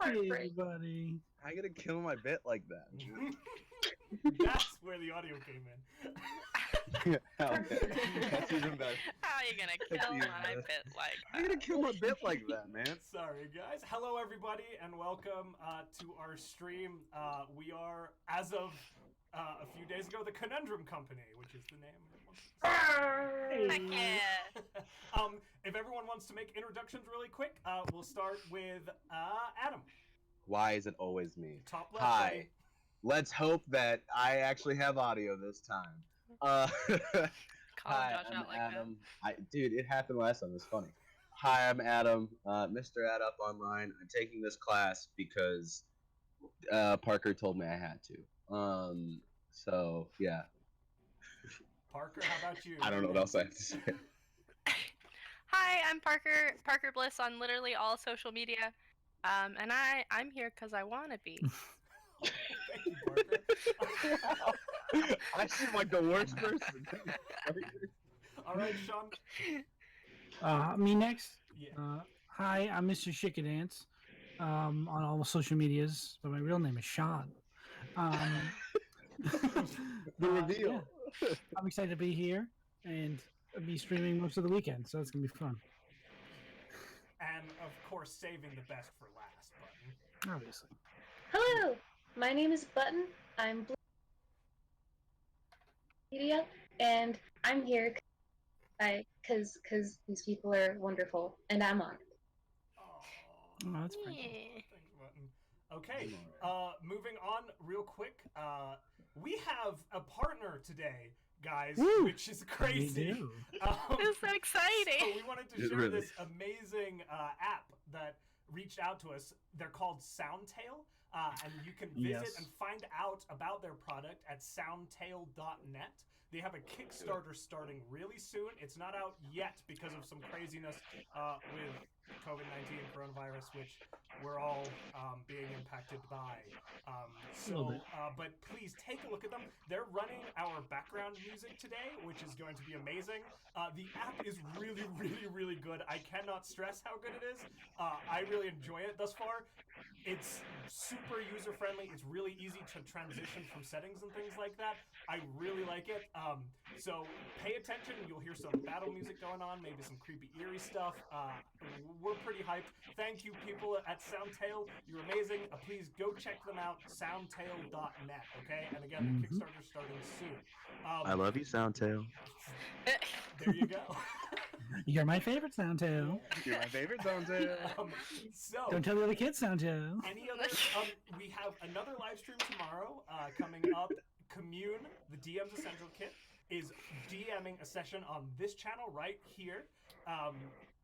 Heartbreak. Everybody. I gotta kill my bit like that, dude. That's where the audio came in. That's even better. How are you gonna kill even my better. bit like I gotta that? kill my bit like that, man. Sorry, guys. Hello, everybody, and welcome to our stream. We are, as of a few days ago, the Conundrum Company, which is the name. Heck yeah. If everyone wants to make introductions really quick, we'll start with Adam. Why is it always me? Top left. Hi. buddy. Let's hope that I actually have audio this time. Call Hi, Josh I'm out like Adam. Dude, it happened last time. It's funny. Hi, I'm Adam, Mr. Ad Up Online. I'm taking this class because Parker told me I had to. So yeah. Parker, how about you? I don't know what else I have to say. Hi, I'm Parker. Parker Bliss on literally all social media. And I'm here because I want to be. Thank you, Parker. I seem like the worst person. All right, Sean. Me next. Yeah. Hi, I'm Mr. Chickadance on all social medias, but my real name is Sean. The reveal. Yeah. I'm excited to be here and be streaming most of the weekend, so it's gonna be fun. And of course, saving the best for last, Button. Obviously. Hello, my name is Button. I'm Blue Media, and I'm here because these people are wonderful, and I'm on. Aww. Oh, that's pretty Yeah. Thanks, Button. Okay, moving on real quick. We have a partner today, guys, Woo! which is crazy. We do. It's so exciting. So we wanted to It share really this amazing app that reached out to us. They're called Soundtail, and you can visit Yes. and find out about their product at soundtail.net. They have a Kickstarter starting really soon. It's not out yet because of some craziness with COVID-19 coronavirus, which we're all being impacted by. little bit. But please take a look at them. They're running our background music today, which is going to be amazing. The app is really, really, really good. I cannot stress how good it is. I really enjoy it thus far. It's super user-friendly. It's really easy to transition from settings and things like that. I really like it. So pay attention. You'll hear some battle music going on, maybe some creepy, eerie stuff. We're pretty hyped. Thank you, people at Soundtail. You're amazing. Please go check them out, soundtail.net, okay? And again, the Kickstarter's starting soon. I love you, Soundtail. There you go. You're my favorite Soundtail. You're my favorite Soundtail. So, Don't tell the other kids Soundtail. any other? We have another live stream tomorrow coming up. Commune, the DM's Essential Kit, is DMing a session on this channel right here.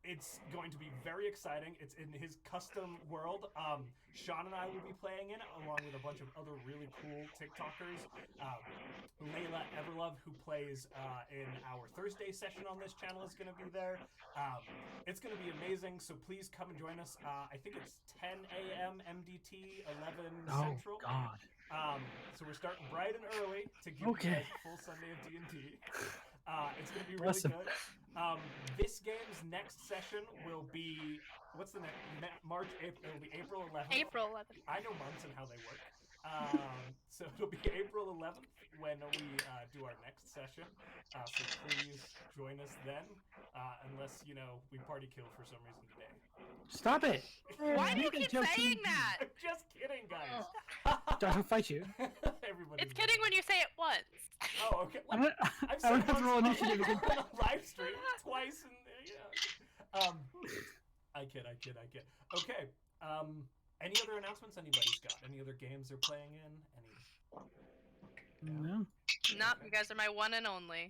It's going to be very exciting. It's in his custom world. Sean and I will be playing in it, along with a bunch of other really cool TikTokers. Layla Everlove, who plays in our Thursday session on this channel, is going to be there. It's going to be amazing, so please come and join us. I think it's 10 a.m. MDT, 11 Central. Oh, God. So we're starting bright and early to give you guys a full Sunday of D&D. It's going to be really Awesome. good. This game's next session will be, what's the next? March, April. It'll be April 11th. April 11th. I know months and how they work. So it'll be April 11th when we do our next session. So please join us then, unless, we party kill for some reason today. Stop it. Why do you Make a keep joke saying to- that? I'm just kidding, guys. Josh will fight you. Everybody. It's kidding when you say it once. Oh, okay. I don't, I've I said don't have to roll once initiative again. on the live stream twice, and yeah. I kid. Okay. Any other announcements anybody's got? Any other games they're playing in? No. Nope, you guys are my one and only.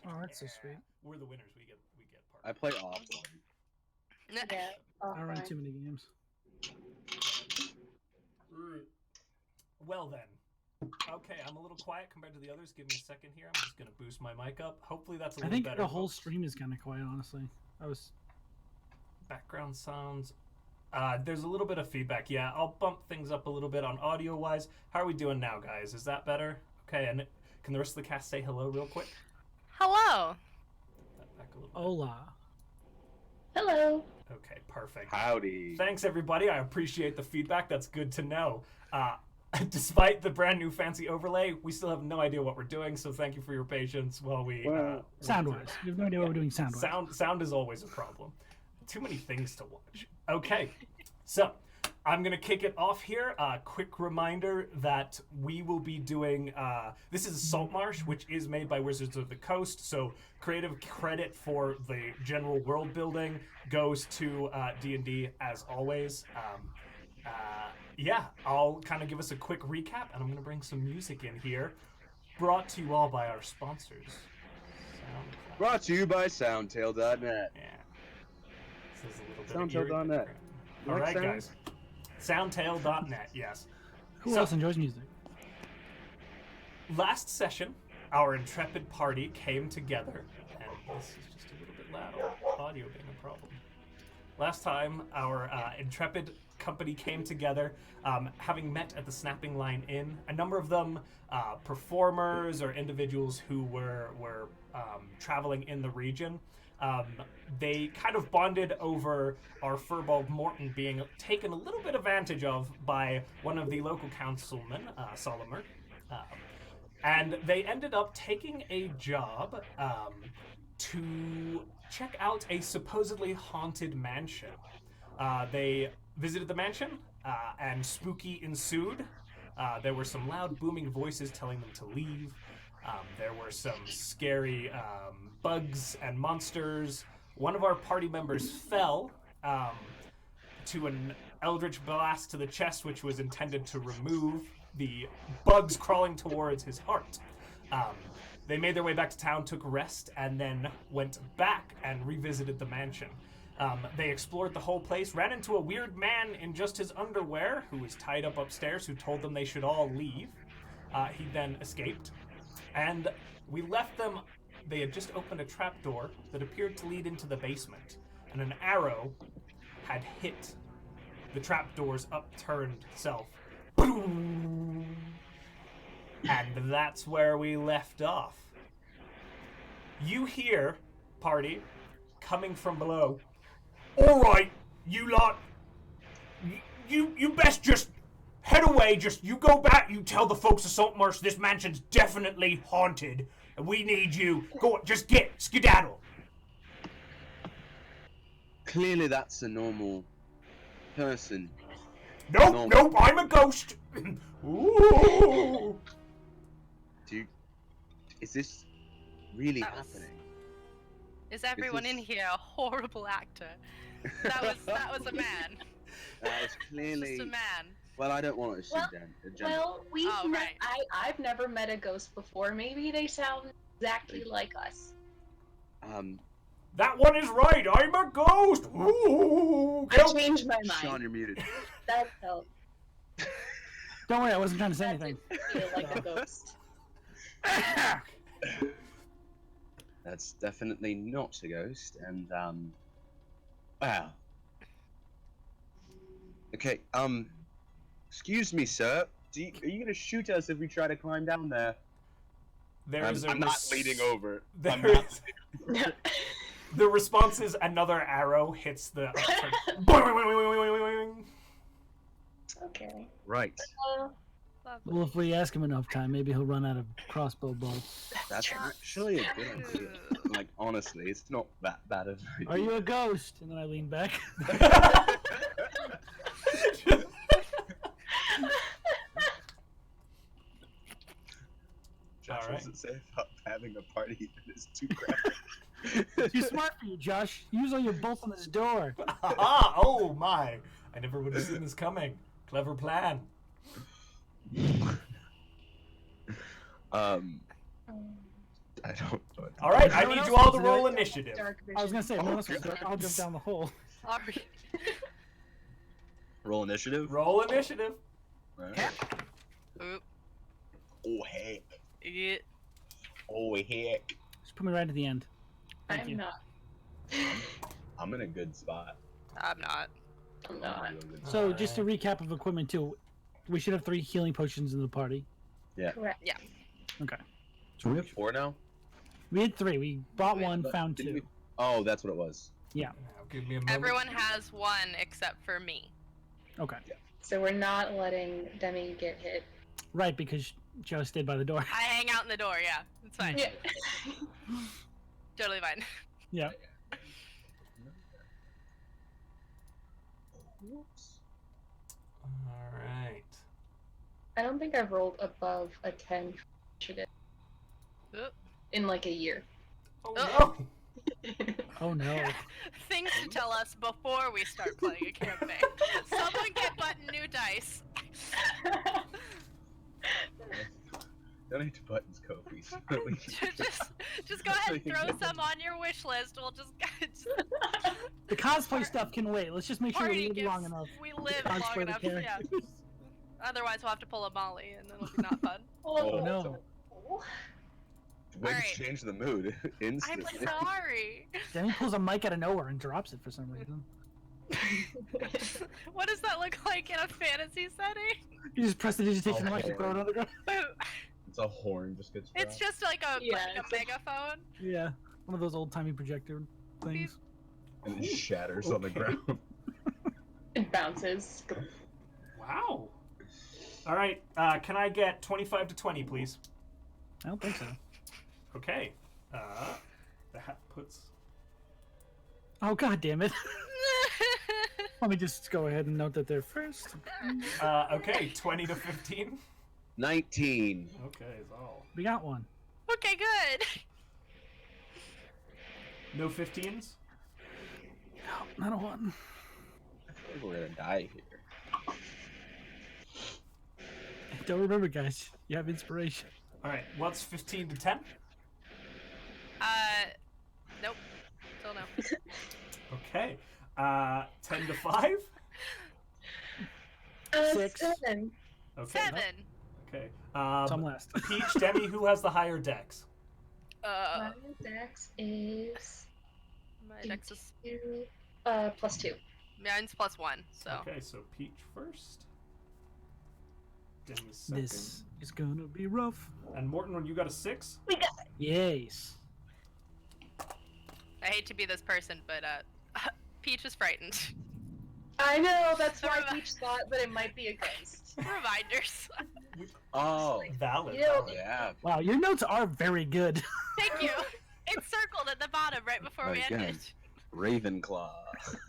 Oh, that's so sweet. We're the winners. We get part. I play offline. Yeah. I run offline. too many games. Well then. Okay, I'm a little quiet compared to the others. Give me a second here. I'm just gonna boost my mic up. Hopefully that's a I little think better. the whole folks. stream is kind of quiet, honestly. Background sounds. There's a little bit of feedback. Yeah, I'll bump things up a little bit on audio wise. How are we doing now, guys? Is that better? Okay, and can the rest of the cast say hello real quick? Hello. That back a little bit. Hola. Hello. Okay, perfect. Howdy. Thanks, everybody. I appreciate the feedback. That's good to know. Despite the brand new fancy overlay, we still have no idea what we're doing, so thank you for your patience while we... Sound-wise. We have no idea what we're doing sound-wise. Sound is always a problem. Too many things to watch. Okay, so I'm going to kick it off here. Quick reminder that we will be doing... this is Salt Marsh, which is made by Wizards of the Coast, so creative credit for the general world building goes to D&D as always. Yeah, I'll kind of give us a quick recap, and I'm going to bring some music in here. Brought to you all by our sponsors. SoundCloud. Brought to you by Soundtail.net. Yeah. This is a little bit Soundtail.net. All right, guys. Soundtail.net, yes. Who else enjoys music? Last session, our intrepid party came together, and this is just a little bit loud. Audio being a problem. Last time, our intrepid company came together, having met at the Snapping Line Inn. A number of them performers or individuals who were traveling in the region. They kind of bonded over our Firbolg Mortin being taken a little bit advantage of by one of the local councilmen, Solimer. And they ended up taking a job to check out a supposedly haunted mansion. They visited the mansion, and spooky ensued. There were some loud booming voices telling them to leave. There were some scary bugs and monsters. One of our party members fell to an eldritch blast to the chest, which was intended to remove the bugs crawling towards his heart. They made their way back to town, took rest, and then went back and revisited the mansion. They explored the whole place, ran into a weird man in just his underwear who was tied up upstairs, who told them they should all leave. He then escaped. And we left them. They had just opened a trapdoor that appeared to lead into the basement. And an arrow had hit the trapdoor's upturned self. Boom! And that's where we left off. You hear, party, coming from below. All right, you lot. You best just head away. Just you go back. You tell the folks of Salt Marsh this mansion's definitely haunted, and we need you. Go on, just skedaddle. Clearly, that's a normal person. Nope, I'm a ghost. Ooh. Is this really happening? Is everyone in here a horrible actor? That was a man. It's clearly Just a man. Well, I don't want to assume gender. Well, Right. I've never met a ghost before. Maybe they sound exactly like us. That one is right. I'm a ghost. Ooh. I changed my Sean, mind. you're muted. That helped. Don't worry, I wasn't trying to say That anything. didn't feel like a ghost. That's definitely not a ghost, and wow. Okay, excuse me, sir. Are you gonna shoot us if we try to climb down there? I'm not leaning over. The response is another arrow hits the. Okay. Right. Well, if we ask him enough time, maybe he'll run out of crossbow bolts. That's actually a good idea. Like, honestly, it's not that bad of an idea. Are you a ghost? And then I lean back. Josh, All what's it say about having a party that is too crowded? Too smart for you, Josh. Use all your bolts on this door. Oh my! I never would have seen this coming. Clever plan. I don't know. All right, I No one need else you all wants to to do roll it? initiative. Dark I was gonna say, Oh, no, I'll God. jump down the hole. Sorry. Roll initiative? Roll initiative. Right. Oop. Oh, heck. Yeah. Oh, heck. Just put me right at the end. Thank I'm you. not. I'm in a good spot. I'm not. I'm not. I'm in a good So, Alright. just a recap of equipment too. We should have 3 healing potions in the party. Correct. Okay. So we have 4 now? We had 3. We bought Wait, one, but found didn't 2. we- Oh, that's what it was. Yeah. Now, give me a moment. Everyone has one except for me. Okay. So we're not letting Demi get hit. Right, because Joe stayed by the door. I hang out in the door, yeah. It's fine. Yeah. Totally fine. Yeah. Whoops. All right. I don't think I've rolled above a 10 Oop. in like a year. Oh, Uh-oh. no. Oh no. Things to tell us before we start playing a campaign. Someone get Button new dice. Donate to Buttons Kofi. just go ahead and throw some on your wish list. We'll just The cosplay stuff can wait. Let's just make sure party we live gifts. long enough. We live to long cosplay the enough. Yeah. characters. Otherwise, we'll have to pull a Molly, and it'll be not fun. Oh no. Way Alright. to change the mood I'm instantly. sorry. Demi pulls a mic out of nowhere and drops it for some reason. What does that look like in a fantasy setting? You just press the digitation mic and throw it on the ground. It's a horn just gets It's dropped. just like a Yeah, like a it's a- megaphone. Yeah. One of those old timey projector things. And it shatters on the Okay. ground. It bounces. Wow. All right. Can I get 25 to 20, please? I don't think so. Okay. That puts. Oh god damn it. Let me just go ahead and note that they're first. Okay. 20 to 15. 19. Okay, Zahl. We got one. Okay, good. No 15s. No, not a one. I feel like we're gonna die here. Don't remember, guys. You have inspiration. All right. What's 15 to 10? Nope. Still no. Okay. 10 to 5. 6. 7. Okay. 7. Okay. Some last. Peach, Demi, who has the higher dex? My dex is My dex is +2. mine's +1. So Okay, so Peach first. Demi second. This is gonna be rough. And Morton, when you got a 6? Yes. I hate to be this person, but Peach is frightened. I know, that's why Peach thought that it might be a ghost. Reminders. Oh, Valid. You- valid. yeah. Wow, your notes are very good. Thank you. It's circled at the bottom right before we Again. ended. Ravenclaw.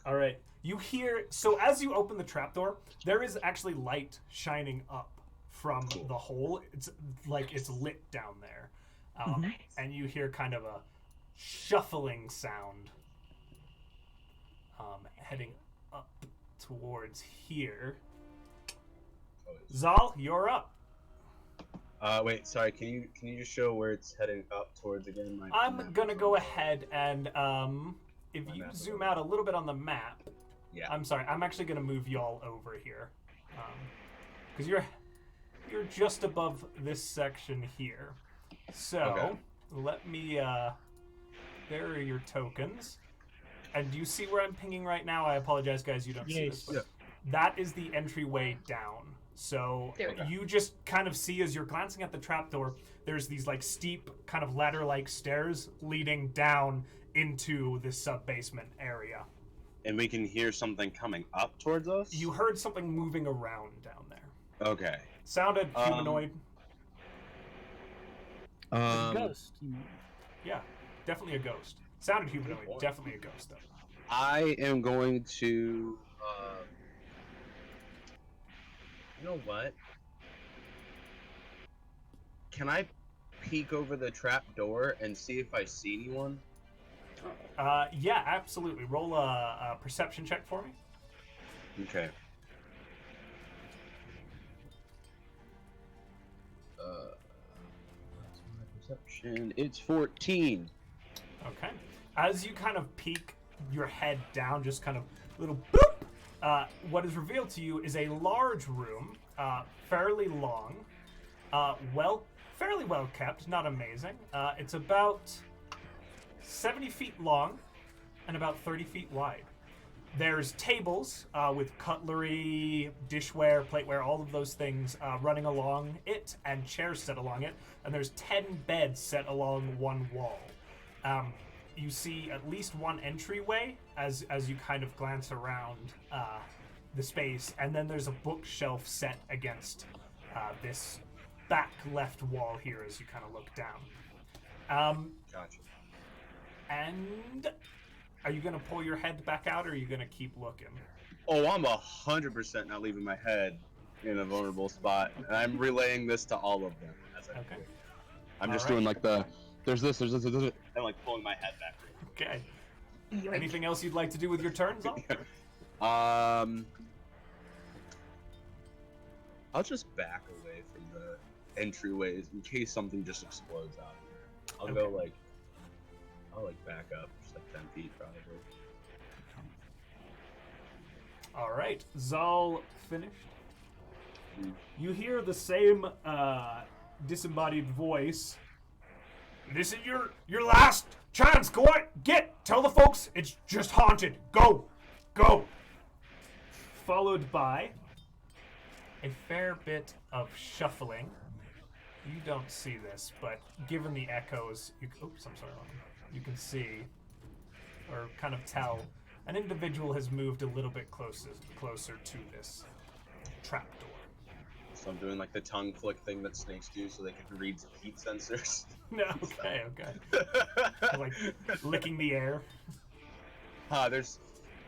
All right. You hear, so as you open the trapdoor, there is actually light shining up from Cool. the hole. It's like it's lit down there. And you hear kind of a shuffling sound heading up towards here. Zahl, you're up. Wait, sorry. Can you just show where it's heading up towards again? I'm gonna go ahead and if My you map zoom over. out a little bit on the map. Yeah. I'm sorry. I'm actually gonna move y'all over here, because you're just above this section here. So Okay. let me. There are your tokens. And do you see where I'm pinging right now? I apologize, guys. You don't see this. Yes. But that is the entryway down. So There we go. you just kind of see as you're glancing at the trapdoor, there's these like steep kind of ladder-like stairs leading down into this sub-basement area. And we can hear something coming up towards us? You heard something moving around down there. Okay. Sounded humanoid. Ghost. Yeah, definitely a ghost. Sounded humanoid. point. Definitely a ghost, though. I am going to. You know what? Can I peek over the trap door and see if I see anyone? Yeah, absolutely. Roll a perception check for me. Okay. What's my perception? It's 14. Okay. As you kind of peek your head down, just kind of little boop, what is revealed to you is a large room, fairly long, fairly well kept, not amazing. It's about 70 feet long and about 30 feet wide. There's tables with cutlery, dishware, plateware, all of those things running along it, and chairs set along it. And there's 10 beds set along one wall. you see at least one entryway as you kind of glance around the space, and then there's a bookshelf set against this back left wall here as you kind of look down. Gotcha. And are you going to pull your head back out, or are you going to keep looking? Oh, I'm 100% not leaving my head in a vulnerable spot, and I'm relaying this to all of them as I Okay. do it. I'm just All right. doing like there's this, and like pulling my head back. Okay. Yoink. Anything else you'd like to do with your turn, Zahl? I'll just back away from the entryways in case something just explodes out here. I'll back up just like 10 feet probably. All right, Zahl finished. You hear the same disembodied voice. This is your last chance. Go on, tell the folks it's just haunted. Go. Followed by a fair bit of shuffling. You don't see this, but given the echoes, you can see or kind of tell an individual has moved a little bit closer to this trapdoor. So I'm doing like the tongue flick thing that snakes do so they can read heat sensors. No, okay. Like licking the air. There's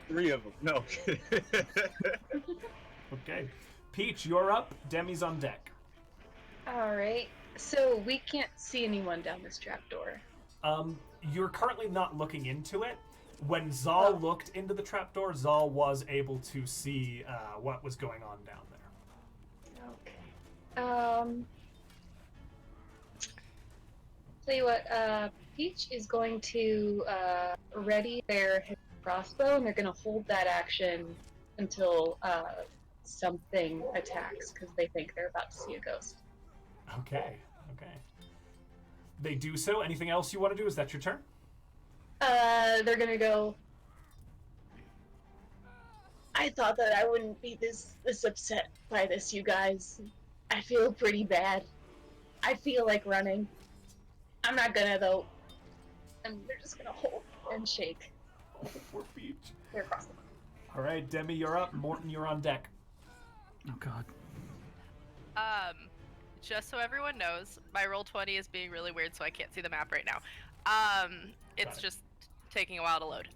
3 of them. No. Okay. Peach, you're up. Demi's on deck. Alright, so we can't see anyone down this trapdoor. You're currently not looking into it. When Zahl looked into the trapdoor, Zahl was able to see what was going on down there. Okay. Tell you what, Peach is going to ready their crossbow, and they're going to hold that action until something attacks, because they think they're about to see a ghost. Okay. They do so. Anything else you want to do? Is that your turn? They're gonna go. I thought that I wouldn't be this upset by this, you guys. I feel pretty bad. I feel like running. I'm not gonna though. And they're just gonna hold and shake. Oh, poor Peach. They're across the room. All right, Demi, you're up. Mortin, you're on deck. Oh God. Just so everyone knows, my roll 20 is being really weird, so I can't see the map right now. It's just taking a while to load.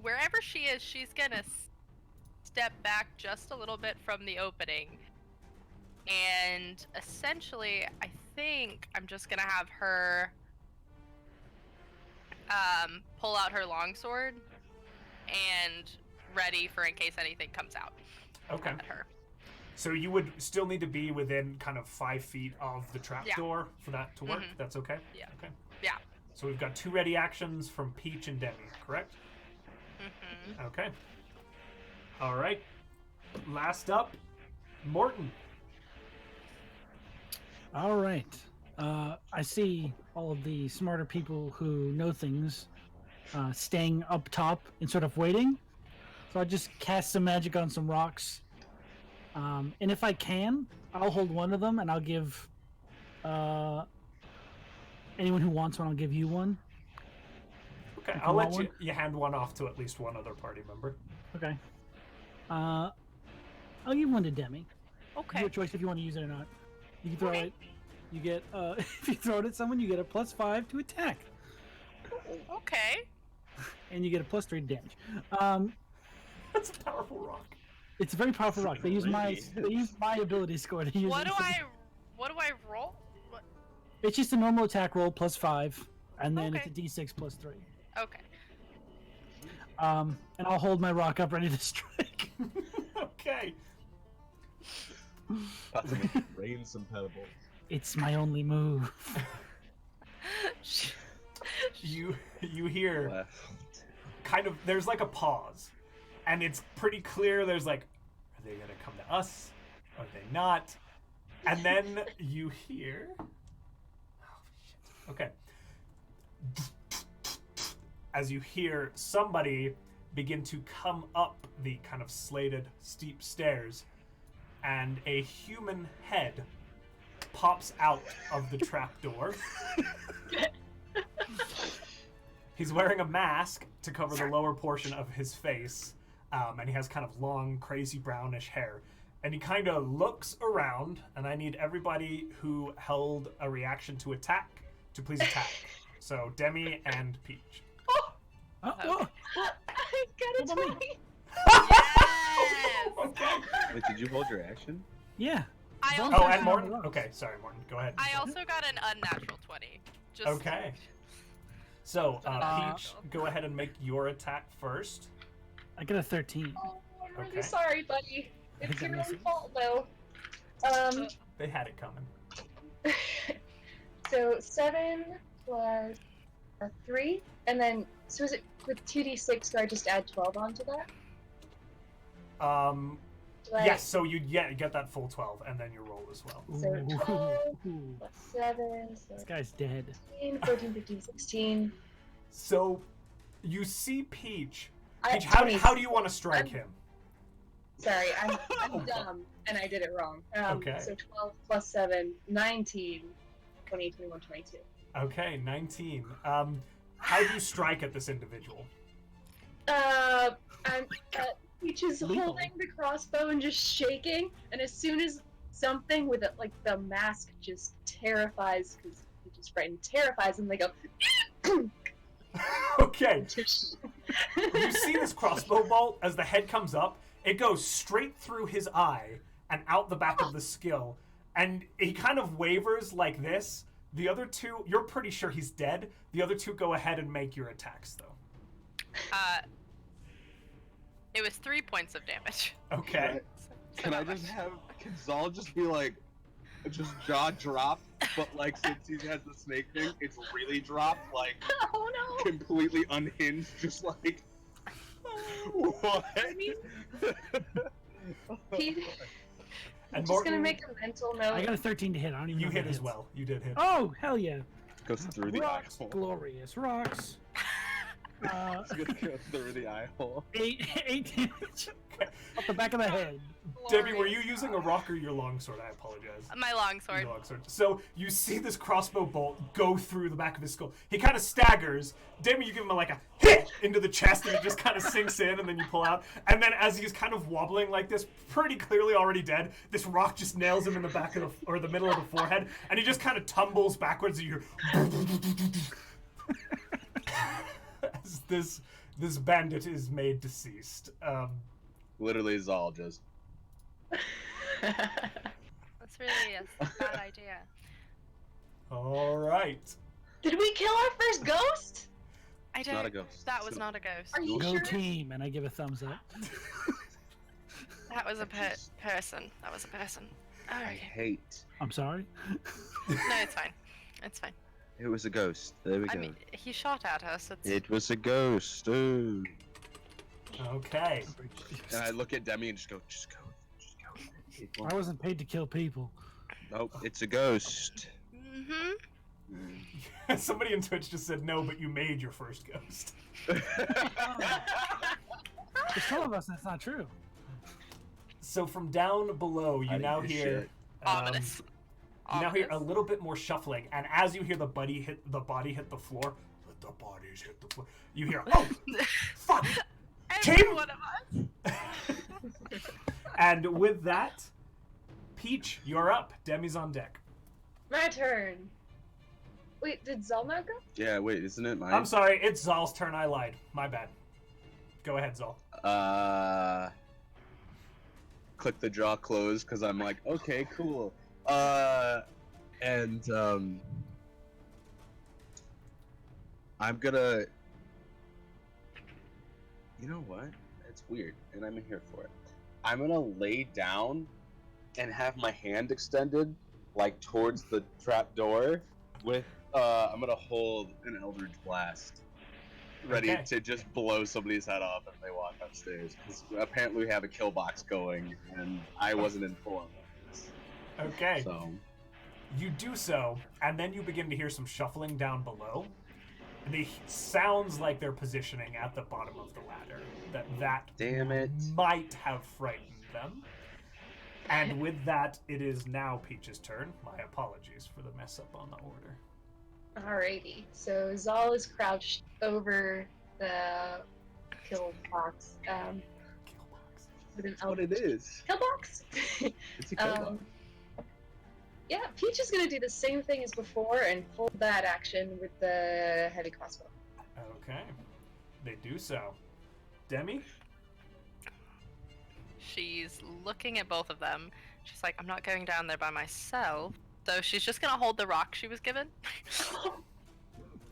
Wherever she is, she's gonna step back just a little bit from the opening, and essentially, I think I'm just gonna have her pull out her longsword and ready for in case anything comes out. Okay. At her. So you would still need to be within kind of 5 feet of the trapdoor for that to work? Mhm. That's okay? Yeah. Okay. Yeah. So we've got 2 ready actions from Peach and Demi, correct? Mm-hmm. Okay. All right. Last up, Mortin. All right. I see all of the smarter people who know things staying up top and sort of waiting. So I just cast some magic on some rocks. And if I can, I'll hold one of them and I'll give anyone who wants one, I'll give you one. Okay, If I'll you let want you hand one off to at least one other party member. Okay. I'll give one to Demi. Okay. Your choice if you want to use it or not. You can throw Okay. it. You get if you throw it at someone, you get a +5 to attack, Okay. and you get a +3 damage. That's a powerful rock. It's a very powerful rock. They use my ability score to use What it. do I roll? What? It's just a normal attack roll +5, and then Okay. it's a D6 +3. Okay. And I'll hold my rock up ready to strike. Okay. Rain some pebbles. It's my only move. You hear Left. kind of, there's like a pause, and it's pretty clear there's like, are they gonna come to us? Are they not? And then you hear, oh shit, okay, as you hear somebody begin to come up the kind of slated steep stairs, and a human head pops out of the trapdoor. He's wearing a mask to cover the lower portion of his face, and he has kind of long, crazy brownish hair. And he kind of looks around, and I need everybody who held a reaction to attack to please attack. So Demi and Peach. I got a 20. Yes! Okay. Wait, did you hold your action? Yeah. I Don't also, Oh, and More Mortin? rocks. Okay, sorry, Mortin. Go ahead. I also got an unnatural 20. Just Okay. So, Uh, Peach, go ahead and make your attack first. I got a 13. Oh, I'm really Okay. sorry, buddy. I It's think I your miss own it. fault, though. They had it coming. So 7 plus 3, and then so is it with 2d6? Do I just add 12 onto that? Do I- Yes, so you get that full 12, and then you roll as well. So 12 Ooh. plus 7, so This guy's dead. 15, 14, 15, 16. So, you see Peach. I- Peach, how 20. do you want to strike him? Sorry, I'm dumb, and I did it wrong. Okay. So 12 plus 7, 19, 20, 21, 22. Okay, 19. How do you strike at this individual? I'm Peach is Lethal. holding the crossbow and just shaking, and as soon as something with it, like the mask just terrifies, because he just frightened, terrifies them, they go, Okay, you see this crossbow bolt as the head comes up. It goes straight through his eye and out the back of the skill, and he kind of wavers like this. The other two, you're pretty sure he's dead. The other two go ahead and make your attacks, though. It was 3 points of damage. Okay. Can I just have? Can Zahl just be like, just jaw drop, but like since he has the snake thing, it's really dropped, like oh no! completely unhinged, just like. What? I mean, Peach, And just Mortin, gonna make a mental note. I got a 13 to hit. I don't even you know if hit that as hits. well. You did hit. Oh, hell yeah. Goes through the eye Rocks. hole. Glorious. Rocks. It's gonna go through the eye hole. 8 damage. Okay. Off the back of the head. Debbie, were you using a rock or your longsword? I apologize. My longsword. Your longsword. So you see this crossbow bolt go through the back of his skull. He kind of staggers. Debbie, you give him like a hit into the chest, and it just kind of sinks in, and then you pull out. And then as he's kind of wobbling like this, pretty clearly already dead, this rock just nails him in the back of the, or the middle of the forehead, and he just kind of tumbles backwards. And you're as this bandit is made deceased. Literally, Zahl just. That's really a bad idea. All right. Did we kill our first ghost? I don't. Not a ghost. That was not a ghost. Are you Go sure? team, and I give a thumbs up. That was a person. That was a person. I Alright. hate. I'm sorry. No, it's fine. It's fine. It was a ghost. There we I go. mean, he shot at us. It's It was a ghost. Ooh. Okay. And I look at Demi and just go. People. I wasn't paid to kill people. Nope, it's a ghost. Mm-hmm. Mm. Somebody in Twitch just said no, but you made your first ghost. There's 12 of us, and that's not true. So from down below, you I now didn't hear shit. Ominous. you now hear a Ominous. little bit more shuffling, and as you hear the body hit the floor, let the bodies hit the floor. You hear, oh, fuck! Every Team! one of us. And with that, Peach, you're up. Demi's on deck. My turn. Wait, did Zelma go? Yeah, wait, isn't it mine? I'm sorry, it's Zahl's turn. I lied. My bad. Go ahead, Zahl. Click the jaw close because I'm like, okay, cool. And I'm gonna. You know what? It's weird, and I'm here for it. I'm gonna lay down and have my hand extended, like towards the trap door. With I'm gonna hold an Eldritch Blast, ready Okay. to just blow somebody's head off if they walk upstairs. 'Cause apparently we have a kill box going, and I wasn't informed of this. Okay. So You do so, and then you begin to hear some shuffling down below. And it sounds like they're positioning at the bottom of the ladder. That damn it. might have frightened them. And with that, it is now Peach's turn. My apologies for the mess up on the order. Alrighty. So Zahl is crouched over the kill box. With an That's what it is. kill box. It's a kill box. Yeah, Peach is gonna do the same thing as before and hold that action with the heavy crossbow. Okay. They do so. Demi? She's looking at both of them. She's like, I'm not going down there by myself. So she's just gonna hold the rock she was given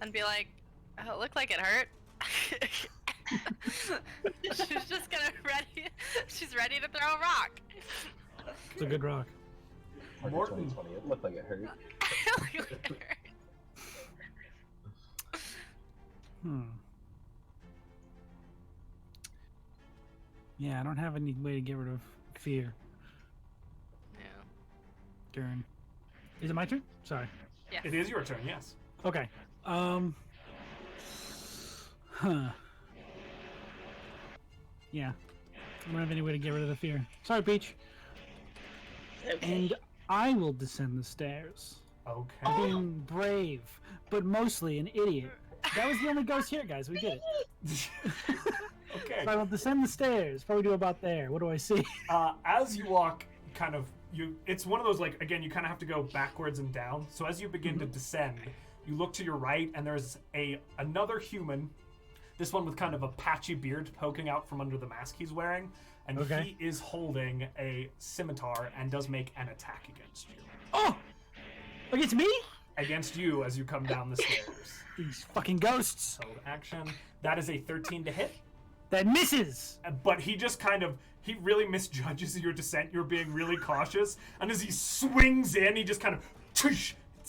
and be like, oh, it looked like it hurt. She's just gonna she's ready to throw a rock. It's a good rock. Mortin. 2020, it looked like it hurt. It looked like it hurt. Yeah, I don't have any way to get rid of fear. Yeah. Turn. Is it my turn? Sorry. Yes. It is your turn, yes. Okay. Yeah. I don't have any way to get rid of the fear. Sorry, Peach. Okay. And I will descend the stairs. Okay. Being brave, but mostly an idiot. That was the only ghost here, guys. We did it. Okay. So I will descend the stairs. What do we do about there? What do I see? As you walk, it's one of those, like, again, you kind of have to go backwards and down. So as you begin to descend, you look to your right, and there's another human. This one with kind of a patchy beard poking out from under the mask he's wearing, and Okay. he is holding a scimitar and does make an attack against you. Oh! Against me? Against you as you come down the stairs. These fucking ghosts. So action. That is a 13 to hit. That misses. But he just he really misjudges your descent. You're being really cautious. And as he swings in, he just kind of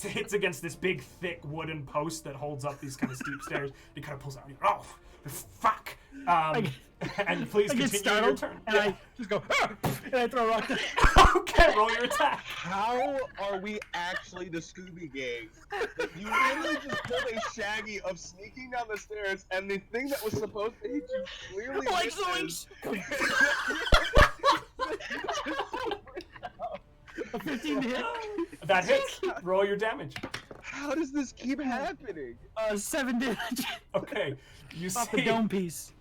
hits against this big, thick wooden post that holds up these kind of steep stairs. He kind of pulls out. Oh, fuck. And please I get continue your startled, turn. and I just go, "Ah!" and I throw a rock down. Okay, roll your attack. How are we actually the Scooby Gang? Like, you literally just pulled a Shaggy of sneaking down the stairs, and the thing that was supposed to hit you clearly Like misses. A 15 to hit. That hits. Roll your damage. How does this keep happening? 7 damage. Okay, you Off the see. dome piece.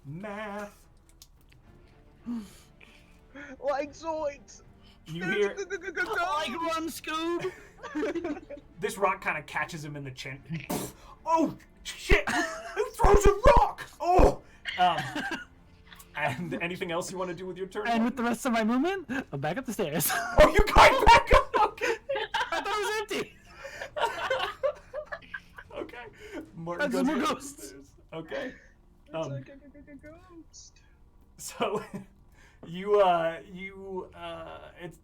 Math. Like Zoids! You hear Like run, Scoob. this rock kind of catches him in the chin. Oh shit! Who throws a rock? Oh. And anything else you want to do with your turn? And with the rest of my movement, I'm back up the stairs. Oh, you got back up. Okay. I thought it was empty. Okay. Mortin That's goes more back ghosts. upstairs. Okay. It's like a ghost. So it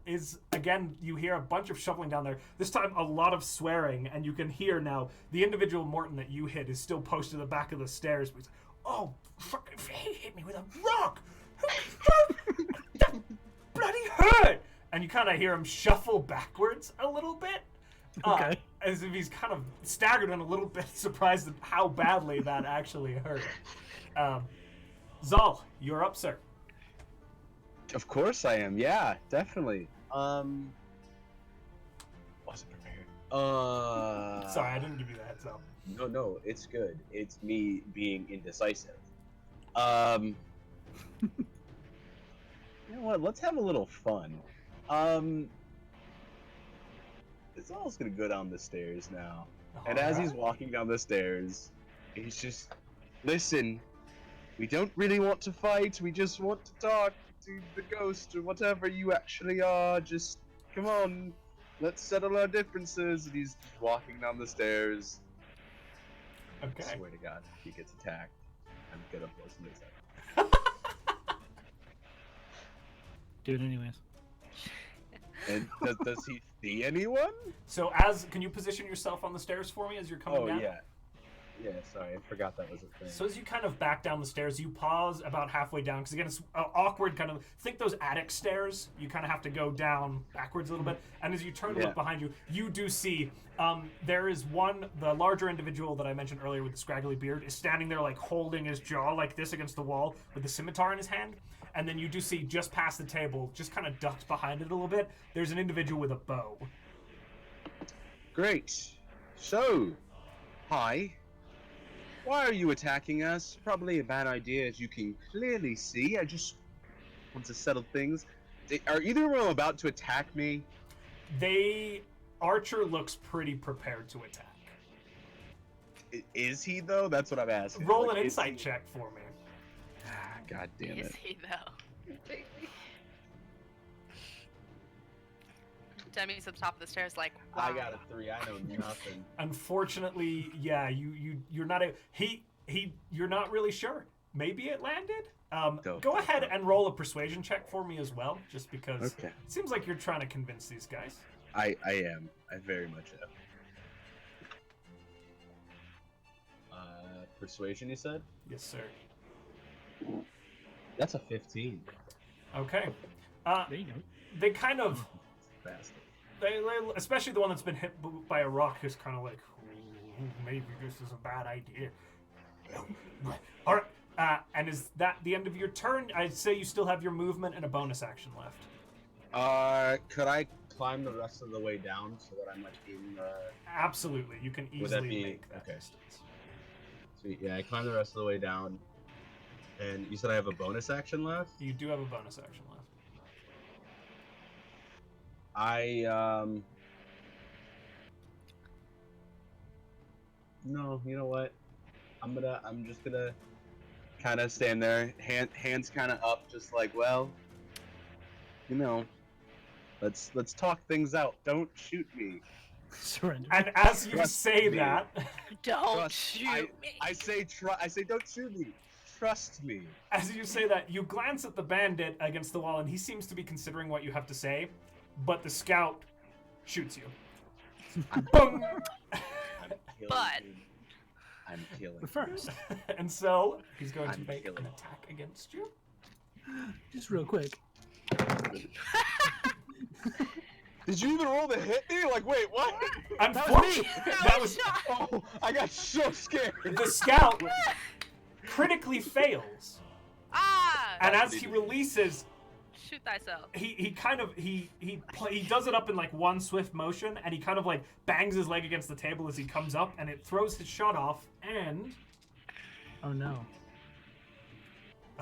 is again, you hear a bunch of shuffling down there. This time a lot of swearing, and you can hear now the individual Mortin that you hit is still posted at the back of the stairs. But he's like, oh, fucking, he hit me with a rock. That bloody hurt. And you kind of hear him shuffle backwards a little bit. Okay. As if he's kind of staggered and a little bit surprised at how badly that actually hurt. Zahl, you're up, sir. Of course I am. Yeah, definitely. Wasn't prepared. Sorry, I didn't give you the heads up. No, it's good. It's me being indecisive. You know what? Let's have a little fun. Zahl's gonna go down the stairs now. And as he's walking down the stairs, he's just, listen, we don't really want to fight, we just want to talk to the ghost or whatever you actually are. Just, come on, let's settle our differences. And he's walking down the stairs. I Okay. swear to God, if he gets attacked, I'm gonna blow somebody's head. Do it anyways. And does he see anyone? So can you position yourself on the stairs for me as you're coming down? Yeah, sorry, I forgot that was a thing. So as you kind of back down the stairs, you pause about halfway down, because again, it's awkward kind of, think those attic stairs, you kind of have to go down backwards a little bit, and as you turn to look behind you, you do see, there is the larger individual that I mentioned earlier with the scraggly beard is standing there like holding his jaw like this against the wall with the scimitar in his hand, and then you do see just past the table, just kind of ducked behind it a little bit, there's an individual with a bow. Great. So, hi. Why are you attacking us? Probably a bad idea, as you can clearly see. I just want to settle things. Are either of them about to attack me? Archer looks pretty prepared to attack. Is he, though? That's what I'm asking. Roll Like, an is insight he- check for me. God damn Is it. he though? Demi's at the top of the stairs, like, wow. I got a 3. I know nothing. Unfortunately, yeah, you're not you're not really sure. Maybe it landed. Go ahead and roll a persuasion check for me as well, just because Okay. it seems like you're trying to convince these guys. I am. I very much am. Persuasion, you said? Yes, sir. That's a 15. Okay. There you go. They kind of, Fast. they especially the one that's been hit by a rock is kind of like, "Ooh, maybe this is a bad idea. All right. And is that the end of your turn? I'd say you still have your movement and a bonus action left. Could I climb the rest of the way down so that I'm like in the... Absolutely, you can Would that easily be- make that okay. distance. Sweet, yeah, I climb the rest of the way down. And you said I have a bonus action left? You do have a bonus action left. No, you know what? I'm just gonna kind of stand there, hands kind of up, just like, well, you know, let's talk things out. Don't shoot me. Surrender. And as you Trust say me. that, Don't Trust- shoot me. I say don't shoot me. Trust me. as you say that, you glance at the bandit against the wall, and he seems to be considering what you have to say, but the scout shoots you. Boom! I'm killing But- you. I'm killing. But first, And so he's going to I'm make killing. an attack against you. just real quick. Did you even roll to hit me? Like, wait, what? Unfortunately, that was Oh, I got so scared. the scout critically fails, Ah! and as he releases, Shoot thyself. he does it up in like one swift motion, and he kind of like bangs his leg against the table as he comes up, and it throws his shot off. And Oh no.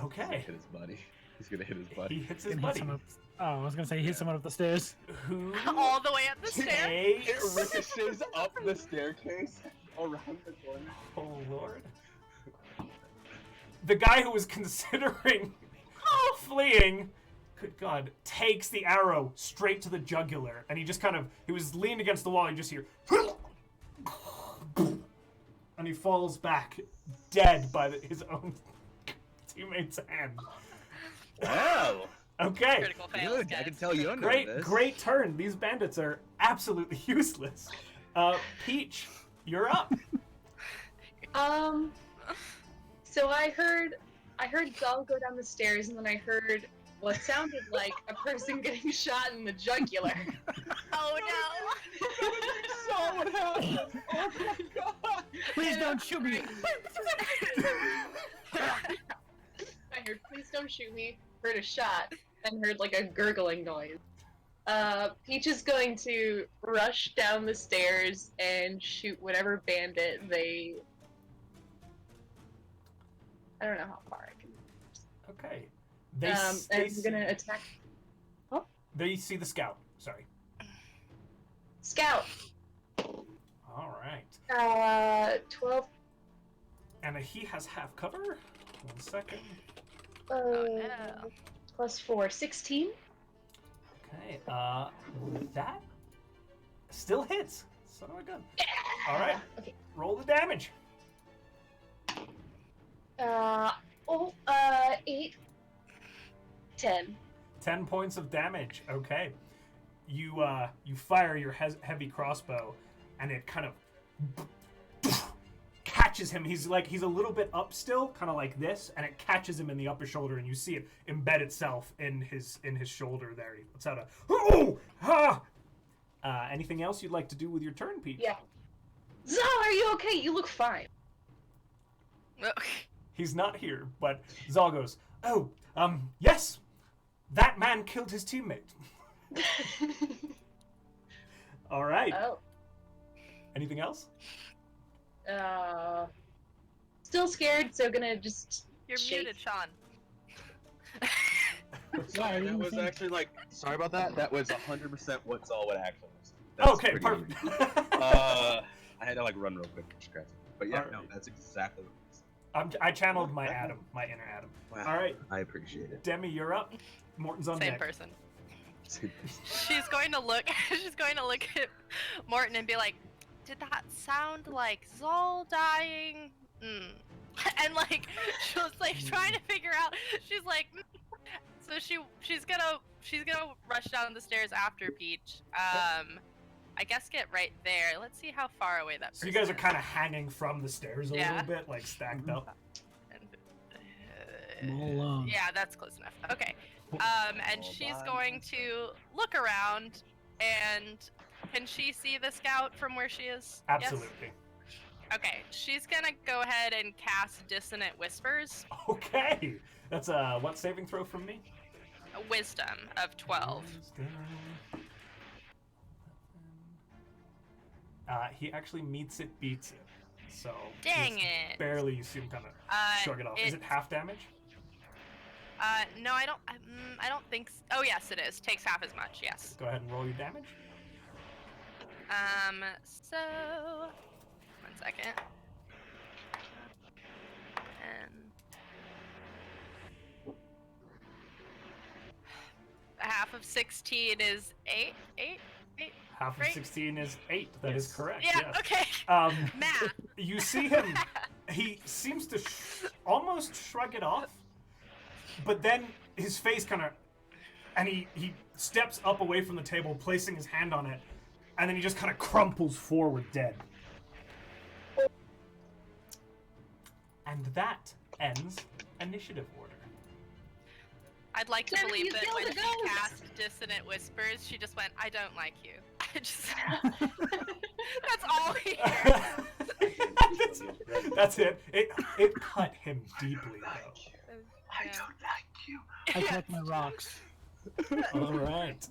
okay, Hit his buddy. He's gonna hit his he buddy. hits his Gonna hit buddy. someone up. Oh, I was gonna say he hit someone up the stairs. Who All the way up the stairs. It takes? ricochets up the staircase around the corner. Oh lord. The guy who was considering fleeing, good god, takes the arrow straight to the jugular, and he just kind of, he was leaned against the wall, and you just hear, and he falls back, dead by his own teammate's hand. Wow. Okay, Critical fails, Good. guys. I can tell you know this. great turn. These bandits are absolutely useless. Peach, you're up. So I heard Zahl go down the stairs, and then I heard what sounded like a person getting shot in the jugular. Oh no! saw what happened. Oh my god. Please don't shoot me. I heard, "Please don't shoot me." Heard a shot, and heard like a gurgling noise. Peach is going to rush down the stairs and shoot whatever bandit they. I don't know how far I can. Okay. And I'm gonna attack They see the scout. Sorry. Scout. All right. 12. And he has half cover. 1 second. no. Plus 4, 16. Okay. That still hits. Son of a gun. All right. Okay. Roll the damage. 8, 10. 10 points of damage. Okay. You fire your heavy crossbow, and it kind of catches him. He's a little bit up still, kind of like this, and it catches him in the upper shoulder, and you see it embed itself in his shoulder there. He lets out a oh ha. Anything else you'd like to do with your turn, Peach? Yeah. Zahl, are you okay? You look fine. He's not here, but Zahl goes, "Oh, yes, that man killed his teammate." All right. Oh. Anything else? Still scared, so gonna just You're shake. muted, Sean. Sorry, I That didn't was think- actually like, sorry about that. That was 100% what Zahl would actually say. That's Okay, pretty- perfect. I had to like run real quick to scratch it. But yeah, All no, right. that's exactly what it is. I channeled my Adam, my inner Adam. Wow. All right, I appreciate it. Demi, you're up. Morton's on Same deck. person. She's going to look. She's going to look at Mortin and be like, "Did that sound like Zahl dying?" And like, she was like trying to figure out. She's like, so she's gonna rush down the stairs after Peach. I guess get right there. Let's see how far away that. So you guys are person kind of hanging from the stairs a Yeah. little bit, like stacked up. is. All alone. Yeah, that's close enough. Okay. And she's going to look around, and can she see the scout from where she is? Yes? Absolutely. Okay, she's gonna go ahead and cast Dissonant Whispers. Okay. That's a what saving throw from me? A wisdom of 12. He actually meets it, beats it. So Dang just it. barely. You see him kind of shrug it off. Is it half damage? No, I don't think. Oh, yes, it is. Takes half as much. Yes. Go ahead and roll your damage. So 1 second. And half of 16 is 8. Half of Right? 16 is 8. That is correct. Yeah. Yes. Okay. Math. You see him. He seems to almost shrug it off, but then his face kind of, and he steps up away from the table, placing his hand on it, and then he just kind of crumples forward dead. And that ends initiative order. I'd like to Demi, believe you that killed when the she ghost! cast Dissonant Whispers, she just went, "I don't like you." I just. That's all he hears. That's it. It cut him deeply, though. I don't like you. I collect my rocks. All right.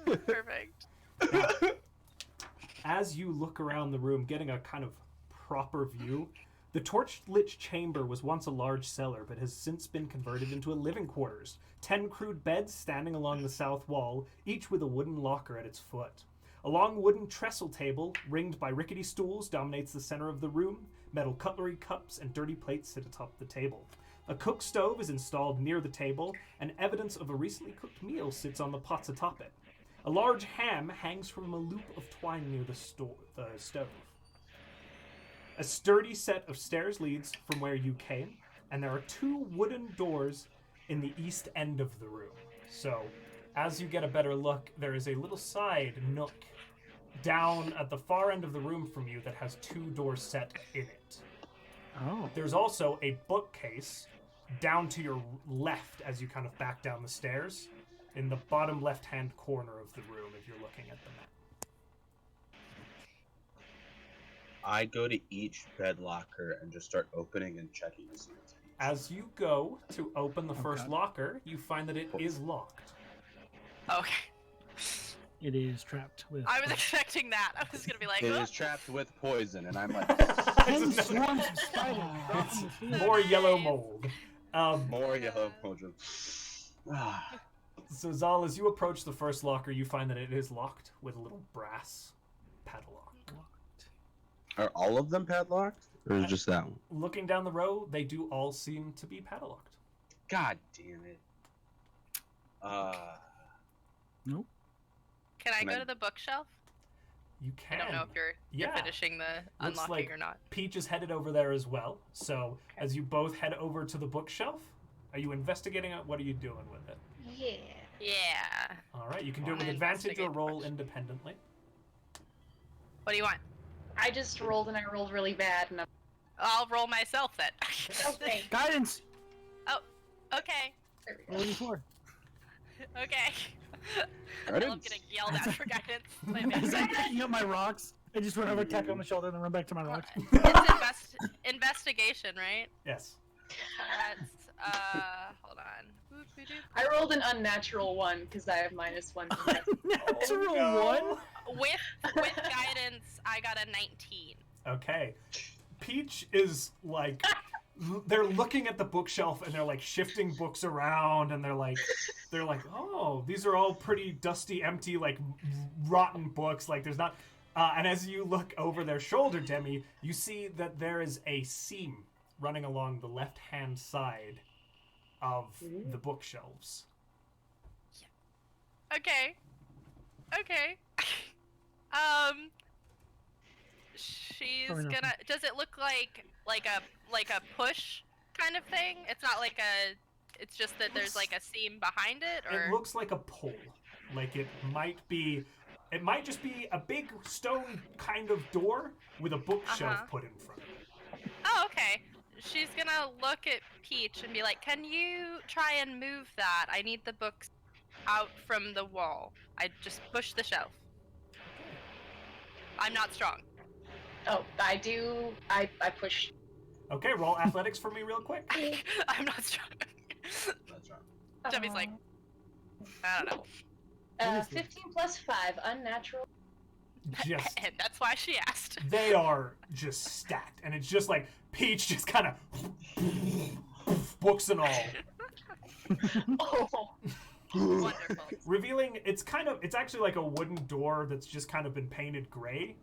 Perfect. As you look around the room, getting a kind of proper view, the torch-lit chamber was once a large cellar, but has since been converted into a living quarters. 10 crude beds standing along the south wall, each with a wooden locker at its foot. A long wooden trestle table, ringed by rickety stools, dominates the center of the room. Metal cutlery, cups, and dirty plates sit atop the table. A cook stove is installed near the table, and evidence of a recently cooked meal sits on the pots atop it. A large ham hangs from a loop of twine near the stove. A sturdy set of stairs leads from where you came, and there are 2 wooden doors in the east end of the room. So, as you get a better look, there is a little side nook down at the far end of the room from you that has 2 doors set in it. Oh. There's also a bookcase down to your left as you kind of back down the stairs in the bottom left-hand corner of the room if you're looking at the map. I go to each bed locker and just start opening and checking to see what's in each. As you go to open the first Okay. locker, you find that it is locked. Okay. It is trapped with. I was expecting that. I was gonna be like, It "Oh." is trapped with poison, and I'm like, 10 swarms of spiders. It's on the field. more yellow Nice. mold. more yellow poison. Ah, So Zahl, as you approach the first locker, you find that it is locked with a little brass padlock. are all of them padlocked, or is it just that one? Looking down the row, they do all seem to be padlocked. God damn it. Nope. Can I Can go I- to the bookshelf? You I can. don't know if you're Yeah. finishing the Looks unlocking like or not. Peach is headed over there as well. So as you both head over to the bookshelf, are you investigating it? What are you doing with it? Yeah. Yeah. All right, you can do it Wanna with advantage or investigate the roll bookshelf. independently. What do you want? I just rolled and I rolled really bad, and I'm I'll roll myself then. okay. Guidance. Okay. There we go. What are you for? Okay. I love Guidance? getting yelled at for guidance. My As I'm favorite. picking up my rocks, I just run over, tap on the shoulder, and then run back to my rocks. It's investigation, right? Yes. That's hold on. Boop-a-doop. I rolled an unnatural 1 because I have -1. to that. Natural Oh, no. one. With guidance, I got a 19. Okay. Peach is like, they're looking at the bookshelf and they're like shifting books around and they're like, oh, these are all pretty dusty, empty, like rotten books. Like there's not, and as you look over their shoulder, Demi, you see that there is a seam running along the left-hand side of the bookshelves. Okay. She's gonna. Does it look like a push kind of thing? It's not like a. It's just that there's like a seam behind it, or it looks like a pole. Like it might just be a big stone kind of door with a bookshelf put in front of it. Oh, okay. She's gonna look at Peach and be like, "Can you try and move that? I need the books out from the wall. I just push the shelf. I'm not strong." Oh, I do. I push. Okay, roll athletics for me real quick. I'm not strong. That's right. Demi's like, I don't know. 15 plus 5, unnatural. Just, And that's why she asked. they are just stacked, and it's just like Peach just kind of books and all. Oh. Wonderful. Revealing it's actually like a wooden door that's just kind of been painted gray,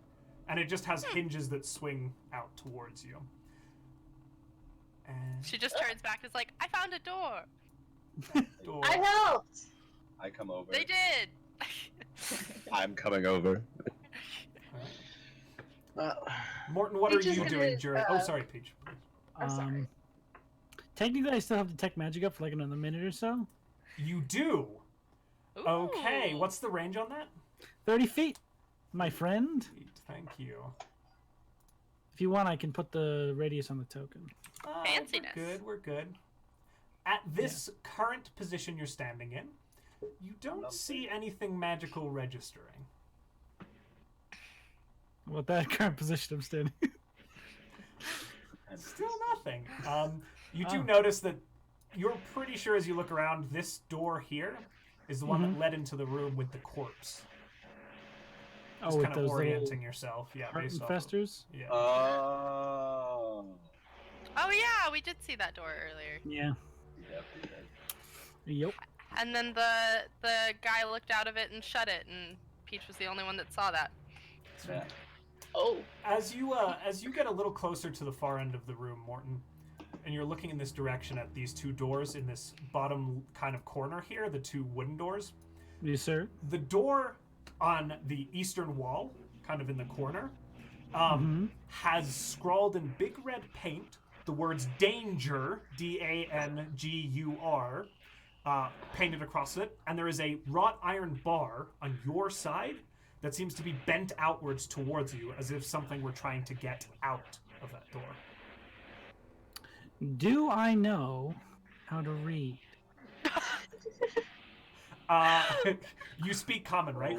and it just has hinges that swing out towards you. And She just turns back and is like, I found a door. door. I helped. I come over. They did. I'm coming over. Morton, what Peach are is you gonna, doing during? Oh, sorry, Peach. Please. I'm sorry. Technically, I still have detect magic up for like another minute or so. You do. Ooh. Okay, what's the range on that? 30 feet, my friend. Thank you. If you want, I can put the radius on the token. Fanciness. We're good. At this current position you're standing in, you don't see anything magical registering. What that current position I'm standing. Still nothing. You do notice that you're pretty sure as you look around, this door here is the one that led into the room with the corpse. Just with kind of those orienting yourself. Yeah, heart based off of, infestors. yeah. Oh. Oh yeah, we did see that door earlier. Yeah. Yep. And then the guy looked out of it and shut it, and Peach was the only one that saw that. Yeah. Oh. As you get a little closer to the far end of the room, Morton, and you're looking in this direction at these two doors in this bottom kind of corner here, the two wooden doors. Yes, sir. The door on the eastern wall, kind of in the corner, has scrawled in big red paint the words Dangur, D-A-N-G-U-R, painted across it, and there is a wrought iron bar on your side that seems to be bent outwards towards you, as if something were trying to get out of that door. Do I know how to read? You speak common, right?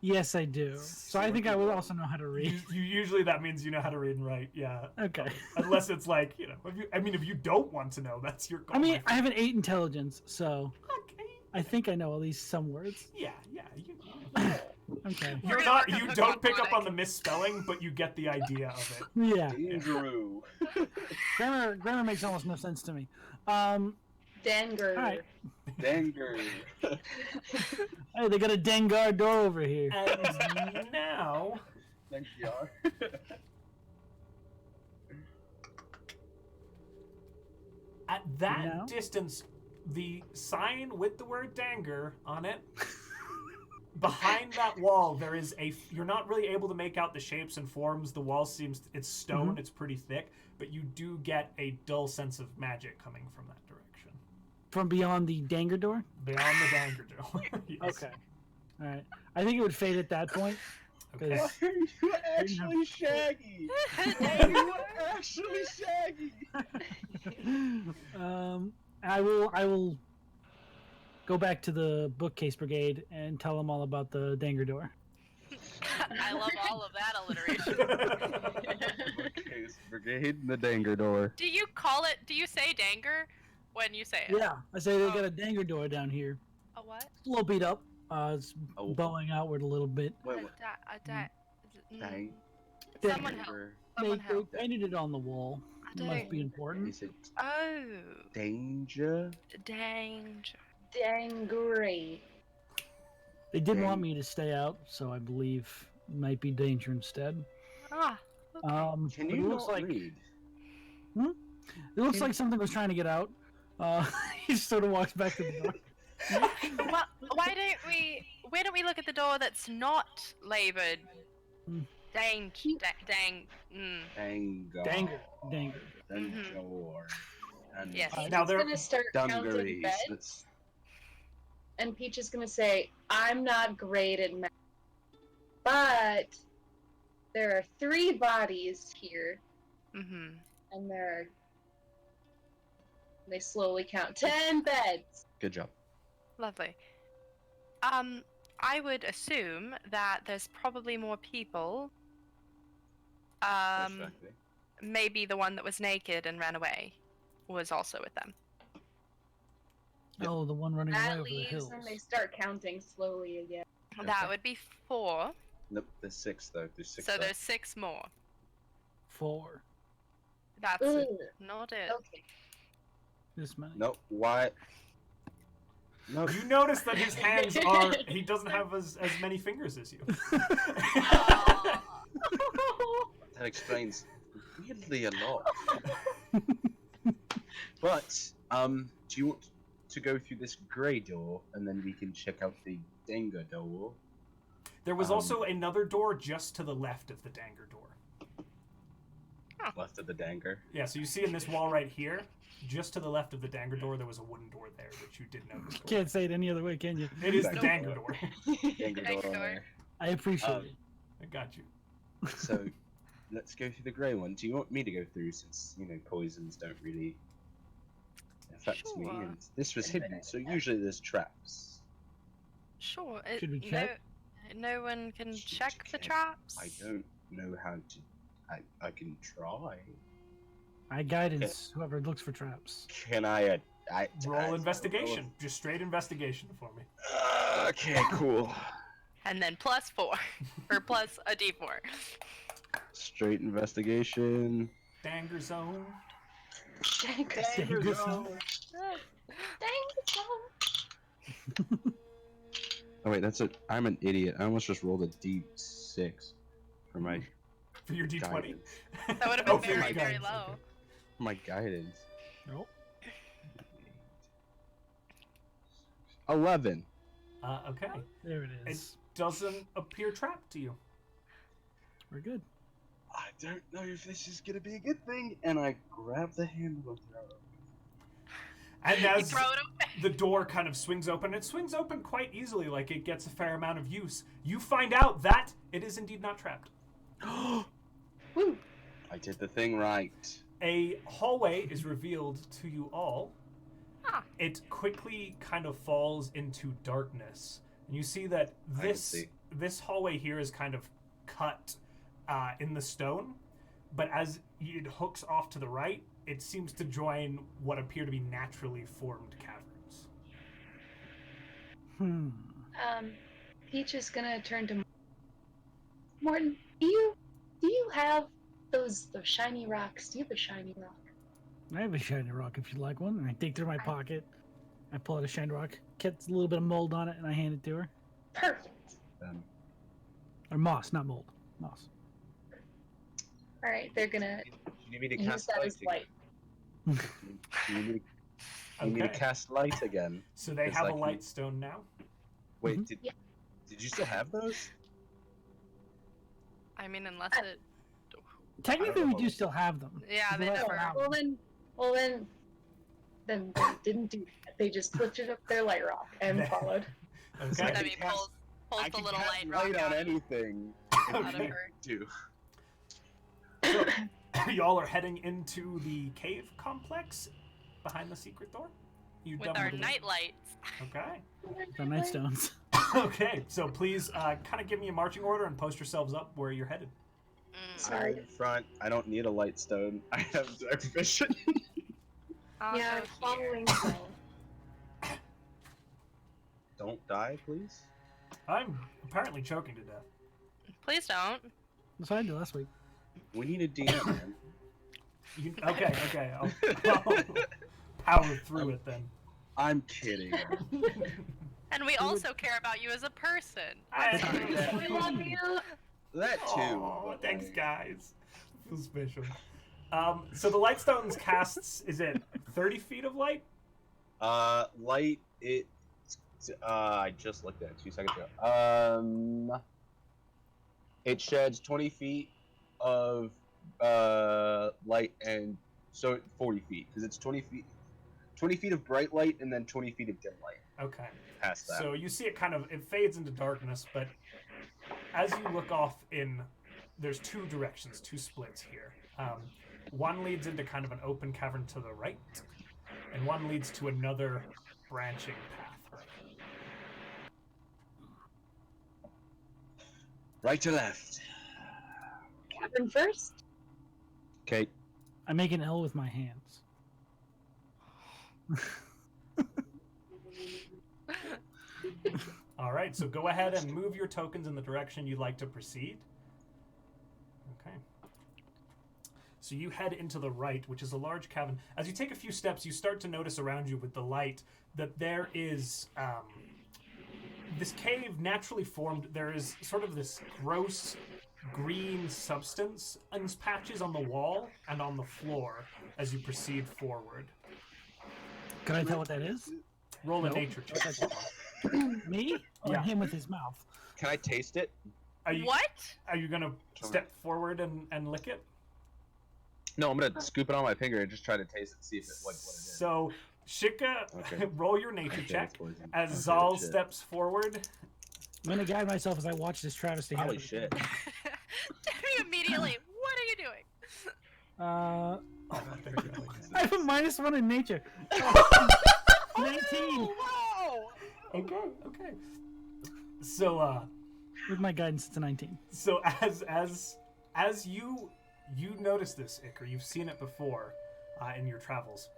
Yes, I do. So I think I will also know how to read. You usually that means you know how to read and write, yeah. Okay. Unless it's like, if you don't want to know, that's your goal. I mean, I have an 8 intelligence, so Okay. I think I know at least some words. Yeah. Okay. You don't pick up on the misspelling, but you get the idea of it. Yeah. Dangur. Grammar makes almost no sense to me. Dangur. Alright. Dangur. Hey, they got a Dangur door over here. And now, Thanks, y'all. at that Now? distance, the sign with the word Dangur on it, behind that wall, there is you're not really able to make out the shapes and forms. The wall it's stone, it's pretty thick, but you do get a dull sense of magic coming from that direction. From beyond the Dangur door? Beyond the Dangur door. Yes. Okay. Alright. I think it would fade at that point. Okay. Why are you actually Shaggy? Why are you actually Shaggy? I will go back to the bookcase brigade and tell them all about the Dangur door. I love all of that alliteration. Bookcase brigade and the Dangur door. Do you say Dangur when you say it? Yeah, I say they got a Dangur door down here. A what? A little beat up. It's Oh. bowing outward a little bit. Wait, what? Dang. Someone help. Danger. Someone They help. painted it on the wall. I It must don't- be important. Is it Oh, danger? danger. Dang great. They did want Dang. me to stay out, so I believe it might be danger instead. Ah, okay. Can But you it looks not like read? it looks like something was trying to get out. He sort of walks back to the door. Well, why don't we look at the door that's not labeled? Hmm. Dang. Danger. Danger. Danger. And Yes. Peach Now is they're- gonna start counting dungarees. beds, That's and Peach is gonna say, "I'm not great at math, but there are 3 bodies here, Mm-hmm. and they slowly count 10 beds." good job. Lovely. I would assume that there's probably more people. Most likely. Maybe the one that was naked and ran away was also with them. Yep. Oh, the one running away That over the leaves, hills. and they start counting slowly again. That Okay. would be 4. Nope, there's 6 though. There's 6. So left. there's 6 more. 4. That's Ugh, not it. okay. This many. Nope. Why? No. You notice that his hands are. He doesn't have as many fingers as you. Aw. That explains weirdly a lot. But do you want to go through this grey door and then we can check out the Dangur door? There was also another door just to the left of the Dangur door. Left of the Dangur. Yeah, so you see in this wall right here, just to the left of the Dangur door, there was a wooden door there, which you did notice. Can't say it any other way, can you? It is the Back Dangur door. door. Dangur Dangur door. door. there. I appreciate Um, it. I got you. So let's go through the grey one. Do you want me to go through since poisons don't really affect me? Sure. And this was hidden, so usually there's traps. Sure. Should we check? No one can Should check the check. traps. I don't know how to. I can try. I guidance whoever looks for traps. Can I? Roll investigation. Just straight investigation for me. Okay, cool. And then +4 or plus a D4. Straight investigation. Dangur zone. Dangur zone. Oh wait, I'm an idiot. I almost just rolled a D6 for my For your D20. guidance. That would have Oh, been for your very, very guidance, low. okay. For my guidance. Nope. 11. Okay. There it It is. doesn't appear trapped to you. We're good. I don't know if this is gonna be a good thing, and I grab the handle and throw it. And You as throw it away. the door kind of swings open, it swings open quite easily, like it gets a fair amount of use. You find out that it is indeed not trapped. Woo. I did the thing right. A hallway is revealed to you all. Ah. It quickly kind of falls into darkness. And you see that I can see. this hallway here is kind of cut in the stone, but as it hooks off to the right, it seems to join what appear to be naturally formed caverns. Peach is gonna turn to Morton. Do you have those shiny rocks? Do you have a shiny rock? I have a shiny rock if you'd like one. I dig through my pocket. I pull out a shiny rock, gets a little bit of mold on it, and I hand it to her. Perfect. Or moss, not mold. Moss. All right, they're gonna You need me to use cast that light as again? light. You need me to Okay. cast light again? So they It's have like a you- light stone now. Wait, Mhm. Yeah. did you still have those? I mean, unless it. Technically, I we don't do know. still have them. Yeah, they They're never- around. Well then they didn't do that. They just lifted up their light rock and followed. Okay. I I mean, cast- pulls I the can little cast light rock light out on anything. out of Okay. her. Do. So, y'all are heading into the cave complex behind the secret door? You With done our the- night lights. Okay. The nightstones. Okay, so please kind of give me a marching order and post yourselves up where you're headed. Sorry. I'm in front. I don't need a light stone. I have dark vision. I'll Yeah, go I'm following. Don't die, please. I'm apparently choking to death. Please don't. That's what I did last week. We need a DM, man. Okay. I'll power through it then. I'm kidding. And we also care about you as a person. We love you. That too. Oh, thanks, guys. Feels special. So the Lightstone's casts, is it 30 feet of light? Light. I just looked at it 2 seconds ago. It sheds 20 feet of light, and so 40 feet because it's 20 feet of bright light and then 20 feet of dim light. Okay. Past that. So you see it fades into darkness, but as you look off there's two directions, two splits here. One leads into kind of an open cavern to the right, and one leads to another branching path. Right to left. Cavern first. Okay. I make an L with my hands. All right, so go ahead and move your tokens in the direction you'd like to proceed. Okay. So you head into the right, which is a large cavern. As you take a few steps, you start to notice around you with the light that there is this cave naturally formed. There is sort of this gross green substance in patches on the wall and on the floor as you proceed forward. Can I tell what that is? Roll a Nope. nature check. Me? Or Yeah. him with his mouth? Can I taste it? Are you, What? Are you going to step forward and lick it? No, I'm gonna scoop it on my finger and just try to taste it, see if it's like what it is. So, Shika, Okay. roll your nature Okay, check it's poison. as Okay, Zahl shit. steps forward. I'm gonna guide myself as I watch this travesty happen. Holy shit. Immediately, what are you doing? Oh, thank you. I have a -1 in nature. 19 Whoa! Okay. So, with my guidance. It's a 19. So as you notice this, Iker, you've seen it before in your travels.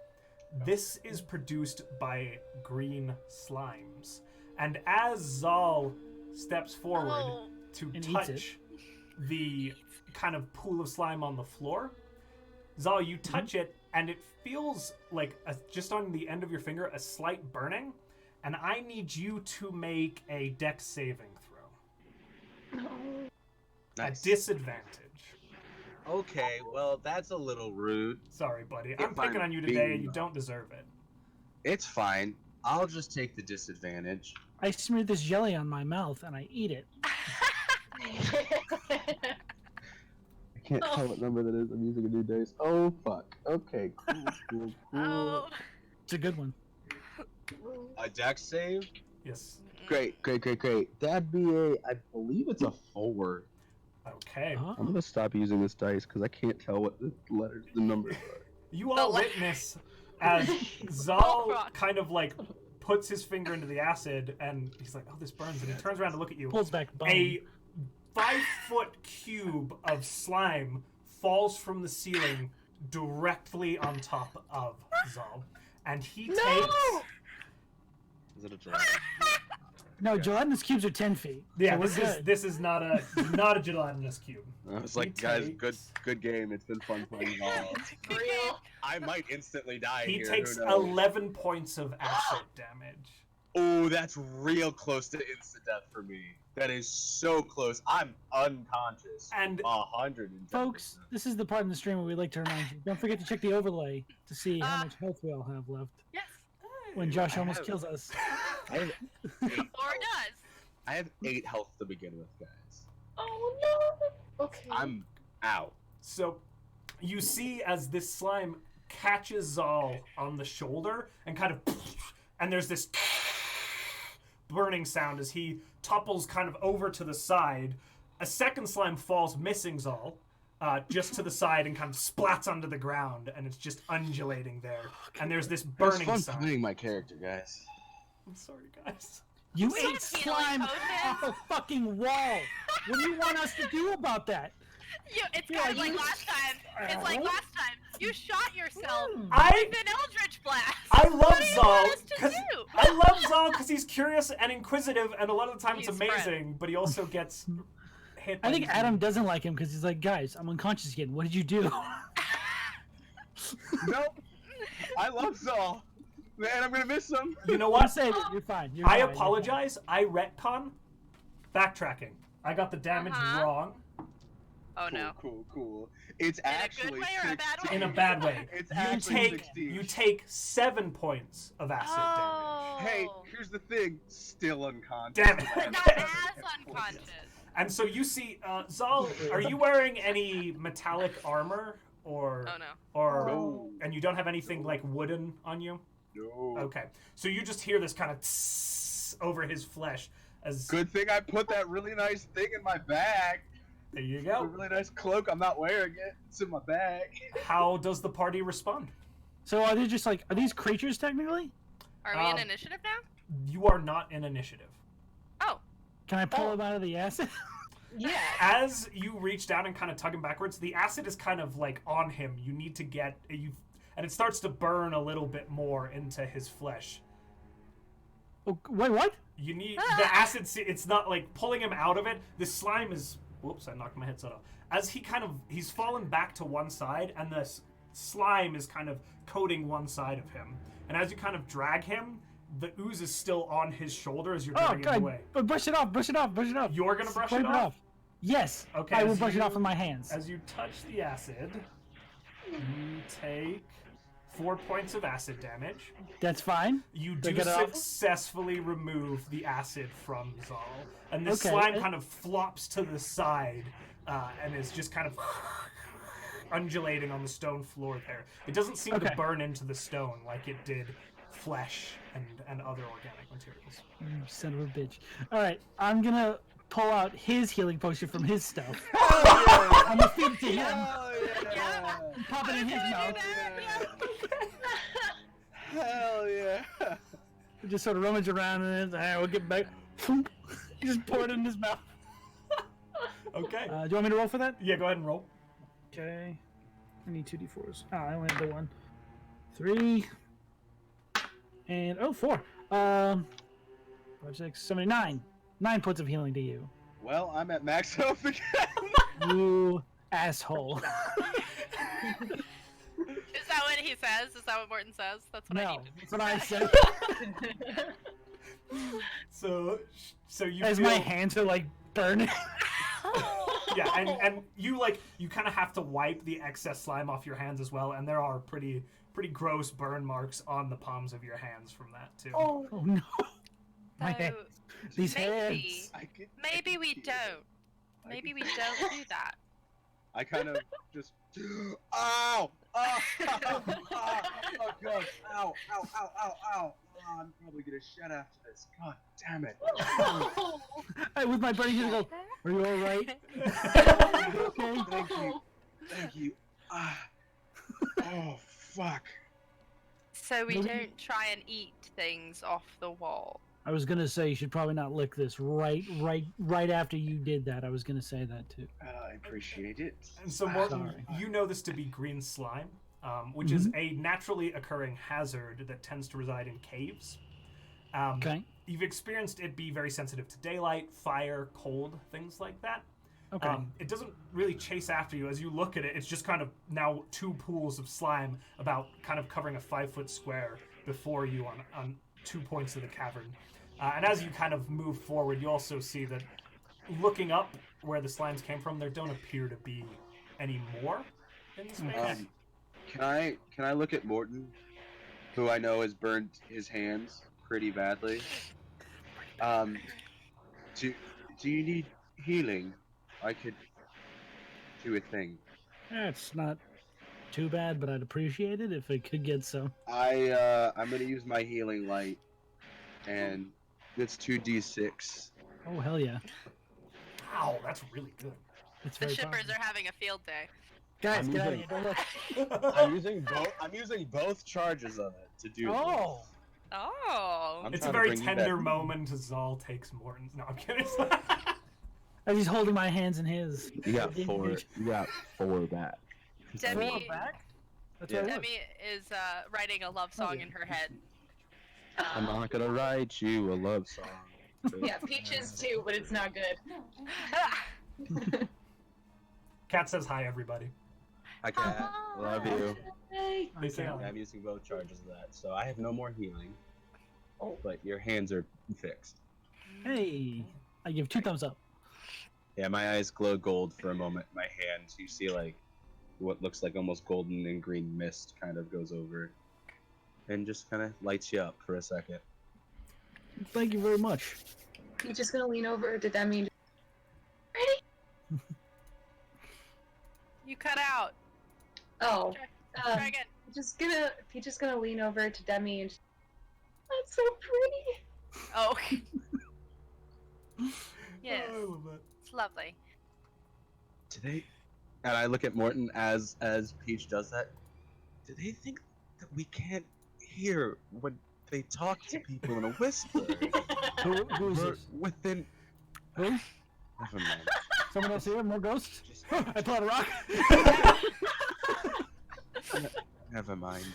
This is produced by green slimes, and as Zahl steps forward Oh. to And eats touch the kind of pool of slime on the floor, Zahl, you touch it, and it feels like just on the end of your finger a slight burning, and I need you to make a dex saving throw. Nice. A disadvantage. Okay, well, that's a little rude. Sorry, buddy. If I'm picking I'm on you today, being- and you don't deserve it. It's fine. I'll just take the disadvantage. I smeared this jelly on my mouth and I eat it. I can't tell what number that is. I'm using a new dice. Oh, fuck. Okay, cool. Oh. It's a good one. A dex save? Yes. Great. That'd be I believe it's a 4. Okay. Huh? I'm gonna stop using this dice because I can't tell what the numbers are. You all The la- witness as Oh, Zahl fuck. kind of like puts his finger into the acid, and he's like, "Oh, this burns," and he turns around to look at you. Pulls back bone. A 5-foot cube of slime falls from the ceiling directly on top of Zahl, and he takes. Is it a draw? No, gelatinous cubes are 10 feet. Yeah, so we're this is good. this is not a gelatinous cube. I was like, He guys, takes- good game. It's been fun playing ball. Real. I might instantly die He here. takes who knows? 11 points of acid damage. Oh, that's real close to instant death for me. That is so close. I'm unconscious. And 110%. Folks, this is the part in the stream where we like to remind you. Don't forget to check the overlay to see how Ah. much health we all have left. Yes. When Josh I almost have- kills us. I have, Or does. I have 8 health to begin with, guys. Oh no. Okay. I'm out. So, you see as this slime catches Zahl on the shoulder and kind of, and there's this burning sound as he topples kind of over to the side. A second slime falls, missing Zahl, just to the side and kind of splats onto the ground, and it's just undulating there. And there's this It was burning fun sound. playing my character, guys. I'm sorry, guys. You It's not ate a healing slime potion. off a fucking wall. What do you want us to do about that? It's Yeah, kind of like you- last time. It's like last time. You shot yourself with I an Eldritch Blast. love What do you Zahl want us to because do? I love Zahl because he's curious and inquisitive, and a lot of the time it's He's amazing. But he also gets hit by I think these Adam demons. doesn't like him because he's like, guys, I'm unconscious again. What did you do? Nope. I love Zahl. Man, I'm gonna miss him. You know Don't what? say that. You're fine. You're I fine, you're apologize. I retcon. Backtracking. I got the damage wrong. Oh no. Cool. It's In a good actually way or a bad 16. way? In a bad way. It's You actually take 16. you take 7 points of acid damage. Oh. Hey, here's the thing. Still unconscious. Damn it. But not Okay. as unconscious. And so you see, Zahl, are you wearing any metallic armor or Oh no. or No. and you don't have anything like wooden on you? No. Okay. So you just hear this kind of over his flesh as Good thing I put that really nice thing in my bag. there you A go. really nice cloak. I'm not wearing it. It's in my bag. How does the party respond? So are they just like, are these creatures technically? Are we in initiative now? You are not in initiative. Oh. Can I pull them out of the acid? Yeah. As you reach down and kind of tug him backwards, the acid is kind of like on him. You need to get and it starts to burn a little bit more into his flesh. Oh, wait, what? You need the acid. It's not like pulling him out of it. The slime is. Whoops! I knocked my headset off. As he's fallen back to one side, and the slime is kind of coating one side of him. And as you kind of drag him, the ooze is still on his shoulder as you're Oh, dragging him God. away. But brush it off, brush it off, brush it off. You're gonna brush Wipe it off? Yes. Okay. I will as brush it you- off with my hands. As you touch the acid, you take 4 points of acid damage. That's fine. You They do get it off? successfully remove the acid from Zahl, and the Okay. slime kind of flops to the side and is just kind of undulating on the stone floor there. It doesn't seem to Okay. burn into the stone like it did flesh and other organic materials. You son of a bitch. All right, I'm gonna pull out his healing potion from his stuff. Hell yeah! I'm gonna feed it to him. Hell yeah! Pop it in his mouth. Hell yeah! Just sort of rummage around in it. All right, we'll get back. Just pour it in his mouth. Okay. Do you want me to roll for that? Yeah, go ahead and roll. Okay. I need 2d4s. Oh, I only have the one. 3. And, 4. 5, 6, 7, 9. 9 points of healing to you. Well, I'm at max health again. You asshole. Is that what he says? Is that what Morton says? That's what I No, need to that's what I said. So you As feel, my hands are like burning. yeah, and you kind of have to wipe the excess slime off your hands as well, and there are pretty gross burn marks on the palms of your hands from that too. Oh no. My So, hands. These maybe, hands. maybe we don't. Maybe we don't do that. I kind of just. Ow! Oh, oh, oh, God. Ow, ow, ow, ow, ow. Oh, I'm probably gonna shed after this. God damn it. With my burning hands, I go, are you alright? Okay. Thank you. Thank you. Ah. Oh, fuck. So we Maybe- don't try and eat things off the wall. I was gonna say you should probably not lick this right after you did that. I was gonna say that too. I appreciate it. And so, Morton, Sorry. you know this to be green slime, which is a naturally occurring hazard that tends to reside in caves. Okay. You've experienced it be very sensitive to daylight, fire, cold, things like that. Okay. It doesn't really chase after you. As you look at it, it's just kind of now 2 pools of slime about kind of covering a 5-foot square before you on 2 points of the cavern. And as you kind of move forward, you also see that looking up where the slimes came from, there don't appear to be any more in the space. Can I look at Morton, who I know has burned his hands pretty badly? Do you need healing? I could do a thing. It's not too bad, but I'd appreciate it if I could get some. I'm gonna use my healing light, and it's 2d6. Oh hell yeah! Wow, that's really good. It's The very shippers powerful. are having a field day. Guys, I'm get out of using- here! Don't look. I'm using both charges of it to do Oh, Oh. I'm It's a trying to very bring you tender back. moment as Zahl takes Morton's. No, I'm kidding. as he's holding my hands in his. You got 4. You got 4 back. Demi, back. That's Yeah. what it was. Demi is writing a love song yeah. in her head. I'm not gonna write you a love song. Yeah, Peaches too, but it's not good. Cat says hi, everybody. I can't. Love you. Hey. They say Okay. hi. I'm using both charges of that, so I have no more healing. Oh. But your hands are fixed. Hey, I give 2 thumbs up. Yeah, my eyes glow gold for a moment. My hands, you see like what looks like almost golden and green mist kind of goes over, and just kind of lights you up for a second. Thank you very much. He's just gonna lean over to Demi and ready? You cut out. Oh. Try again. He's just gonna lean over to Demi and that's so pretty. Oh. Yes. Oh, I love that. It's lovely. Do they? And I look at Morton as Peach does that. Do they think that we can't hear when they talk to people in a whisper? Who's We're this? within. Who? Never mind. Someone else here? More ghosts? I thought a rock. Never mind.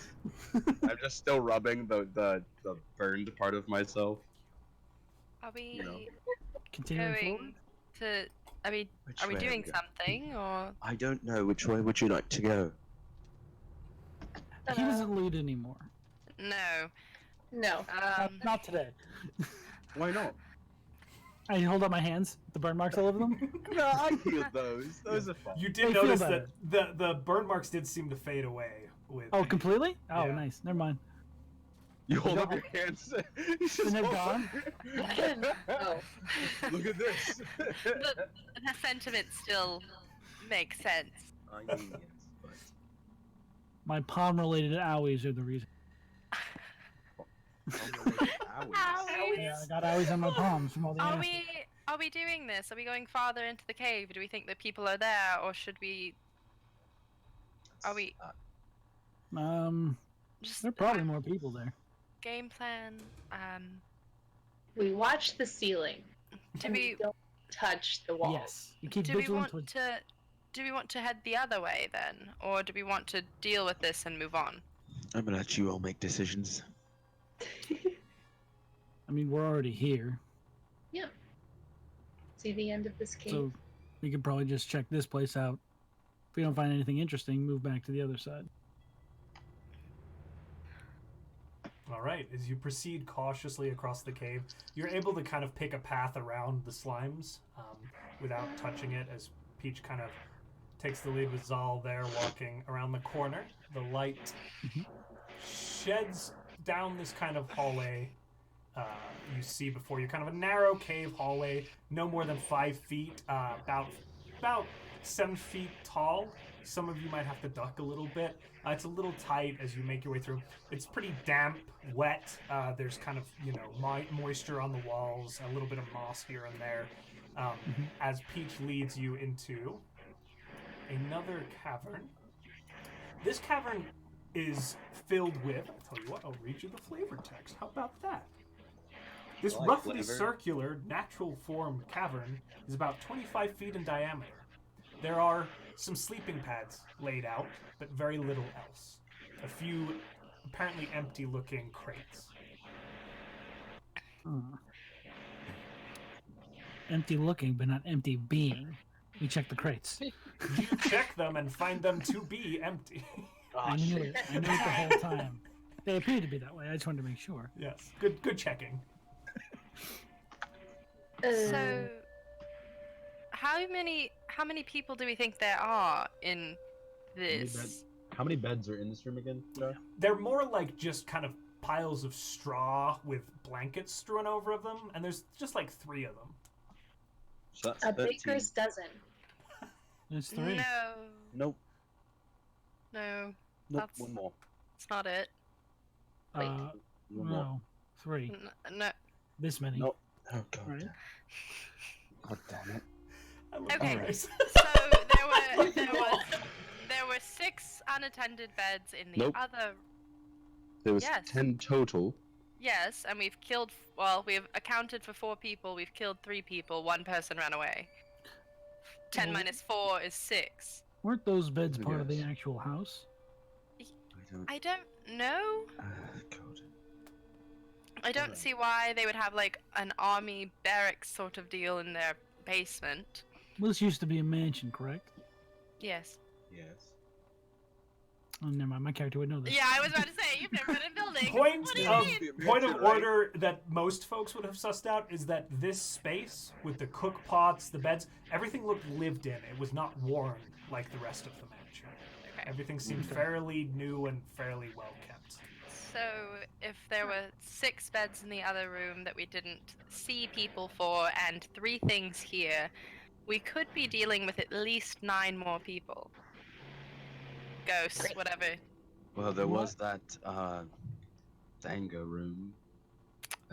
I'm just still rubbing the burned part of myself. Are we You know. Continuing forward. going to? I mean, Which are we way doing going? something or? I don't know. Which way would you like to go? He doesn't lead anymore. No. No. Not today. Why not? I hold up my hands. The burn marks all over them. No, I healed those. Those are fun. You They did feel notice better. that the burn marks did seem to fade away with. Oh, the- completely? Oh, Yeah. nice. Never mind. You hold No. up your hands. You just And they're hold gone? up. Oh. Look at this. The sentiment still makes sense. I mean, yes, but My palm-related owies are the reason. Owies. Yeah, I got owies on my palms from all the Are acid. we doing this? Are we going farther into the cave? Do we think that people are there, or should we? Are we just There are probably more people there. game plan? We watch the ceiling. Do and we don't touch the walls. Yes. You keep do we vigilant want to? Do we want to head the other way then, or do we want to deal with this and move on? I'm gonna let you all make decisions. I mean, we're already here, See the end of this cave? so we could probably just check this place out. If we don't find anything interesting, move back to the other side. All right. As you proceed cautiously across the cave, you're able to kind of pick a path around the slimes without touching it. As Peach kind of takes the lead with Zahl there, walking around the corner. The light sheds down this kind of hallway. You see before you, kind of a narrow cave hallway, no more than 5 feet, about 7 feet tall. Some of you might have to duck a little bit. It's a little tight as you make your way through. It's pretty damp, wet. There's kind of, moisture on the walls, a little bit of moss here and there. As Peach leads you into another cavern. This cavern is filled with, I tell you what, I'll read you the flavor text. How about that? This I like roughly flavor. circular, natural formed cavern is about 25 feet in diameter. There are some sleeping pads laid out, but very little else. A few apparently empty looking crates. Empty looking, but not empty being. We check the crates. You check them and find them to be empty. I knew it. I knew it the whole time. They appear to be that way. I just wanted to make sure. Yes, good checking. So, how many people do we think there are in this? How many beds are in this room again? They're more like just kind of piles of straw with blankets strewn over them, and there's just like 3 of them. So that's A 13. baker's dozen. There's 3. No, Nope. no, Nope. That's- One more. it's not it. Wait. One more. No. 3. No. This many. Nope. Oh god. Right. God damn it. I love Okay. that race. So there were 6 unattended beds in the Nope. other. There was Yes. 10 total. Yes, and we've killed. Well, we've accounted for 4 people. We've killed 3 people. 1 person ran away. 10 Well- minus 4 is 6. Weren't those beds part of the Yes. actual house? I don't know. God. I don't Alright. see why they would have like an army barracks sort of deal in their basement. This used to be a mansion, correct? Yes. Yes. Oh, never mind. My character would know this. Yeah, I was about to say, you've never been in buildings. Point What do you of mean? point of Mansion, right? order that most folks would have sussed out is that this space with the cook pots, the beds, everything looked lived in. It was not worn like the rest of the mansion. Okay. Everything seemed fairly new and fairly well kept. So, if there were 6 beds in the other room that we didn't see people for, and 3 things here, we could be dealing with at least 9 more people. Ghosts, Great. whatever. Well, there was that Dangur room.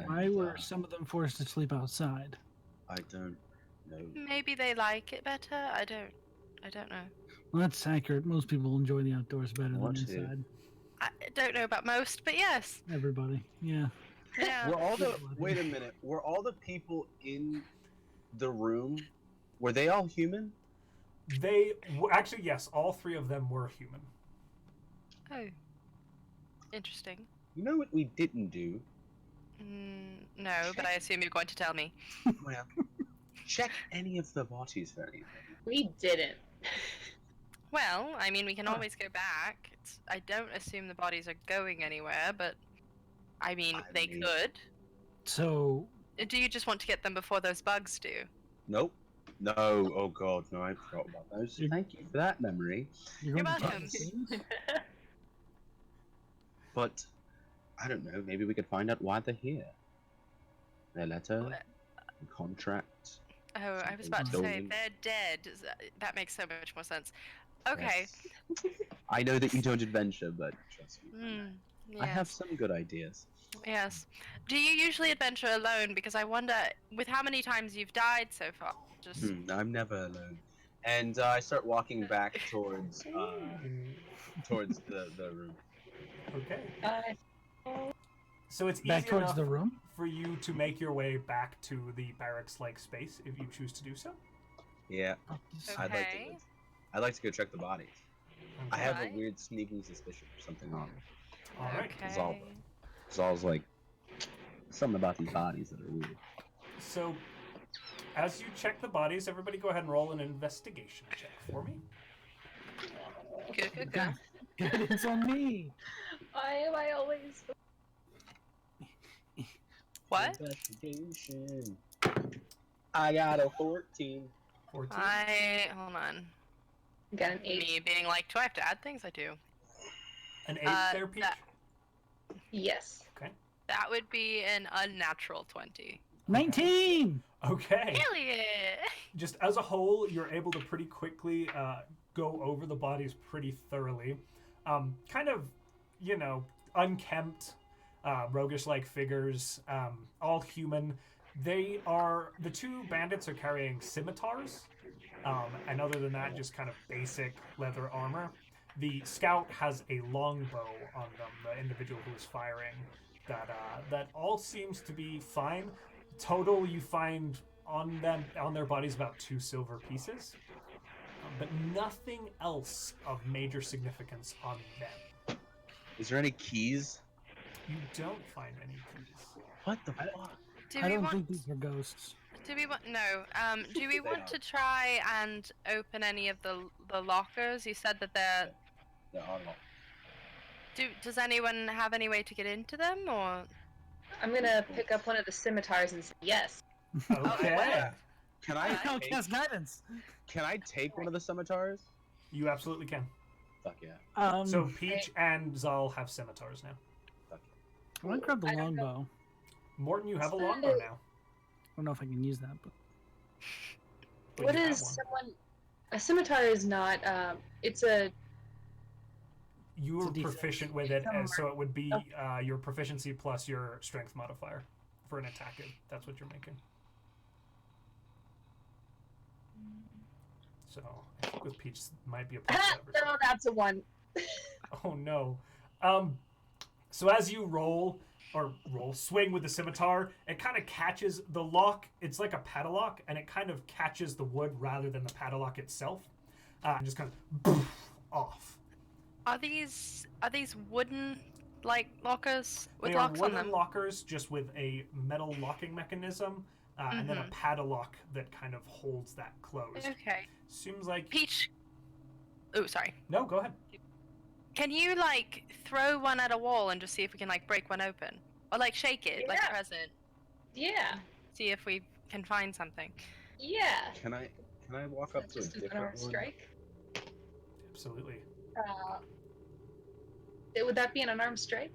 Why were some of them forced to sleep outside? I don't know. Maybe they like it better. I don't know. Well, that's accurate. Most people enjoy the outdoors better than Want to. inside. I don't know about most, but yes. Everybody. Yeah. Yeah. Were all the wait a minute? Were all the people in the room? Were they all human? Actually, yes, all 3 of them were human. Oh. Interesting. You know what we didn't do? No, but I assume you're going to tell me. Well, check any of the bodies for anything. We didn't. Well, I mean, we can always go back. I don't assume the bodies are going anywhere, but I mean, they mean- could. So, Do you just want to get them before those bugs do? Nope. No. Oh God, no! I forgot about those. Thank you for that memory. you're You're going to check welcome. the scenes? But I don't know. Maybe we could find out why they're here. Their letter, contract. Oh, I was about to say, Stolen. they're dead. That makes so much more sense. Okay. Yes. I know that you don't adventure, but trust me. I know. Hmm. I have yes. some good ideas. Yes. Do you usually adventure alone? Because I wonder, with how many times you've died so far. Just I'm never alone. And I start walking back towards towards the room. Okay. So it's easy Back towards enough the room? for you to make your way back to the barracks-like space if you choose to do so. Yeah, okay. I'd like to go check the bodies. I have a Right. weird sneaking suspicion of something wrong. All right. Okay. Zahl. Zahl's like something about these bodies that are weird. So, as you check the bodies, everybody go ahead and roll an investigation check for me. Good. It's on me. Why am I always? What? Investigation. I got a 14. 14. Hold on. Got an 8. Me being like, do I have to add things? I do. An 8 there, Peach? Yes. Okay. That would be an unnatural 20. 19! Okay. Hell yeah! Just as a whole, you're able to pretty quickly go over the bodies pretty thoroughly. Kind of, unkempt, roguish-like figures, all human. The 2 bandits are carrying scimitars, and other than that, just kind of basic leather armor. The scout has a longbow on them, the individual who is firing. That all seems to be fine. Total, you find on their bodies about 2 silver pieces, but nothing else of major significance on them. Is there any keys? You don't find any keys. What the fuck? Do I we don't want? think these are ghosts. Do we want? No. Do we They want are. to try and open any of the lockers? You said that they're. There are not. Does anyone have any way to get into them, or? I'm gonna pick up one of the scimitars and say yes. Okay. Can I I'll take, cast guidance. can I take one of the scimitars? You absolutely can. Fuck yeah. So Peach and Zahl have scimitars now. Fuck I want to grab the I don't know. longbow. Morton, you have a longbow now. I don't know if I can use that, but but What you have is one. someone? A scimitar is not. It's a. You It's are a D6. proficient with it, and so it would be Oh. your proficiency plus your strength modifier for an attack. If that's what you're making. So I think with Peach might be a plus average. No, that's a 1. Oh no. So as you swing with the scimitar, it kind of catches the lock. It's like a padlock, and it kind of catches the wood rather than the padlock itself, and just kind of off. Are these wooden like lockers with They are locks on wooden them? lockers, just with a metal locking mechanism. and then a padlock that kind of holds that closed. Okay. Seems like... Peach. Oh, sorry. No, go ahead. Can you like throw one at a wall and just see if we can like break one open, or like shake it like a present? Yeah. See if we can find something. Yeah. Can I walk up to a Just an different unarmed one? strike. Absolutely. Would that be an unarmed strike?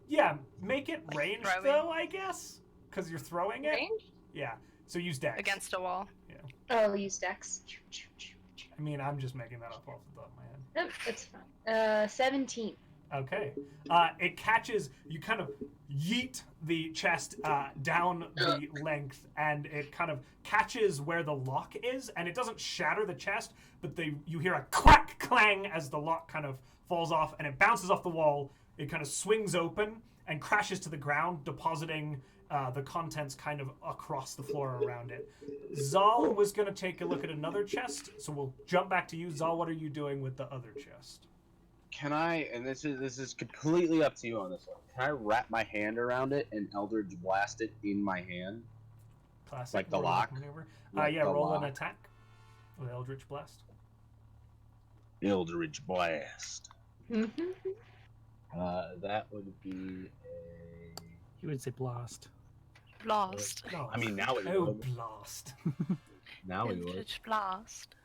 Yeah, make it Like ranged throwing? though, I guess, because you're throwing it. Range? Yeah. So use dex. Against a wall. Oh, use dex. I mean, I'm just making that up off the top of my head. Nope, that's fine. 17. Okay. It catches, you kind of yeet the chest down the length, and it kind of catches where the lock is, and it doesn't shatter the chest, but you hear a crack clang as the lock kind of falls off, and it bounces off the wall. It kind of swings open and crashes to the ground, depositing the contents kind of across the floor around it. Zahl was going to take a look at another chest, so we'll jump back to you. Zahl, what are you doing with the other chest? Can I? And this is completely up to you on this one. Can I wrap my hand around it and Eldritch Blast it in my hand? Classic. Like the warlock lock? maneuver. Like yeah, the roll an lock. attack with Eldritch Blast. Eldritch Blast. Mm-hmm. That would be a. You would say blast. Blast. No, I mean, now it oh, would. blast. Now it would. Eldritch blast.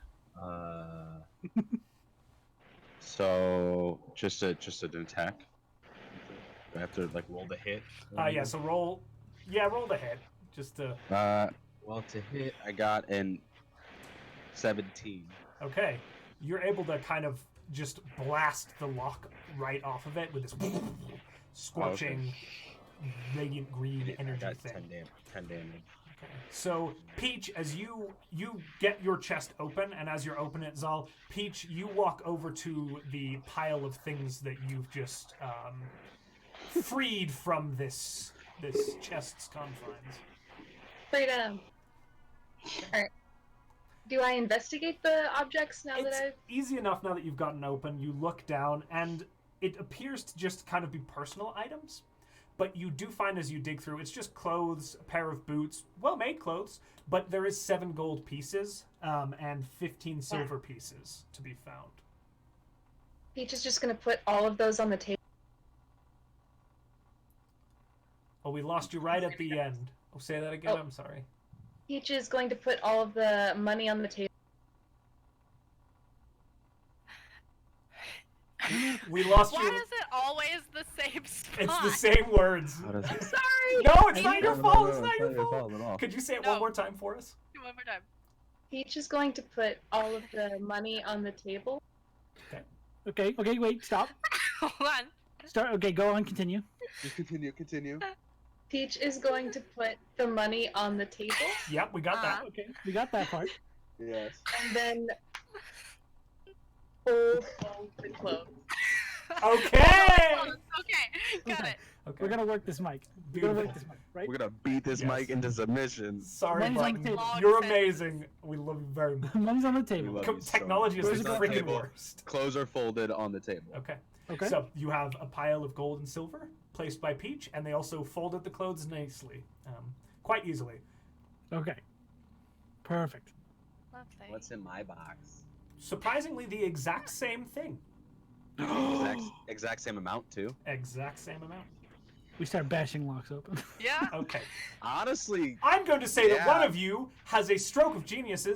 So just an attack. I have to like roll the hit. Yeah, so roll the hit. Just to... Well, to hit, I got an 17. Okay. You're able to kind of just blast the lock right off of it with this scorching, radiant green I energy got thing. 10 damage. Okay. So, Peach, as you get your chest open, and as you're opening it, Zahl, Peach, you walk over to the pile of things that you've just freed from this chest's confines. Freedom. Alright. Do I investigate the objects now that It's I've... easy enough now that you've gotten open. You look down, and it appears to just kind of be personal items. But you do find as you dig through, it's just clothes, a pair of boots, well-made clothes, but there is 7 gold pieces and 15 silver pieces to be found. Peach is just going to put all of those on the table. Oh, we lost you right at the end. Oh, say that again, Oh. I'm sorry. Peach is going to put all of the money on the table. We lost Why you. is it always the same spot? It's the same words. How does it? Sorry. No, it's not No, your No, fault. no, It's no, not your your fault. fault at all. Could you say it No. one more time for us? One more time. Peach is going to put all of the money on the table. Okay, wait, stop. Hold on. Start. Okay, go on, continue. Just continue. Peach is going to put the money on the table, Yep, we got that. Okay, we got that part. Yes. and then fold all the clothes. Okay. Okay, got it. Okay. We're gonna work this mic. We're gonna work this mic, right? We're gonna beat this Yes. mic into submission. Sorry, Money's on the Button. table. You're Long amazing. We love you very much. Money's on the We table. love you so Technology much. is the Where's Money's on freaking table. worst. Clothes are folded on the table. Okay. Okay. So you have a pile of gold and silver placed by Peach, and they also folded the clothes nicely, quite easily. Okay. Perfect. Lovely. What's in my box? Surprisingly, the exact same thing. exact same amount too. Exact same amount. We start bashing locks open. Yeah. Okay. Honestly, I'm going to say that Yeah. one of you has a stroke of genius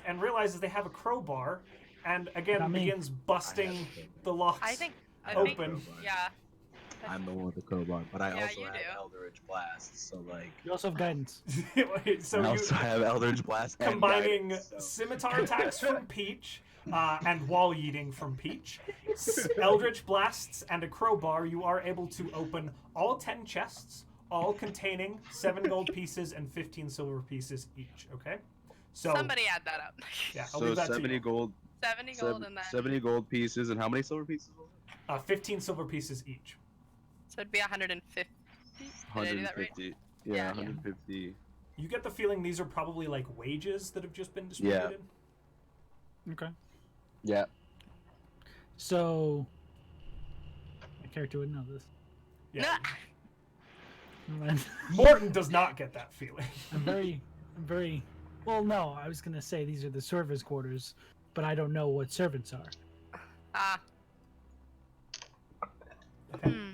and realizes they have a crowbar, and again Not me. begins busting the locks. I think. Open. Yeah. I'm the one with the crowbar. but I Yeah, also you have do. Eldritch Blast, so like. You also have guidance. So I you also have Eldritch Blast and combining guidance, so- scimitar attacks from Peach and wall yeeting from Peach, Eldritch Blasts, and a crowbar, you are able to open all 10 chests, all containing 7 gold pieces and 15 silver pieces each. Okay, so Somebody add that up. yeah, I'll So leave that to 70 you. gold, 70 gold and then. 70 gold pieces, and how many silver pieces? was it? 15 silver pieces each. So it'd be 150. Did I do that right? 150. Yeah. Yeah, 150. You get the feeling these are probably like wages that have just been distributed. Okay. Yeah. So, my character would know this. Yeah. Mortin does not get that feeling. I'm very. Well, no, I was gonna say these are the servants' quarters, but I don't know what servants are. Ah. Hmm.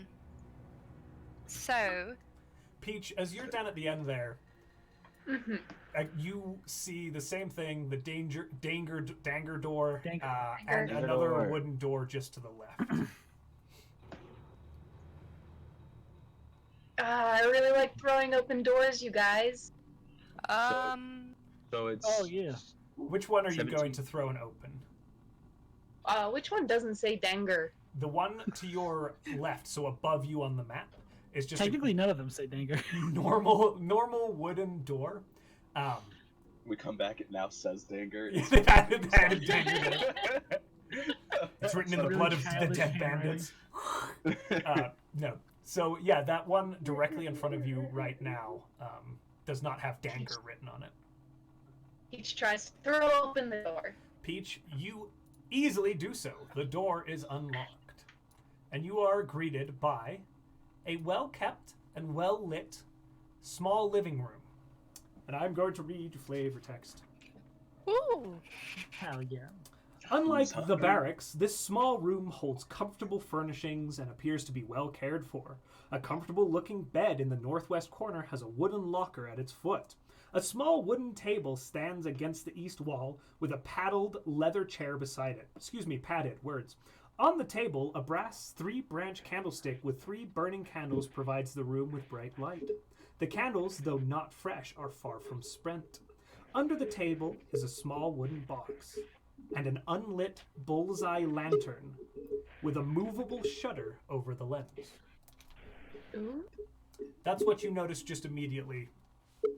So, Peach, as you're down at the end there, Mhm. you see the same thing, the Dangur door, Dangur. and Dangur another door. wooden door just to the left. I really like throwing open doors, you guys. So it's. Oh yeah. Which one are you 17. going to throw and open? Which one doesn't say Dangur? The one to your left, so above you on the map, is just Technically, none of them say Dangur. a normal wooden door. We come back, it now says Dangur. They added Dangur there. It's written in the Really blood of the childish dead handwriting. bandits. No. So, yeah, that one directly in front of you right now does not have Dangur written on it. Peach tries to throw open the door. Peach, you easily do so. The door is unlocked. And you are greeted by a well-kept and well-lit small living room. And I'm going to read flavor text. ooh. Hell yeah. Unlike the barracks, this small room holds comfortable furnishings and appears to be well cared for. A comfortable-looking bed in the northwest corner has a wooden locker at its foot. A small wooden table stands against the east wall with a padded leather chair beside it. Padded words. On the table, a brass 3-branch candlestick with 3 burning candles provides the room with bright light. The candles, though not fresh, are far from spent. Under the table is a small wooden box and an unlit bullseye lantern with a movable shutter over the lens. Ooh. That's what you notice just immediately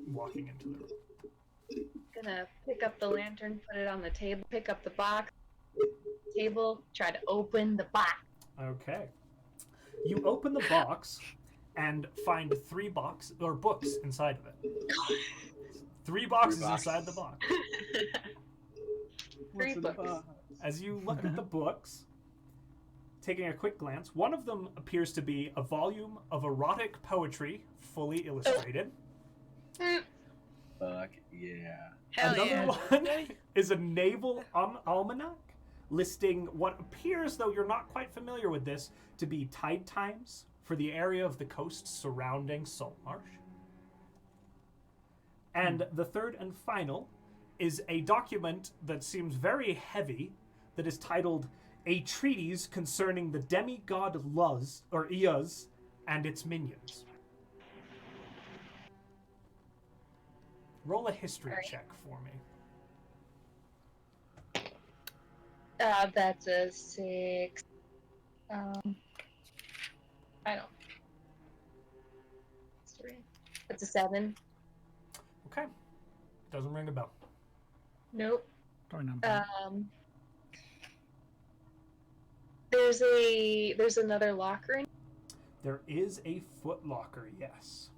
walking into the room. Gonna pick up the lantern, put it on the table, pick up the box, table, try to open the box. Okay. You open the box and find 3 books inside of it. 3 boxes inside the box. Three books. As you look at the books, taking a quick glance, one of them appears to be a volume of erotic poetry, fully illustrated. Fuck yeah. Hell Another yeah. one is a naval almanac listing what appears, though you're not quite familiar with this, to be tide times for the area of the coast surrounding Salt Marsh. And the third and final is a document that seems very heavy that is titled A Treatise Concerning the Demigod Luz, or Iaz, and its Minions. Roll a history Alright. check for me. That's a 6. I don't. 3. That's a 7. Okay. Doesn't ring a bell. Nope. Probably not. There's another locker in. There is a footlocker, yes.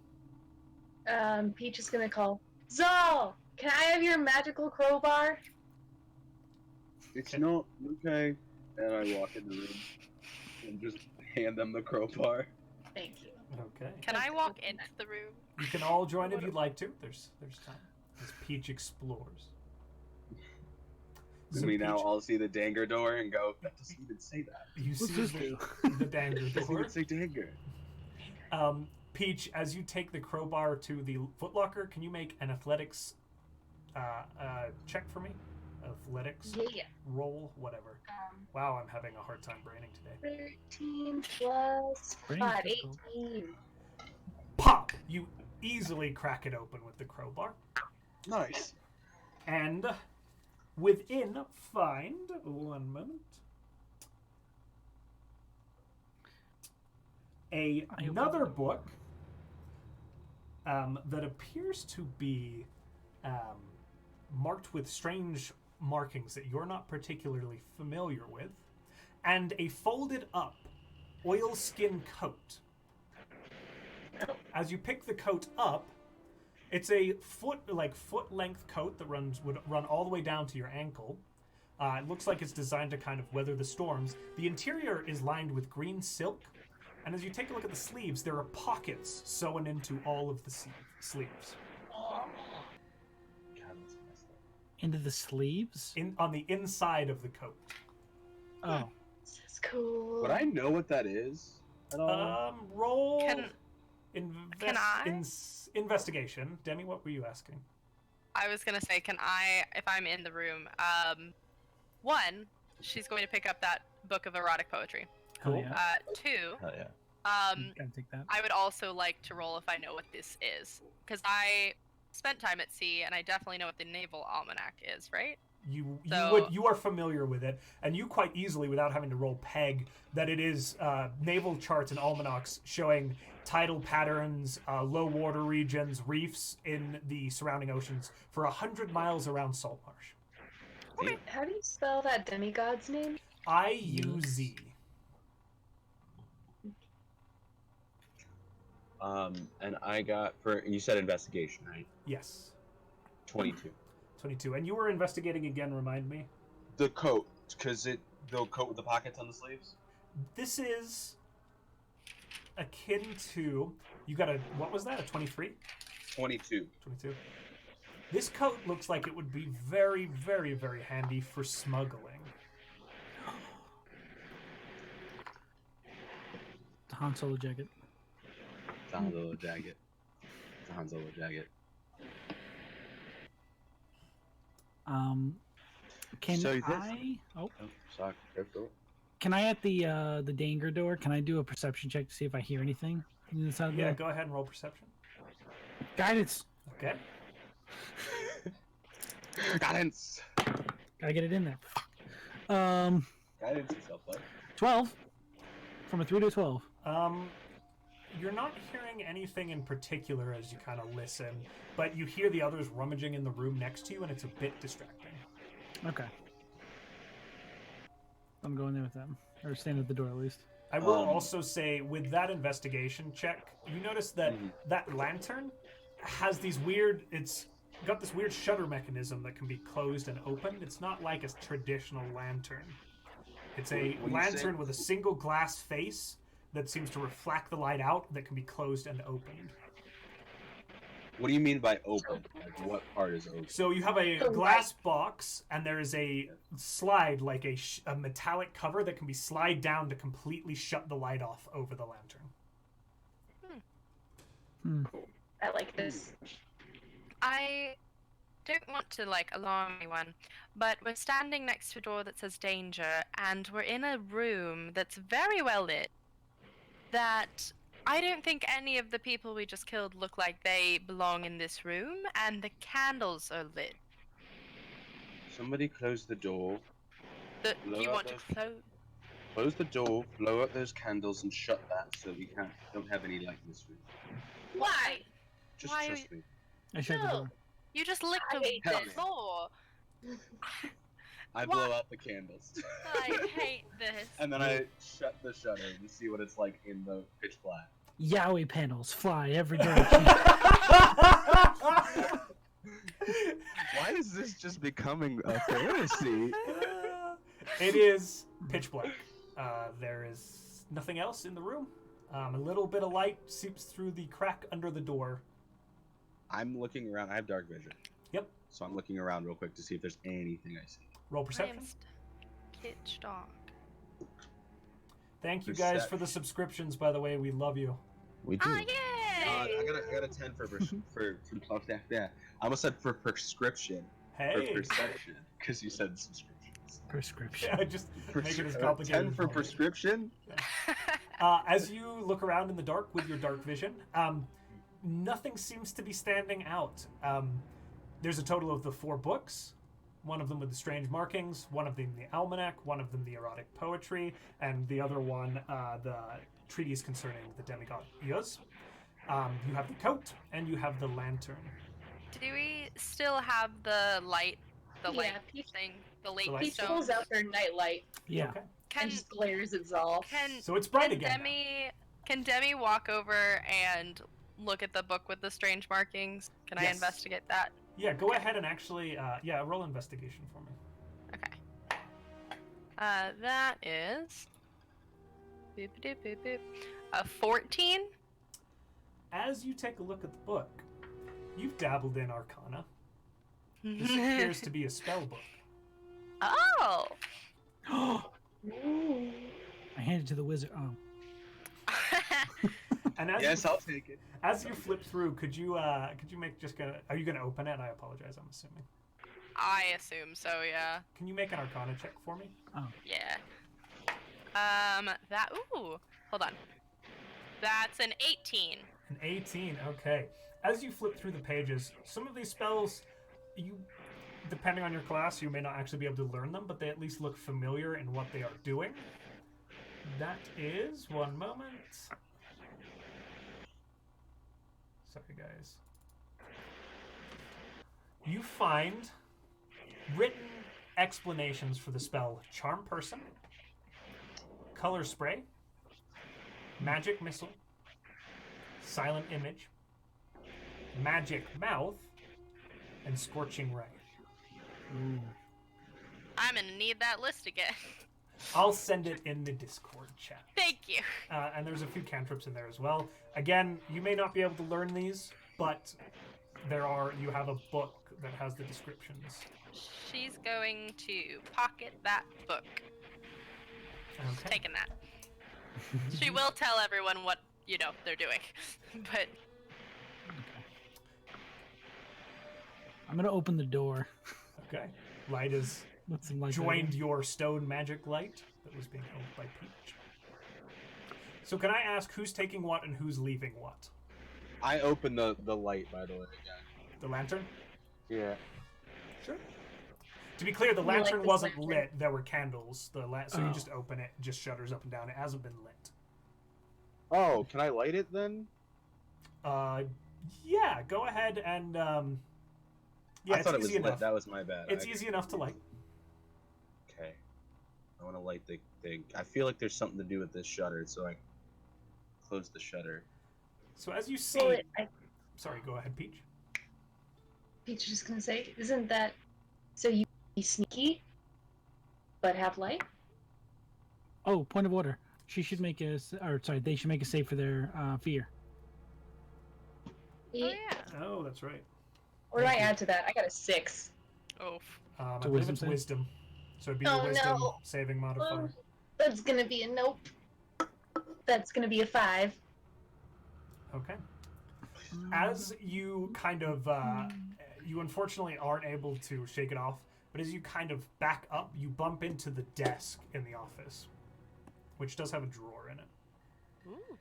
Peach is gonna call, Zahl, can I have your magical crowbar? It's not okay. And I walk in the room and just hand them the crowbar. Thank you. Okay. Can I walk into the room? You can all join if you'd like to. There's time. As Peach explores. And So we now Peach, all see the Dangur door and go, that doesn't even say that. you What's see this the, do? the Dangur It doesn't door. even say Dangur. Peach, as you take the crowbar to the footlocker, can you make an athletics check for me? Athletics Yeah. roll, whatever. Wow, I'm having a hard time braining today. 13 plus Brain 5, tickle. 18. Pop! You easily crack it open with the crowbar. Nice. And within, find, one moment, another book that appears to be marked with strange markings that you're not particularly familiar with, and a folded up oilskin coat. As you pick the coat up, it's a foot length coat that would run all the way down to your ankle. It looks like it's designed to kind of weather the storms. The interior is lined with green silk, And as you take a look at the sleeves, there are pockets sewn into all of the sleeves. God, that's messed up. Into the sleeves? On the inside of the coat. Oh. This is cool. Would I know what that is at all? Roll Can I? Investigation. Demi, what were you asking? I was gonna say, can I, if I'm in the room, one, she's going to pick up that book of erotic poetry. Hell Cool. yeah. Two, Hell yeah. Gotta take that. I would also like to roll if I know what this is, because I spent time at sea and I definitely know what the naval almanac is, right? You are familiar with it, and you quite easily, without having to roll, peg that it is naval charts and almanacs showing tidal patterns, low water regions, reefs in the surrounding oceans for 100 miles around Saltmarsh. Okay. How do you spell that demigod's name? IUZ. And I got you said investigation, right? Yes. 22. 22. And you were investigating again, remind me? The coat, because the coat with the pockets on the sleeves. This is akin to, you got what was that, a 23? 22. 22. This coat looks like it would be very, very, very handy for smuggling. The Han Solo jacket. The Han Solo jacket. The Han Solo jacket. Can So this- I? Oh, Oh, sorry. Careful. can I at the Dangur door? Can I do a perception check to see if I hear anything inside Yeah, there? go ahead and roll perception. Guidance. Okay. Guidance. Gotta get it in there. Guidance yourself, bud. 12. From a 3 to a 12. You're not hearing anything in particular as you kind of listen, but you hear the others rummaging in the room next to you, and it's a bit distracting. Okay. I'm going there with them. Or stand at the door at least. I will also say, with that investigation check, you notice that that lantern has these weird... It's got this weird shutter mechanism that can be closed and opened. It's not like a traditional lantern. It's a When you lantern say- with a single glass face that seems to reflect the light out that can be closed and opened. What do you mean by open? Like, what part is open? So you have a The glass box, and there is a slide, like a metallic cover that can be slide down to completely shut the light off over the lantern. I like this. I don't want to, alarm anyone, but we're standing next to a door that says danger, and we're in a room that's very well lit, that I don't think any of the people we just killed look like they belong in this room, and the candles are lit. Somebody close the door. Do Blow you out want to those- close? Close the door, blow out those candles, and shut that so we don't have any light in this room. Why? Just Why- trust me. I shut the No. door. You just licked I hate the this. floor. I What? blow out the candles. I hate this. And then I shut the shutter to see what it's like in the pitch black. Yowie panels fly every direction. Why is this just becoming a fantasy? It is pitch black. There is nothing else in the room. A little bit of light seeps through the crack under the door. I'm looking around. I have dark vision. Yep. So I'm looking around real quick to see if there's anything I see. Roll I perception. am pitch dark. Thank you guys for the subscriptions, by the way. We love you. We do. Ah, yay! I got a 10 for yeah. I almost said for prescription. Hey. For perception. Because you said subscriptions. Prescription. Yeah, just make it as complicated 10 as for possible. prescription? As you look around in the dark with your dark vision, nothing seems to be standing out. There's a total of the 4 books, one of them with the strange markings, one of them the almanac, one of them the erotic poetry, and the other one the treatise concerning the demigod Eos. You have the coat, and you have the lantern. Do we still have the light? The Yeah, light Peach- thing? The light light Peach stone? pulls out their nightlight Yeah. Okay. Can and just glares at Zahl. So it's bright again. Can Demi walk over and look at the book with the strange markings? Can I Yes. investigate that? Yeah, go ahead and actually, roll investigation for me. Okay. That is... Boop, boop, boop, boop. A 14? As you take a look at the book, you've dabbled in Arcana. This appears to be a spell book. Oh! Ooh. I hand it to the wizard. Oh. And as Yes, you, I'll take it. as you flip through, could you make are you gonna open it? I apologize, I'm assuming. I assume so, yeah. Can you make an Arcana check for me? Yeah. Hold on. That's an 18. An 18, okay. As you flip through the pages, some of these spells, depending on your class, you may not actually be able to learn them, but they at least look familiar in what they are doing. That is, one moment. Sorry, guys. You find written explanations for the spell Charm Person, Color Spray, Magic Missile, Silent Image, Magic Mouth, and Scorching Ray. Ooh. I'm gonna need that list again. I'll send it in the Discord chat. Thank you. And there's a few cantrips in there as well. Again, you may not be able to learn these, but you have a book that has the descriptions. She's going to pocket that book. Okay. Taking that. She will tell everyone what, they're doing. But I'm gonna open the door. Okay. Light has Let some light joined your stone magic light that was being held by Peach. So can I ask who's taking what and who's leaving what? I opened the light, by the way, again. The lantern? Yeah. Sure. To be clear, the You like lantern this wasn't lantern? lit. There were candles. So you Oh. just open it, it just shudders up and down. It hasn't been lit. Oh, can I light it then? Yeah, go ahead and yeah, I thought it it's was easy lit. enough. That was my bad. It's easy enough to light. Okay. I want to light the thing. I feel like there's something to do with this shutter, so I close the shutter. So as you see, Well, sorry, go ahead, Peach. Peach is just gonna say, isn't that so you be sneaky, but have light? Oh, point of order. She should make they should make a save for their fear. oh yeah. Oh, that's right. Or do I add to that? I got a 6. Oh. I It's a believe wisdom it's save? wisdom. So it'd be Oh, your wisdom no. saving modifier. That's gonna be a nope. That's gonna be a 5. Okay. As you kind of, you unfortunately aren't able to shake it off, but as you kind of back up, you bump into the desk in the office, which does have a drawer in it. Ooh.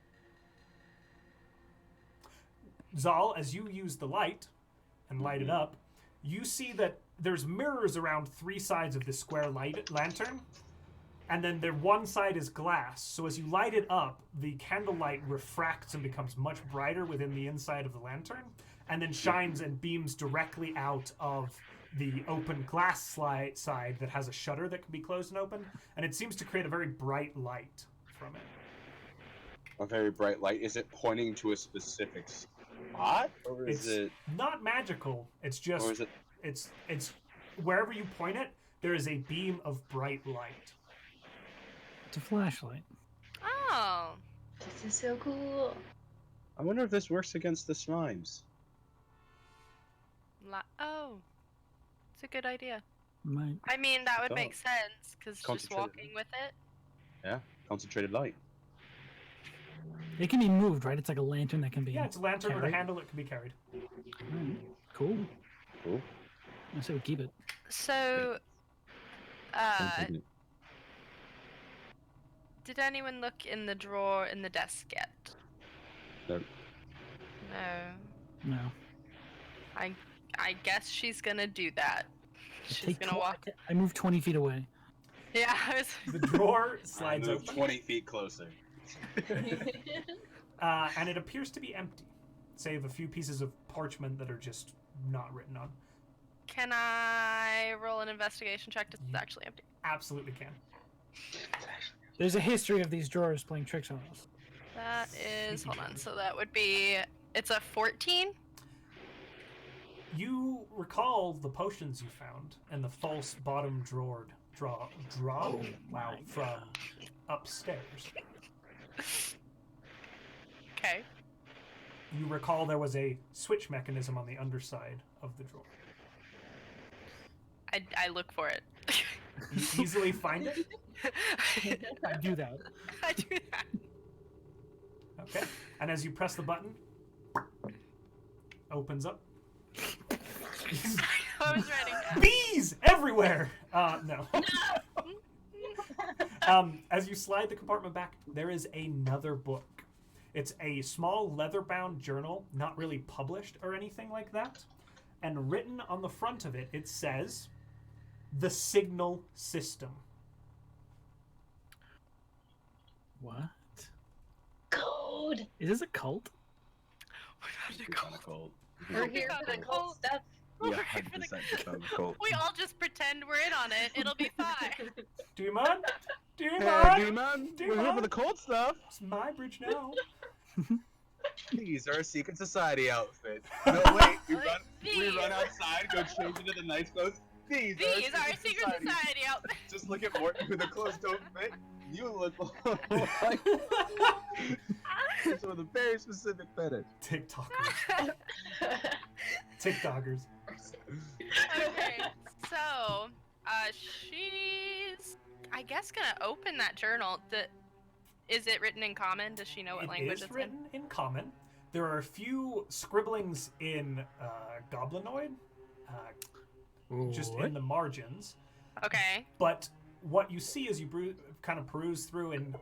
Zahl, as you use the light and light it up, you see that there's mirrors around 3 sides of this square lantern, and then one side is glass. So as you light it up, the candlelight refracts and becomes much brighter within the inside of the lantern, and then shines and beams directly out of the open glass side that has a shutter that can be closed and open, and it seems to create a very bright light from it. A very bright light. Is it pointing to a specific spot, or is It's it? not magical. It's just Or is it? it's wherever you point it, there is a beam of bright light. It's a flashlight. Oh. This is so cool. I wonder if this works against the slimes. Oh. It's a good idea. Might. I mean, that would Oh. make sense, because just Concentrated walking with it. Yeah, concentrated light. It can be moved, right? It's like a lantern that can be. Yeah, it's a lantern with a carried. handle that can be carried. Alright, cool. Cool. I say we keep it. So, I'm taking it. did anyone look in the drawer in the desk yet? No. No. No. I guess she's gonna do that. She's Take gonna walk. I moved 20 feet away. Yeah, The drawer I slides moved open, 20 feet closer. and it appears to be empty, save a few pieces of parchment that are just not written on. Can I roll an investigation check to see if it's actually empty? Absolutely can. There's a history of these drawers playing tricks on us. That is, hold on, so that would be, it's a 14? You recall the potions you found and the false bottom draw Oh wow, from upstairs. Okay. You recall there was a switch mechanism on the underside of the drawer. I look for it. You easily find it? I do that. I do that. Okay. And as you press the button, opens up. I was ready. Bees everywhere! No. As you slide the compartment back, there is another book. It's a small leather-bound journal, not really published or anything like that. And written on the front of it, it says, "The Signal System." What? Code. Is this a cult? It's kind of cold. We're here for the cool stuff. We We're 100% found the cult. We all just pretend we're in on it. It'll be fine. Demon? Demon? Hey, D-Man, we're here Demon? for the cold stuff. It's my bridge now. These are a secret society outfit. No, wait, we run outside, go change into the nice clothes. These are a secret society outfit. Just look at Morton, who the clothes don't fit. You look like with a very specific fetish. TikTokers. TikTokers. Okay, so she's, I guess, gonna open that journal. Is it written in common? Does she know what language It it's is written in common. There are a few scribblings in Goblinoid, just in the margins. Okay. But what you see as you kind of peruse through in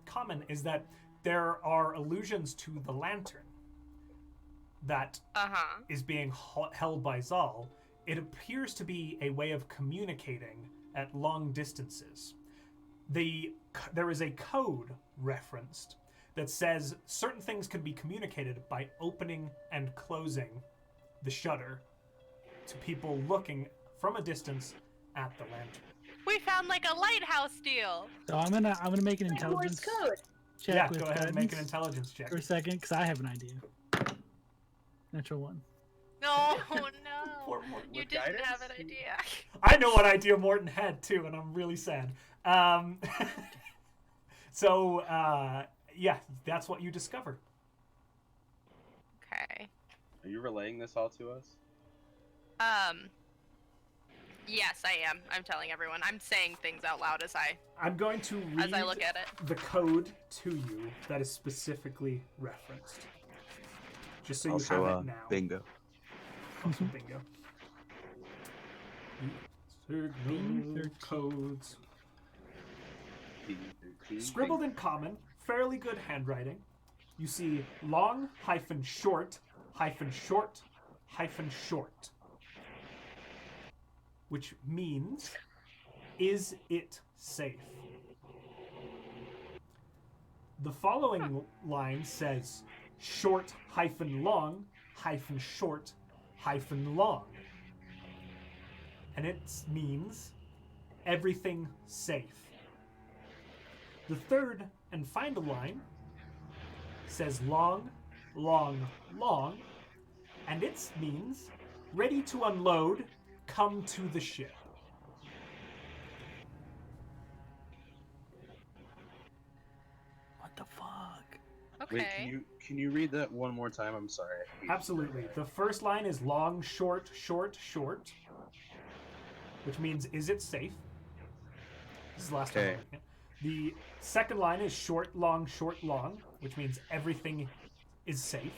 common is that there are allusions to the lantern that is being held by Zahl. It appears to be a way of communicating at long distances. There is a code referenced that says certain things can be communicated by opening and closing the shutter to people looking from a distance at the lantern. We found like a lighthouse deal. So I'm gonna make an intelligence Morse code. check Yeah, with go ahead and make an guidance intelligence check. for a second, because I have an idea. Natural one. No, no. Poor Morton. You With didn't guidance? have an idea. I know what idea Morton had too, and I'm really sad. So, yeah, that's what you discover. Okay. Are you relaying this all to us? Yes, I am. I'm telling everyone. I'm saying things out loud as I I'm going to read look at it. the code to you that is specifically referenced. Just so you Also, have it now. bingo. Also bingo. Signal codes. Scribbled in common, fairly good handwriting. You see long hyphen short hyphen short hyphen short. Which means, is it safe? The following line says short hyphen long hyphen short hyphen long. And it means everything safe. The third and final line says long, long, long, and it means ready to unload, come to the ship. What the fuck? Okay. Wait, can you read that one more time? I'm sorry. Absolutely. The first line is long, short, short, short, which means is it safe? This is the last time. Okay. The second line is short, long, which means everything is safe.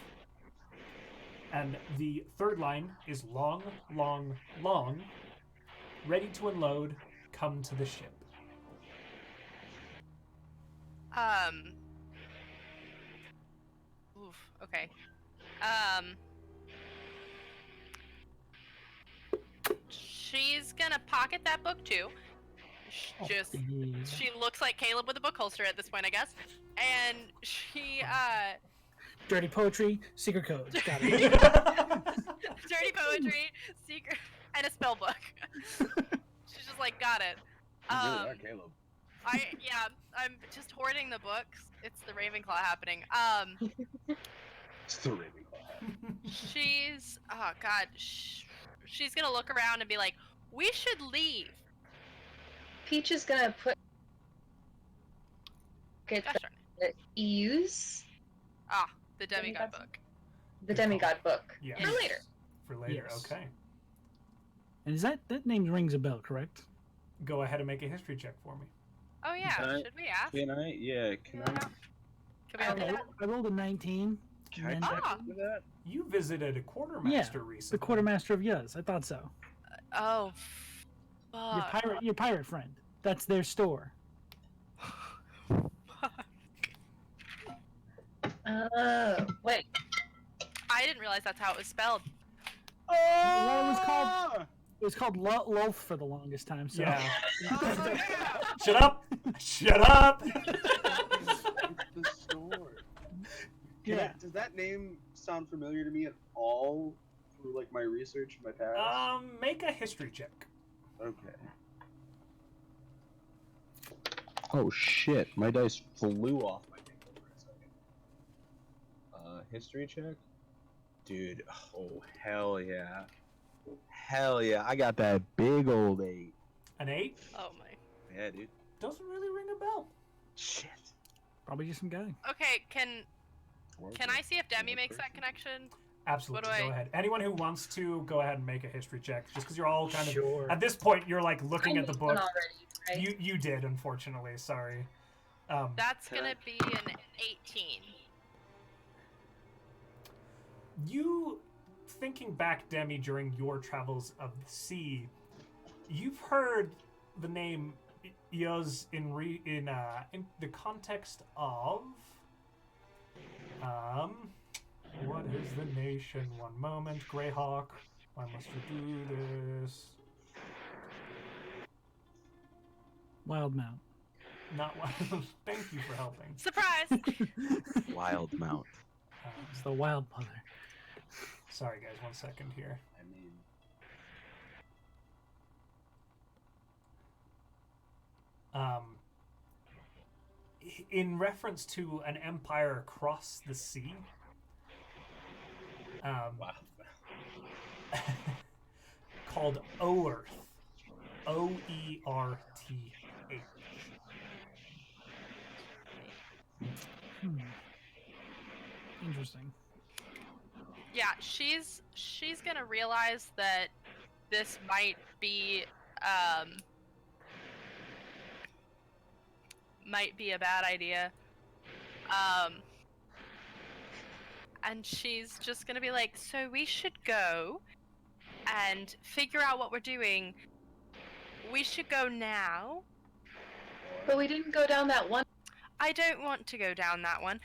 And the third line is long, long, long, ready to unload, come to the ship. Oof, okay. She's gonna pocket that book too. Just, she looks like Caleb with a book holster at this point, I guess. And she, Dirty poetry, secret code. Got it. dirty poetry, secret, and a spell book. She's just like, got it. You really are Caleb. I'm just hoarding the books. It's the Ravenclaw happening. It's the Ravenclaw. She's, oh god, she's gonna look around and be like, we should leave. Peach is gonna put Gosh darn it. use Ah, the demigod Demigods? book. The demigod book. Yeah. For later. For later, Yes. okay. And is that name rings a bell, correct? Go ahead and make a history check for me. Oh yeah, Can I- should we ask? Can I? Yeah, can I? Can we Okay. ask? I rolled a 19. Can I and check Ah. into that? You visited a quartermaster recently. The quartermaster of Yuz. I thought so. Oh, fuck. Your pirate friend. That's their store. Wait. I didn't realize that's how it was spelled. Well, it was called Lulf for the longest time. So. Yeah. Oh, yeah. Shut up! Shut up! The store. Yeah. Does that name sound familiar to me at all through like my research in my past? Make a history check. Okay. Oh shit! My dice flew off my table for a second. History check, dude. Oh hell yeah! Hell yeah! I got that big old 8. An 8? Oh my. Yeah, dude. Doesn't really ring a bell. Shit. Probably just some guy. Okay, can I see if Demi makes that connection? Absolutely. What do Go I- ahead. Anyone who wants to, go ahead and make a history check. Just because you're all kind of Sure. at this point, you're like looking I at the made book. one already, right? You did, unfortunately. Sorry. That's Can gonna I- be an 18. You, thinking back, Demi, during your travels of the sea, you've heard the name Yoz in the context of what is the nation? One moment, Greyhawk. Why must you do this? Wildmount. Not one. Thank you for helping. Surprise! Wild Mount. It's the Wild Mother. Sorry, guys. 1 second here. I mean, In reference to an empire across the sea, wow. called Oerth. Oerth. Interesting. Yeah, she's gonna realize that this might be a bad idea. And she's just gonna be like, so we should go and figure out what we're doing. We should go now. But we didn't go down that one. I don't want to go down that one.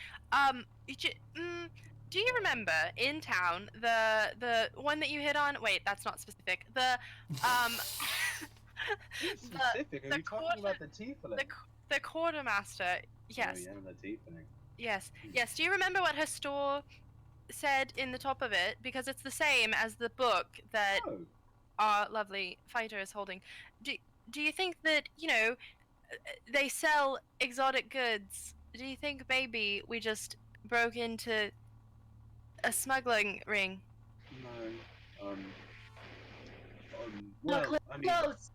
Do you remember in town the one that you hit on? Wait, that's not specific. The Specific. Are the you quarter- talking about the tiefling? the quartermaster. Yes, Oh, yeah, the tiefling. yes, yes. Do you remember what her store said in the top of it? Because it's the same as the book that Oh, our lovely fighter is holding. Do you think that, they sell exotic goods? Do you think maybe we just broke into a smuggling ring? no. No, Well, I mean, close.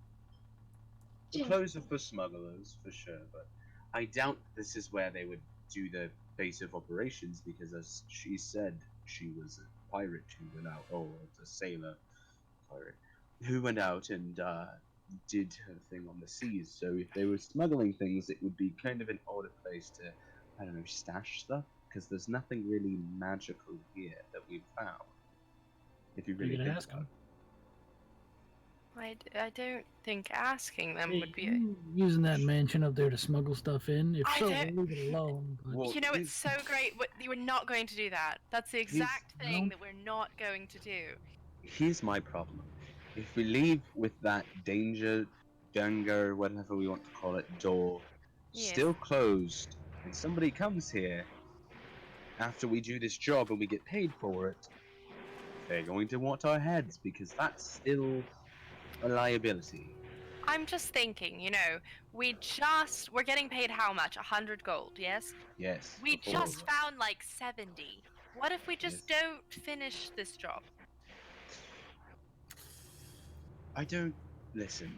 the clothes are for smugglers, for sure, but I doubt this is where they would do the base of operations, because as she said, she was a pirate who went out, or a sailor pirate, who went out and did her thing on the seas. So if they were smuggling things, it would be kind of an odd place to, I don't know, stash stuff, because there's nothing really magical here that we've found. If you really You can think ask about him. I don't think asking them would be. You using that mansion up there to smuggle stuff in? If I so, don't- we'll leave it alone. But Well, It's here's- so great. You were not going to do that. That's the exact thing that we're not going to do. Here's my problem. If we leave with that danger, Dangur, whatever we want to call it, door, Yes. still closed, and somebody comes here after we do this job and we get paid for it, they're going to want our heads, because that's still a liability. I'm just thinking, we're getting paid how much? 100 gold, yes? Yes. We before- just found like 70. What if we just don't finish this job? I don't listen.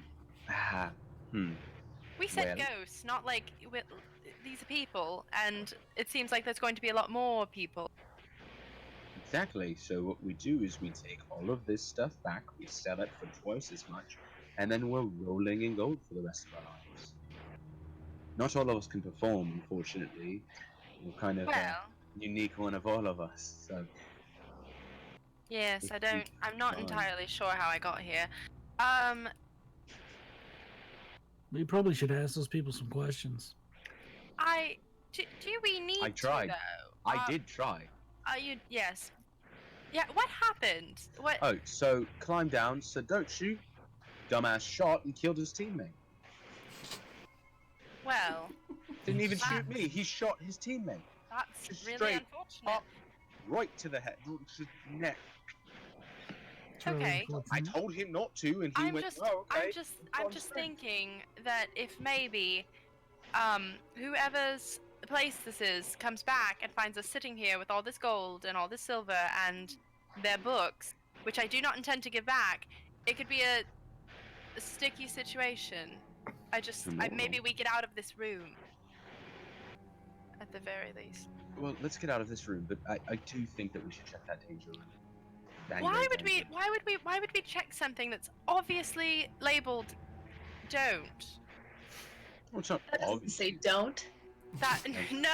We said Well- ghosts, not like these are people, and it seems like there's going to be a lot more people. Exactly. So what we do is we take all of this stuff back, we sell it for twice as much, and then we're rolling in gold for the rest of our lives. Not all of us can perform, unfortunately. We're kind of a Well, unique one of all of us. So yes, if I we don't. I'm can not find- entirely sure how I got here. We probably should ask those people some questions. Do we need I tried. to though? I did try. Are you? Yes. Yeah. What happened? What? Oh, so climb down, so don't shoot. Dumbass shot and killed his teammate. Well, Didn't even That- shoot me. He shot his teammate that's Just really straight unfortunate. up. Right to the head, to the neck. It's really Okay. I unfortunate. told him not to, and he I'm went, just, "Oh, okay." I'm on just strength. thinking that if maybe, whoever's place this is comes back and finds us sitting here with all this gold and all this silver and their books, which I do not intend to give back, it could be a sticky situation. Maybe we get out of this room. At the very least. Well, let's get out of this room, but I do think that we should check that danger room. Why would we check something that's obviously labeled don't? Well, it's not That doesn't obvious. say don't. That no,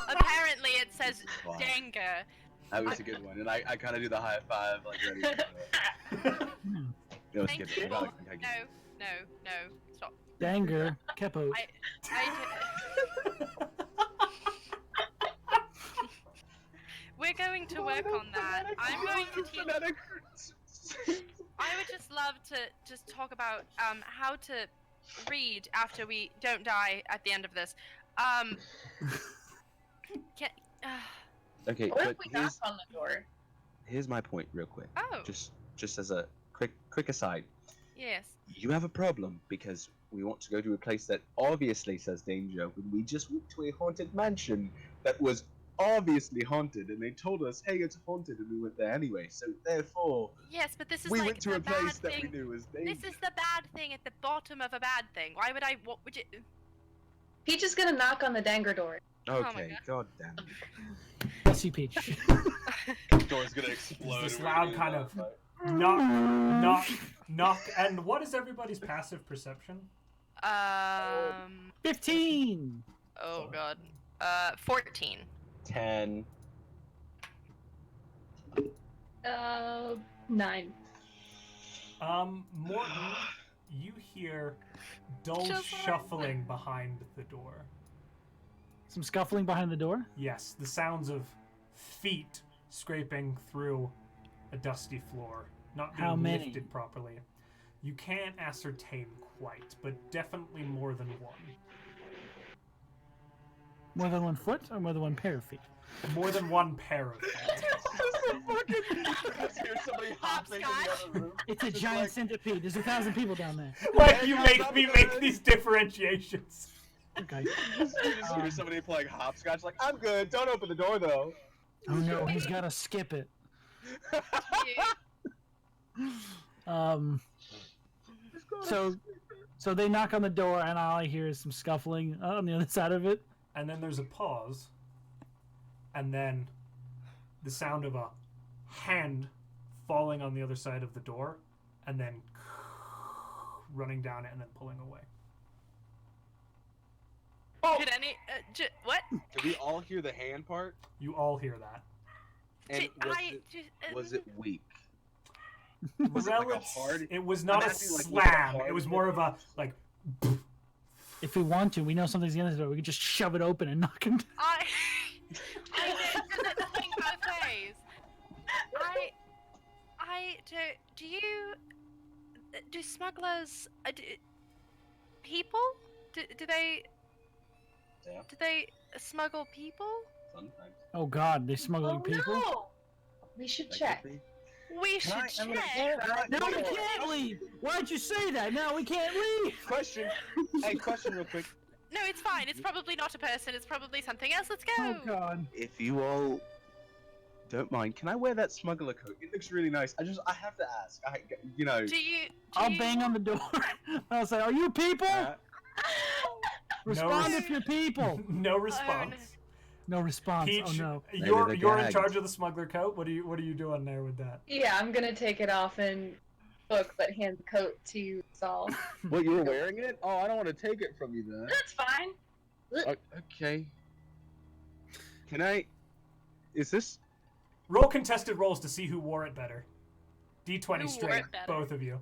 apparently it says Wow. Dangur. That was a good one, and I kind of do the high five, like ready. No, Thank skip you. it. No, stop. Dangur, Kepo. We're going to work on that. I'm going to teach. I would just love to just talk about how to read after we don't die at the end of this. Can, Okay, What but if we knock on the door? here's my point, real quick. oh, Just as a quick aside. yes. You have a problem because we want to go to a place that obviously says danger when we just went to a haunted mansion that was obviously haunted, and they told us, hey, it's haunted, and we went there anyway. So therefore, Yes, but this is we like went to the a place bad that we thing. knew was danger. This is the bad thing at the bottom of a bad thing. Why would I? What would you? Peach is gonna knock on the Dangur door. Oh my Okay, god damn it. Bless you, Peach. Door's gonna explode. This and we're loud gonna kind get of out knock. And what is everybody's passive perception? 15! Oh god. 14. 10. 9. Mortin, you hear dull Just like shuffling behind the door. Some scuffling behind the door? Yes, the sounds of feet scraping through a dusty floor, not being How many? lifted properly. You can't ascertain quite, but definitely more than one. More than one foot or more than one pair of feet? More than one pair of feet. Here's somebody hopping in the other room. It's a giant centipede. There's 1,000 people down there. Like you make me make these differentiations. Okay. You just hear somebody playing hopscotch, like, I'm good, don't open the door though. Oh no, he's gotta skip it. So they knock on the door and all I hear is some scuffling on the other side of it. And then there's a pause. And then the sound of a hand falling on the other side of the door. And then running down it and then pulling away. Did any? What? Did we all hear the hand part? You all hear that. And was it weak? Was it like a hard? It was not I'm a asking, like, was it a slam. hard It was more hit? of a like. If we want to, we know something's the end of the door. We can just shove it open and knock him down. I did the thing both ways. Do smugglers people? Do they Yeah. do they smuggle people? Sometimes. Oh god, they smuggling people? No! We should check. We should Can I- check. No, we can't leave! Why'd you say that? No, we can't leave! Question. Hey, question real quick. No, it's fine. It's probably not a person. It's probably something else. Let's go. Oh god. If you all don't mind, can I wear that smuggler coat? It looks really nice. I have to ask. Do you? I'll bang on the door. I'll say, are you people? Respond if you're people. No response. No response. Peach, Oh no. you're in gagged. charge of the smuggler coat. What are you doing there with that? Yeah, I'm gonna take it off and book, but hand the coat to Zahl. What, you were wearing it? Oh, I don't want to take it from you then. That's fine. Okay. Can I? Is this? Roll contested rolls to see who wore it better. D20 Who wore straight, it better? both of you.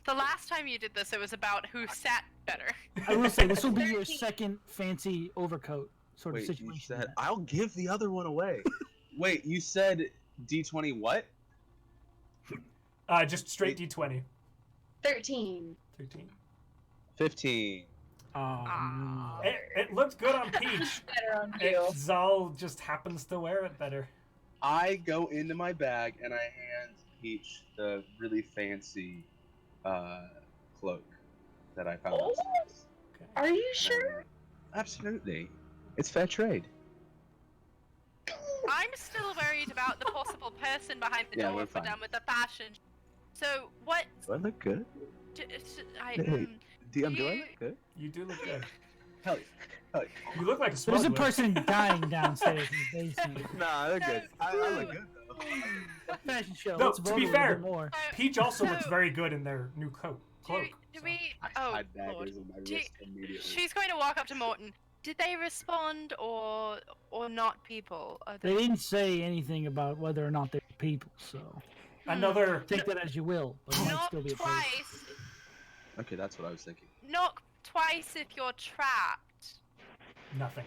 The last time you did this, it was about who sat better. I will say this will be your second fancy overcoat sort of Wait, you situation. said I'll give the other one away. Wait, you said D20 what? Just straight D20. 13. 13. 15. Oh, no. It looked good on Peach. Better on you. Zal just happens to wear it better. I go into my bag and I hand Peach the really fancy cloak that I found. Oh, upstairs. are you sure? Absolutely. It's fair trade. I'm still worried about the possible person behind the Yeah, door we're if we're fine. done with the fashion. So what? Do I look good? DM, do I You- look good? You do look good. Hell yeah. You look like a There's smuggler. a person dying downstairs in the basement. Nah, I look good. I look good though. Fashion show. No, Let's to vote be a little fair, bit more. Peach also looks So- very good in their new cloak. Do so. we? I Oh, hide Lord. daggers in my Do- wrist immediately. She's going to walk up to Morton. Did they respond or not people? Are They didn't say anything about whether or not they're people, so Another take that as you will. But it might Knock still be a person. twice. Okay, that's what I was thinking. Knock twice if you're trapped. nothing.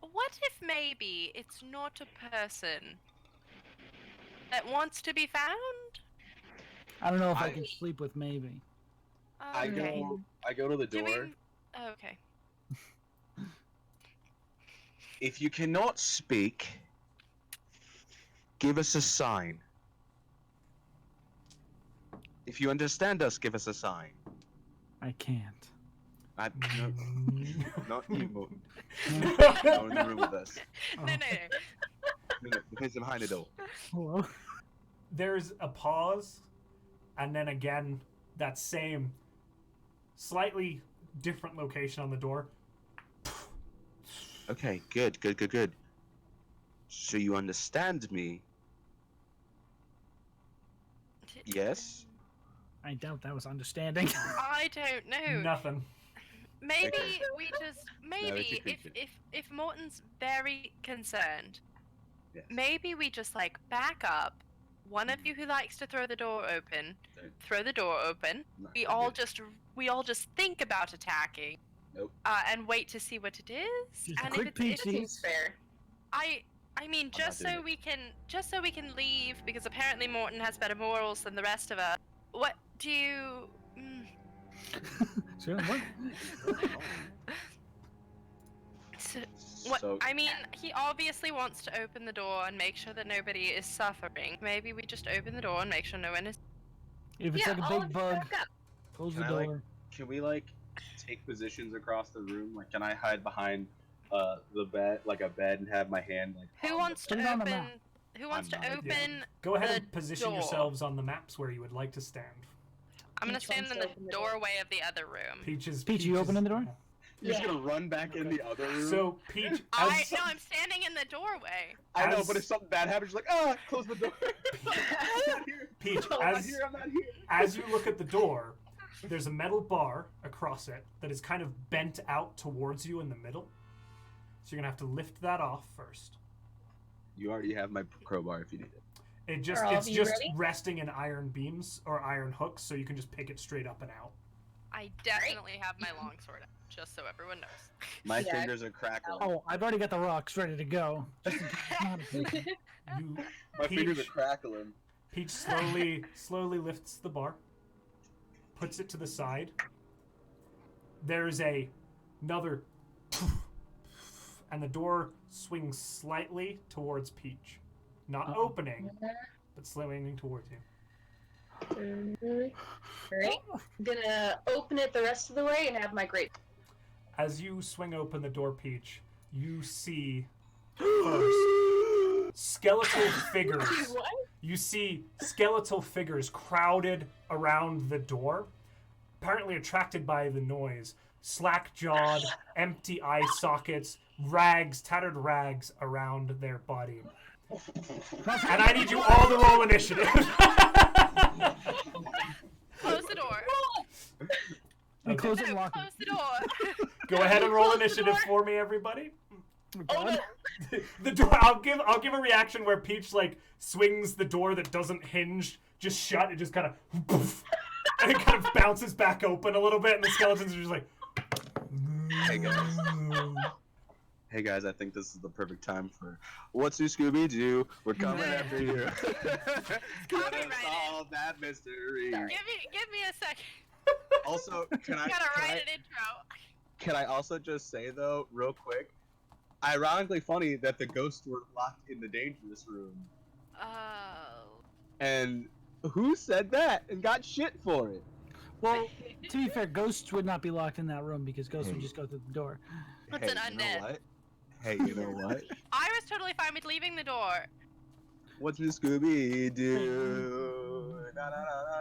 What if maybe it's not a person that wants to be found? I don't know if I I- can sleep with maybe. I Okay. go to the Do door. we- oh, okay. If you cannot speak, give us a sign. If you understand us, give us a sign. I can't. I, no, not you, Morton. No. No, in the room with us. No, no, no. No, the person behind the door. Hello? There's a pause, and then again, that same, slightly different location on the door. Okay, good. So you understand me? Yes? I doubt that was understanding. I don't know. Nothing. Maybe Okay. we just it's maybe a creature. if Morton's very concerned, Yes. maybe we just like back up. One of you who likes to throw the door open, throw the door open. Not We gonna all do it. we all just think about attacking. Nope. And wait to see what it is. Just a and quick if peek, it's, see? Seems fair. I mean, I'm not just doing so it. we can leave because apparently Morton has better morals than the rest of us. What do you? Sure, what? So, what? So, I mean, he obviously wants to open the door and make sure that nobody is suffering. Maybe we just open the door and make sure no one is. If it's Yeah, like a all big of you bug, back up. close Can the I, like, door. can we take positions across the room? Like, can I hide behind the bed, like a bed, and have my hand like? Who on wants the to Put it on the open? map. Who wants to I'm not- open? Go ahead The and position door. yourselves on the maps where you would like to stand. I'm gonna Peach stand wants in to the open the door. doorway of the other room. Peach, you opening the door? He's Yeah. gonna run back in the other room. So, Peach, I as, no, I'm standing in the doorway. I know, as- but if something bad happens, you're like, close the door. I'm not here. Peach, I'm not as, here. I'm not here. as you look at the door, there's a metal bar across it that is kind of bent out towards you in the middle. So you're gonna have to lift that off first. You already have my crowbar if you need it. It's all of you just ready? resting in iron beams or iron hooks, so you can just pick it straight up and out. I definitely have my longsword out, just so everyone knows. My Yeah. fingers are crackling. Oh, I've already got the rocks ready to go. Just in case it's not a thing. You, My fingers are Peach, crackling. Peach slowly lifts the bar, puts it to the side. There's another, and the door swings slightly towards Peach, not Uh-oh. opening, but swinging towards you. Alright. I'm gonna open it the rest of the way and have my great. As you swing open the door, Peach, you see first skeletal figures. What? You see skeletal figures crowded around the door. apparently attracted by the noise, slack-jawed, empty eye sockets, rags, tattered rags around their body. And I need you all to roll initiative. Close the door. And close it and lock Close the door. Go ahead and roll Close the initiative door. for me, everybody. it. Oh no. The door. I'll give a reaction where Peach like swings the door that doesn't hinge just shut. It just kind of and it kind of bounces back open a little bit, and the skeletons are just like. Hey guys. Hey guys, I think this is the perfect time for What's New Scooby Doo? We're coming after you. Gotta solve that mystery. Give me a second. Also, Gotta write an intro. Can I also just say though, real quick, ironically funny that the ghosts were locked in the dangerous room. Oh. And who said that and got shit for it? Well, to be fair, ghosts would not be locked in that room because ghosts would just go through the door. It's an You know undead. what? Hey, you know what? I was totally fine with leaving the door. What's New Scooby Doo?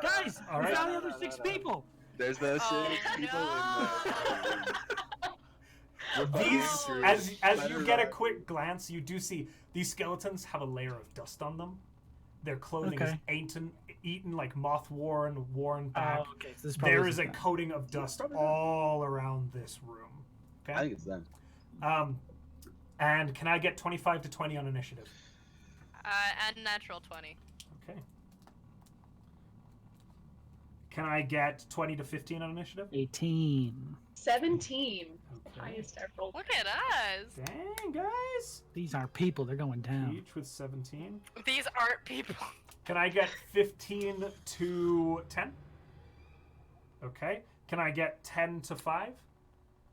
Guys, All we right. found the other 6 people. There's the Oh, 6 people no. in there. These, as you get a quick glance, you do see these skeletons have a layer of dust on them. Their clothing is eaten like moth-worn, worn back. Oh, okay. So this probably There is isn't a that. coating of dust all around this room. I Okay. think it's them. And can I get 25 to 20 on initiative? And natural 20. Okay. Can I get 20 to 15 on initiative? 18. 17. Okay. Highest I've rolled. Look at us. Dang, guys. These are people. They're going down. Peach with 17. These aren't people. Can I get 15 to 10? Okay. Can I get 10 to 5?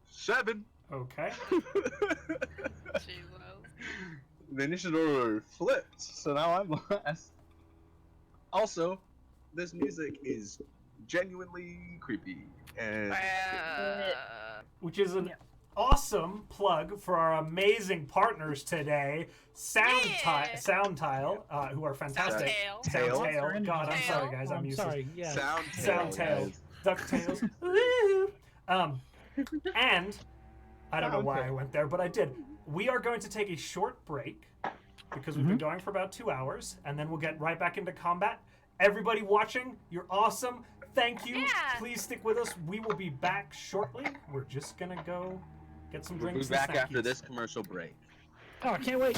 7. Okay. Jesus. The initiative order flipped, so now I'm last. Also, this music is genuinely creepy, and Which is an awesome plug for our amazing partners today, Soundtile, who are fantastic. Soundtail. God, I'm sorry, guys. I'm used to sorry. Yeah. Soundtail. DuckTales. Woo! And I don't know why I went there, but I did. We are going to take a short break because we've been going for about 2 hours, and then we'll get right back into combat. Everybody watching, you're awesome. Thank you. Yeah. Please stick with us. We will be back shortly. We're just gonna go get some we'll be drinks. back and after snackies. this commercial break. Oh, I can't wait.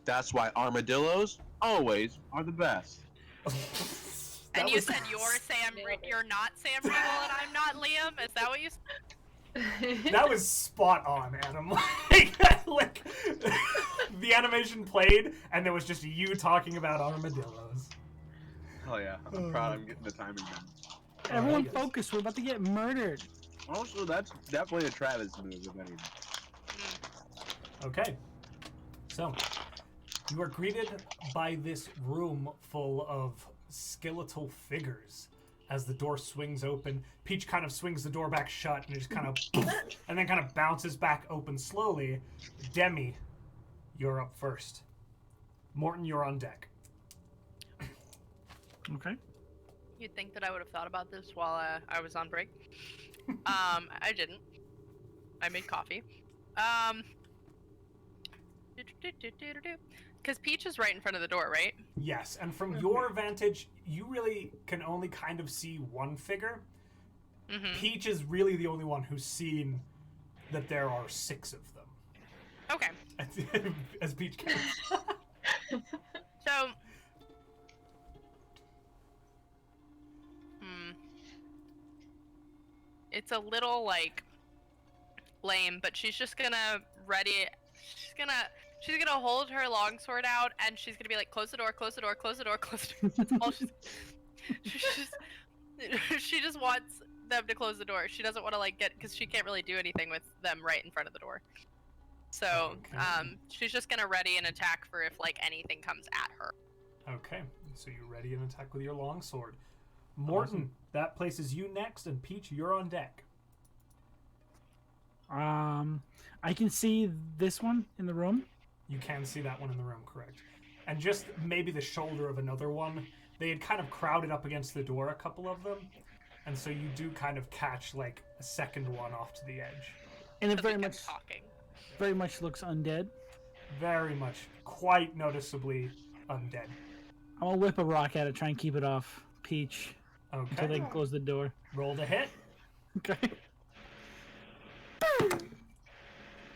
That's why armadillos always are the best. And That you was- said you're not Sam Riegel and I'm not Liam? Is that what you said? That was spot on, Adam. like, the animation played, and there was just you talking about armadillos. Oh yeah, I'm proud I'm getting the timing down. Everyone yes. focus, we're about to get murdered. Also, that's definitely a Travis move, if anything. Okay. So, you are greeted by this room full of skeletal figures. As the door swings open, Peach kind of swings the door back shut and it just kind of and then kind of bounces back open slowly. Demi, you're up first. Mortin, you're on deck. Okay. You'd think that I would have thought about this while I was on break. I didn't. I made coffee. Because Peach is right in front of the door, right? Yes, and from your vantage, you really can only kind of see one figure. Mm-hmm. Peach is really the only one who's seen that there are 6 of them. Okay. As Peach counts. So, it's a little like lame, but she's just gonna she's gonna hold her longsword out and she's gonna be like, close the door, close the door, close the door, close the door. That's all she just wants them to close the door. She doesn't want to like get, because she can't really do anything with them right in front of the door. So, Okay. she's just gonna ready an attack for if like anything comes at her. Okay, so you're ready an attack with your longsword. Mortin, that places you next, and Peach, you're on deck. I can see this one in the room. You can see that one in the room, correct. And just maybe the shoulder of another one. They had kind of crowded up against the door, a couple of them. And so you do kind of catch, like, a second one off to the edge. And it Because we very kept much, talking. very much looks undead. Very much, quite noticeably undead. I'm gonna whip a rock at it, try and keep it off Peach until they Okay, can close the door. roll to hit. Okay.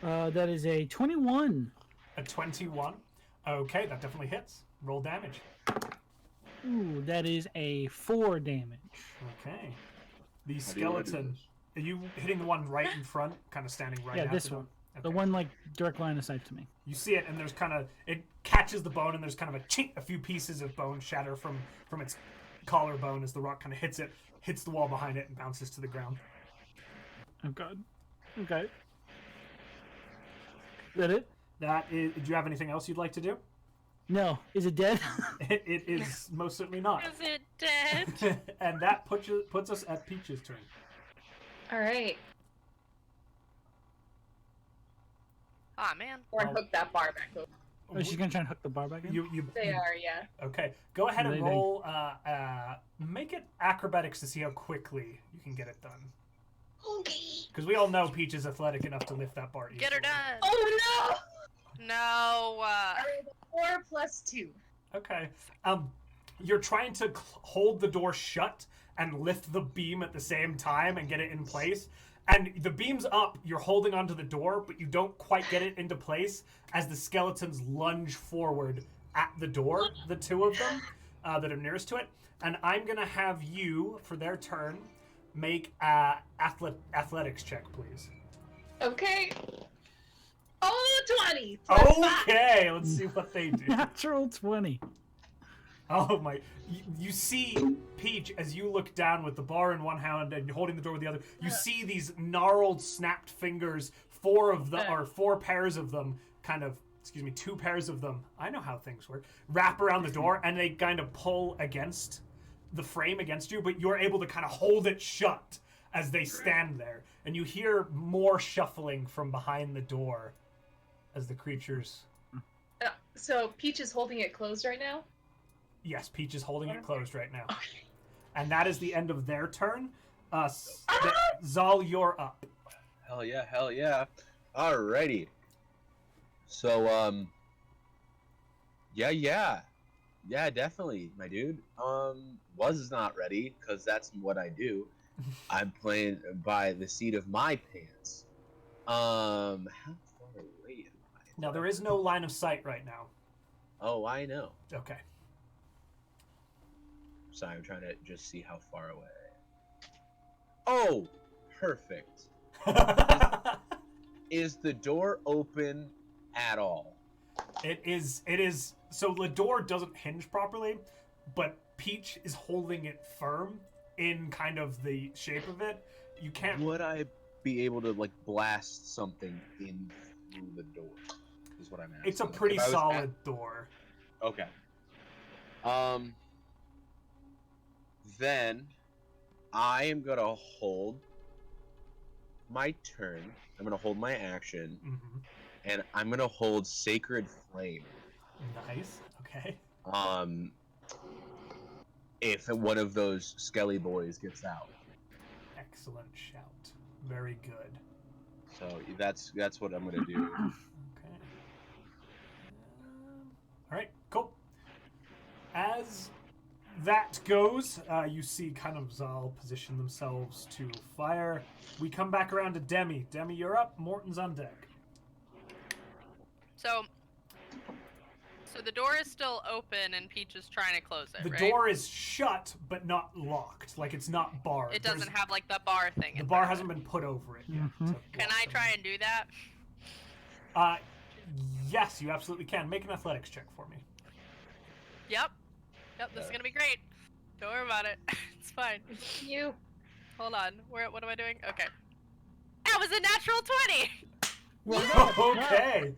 That is a 21. A 21. Okay, that definitely hits. Roll damage. Ooh, that is a 4 damage. Okay. The How do you skeleton. Are you hitting the one right in front, kind of standing right Yeah, at this the one. door? The Okay. one like direct line of sight to me. You see it, and there's kind of it catches the bone, and there's kind of a chink, a few pieces of bone shatter from its collarbone as the rock kind of hits the wall behind it, and bounces to the ground. Oh god. Okay. Is that it? That is. Do you have anything else you'd like to do? No. Is it dead? It is most certainly not. Is it dead? And that puts us at Peach's turn. All right. Aw, man. Or hook that bar back over. Oh, she's gonna try and hook the bar back in? They are, yeah. Okay, go ahead and They- roll. Make it acrobatics to see how quickly you can get it done. Okay. Because we all know Peach is athletic enough to lift that bar easily. Get her done. Oh No. no! All right, 4 plus 2. Okay. You're trying to hold the door shut and lift the beam at the same time and get it in place. And the beam's up, you're holding onto the door, but you don't quite get it into place as the skeletons lunge forward at the door, the 2 of them that are nearest to it. And I'm going to have you, for their turn, make athletics check, please. Okay. Oh, 20! Plus 5. Okay, let's see what they do. Natural 20. Oh my! You see Peach as you look down with the bar in one hand and holding the door with the other. You see these gnarled, snapped fingers. 4 pairs of them, kind of. Excuse me, 2 pairs of them. I know how things work. Wrap around the door and they kind of pull against the frame against you, but you're able to kind of hold it shut as they stand there. And you hear more shuffling from behind the door as the creatures. So Peach is holding it closed right now? Yes, Peach is holding it closed right now. And that is the end of their turn. Zahl, you're up. Hell yeah, hell yeah. Alrighty. So, yeah, definitely, my dude. Was not ready, because that's what I do. I'm playing by the seat of my pants. How far away am I? Now, there is no line of sight right now. Oh, I know. Okay. Sorry, I'm trying to just see how far away. Oh, perfect. Is the door open at all? It is. So the door doesn't hinge properly, but Peach is holding it firm in kind of the shape of it. You can't. Would I be able to like blast something in through the door? Is what I'm asking. It's a pretty If I was solid door. Okay. Then I am gonna hold my turn. I'm gonna hold my action, Mm-hmm. and I'm gonna hold Sacred Flame. Nice. Okay. If one of those skelly boys gets out. Excellent shout. Very good. So that's what I'm gonna do. Okay. All right. Cool. As that goes, you see kind of Zahl position themselves to fire. We come back around to Demi. Demi, you're up. Morton's on deck. So the door is still open and Peach is trying to close it, The right? door is shut, but not locked. Like, it's not barred. It doesn't There's- have like the bar thing. The in bar front of hasn't it. been put over it yet. Mhm. to Can block I them. try and do that? Yes, you absolutely can. Make an athletics check for me. Yep. This is gonna be great. Don't worry about it. It's fine. You. Hold on. What am I doing? Okay. That was a natural 20. Okay.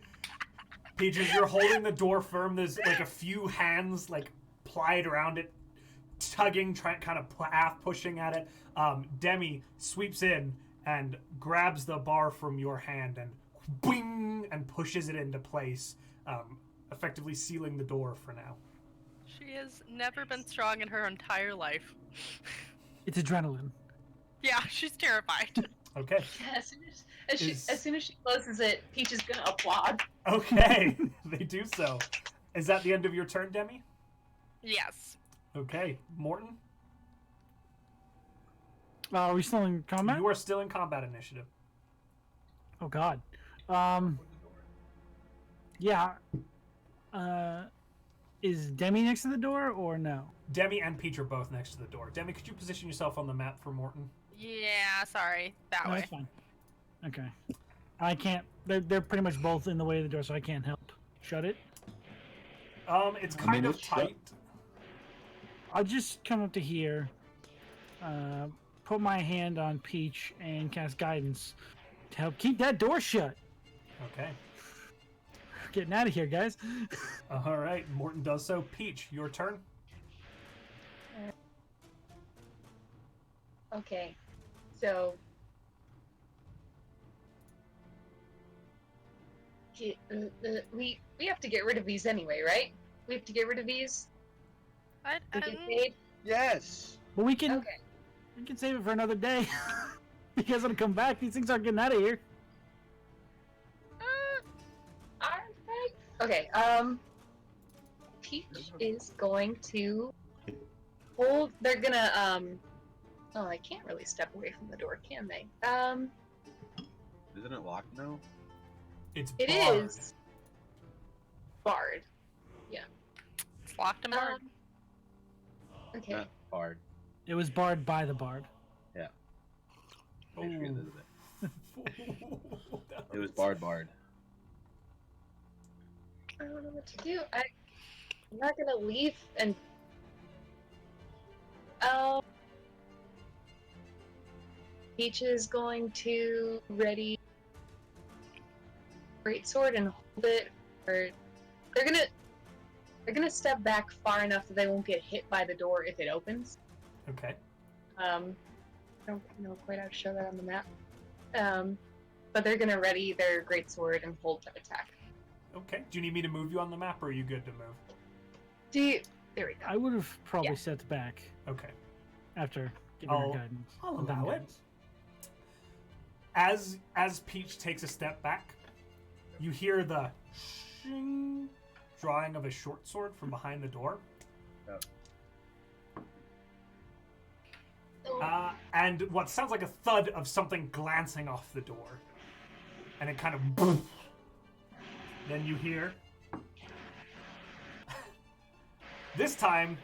Peaches, you're holding the door firm. There's like a few hands like plied around it, tugging, trying, kind of half pushing at it. Demi sweeps in and grabs the bar from your hand and boing, and pushes it into place, effectively sealing the door for now. She has never been strong in her entire life. It's adrenaline. Yeah, she's terrified. Okay. As soon as she closes it, Peach is gonna applaud. Okay. They do so. Is that the end of your turn, Demi? Yes. Okay. Morton, Are we still in combat? you are still in combat initiative. Oh God. Yeah. Is Demi next to the door or no? Demi and Peach are both next to the door. Demi, could you position yourself on the map for Morton? Yeah, sorry. That No, way. it's fine. Okay. I can't. They're pretty much both in the way of the door, so I can't help shut it. It's I kind mean, of it's shut. tight. I'll just come up to here, put my hand on Peach, and cast guidance to help keep that door shut. Okay. Getting out of here, guys. All right. Morton does so. Peach, your turn. Okay, so we have to get rid of these anyway, right? We have to get rid of these. I, We get paid. Yes. But we can Okay. save it for another day. You guys want to come back? These things aren't getting out of here. Alright. Okay. Peach is going to hold. They're gonna. Oh, I can't really step away from the door, can they? Isn't it locked now? It's It barred. is barred. it's locked and barred. Okay. Not barred. It was barred by the bard. Make sure you Ooh. did it. That It was hurts. barred. I don't know what to do. I'm not gonna leave and. Peach is going to ready great sword and hold it. Or they're gonna step back far enough that they won't get hit by the door if it opens. Okay. I don't know quite how to show that on the map. But they're gonna ready their great sword and hold to attack. Okay. Do you need me to move you on the map, or are you good to move? There we go. I would have probably Yeah. stepped back Okay. after giving I'll- her guidance. I'll and then allow it. guidance. As Peach takes a step back, you hear the shing drawing of a short sword from behind the door. And what sounds like a thud of something glancing off the door. And it kind of... Then you hear... This time,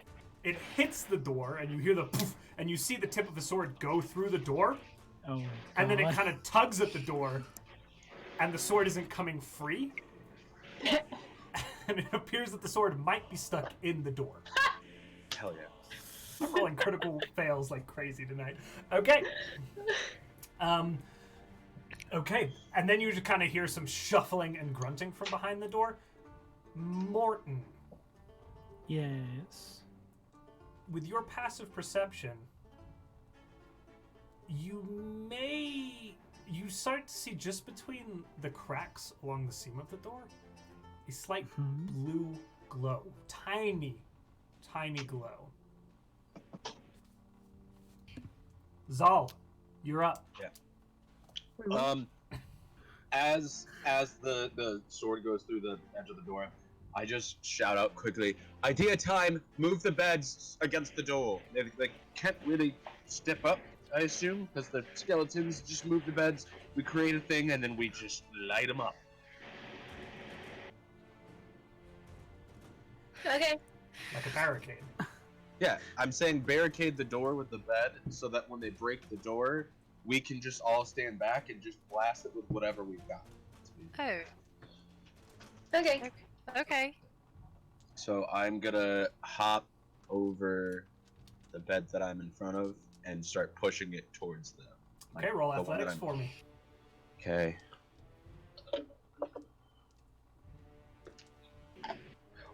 it hits the door, and you hear the poof, and you see the tip of the sword go through the door, Oh, and then it God. kind of tugs at the door, and the sword isn't coming free. And it appears that the sword might be stuck in the door. Hell yeah. I'm rolling critical fails like crazy tonight. Okay. Okay, and then you just kind of hear some shuffling and grunting from behind the door. Mortin, Yes. with your passive perception, you start to see just between the cracks along the seam of the door a slight blue glow. Tiny glow. Zahl, you're up. As the sword goes through the edge of the door, I just shout out quickly, "Idea time! Move the beds against the door." They can't really step up, I assume, because the skeletons just move the beds. We create a thing and then we just light them up. Okay. Like a barricade. Yeah, I'm saying barricade the door with the bed so that when they break the door, we can just all stand back and just blast it with whatever we've got. Oh, Okay. okay. So I'm gonna hop over the bed that I'm in front of and start pushing it towards them. Okay, roll the one that athletics I'm- for me. Okay.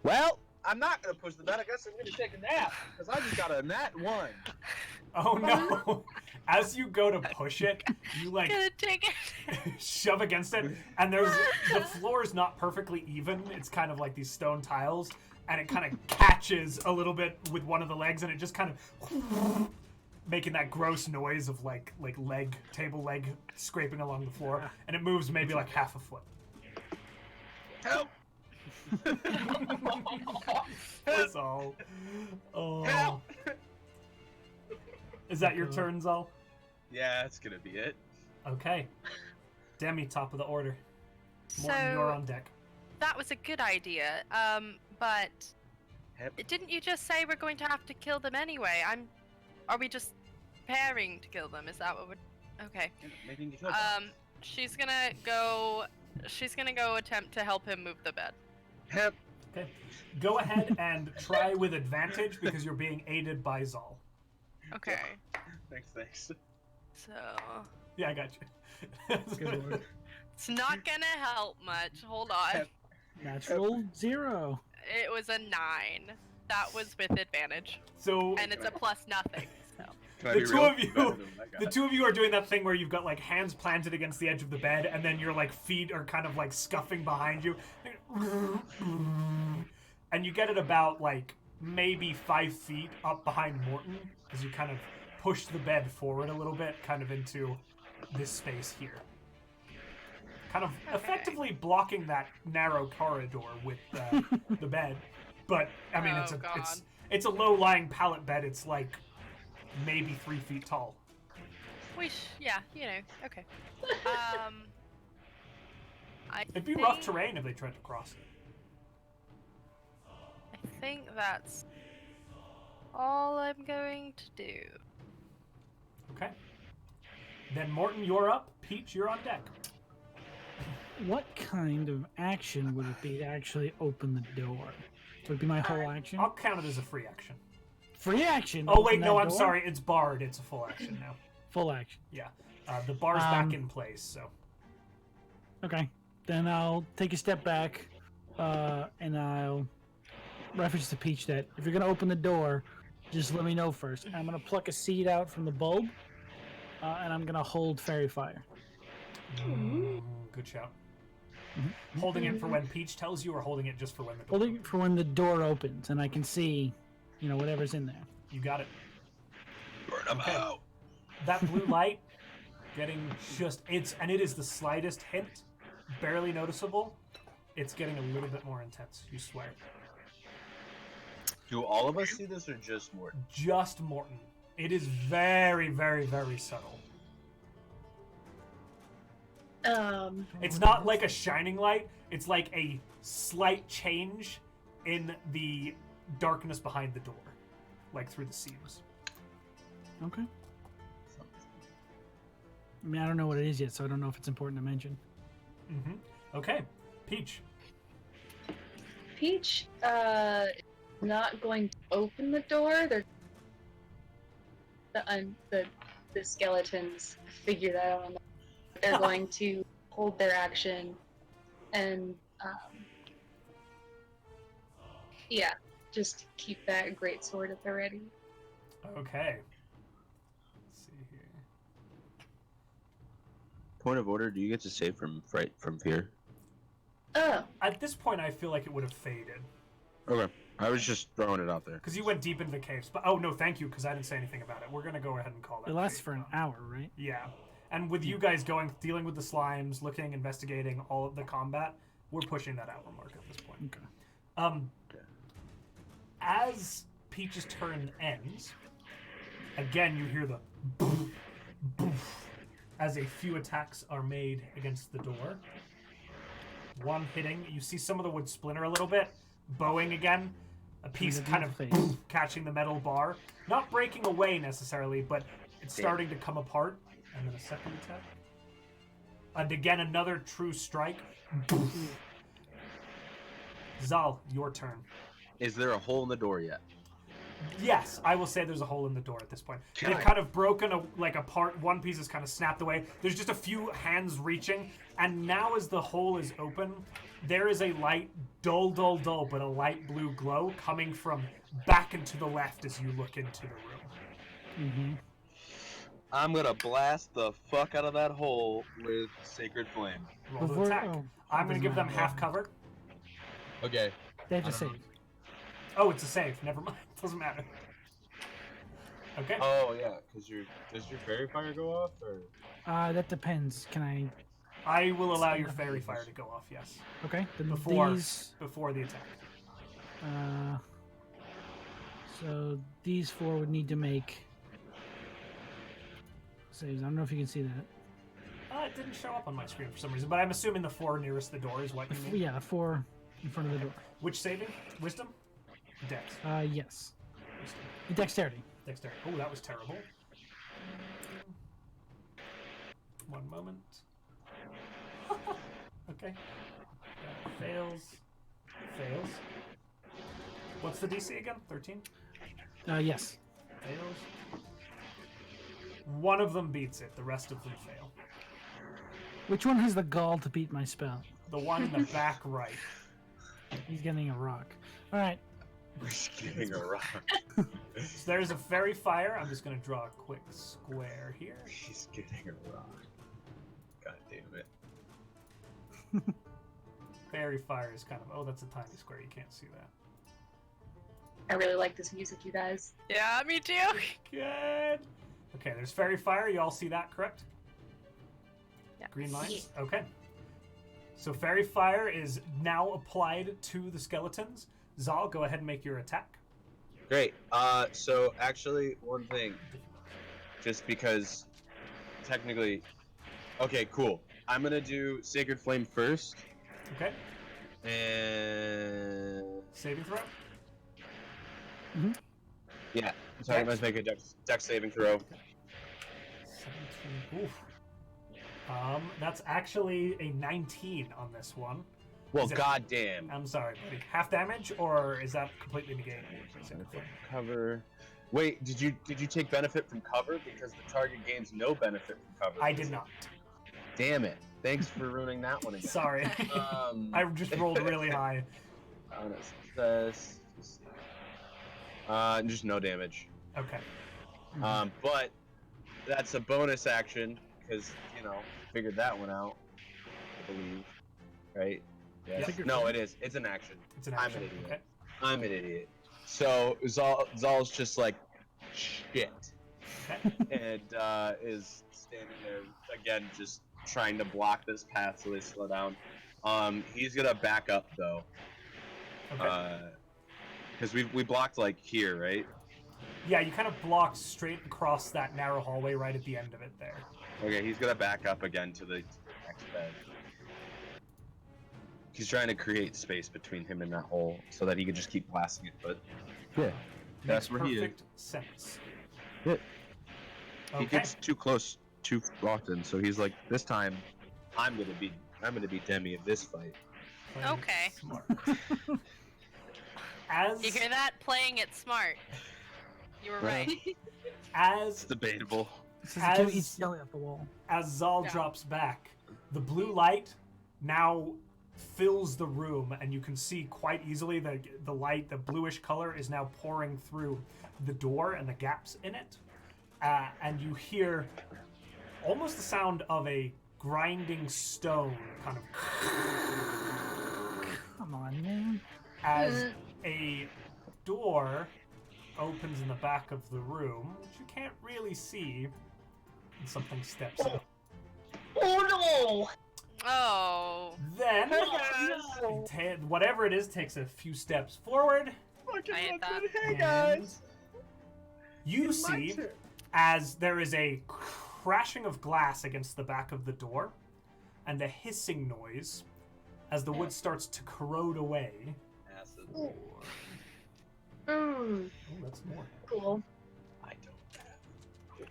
Well, I'm not gonna push the bed. I guess I'm gonna take a nap because I just got a nat 1. Oh no! As you go to push it, you like Gonna take it. shove against it, and the floor is not perfectly even. It's kind of like these stone tiles, and it kind of catches a little bit with one of the legs, and it just kind of making that gross noise of like table leg scraping along the floor, and it moves maybe like half a foot. Help! That's all. Oh. Help! Is that your turn, Zahl? Yeah, that's gonna be it. Okay. Demi, top of the order. Mortin, you're So on deck. that was a good idea. But Yep. didn't you just say we're going to have to kill them anyway? Are we just preparing to kill them? Is that what we're? Okay. Maybe you can kill them. She's gonna go. She's gonna go attempt to help him move the bed. Help! Okay. Go ahead and try with advantage because you're being aided by Zahl. Okay. Thanks. So Yeah, I got you. Good lord. it's not gonna help much. Hold on. Natural 0. It was a 9. That was with advantage, So and it's a plus nothing. So Can I The be two real? of you- Better than that guy. the two of you are doing that thing where you've got like hands planted against the edge of the bed, and then your like feet are kind of like scuffing behind you, and you get it about like maybe 5 feet up behind Mortin as you kind of push the bed forward a little bit, kind of into this space here, kind of effectively blocking that narrow corridor with the bed. But I mean, Oh, God. it's a low-lying pallet bed. It's like maybe 3 feet tall. yeah, okay. It'd be rough terrain if they tried to cross it. I think that's all I'm going to do. Okay. Then Mortin, you're up. Peach, you're on deck. What kind of action would it be to actually open the door? Would it be my whole action? I'll count it as a free action. Free action? Oh wait, open no, that I'm door? sorry. It's Bard. It's a full action now. Full action. Yeah. The bar's back in place, so. Okay. Then I'll take a step back, and I'll reference to Peach that if you're gonna open the door, just let me know first. And I'm gonna pluck a seed out from the bulb, and I'm gonna hold Fairy Fire. Good shout. Holding it for when Peach tells you, or holding it just for when the door Holding it for when the door opens, and I can see, whatever's in there. You got it. Burn them Okay. out. That blue light getting it is the slightest hint, barely noticeable. It's getting a little bit more intense, you swear. Do all of us see this or just Morton? Just Mortin. It is very, very, very subtle. It's not like a shining light. It's like a slight change in the darkness behind the door, like through the seams. Okay. I mean, I don't know what it is yet, so I don't know if it's important to mention. Mm-hmm. Okay, Peach. Peach, not going to open the door. They're the skeletons figure that out. They're going to hold their action and yeah, just keep that great sword at the ready. Okay. Let's see here. Point of order: do you get to save from fright from fear? Oh, At this point, I feel like it would have faded Okay, I was just throwing it out there. because you went deep into the caves. But oh no, thank you, because I didn't say anything about it. We're gonna go ahead and call that. It lasts fade for an now. hour, right? Yeah, and with you guys dealing with the slimes, looking, investigating all of the combat, we're pushing that hour mark at this point. Okay. As Peach's turn ends, again you hear the boof, boof, as a few attacks are made against the door. One hitting, you see some of the wood splinter a little bit, bowing again. A piece kind of face. catching the metal bar, not breaking away necessarily, but it's starting to come apart. And then a second attack, and again another true strike. Zahl, your turn. Is there a hole in the door yet? Yes, I will say there's a hole in the door at this point. Can They've I- kind of broken apart. One piece is kind of snapped away. There's just a few hands reaching, and now as the hole is open, there is a light, dull, but a light blue glow coming from back and to the left as you look into the room. Mm-hmm. I'm gonna blast the fuck out of that hole with Sacred Flame. Roll the Before- attack. oh, I'm going to doesn't give them matter. half cover. Okay. They have to I don't save. know. Oh, it's a save. Never mind. Doesn't matter. Okay. Oh yeah, does your fairy fire go off or? That depends. Can I? I will allow your fairy fire to go off. Yes. Okay. Then Before these. before the attack. So these four would need to make saves. I don't know if you can see that. It didn't show up on my screen for some reason, but I'm assuming the four nearest the door is what you mean. Yeah, the four in front of the door. Which saving? Wisdom? Dex. Yes. Wisdom. Dexterity. Dexterity. Oh, that was terrible. One moment. Okay. Fails. Fails. What's the DC again? 13? Yes. Fails. One of them beats it. The rest of them fail. Which one has the gall to beat my spell? The one in the back right. He's getting a rock. All right. He's getting a rock. So there's a fairy fire. I'm just going to draw a quick square here. He's getting a rock. God damn it. Fairy fire is kind of... Oh, that's a tiny square. You can't see that. I really like this music, you guys. Yeah, me too. Good. Okay, there's fairy fire. You all see that, correct? Yeah. Green lines? Okay. So fairy fire is now applied to the skeletons. Zahl, go ahead and make your attack. Great. So actually, one thing, just because technically, okay, cool. I'm gonna do Sacred Flame first, Okay. and Saving throw. yeah. Sorry, I'm gonna make a dex saving throw. 17. Oof. That's actually a 19 on this one. Well, Is it- goddamn. I'm sorry, buddy. Half damage, or is that completely negated? Cover. Wait, did you take benefit from cover? Because the target gains no benefit from cover. I did not. Damn it! Thanks for ruining that one again. Sorry. I just rolled really high. Success. Just no damage. Okay. But that's a bonus action because figured that one out. I believe, right? Yes. Yep. No, it is. It's an action. It's an I'm action. an idiot. Okay. I'm an idiot. So Zahl's just like shit, Okay. and is standing there again, just trying to block this path so they slow down. He's gonna back up though, Okay. because we blocked like here, right? Yeah, you kind of blocked straight across that narrow hallway right at the end of it there. Okay, he's gonna back up again to the next bed. He's trying to create space between him and that hole so that he can just keep blasting it. But Yeah. that's Makes where he is. perfect sense. Yeah. He Okay. gets too close too often, so he's like, this time, I'm gonna be Demi in this fight. Playing Okay. Smart. As You hear that? Playing it smart. You were right. as It's debatable. This is a kid As- eats jelly off the wall. as Zahl Yeah. drops back, the blue light now fills the room, and you can see quite easily that the light, the bluish color, is now pouring through the door and the gaps in it. And you hear almost the sound of a grinding stone kind of Come on, man. as a door opens in the back of the room, which you can't really see, and something steps up. Oh Oh. Then, no! whatever it is takes a few steps forward. I hate that. Hey, guys. You see, as there is a crashing of glass against the back of the door, and a hissing noise as the wood starts to corrode away. Acid. Mm, Oh, that's more. cool. I don't have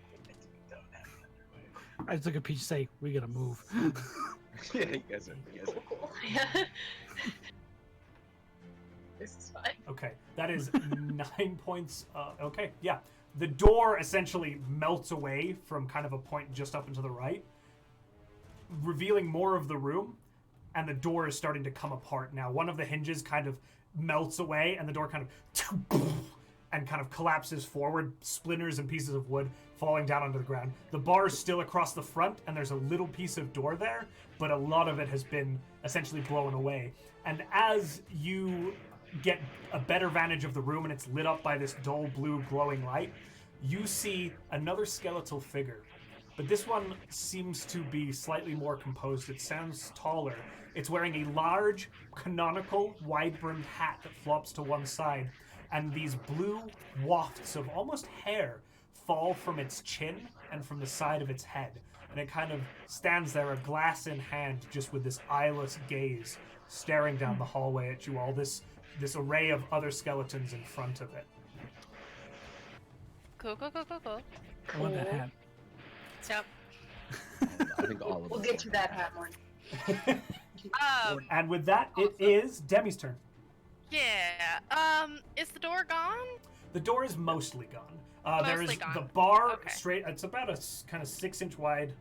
I just look at Peach and say, we gotta move. yeah, you guys are. Cool. Yeah. This is fine. Okay, that is 9 points. Okay, yeah. The door essentially melts away from kind of a point just up and to the right, revealing more of the room, and the door is starting to come apart now. One of the hinges kind of melts away, and the door kind of collapses forward, splinters and pieces of wood falling down onto the ground. The bar is still across the front, and there's a little piece of door there, but a lot of it has been essentially blown away. And as you get a better vantage of the room, and it's lit up by this dull blue glowing light, you see another skeletal figure. But this one seems to be slightly more composed. It sounds taller. It's wearing a large, canonical, wide-brimmed hat that flops to one side, and these blue wafts of almost hair fall from its chin and from the side of its head. And it kind of stands there, a glass in hand, just with this eyeless gaze, staring down the hallway at you all, this array of other skeletons in front of it. Cool. I want that hat. Yep. I think all of We'll us get are. to that hat more. And with that, it is Demi's turn. Yeah. Is the door gone? The door is mostly gone. There is Mostly gone. the bar Okay. straight. It's about a kind of 6-inch wide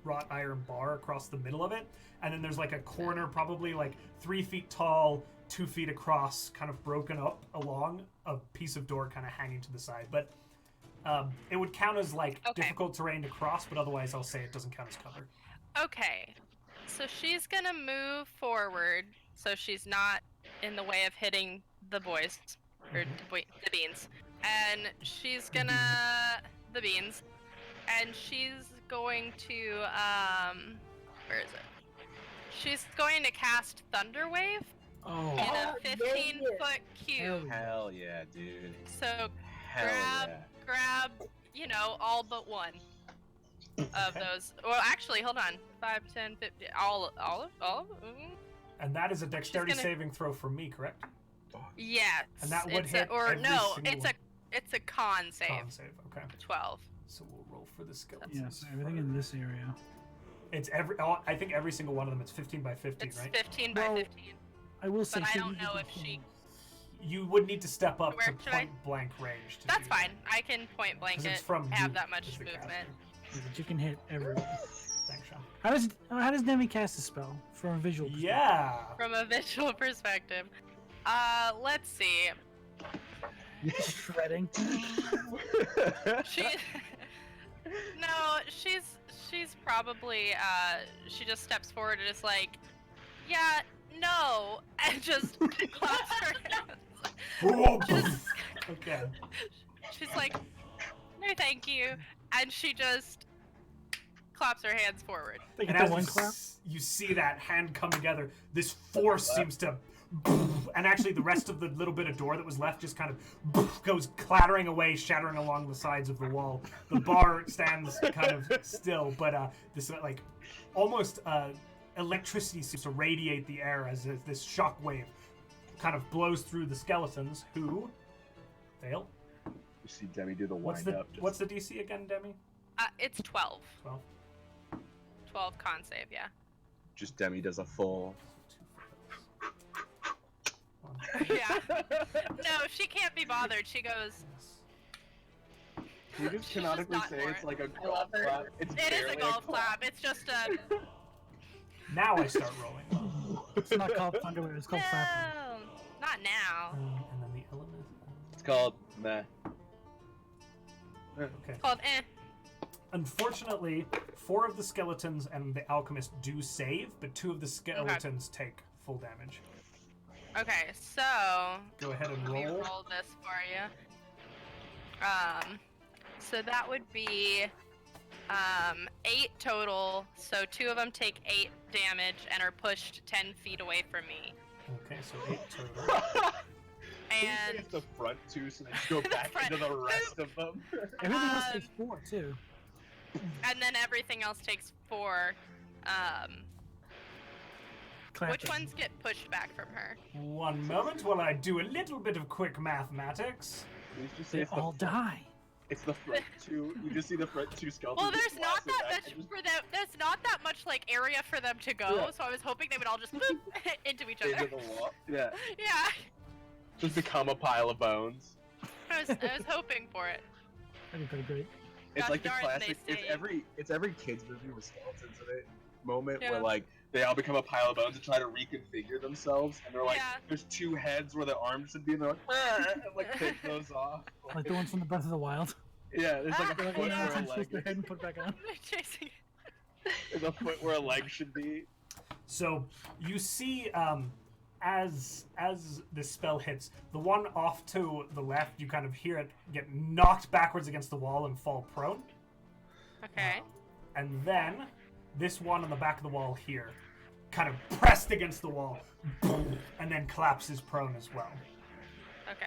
wrought iron bar across the middle of it, and then there's like a corner, probably like 3 feet tall, 2 feet across, kind of broken up along a piece of door, kind of hanging to the side. But it would count as like Okay. difficult terrain to cross, but otherwise I'll say it doesn't count as cover. Okay. So she's gonna move forward so she's not in the way of hitting the boys. Or the beans. And she's gonna... The beans. And she's going to, where is it? She's going to cast Thunder Wave Oh, in a 15-foot cube. Hell yeah, dude. So Hell Grab- yeah. grab, all but one of those. Well, actually, hold on. 5, 10, 15, all of And that is a dexterity gonna- saving throw from me, correct? Yes. And that would it's hit every single it's a con save. Con save. Okay. 12. So we'll roll for the skeleton. yes, everything in this area. It's I think every single one of them. It's 15 by 15, It's right? 15 by Well, 15. I will say. But I she don't uses know the if she. You would need to step up Where to should I- point blank range. To That's do that. fine. I can point blank 'Cause it. it's from Have you that much as the movement. caster. But you can hit everyone. Thanks, Sean. How does Demi cast a spell from a visual perspective? Yeah. From a visual perspective. Let's see. Shredding. She No, she's probably she just steps forward and is like, yeah, no, and just claps her hands. Just- Okay. she's like, no thank you, and she just claps her hands forward. They And get as the one clap. you see that hand come together, this force seems to, and actually the rest of the little bit of door that was left just kind of goes clattering away, shattering along the sides of the wall. The bar stands kind of still, but this like almost electricity seems to radiate the air as this shock wave kind of blows through the skeletons, who fail. You see Demi do the What's wind the up. what's the DC again, Demi? It's 12. 12. 12 con save, yeah. Just Demi does a full. Yeah. No, she can't be bothered. She goes. You just She's canonically just not say for it's it. like a I love golf her. clap. It's It is barely a golf clap. It's just a. Now I start rolling. It's not called Thunderwear, it's called Flapping. No, not now. And then the element. It's called meh. Okay. It's called eh. Unfortunately, 4 of the skeletons and the alchemist do save, but 2 of the skeletons take full damage. Okay, so Go ahead and let me roll. roll this for you. So that would be 8 total. So 2 of them take 8 damage and are pushed 10 feet away from me. Okay, so 8 total. And It's the front two, so they just go back Front. into the rest of them. Everything else takes 4 too. and then everything else takes 4. Which Clapping. ones get pushed back from her? One moment while I do a little bit of quick mathematics. You just say They it's the all die. It's the front two. You just see the front two skeletons. Well, just there's not blast it that back much and just for them. There's not that much like area for them to go. Yeah. So I was hoping they would all just boop into each other. into the wall. Yeah. Yeah, Just become a pile of bones. I was hoping for it. That'd be pretty great. It's Gosh like the darn, they classic. It's say. every kids movie with skeletons in it moment Yeah. where like they all become a pile of bones and try to reconfigure themselves, and they're like, Yeah. there's 2 heads where the arms should be, and they're like, "Ah," and like take those off. Like the ones from the Breath of the Wild. Yeah, there's like a They're like, foot yeah, where a I'm twist their leg. head and put it back on. They're chasing. There's a foot where a leg should be. So you see, as this spell hits, the one off to the left, you kind of hear it get knocked backwards against the wall and fall prone. Okay. And then this one on the back of the wall here, kind of pressed against the wall, boom, and then collapses prone as well. Okay.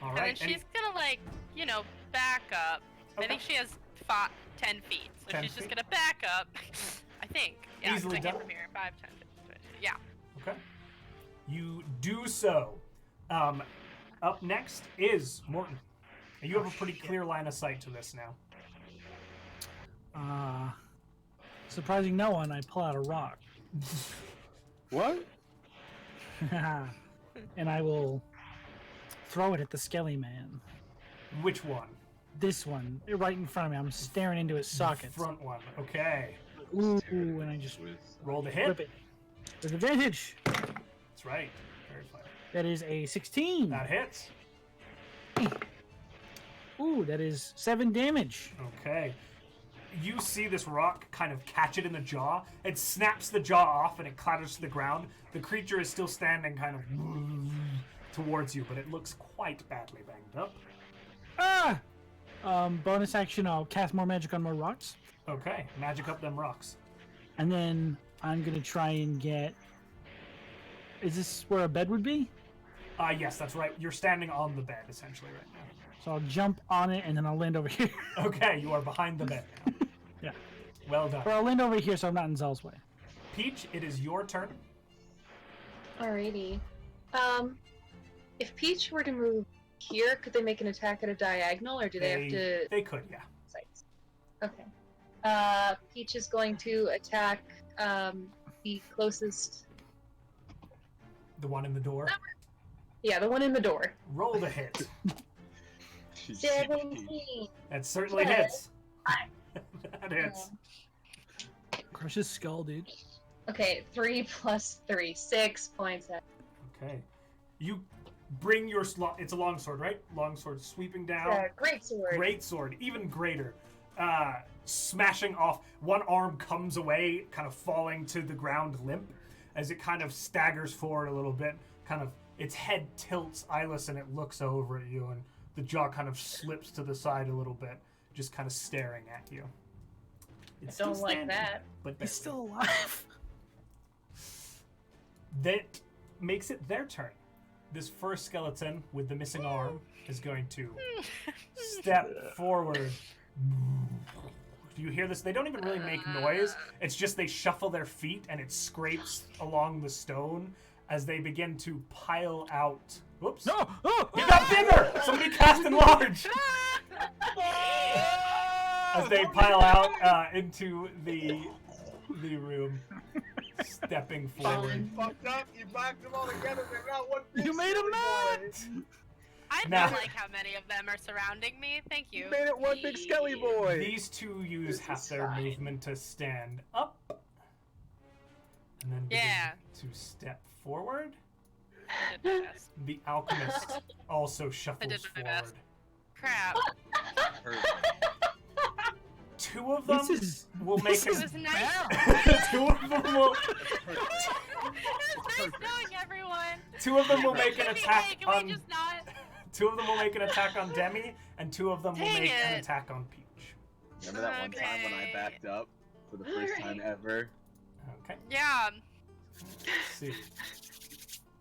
All And right. then she's gonna like, back up. Okay. I think she has 10 feet, so 10 she's just feet. gonna back up. I think. Yeah, 'cause Easily I came done. from here. 5, 10, 15, 20. Yeah. Okay. You do so. Up next is Morton. And you have a pretty clear line of sight to this now. Surprising no one, I pull out a rock. What? And I will throw it at the Skelly Man. Which one? This one, right in front of me. I'm staring into his socket. Front one. Okay. Ooh, and I just Roll the whip hit. it. With advantage. That's right. Very fine. That is a 16. That hits. Ooh, that is 7 damage. Okay. You see this rock kind of catch it in the jaw. It snaps the jaw off and it clatters to the ground. The creature is still standing kind of towards you, but it looks quite badly banged up. Ah! Bonus action, I'll cast more magic on more rocks. Okay. Magic up them rocks. And then I'm going to try and get... Is this where a bed would be? Yes, that's right. You're standing on the bed, essentially, right now. So I'll jump on it and then I'll land over here. Okay, you are behind the bed now. Yeah. Well done. Or I'll land over here so I'm not in Zahl's way. Peach, it is your turn. Alrighty. If Peach were to move here, could they make an attack at a diagonal, or do they have to They could, yeah. sites? Okay. Peach is going to attack the closest. The one in the door. Yeah, the one in the door. Roll the hit. 17. That certainly Okay. hits. That hits. Crush his skull, dude. Okay, 3 plus 3, 6 points. Okay. You bring your it's a longsword, right? Longsword sweeping down. Great sword. Great sword, even greater. Smashing off. One arm comes away, kind of falling to the ground limp, as it kind of staggers forward a little bit. Kind of, its head tilts eyeless, and it looks over at you, and the jaw kind of slips to the side a little bit, just kind of staring at you. It's Don't still like standing, that. But He's still alive. that makes it their turn. This first skeleton with the missing arm is going to step forward, You hear this? They don't even really make noise. It's just they shuffle their feet and it scrapes along the stone as they begin to pile out. Whoops. No! Oh! He got bigger! Somebody cast enlarge! As they pile out into the room, stepping forward. Fucked up. You backed them all together. They're not one big You made him mad! I Now- feel like how many of them are surrounding me. Thank you. You made it one big skelly boy. These two use This half is their fine. movement to stand up. And then begin Yeah. to step forward. I did my best. The alchemist also shuffles my forward. best. Crap. Two of them This is will make It was nice. two of them will It was nice knowing everyone. two of them will make an Can we- attack hey, can we on just not? two of them will make an attack on Demi, and two of them will Dang make an it. attack on Peach. Remember that one time when I Okay. backed up for the first time ever? Okay. Yeah. Let's see.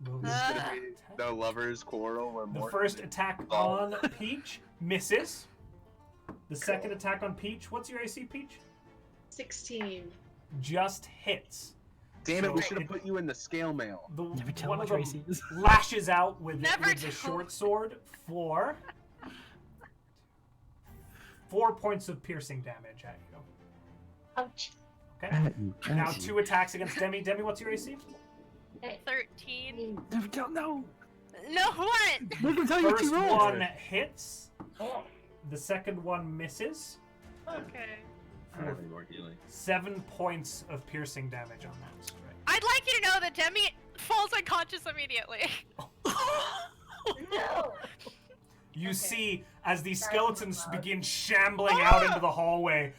Those Uh. attack- The lovers' quarrel where The Mortin first attack on Peach misses. The second attack on Peach, what's your AC, Peach? 16. Just hits. Damn it, we So should have put you in the scale mail. The Never tell one what of them Tracy is. lashes out with Never the tell. short sword for 4 points of piercing damage at you. Ouch. Okay. Now 2 attacks against Demi. Demi, what's your AC? 13. Never tell. No! No, what? We're gonna tell you what First you rolled! one hits. The second one misses. Okay. For 7 points of piercing damage on that strike. I'd like you to know that Demi falls unconscious immediately. No! You Okay. see, as these Sorry, skeletons Bob. begin shambling out into the hallway,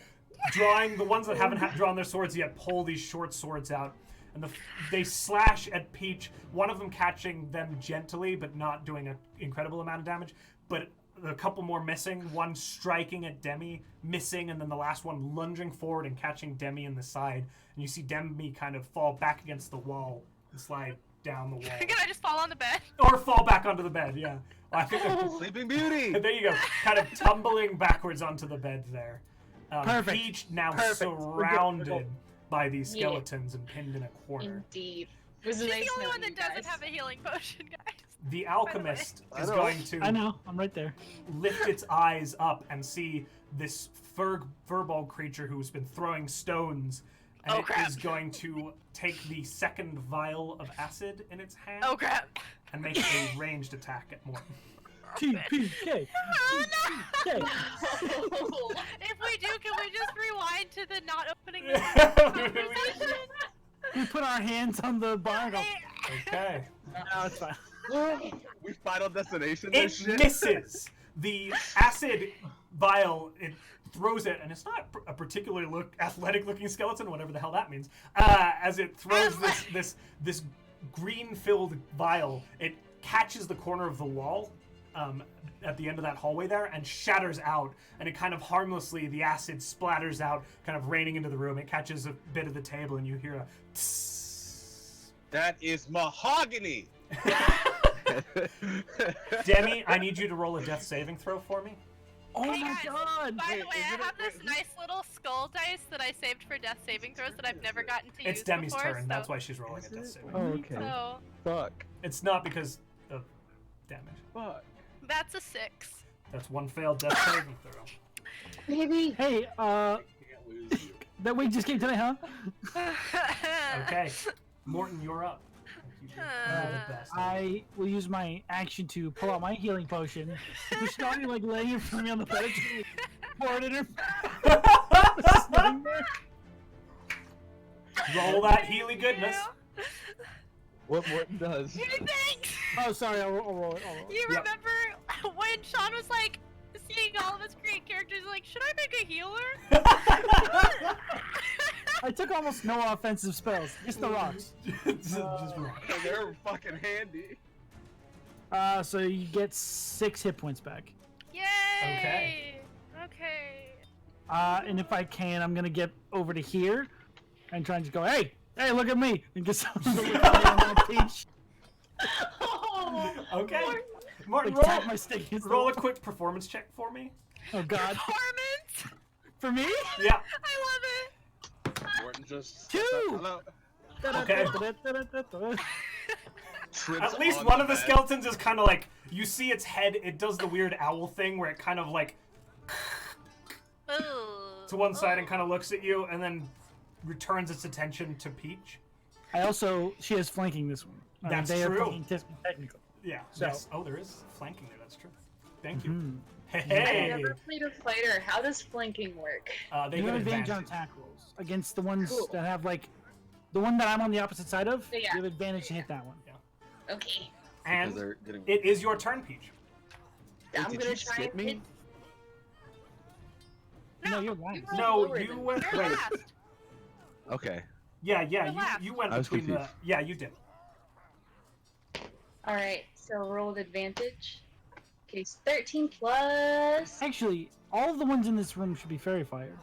drawing the ones that haven't drawn their swords yet, pull these short swords out, and they slash at Peach. One of them catching them gently, but not doing an incredible amount of damage. But a couple more missing. One striking at Demi, missing, and then the last one lunging forward and catching Demi in the side. And you see Demi kind of fall back against the wall and slide down the wall, Can I just fall on the bed? or fall back onto the bed. Yeah, I think. Sleeping Beauty! There you go. Kind of tumbling backwards onto the bed there. Perfect. Peach now Perfect. We're good. surrounded by these Yeah. skeletons and pinned in a corner. Indeed. It was She's nice the only knowing one that you doesn't guys. have a healing potion, guys. The alchemist I is know. going to I know, I'm right there. lift its eyes up and see this Firbolg creature who's been throwing stones. And Oh, it crap. is going to take the second vial of acid in its hand Oh crap. and make a ranged attack at Mortin. TPK! Oh, no. TPK! If we do, can we just rewind to the not opening the conversation? We put our hands on the bar and go, Okay. no, it's fine. We Final Destination It this shit? misses. The acid vial, it throws it, and it's not a particularly athletic-looking skeleton, whatever the hell that means. As it throws this green-filled vial, it catches the corner of the wall at the end of that hallway there and shatters out, and it kind of harmlessly, the acid splatters out, kind of raining into the room. It catches a bit of the table, and you hear a tss. That is mahogany! Demi, I need you to roll a death saving throw for me. Oh Hey, my guys, god! By Wait, the way, is I it a- have this wait, nice little skull dice that I saved for death saving throws that I've never gotten to It's use Demi's before. turn. So, That's why she's rolling a Is death it? saving. Oh, okay. so Fuck. It's not because of damage. Fuck. that's a 6. That's one failed death saving throw. Maybe. Hey, that week just came today, huh? Okay, Mortin, you're up. You did the best. I will use my action to pull out my healing potion. You're starting like laying in front of me on the bed. Pour it in her. Sitting there. Roll that healy goodness. What Mortin does. Hey, thanks! Oh, sorry, I'll roll it. You Yep. remember when Sean was like seeing all of us create characters, like, should I make a healer? I took almost no offensive spells, just the rocks. just roll. They're fucking handy. So you get 6 hit points back. Yay! Okay. Okay. And if I can, I'm gonna get over to here and try and just go, hey, look at me, and get some on my Peach. Okay, Mortin, Like tap my stick against the roll wall. a quick performance check for me. Oh god. Performance? For me? Yeah. I love it. Morton just 2! Hello. Okay. Trips At least on one of the bed. skeletons is kind of like, you see its head, it does the weird owl thing where it kind of like Ooh. to one side and kind of looks at you and then returns its attention to Peach. She is flanking this one. That's they true. Are playing technical. Yeah. So- Yes. Oh, there is flanking there. That's true. Thank you. Mhm. Hey. I've never played a fighter. How does flanking work? They You get have advantage on advantage. attack rolls against the ones Cool. that have like the one that I'm on the opposite side of. Yeah. You have advantage to hit that one. Okay. And Because they're getting... it is your turn, Peach. Wait, I'm did gonna you try skip and me? hit. No, you're lying. you No, lower you than went. You're Wait. last. Okay. Yeah, You're you last. you went I was between the. confused. Yeah, you did. All right. So roll with advantage. Okay, so 13 plus. Actually, all of the ones in this room should be fairy fire.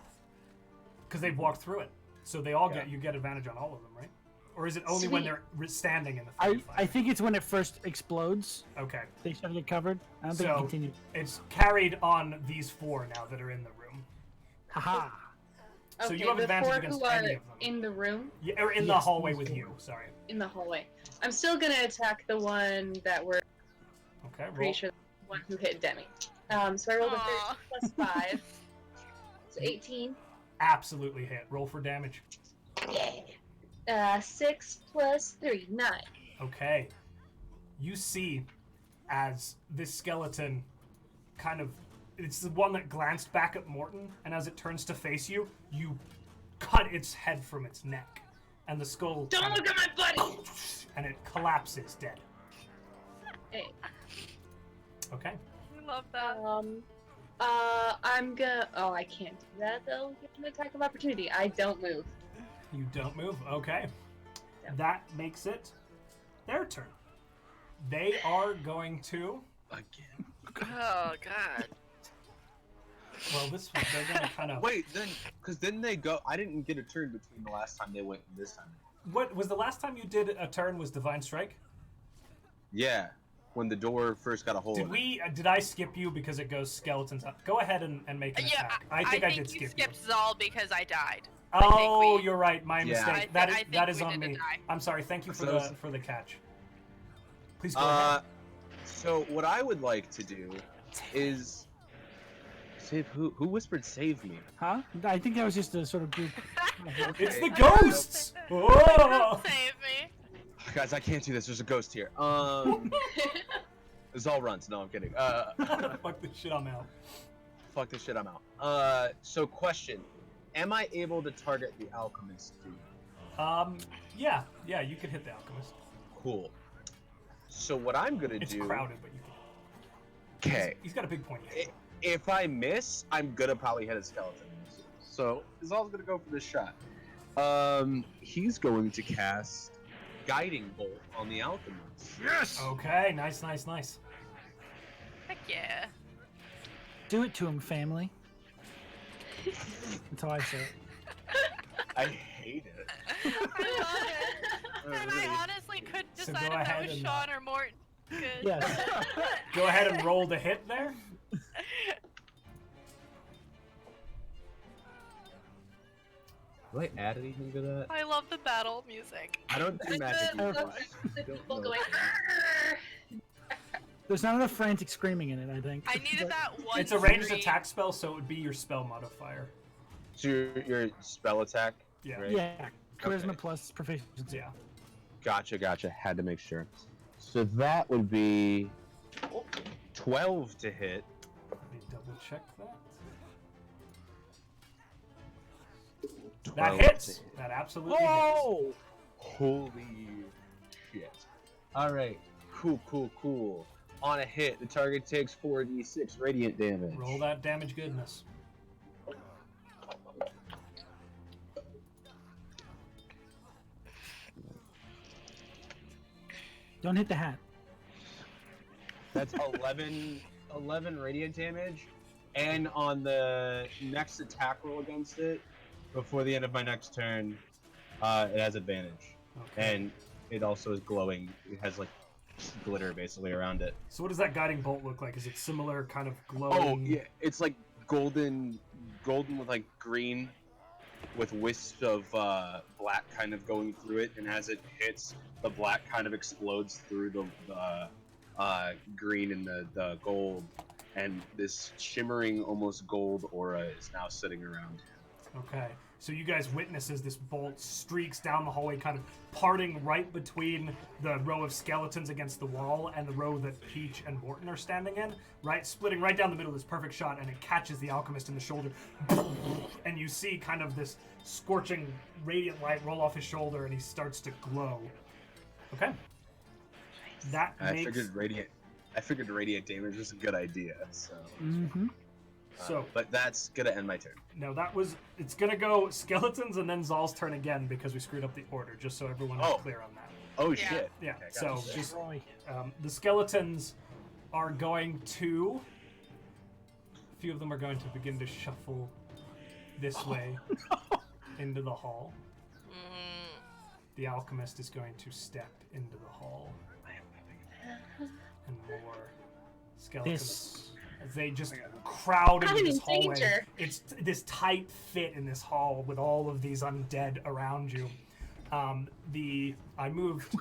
Because they've walked through it, so they all Yeah. you get advantage on all of them, right? Or is it only when Sweet. they're standing in the fairy fire? I think it's when it first explodes. Okay, They start to get covered. I don't think it So- continues. it's carried on these 4 now that are in the room. Haha. So Okay, you have the advantage 4 against who are any of them. in the room, Yeah, or in the Yes, hallway these with 4. you. Sorry. in the hallway. I'm still gonna attack the one that we're Okay, roll. pretty sure the one who hit Demi. So I rolled a 13 Aw. plus 5. So 18. Absolutely hit. Roll for damage. Yeah. 6 plus 3, 9. Okay. You see as this skeleton kind of it's the one that glanced back at Morton, and as it turns to face you, you cut its head from its neck. And the skull Don't kind look of- at my buddy! and it collapses dead. Hey. Okay. I love that. I'm gonna. Oh, I can't do that though. Get an attack of opportunity. I don't move. You don't move. Okay. Yeah. That makes it their turn. They are going to. Again. Oh god. Well, they're going to kind of. Wait, then, because then they go. I didn't get a turn between the last time they went and this time. What was the last time you did a turn? Was Divine Strike? Yeah, when the door first got a hole. Did in we? Did I skip you because it goes skeletons up? Go ahead and make an Yeah, attack. I think I did you skip skipped Zahl because I died. you. think Oh, we- you're right. My Yeah. mistake. I That think is we on did me. die. I'm sorry. Thank you for So- the catch. Please go it. ahead. So what I would like to do is save who? Who whispered "save me"? Huh? I think that was just a sort of group. It's the okay. ghosts. Oh! Save me. Guys, I can't do this. There's a ghost here. Zahl runs. No, I'm kidding. Fuck this shit. I'm out. Fuck this shit. I'm out. So question: am I able to target the alchemist dude? Yeah. You could hit the alchemist. Cool. So what I'm gonna It's do? crowded, but you can. Okay. He's got a big point. If I miss, I'm gonna probably hit a skeleton. So Zahl's gonna go for this shot. He's going to cast Guiding Bolt on the alchemist. Yes. Okay. Nice. Heck yeah. Do it to him, family. That's how I say it. I hate it. I love it. And I honestly couldn't So decide go if that ahead was and, Sean or Morton. Good. Yes. Go ahead and roll the hit there. Do I add anything to that? I love the battle music. I don't do magic. The uses. people know. going. There's not enough frantic screaming in it, I think. I needed that one. It's a ranged scream. attack spell, so it would be your spell modifier. So your spell attack. Yeah. Right? Yeah. Charisma Okay. plus proficiency. Yeah. Gotcha. Had to make sure. So that would be 12 to hit. Let me double check that. 12 That to hits. hit. That absolutely hits. Oh! Holy shit. Alright. Cool. On a hit, the target takes 4d6 radiant damage. Roll that damage goodness. Don't hit the hat. That's 11 radiant damage. And on the next attack roll against it, before the end of my next turn, it has advantage. Okay. And it also is glowing. It has like glitter basically around it. So what does that guiding bolt look like? Is it similar kind of Oh, glowing? yeah. It's like golden golden with like green, with wisps of black kind of going through it, and as it hits, the black kind of explodes through the green and the gold, and this shimmering, almost gold aura is now sitting around him. Okay, so you guys witness as this bolt streaks down the hallway, kind of parting right between the row of skeletons against the wall and the row that Peach and Mortin are standing in, right? Splitting right down the middle of this perfect shot, and it catches the alchemist in the shoulder. And you see kind of this scorching radiant light roll off his shoulder, and he starts to glow. Okay. That I makes... figured radiant damage was a good idea, so... Mm-hmm. But that's gonna end my turn. No, it's gonna go skeletons and then Zahl's turn again because we screwed up the order, just so everyone is clear on that. Oh Yeah. shit. Yeah, Okay, so gotcha. just the skeletons are going to... A few of them are going to begin to shuffle this way into the hall. Mm, The alchemist is going to step into the hall. And more skeletons. As they just crowd into I'm this in hallway. danger. It's this tight fit in this hall with all of these undead around you. I moved.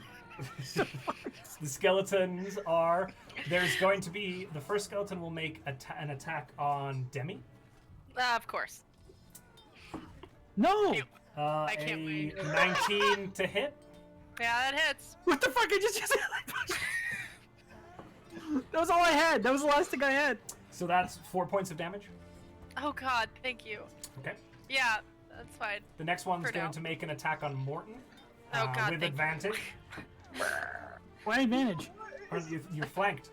The skeletons are. There's going to be the first skeleton will make an attack on Demi. of course. No! Ew. I can't A wait. 19 to hit. Yeah, that hits. What the fuck? I just used it. That was all I had. That was the last thing I had. So that's 4 points of damage. Oh god, thank you. Okay. Yeah, that's fine. The next one's For going now. to make an attack on Mortin. Oh god, with thank advantage. Why advantage? You're flanked.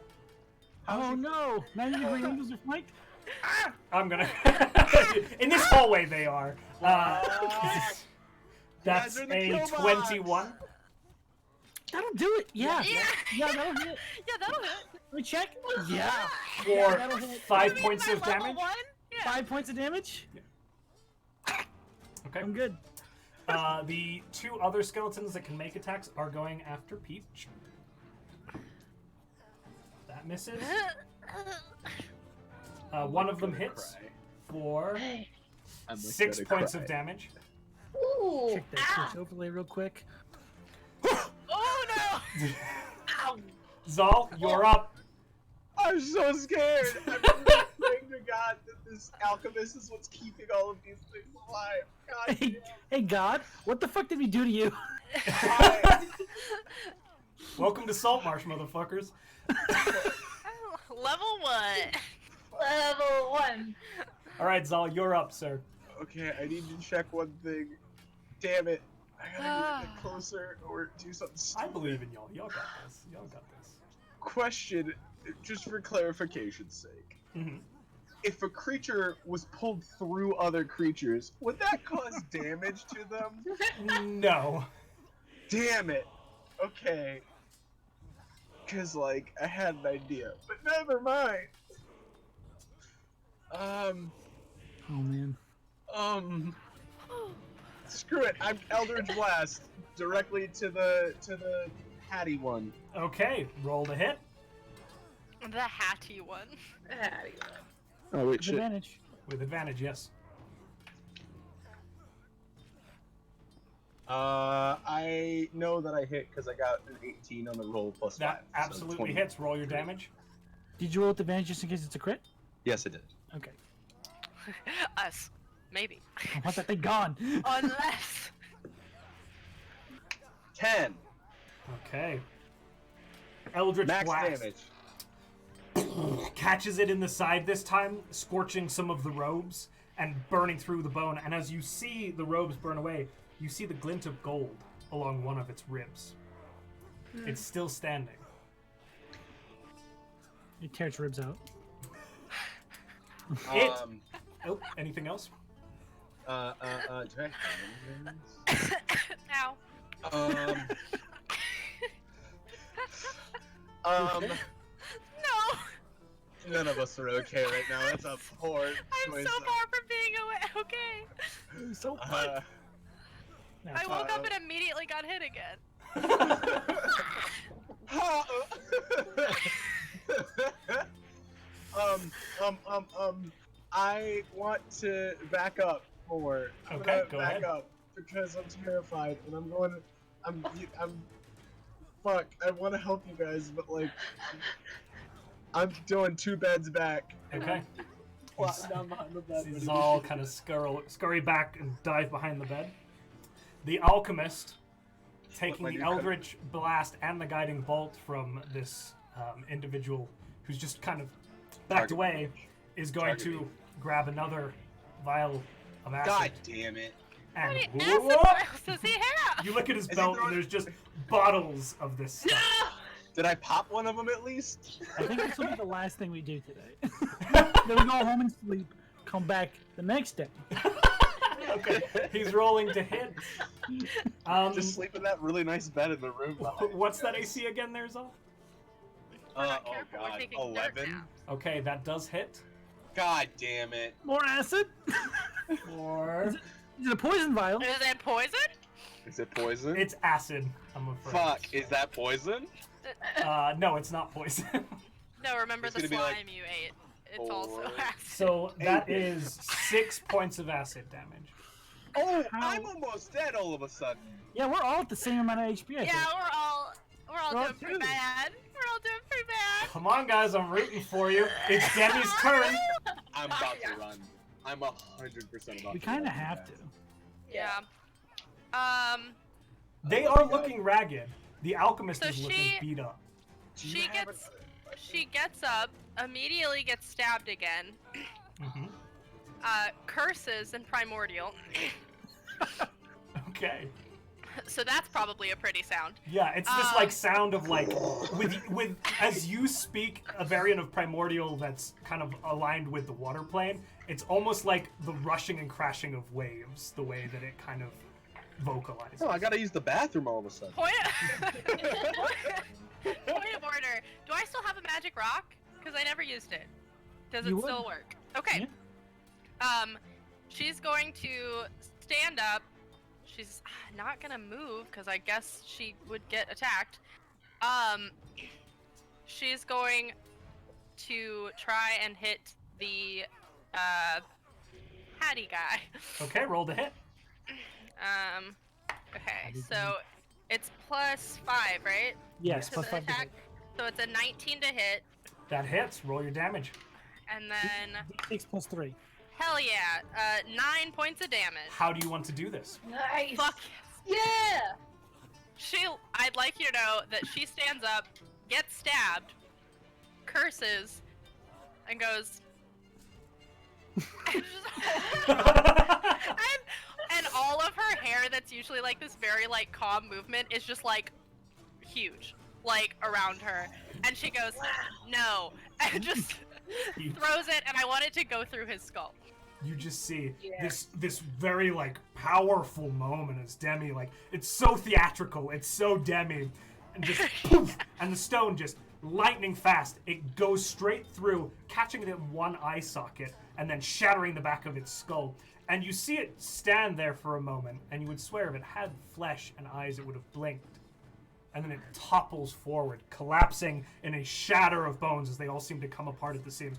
Oh no! 90 degree angles are flanked? I'm gonna. In this hallway, they are. That's guys are the a kill box. 21. That'll do it. Yeah. Yeah. Yeah, that'll hit. Yeah, that'll hit. Let me check. Yeah. For that'll hit. 5 You mean points my of level damage. 1? Yeah. 5 points of damage. Okay. I'm good. The 2 other skeletons that can make attacks are going after Peach. That misses. One of them hits for I'm 6 gonna points cry. of damage. Ooh. Check that switch overlay real quick. Oh no! Zal, you're up. I'm so scared. I'm really praying to God that this alchemist is what's keeping all of these things alive. God Hey, hey God, what the fuck did we do to you? damn. Welcome to Salt Marsh, motherfuckers. Level 1. Level 1. All right, Zal, you're up, sir. Okay, I need to check one thing. Damn it. I gotta get closer or do something I stupid. believe in y'all. Y'all got this. Y'all got this. Question, just for clarification's sake. Mm-hmm. If a creature was pulled through other creatures, would that cause damage to them? No. Damn it. Okay. Cause like I had an idea, but never mind. Oh man. Screw it. I'm Eldritch Blast directly to the Hattie one. Okay, roll to hit. The hatty one. Oh wait, With advantage. With advantage, yes. I know that I hit because I got an 18 on the roll plus 5. That so absolutely 20. hits. Roll your damage. Did you roll with advantage just in case it's a crit? Yes, I did. Okay. Us. Maybe. I want that thing gone. Unless. 10 Okay. Eldritch max Blast damage. catches it in the side this time, scorching some of the robes and burning through the bone. And as you see the robes burn away, you see the glint of gold along one of its ribs. It's still standing. You tear its ribs out. It. Oh, anything else? Do I Ow. have No. none of us are okay right now. That's a poor I'm choice. so far from being okay. So Uh, No, I it's woke fine. up and immediately got hit again. I want to back up more. I'm Okay, gonna go back ahead. up because I'm terrified, and I'm. Fuck. I want to help you guys, but like, I'm doing 2 beds back. Okay. Plotting down behind the bed. See Zahl kind of scurry back and dive behind the bed. The alchemist, taking my the new Eldritch Blast and the Guiding Bolt from this individual who's just kind of backed Target. away, is going Target to me. grab another vial of acid. God damn it. And What acid whoop, vials does he have? you look at his Is he belt and throwing- there's just bottles of this stuff. Did I pop one of them at least? I think this will be the last thing we do today. Then we go home and sleep, come back the next day. Okay, he's rolling to hit. Just sleep in that really nice bed in the room. What's that AC again there, Zahl? We're not Oh careful, we're god, taking dirt 11. naps. Okay, that does hit. God damn it. More acid? Or Is it a poison vial? Is it poison? Is it poison? it's acid, I'm afraid. Fuck, is that poison? No, it's not poison. No, remember It's the gonna be slime like you ate. It's also 4. acid. So that is 6 points of acid damage. Oh, How- I'm almost dead all of a sudden. Yeah, we're all at the same amount of HP, I Yeah, think. we're all Well, doing pretty dude. bad. We're all doing pretty bad. Come on, guys, I'm rooting for you. It's Demi's turn. I'm about to run. I'm 100% about We to kind run, of have guys. to. Yeah. They Oh are my looking ragged. The alchemist So is looking she- beat up. Do you She have gets another question? she gets up, immediately gets stabbed again, hmm curses in primordial. Okay. So that's probably a pretty sound. Yeah, it's this like sound of like with as you speak a variant of primordial that's kind of aligned with the water plane. It's almost like the rushing and crashing of waves, the way that it kind of vocalizes. Oh, I gotta use the bathroom all of a sudden. Point of order. Do I still have a magic rock? Because I never used it. Does it You still would. work? Okay. She's going to stand up. She's not gonna move because I guess she would get attacked. She's going to try and hit the Hattie guy. Okay, roll to hit. Okay, so it's +5, right? Yes, To plus the 5 to attack. So it's a 19 to hit, That hits. Roll your damage. and then 6 plus 3. hell yeah, 9 points of damage. How do you want to do this? Nice. Fuck Yeah. I'd like you to know that she stands up, gets stabbed, curses, and goes. and, and all of her hair that's usually like this very like calm movement is just like huge, like around her. And she goes, no, and just You- throws it, and I want it to go through his skull. You just see Yeah. this very like powerful moment as Demi, like it's so theatrical, it's so Demi, and just poof, and the stone just lightning fast. It goes straight through, catching it in one eye socket, and then shattering the back of its skull. And you see it stand there for a moment, and you would swear if it had flesh and eyes, it would have blinked. And then it topples forward, collapsing in a shatter of bones as they all seem to come apart at the seams.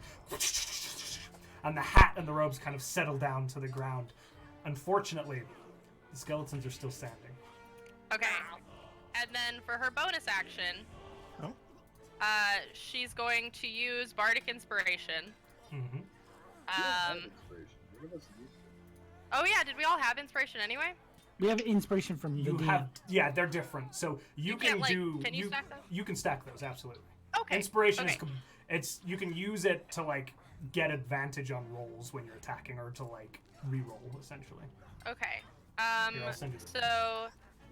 And the hat and the robes kind of settle down to the ground. Unfortunately, the skeletons are still standing. Okay. And then for her bonus action, Oh. she's going to use Bardic Inspiration. Mm-hmm. Oh yeah, did we all have Inspiration anyway? We have inspiration from the You DM. have, yeah, they're different. So you can't, can like, do. can you stack those? You can stack those absolutely. Okay. Inspiration okay. is it's you can use it to like get advantage on rolls when you're attacking or to like re-roll essentially. Okay. Here, I'll send you the- So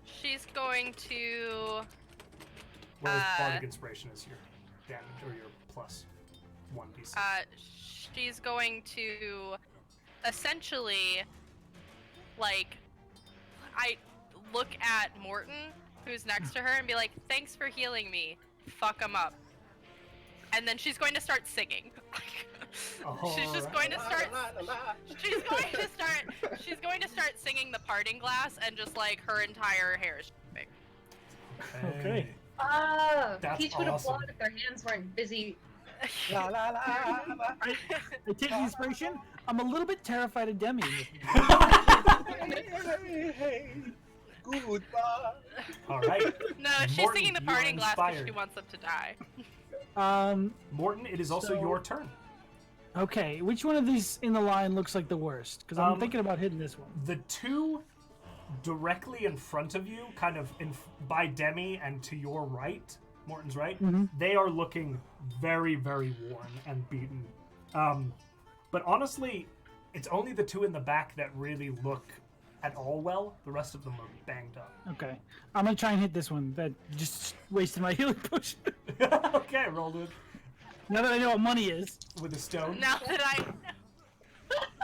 she's going to. Whereas uh, bardic inspiration is your damage or your plus 1d6. She's going to essentially, like, I look at Mortin, who's next to her, and be like, "Thanks for healing me. Fuck him up." And then she's going to start singing. She's just going to start. She's going to start singing the Parting Glass, and just like her entire hair is stripping. Okay. Ah, That's Peach would awesome. applaud if their hands weren't busy La, la, la, la. I take the inspiration. I'm a little bit terrified of Demi. Hey, goodbye. All right. No, she's Mortin, singing the you are parting glass because inspired. she wants them to die. Mortin, it is also So- your turn. Okay, which one of these in the line looks like the worst? Because I'm thinking about hitting this one. The two directly in front of you, kind of by Demi and to your right, Morton's right, they are looking very, very worn and beaten. But honestly, it's only the two in the back that really look at all well. The rest of them are banged up. Okay, I'm gonna try and hit this one. That just wasted my healing potion. Okay, roll with Now that I know what money is, a stone. Now that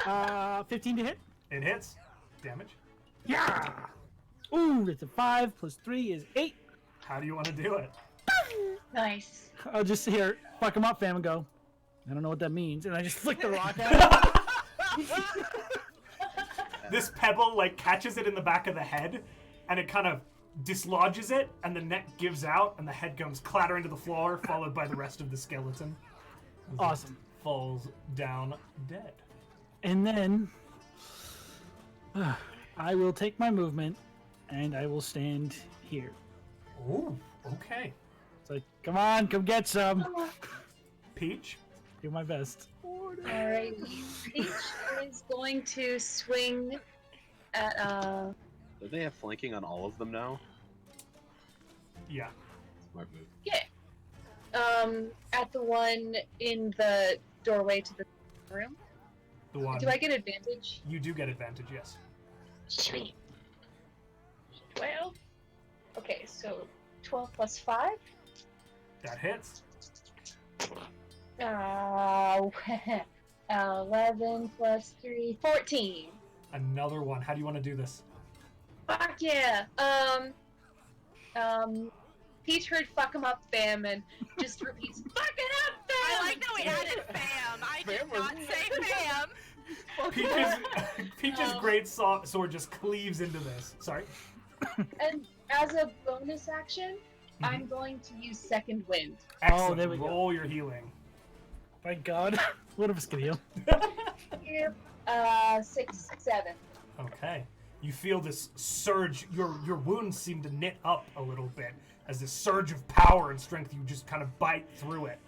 I 15 to hit. It hits. Damage. Yeah. Ooh, it's a 5 plus 3 is 8. How do you want to do it? Nice. I'll just here fuck him up, fam, and go. I don't know what that means, and I just flick the rock at him. This pebble like catches it in the back of the head, and it kind of dislodges it, and the neck gives out, and the head comes clattering to the floor, followed by the rest of the skeleton. Awesome. Falls down dead. And then I will take my movement, and I will stand here. Ooh, okay. It's like, come on, come get some. Peach. Do my best. Alright. Peach is going to swing at Do they have flanking on all of them now? Yeah. Smart move. at the one in the doorway to the room. The one. Do I get advantage? You do get advantage, yes. Sweet. 12. Okay, so 12 plus 5. That hits. 11 plus 3, 14. Another one. How do you want to do this? Fuck yeah. Peach heard "fuck 'em up, fam," and just repeats "fuck it up, fam." I like that we added fam. I did not say fam. Peach's great sword just cleaves into this. Sorry. And as a bonus action, I'm going to use Second Wind. Excellent. there we go. Roll your healing. Thank God. One of us can heal. Here, 6, 7. Okay. You feel this surge. Your wounds seem to knit up a little bit as this surge of power and strength. You just kind of bite through it.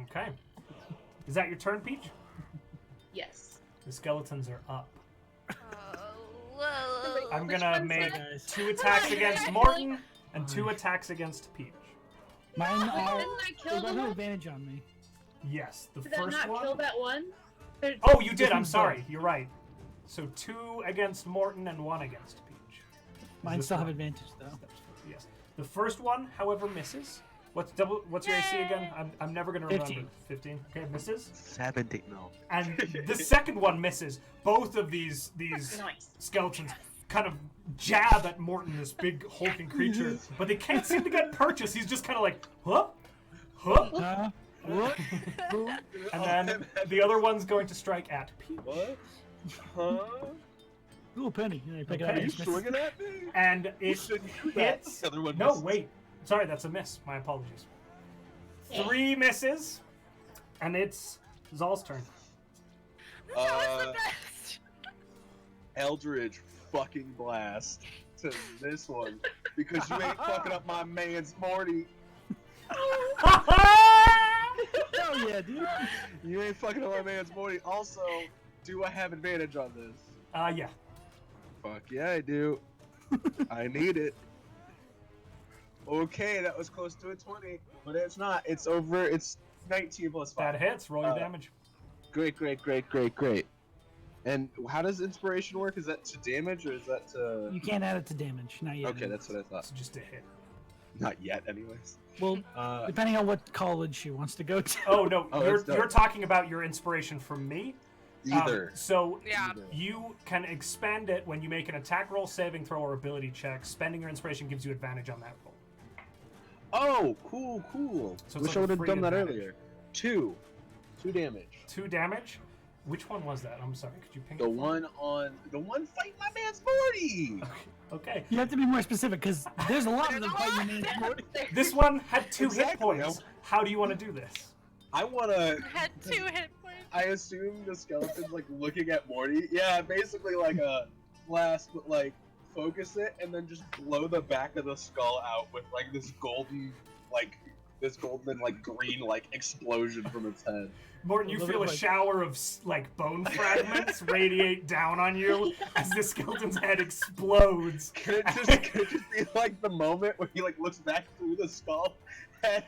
Okay. Is that your turn, Peach? Yes. The skeletons are up. Whoa. I'm Which gonna one's make that? 2 attacks against Mortin and 2 attacks against Peach. Mine Wait, are. didn't I They kill the both have one? advantage on me. Yes, the Did I first not one. kill that one? Oh, you did. I'm Different sorry. You're right. So 2 against Mortin and 1 against Peach. Mine this still one? have advantage though. Yes. The first one, however, misses. What's your AC again? I'm never gonna remember. 15. 15. Okay, misses. 17, no. And the second one misses. Both of these Nice. skeletons kind of jab at Mortin, this big hulking creature, but they can't seem to get purchase. He's just kind of like, huh? What? And then the other one's going to strike at Peach. What? Huh? Ooh, penny. Yeah, pick it Okay. up. Are you swinging at me? And You it shouldn't do that. hits. The other one No, misses. wait. Sorry, that's a miss. My apologies. 3 misses, and it's Zahl's turn. That was the best. Eldridge fucking blast to this one because you ain't fucking up my man's Morty. Oh yeah, dude. You ain't fucking up my man's Morty. Also, do I have advantage on this? Yeah. Fuck yeah, I do. I need it. Okay, that was close to a 20, but it's not. It's over. It's 19 plus 5. That hits. Roll your damage. Great. And how does inspiration work? Is that to damage or is that to? You can't add it to damage. Not yet. Okay, that's what I thought. It's just a hit. Not yet, anyways. Well, depending on what college she wants to go to. Oh no, Oh, you're that's dope. you're talking about your inspiration from me. Either. So Yeah. you can expand it when you make an attack roll, saving throw, or ability check. Spending your inspiration gives you advantage on that roll. Oh, cool. So it's Wish like I a would have free done that advantage. earlier. 2 damage. 2 damage. Which one was that? I'm sorry. Could you ping The it for me? one fighting my man's Morty. Okay. You have to be more specific because there's a lot of them There's a fighting lot. in Morty. This one had 2 hit Exactly. points. How do you want to do this? I wanna. Had 2 hit points. I assume the skeleton's like looking at Morty. Yeah, basically like a blast, but like focus it and then just blow the back of the skull out with like this golden like green like explosion from its head. Morton, you feel a Like- shower of like bone fragments radiate down on you as the skeleton's head explodes. Could it just be like the moment where he like looks back through the skull and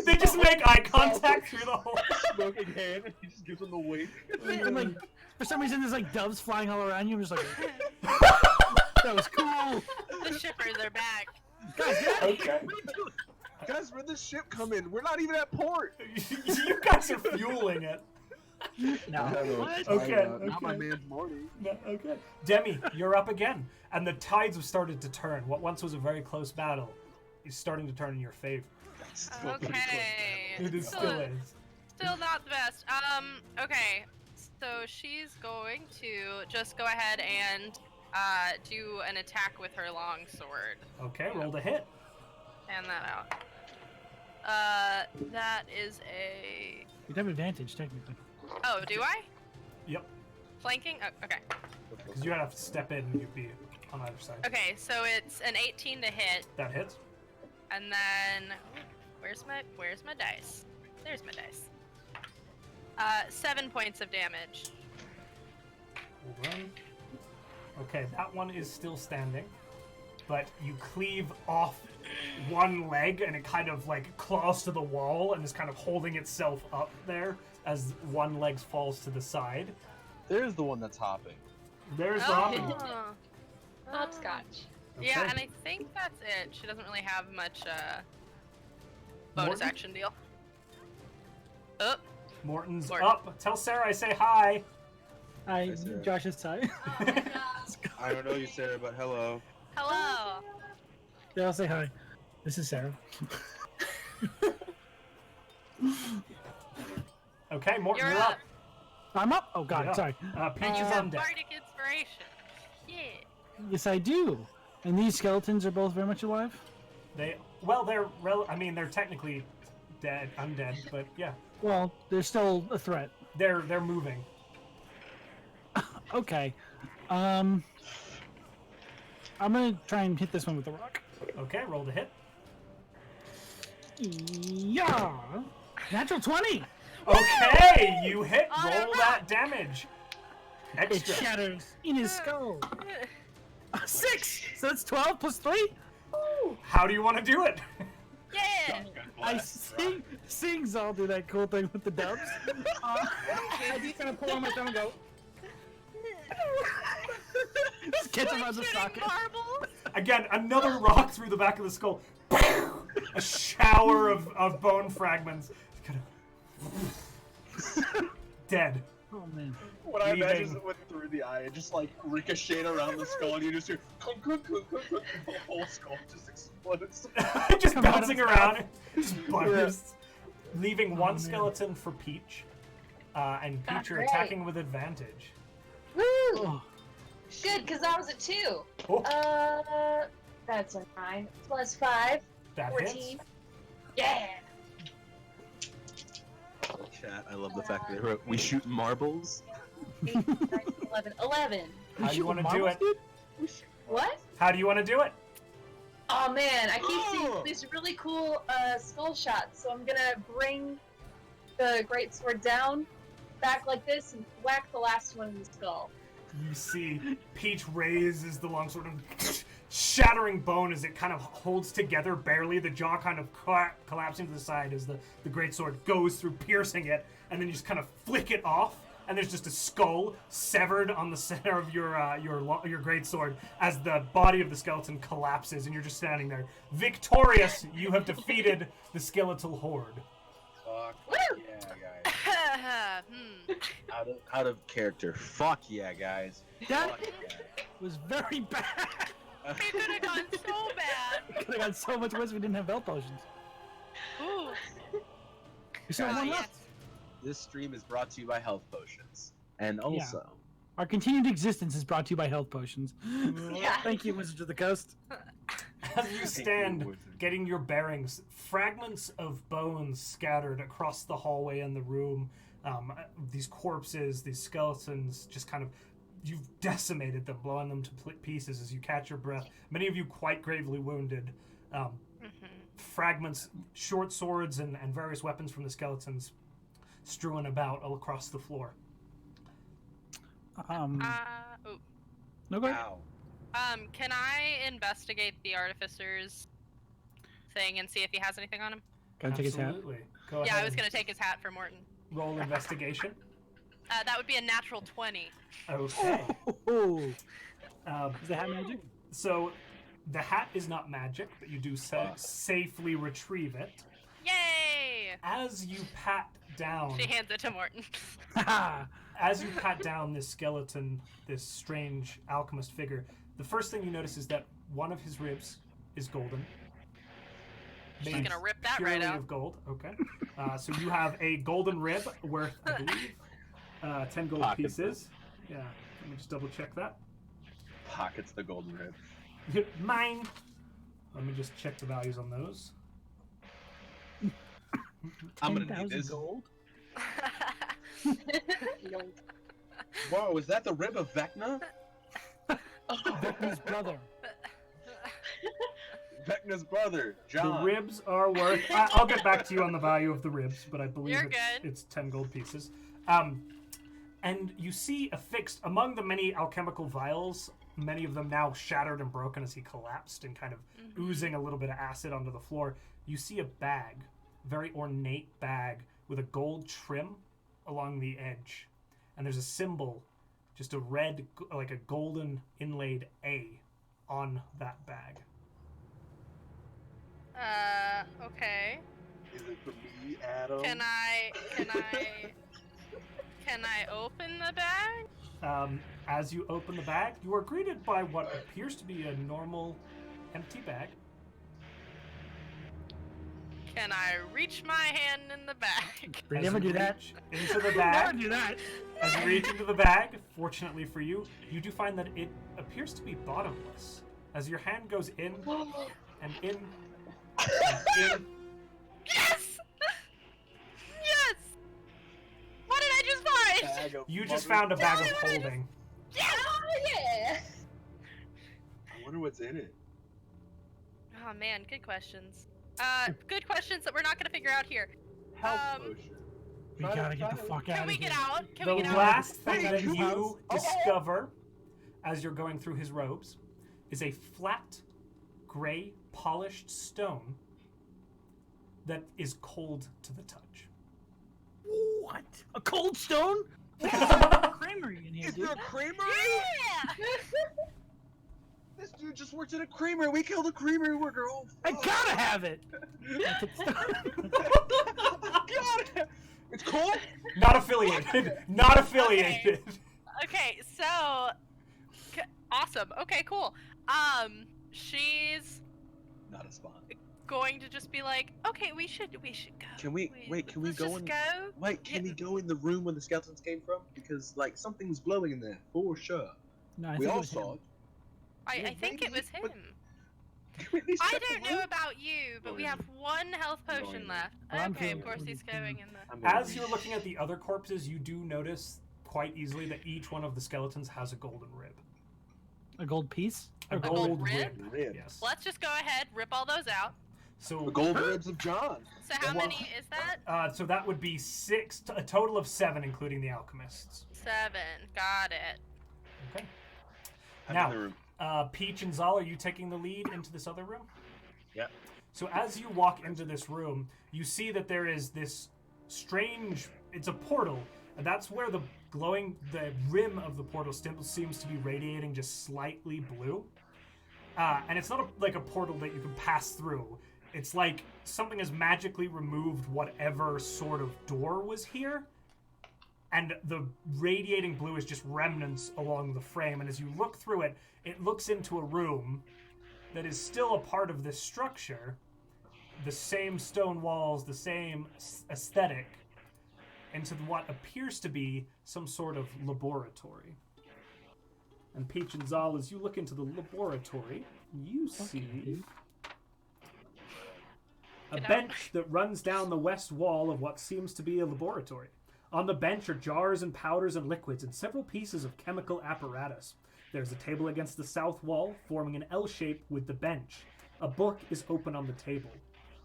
They just make eye contact through the whole. smoking hand and he just gives him the wink. And like, for some reason, there's like doves flying all around you. I'm just like, that was cool. The shippers are back. Guys, get out of here. Okay. What are you doing? Guys, where'd this ship come in? We're not even at port. You guys are fueling it. No. What? Okay, Not my okay. man's Morty. No, okay. Demi, you're up again, and the tides have started to turn. What once was a very close battle is starting to turn in your favor. That's still pretty close. Okay. It Still- still is. Still not the best. Okay. So she's going to just go ahead and do an attack with her long sword. Okay, roll the hit. Hand that out. That is a. You'd have advantage, technically. Oh, do I? Yep. Flanking? Oh, okay. Because you have to step in and you'd be on either side. Okay, so it's an 18 to hit, That hits. and then where's my dice? There's my dice. 7 points of damage. Hold on. Okay, that one is still standing, but you cleave off one leg and it kind of like claws to the wall and is kind of holding itself up there as one leg falls to the side. There's the one that's hopping. There's Oh. Robbie. Hopscotch. Yeah, Okay. and I think that's it. She doesn't really have much bonus Morton? action deal. Oh, Morton's Morton. up. Tell Sarah I say hi. Hi, Hi, Sarah. Josh is tight. I don't know you, Sarah, but hello. hello. Yeah, I'll say hi. This is Sarah. Okay, Morton, You're you're up. I'm up. Oh God, Yeah. sorry. Peach is on deck. Bardic inspiration. Yeah. Yes, I do. And these skeletons are both very much alive. They're technically dead, undead, but yeah, Well, they're still a threat. they're moving. Okay. I'm gonna try and hit this one with the rock. Okay, roll the hit. Yeah. Natural 20. Okay, you hit. On a Roll rock. that damage. It Extra. shatters in his skull. 6. So that's 12 plus 3. How do you want to do it? Yeah. I sing Zahl do that cool thing with the dubs. I just gonna pull on my thumb and go. Just catch him on the Shooting socket. marbles. Again, another rock through the back of the skull. A shower of bone fragments. Dead. Oh man. What I imagine is Leaving. it went through the eye, it just like ricocheted around the skull, and you just hear clunk, clunk, clunk, clunk, clunk, the whole skull just explodes. Just Come out bouncing of the around. Just bursts. Leaving one man. skeleton for Peach. And Peach, That's you're right. attacking with advantage. Woo! Oh, Good, because that was a 2. Oh, That's a 9 plus 5. that 14. hits. Yeah! Chat, I love the fact that they wrote, we shoot marbles. 8, 9, 11. 11. How do you want to do it? What? How do you want to do it? Oh man, I keep seeing these really cool skull shots, so I'm gonna bring the greatsword down, back like this, and whack the last one in the skull. You see Peach raises the longsword and shattering bone as it kind of holds together barely. The jaw kind of collapsing to the side as the greatsword goes through, piercing it, and then you just kind of flick it off, and there's just a skull severed on the center of your greatsword as the body of the skeleton collapses, and you're just standing there. Victorious, you have defeated the skeletal horde. Fuck Woo! yeah, guys. Out of character. Fuck yeah, guys. that Fuck yeah. was very bad. It could have gone so bad. Could have got so much worse if we didn't have health potions. Ooh. We still have one yes. left. this stream is brought to you by health potions, and also Our continued existence is brought to you by health potions. Yeah. Thank you, Wizards of the Coast. As you stand, getting your bearings, fragments of bones scattered across the hallway and the room. These corpses, these skeletons, just kind of, you've decimated them, blowing them to pieces as you catch your breath. Many of you quite gravely wounded. Fragments, short swords, and various weapons from the skeletons strewn about all across the floor. No, go ahead. Wow. Can I investigate the artificer's thing and see if he has anything on him? Can I take his hat? Absolutely. Go ahead. Yeah, I was gonna take his hat for Mortin. Roll investigation. That would be a natural 20. Okay. Oh, is the hat magic? So, the hat is not magic, but you do safely retrieve it. Yay! As you pat down, She hands it to Mortin. as you pat down this skeleton, this strange alchemist figure, the first thing you notice is that one of his ribs is golden. She's Made gonna rip that purely right out. of gold. Okay. So you have a golden rib worth, I believe, 10 gold Pockets pieces. Yeah. Let me just double check that. Pockets the golden rib. Mine. Let me just check the values on those. I'm gonna 10,000 need this. gold. Whoa, is that the rib of Vecna? Vecna's brother. Vecna's brother, John. The ribs are worth. I'll get back to you on the value of the ribs, but I believe You're good. it's 10 gold pieces. And you see affixed among the many alchemical vials, many of them now shattered and broken as he collapsed and kind of oozing a little bit of acid onto the floor. You see a bag, very ornate bag with a gold trim along the edge, and there's a symbol, just a red, like a golden inlaid A, on that bag. Okay. Is it for me, Adam? Can I open the bag? As you open the bag, you are greeted by what appears to be a normal empty bag. Can I reach my hand in the bag? We As never you do that. reach Into the Never bag. do that. As you reach into the bag, fortunately for you, you do find that it appears to be bottomless. As your hand goes in and in and in, Yes! Yes! What did I just find? you just found a bag of holding. Yes! Yeah. I wonder what's in it. Oh man, good questions. Good questions that we're not gonna figure out here. Health Um, potion. We gotta get the fuck out Can of we here. get out? Can The we get out? last thing Wait, that who you else? discover as you're going through his robes is a flat, gray, polished stone that is cold to the touch. What? A cold stone? There's a creamery in here, Is dude. there a creamery? Yeah! This dude just worked at a creamery. We killed a creamery worker. Oh, I fuck. gotta have it. I took the stone. God. It's cold? Not affiliated. Not affiliated. Okay, so awesome. Okay, cool. She's Not a spawn. going to just be like, okay, we should go. Can we wait? Can we let's go just in? go? Wait, can we go in the room where the skeletons came from? Because like something's glowing in there for sure. No, I We think it all was him. saw it. I Yeah, think it maybe, was him. but- Can we at least I check the don't know room? about you, but Oh, we yeah. have one health I'm potion going left. Well, I'm Okay, of feeling- course he's going in the. I'm gonna As leave. you're looking at the other corpses, you do notice quite easily that each one of the skeletons has a golden rib. A gold piece? A Or gold gold rib? Rib. Yes. Let's just go ahead, rip all those out. So The gold ribs of John. So how Well- many is that? So that would be a total of 7, including the alchemists. 7. Got it. Okay. I'm Now- in the room. Peach and Zahl, are you taking the lead into this other room? Yep. So as you walk into this room, you see that there is this strange. It's a portal, and that's where the rim of the portal still seems to be radiating just slightly blue. And it's not like a portal that you can pass through. It's like something has magically removed whatever sort of door was here, and the radiating blue is just remnants along the frame. And as you look through it, it looks into a room that is still a part of this structure. The same stone walls, the same aesthetic. into what appears to be some sort of laboratory. And Peach and Zahl, as you look into the laboratory, you see a bench that runs down the west wall of what seems to be a laboratory. On the bench are jars and powders and liquids and several pieces of chemical apparatus. There's a table against the south wall, forming an L shape with the bench. A book is open on the table.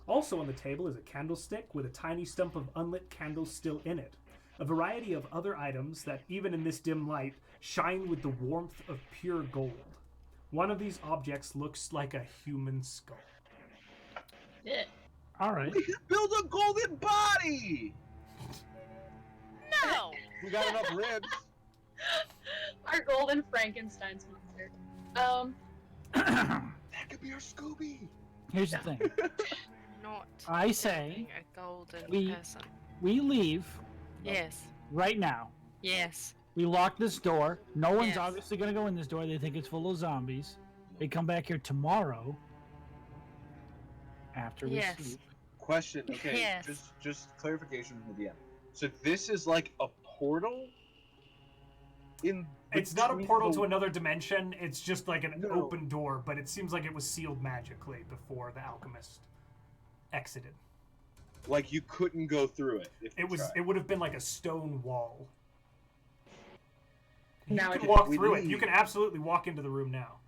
Also on the table is a candlestick with a tiny stump of unlit candle still in it. A variety of other items that, even in this dim light, shine with the warmth of pure gold. One of these objects looks like a human skull. Yeah. All right. We can build a golden body! No! We got enough ribs. Our golden Frankenstein's monster. That could be our Scooby. Here's the thing. Not I say being a golden we- person. we leave Yes. right now. Yes. We lock this door. No one's Yes. obviously going to go in this door. They think it's full of zombies. They come back here tomorrow after we Yes. sleep. Question, okay, Yes. just clarification from the DM. So this is like a portal? It's not a between portal the- to another dimension, it's just like an No. open door, but it seems like it was sealed magically before the alchemist exited. Like you couldn't go through it. If you tried. It would have been like a stone wall. Now You can if walk we through it. leave- You can absolutely walk into the room now.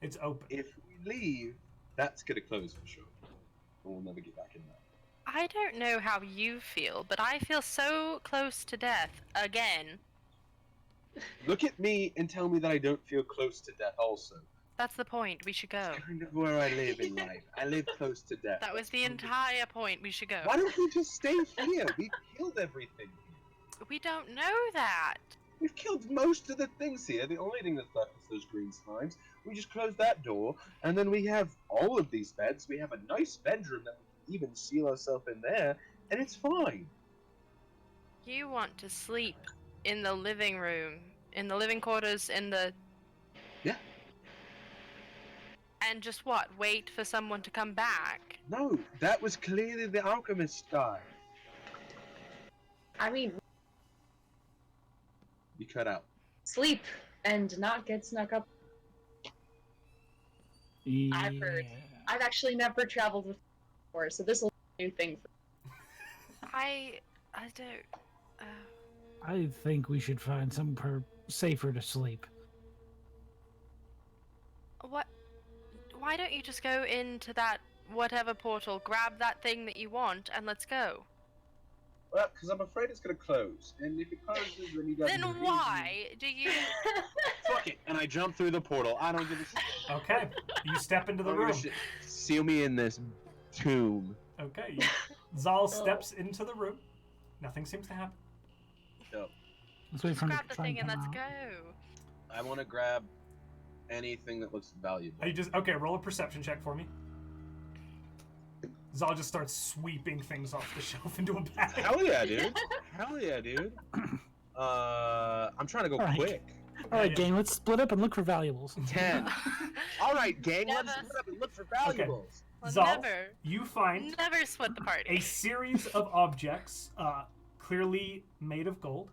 It's open. If we leave, that's gonna close for sure. And we'll never get back in there. I don't know how you feel, but I feel so close to death again. Look at me and tell me that I don't feel close to death also. That's the point. We should go. That's kind of where I live in life. I live close to death. That was the entire point. We should go. Why don't we just stay here? We've killed everything here. We don't know that. We've killed most of the things here. The only thing that's left is those green slimes. We just close that door, and then we have all of these beds. We have a nice bedroom that we can even seal ourselves in there, and it's fine. You want to sleep in the living room, in the living quarters, in the... Yeah. And just what? Wait for someone to come back? No, that was clearly the alchemist guy. I mean, You cut out. sleep and not get snuck up. I've heard. Yeah. I've actually never traveled with before, so this will be a new thing for I don't... I think we should find somewhere safer to sleep. What? Why don't you just go into that whatever portal, grab that thing that you want, and let's go? Well, because I'm afraid it's going to close. And if it closes, then you guys... Then why do you... Fuck it. And I jump through the portal. I don't give a shit. Okay, you step into the I don't room. give a shit. Seal me in this tomb. Okay, Zahl steps into the room. Nothing seems to happen. Dope. Let's wait for him grab to the try thing and come let's out. go? I want to grab anything that looks valuable. Are you just okay? Roll a perception check for me. Zahl just starts sweeping things off the shelf into a bag. Hell yeah, dude. Hell yeah, dude. I'm trying to go Alright. quick. All right, Yeah. gang, let's split up and look for valuables. 10. All right, gang, let's Never. split up and look for valuables. Well, Zahl, never. you find Never split the party. a series of objects, clearly made of gold,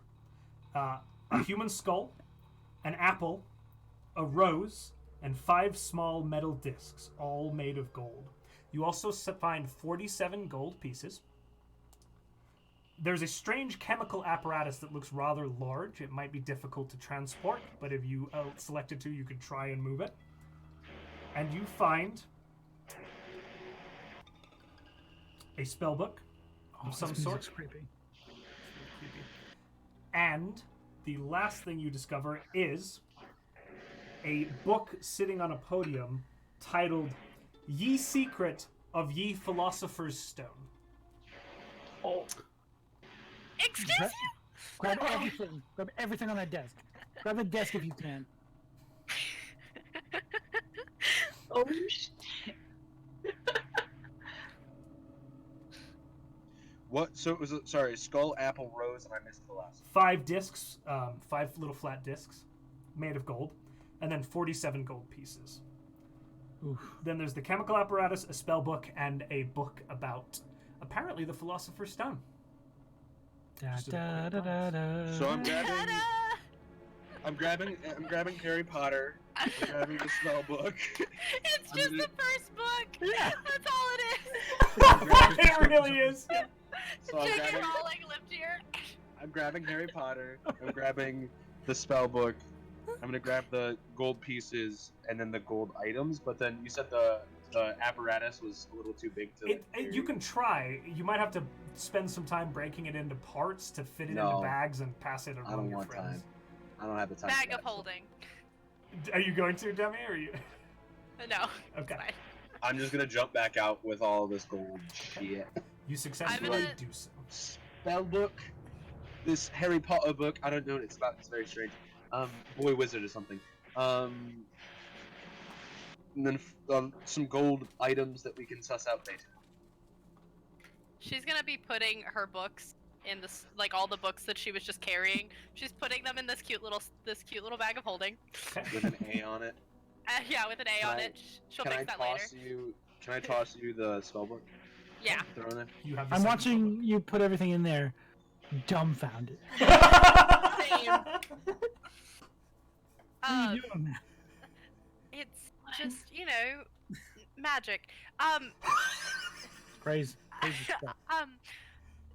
a human skull, an apple, a rose, and 5 small metal discs, all made of gold. You also find 47 gold pieces. There's a strange chemical apparatus that looks rather large. It might be difficult to transport, but if you selected to, you could try and move it. And you find a spellbook Oh, some this sort. music's creepy. Creepy. And the last thing you discover is a book sitting on a podium titled Ye Secret of Ye Philosopher's Stone. Oh. Excuse Grab, you? grab everything. Grab everything on that desk. Grab the desk if you can. Oh shit. What? So it was, sorry, skull, apple, rose, and I missed the last 5 discs, 5 little flat discs made of gold, and then 47 gold pieces. Oof. Then there's the chemical apparatus, a spell book, and a book about apparently the Philosopher's Stone. Da, Just da, a da, da, da. So I'm grabbing. Ta-da! I'm grabbing Harry Potter. I'm grabbing the spell book. It's I'm just gonna- the first book. Yeah. That's all it is. It really is. So I'm J.K. grabbing. Rowling lived here. I'm grabbing Harry Potter. I'm grabbing the spell book. I'm gonna grab the gold pieces and then the gold items. But then you said the apparatus was a little too big to. You can try. You might have to spend some time breaking it into parts to fit it into No. bags and pass it I among don't your want friends. time. I don't have the time. Bag for of that. holding. Are you going to, Demi? Or are you? No. Okay. Fine. I'm just gonna jump back out with all this gold shit. You successfully gonna- do so. Spell book. This Harry Potter book. I don't know what it's about. It's very strange. Boy wizard or something. And then some gold items that we can suss out later. She's gonna be putting her books in this, like all the books that she was just carrying. She's putting them in this cute little bag of holding. With an A on it. Yeah, with an A Can on I- it. She'll Can I fix that later. toss you? Can I toss you the spell book? Yeah. Throw in there. You have the I'm second watching you put everything in there, dumbfounded. Same. What are you doing, man? It's just, magic. Crazy. Crazy stuff.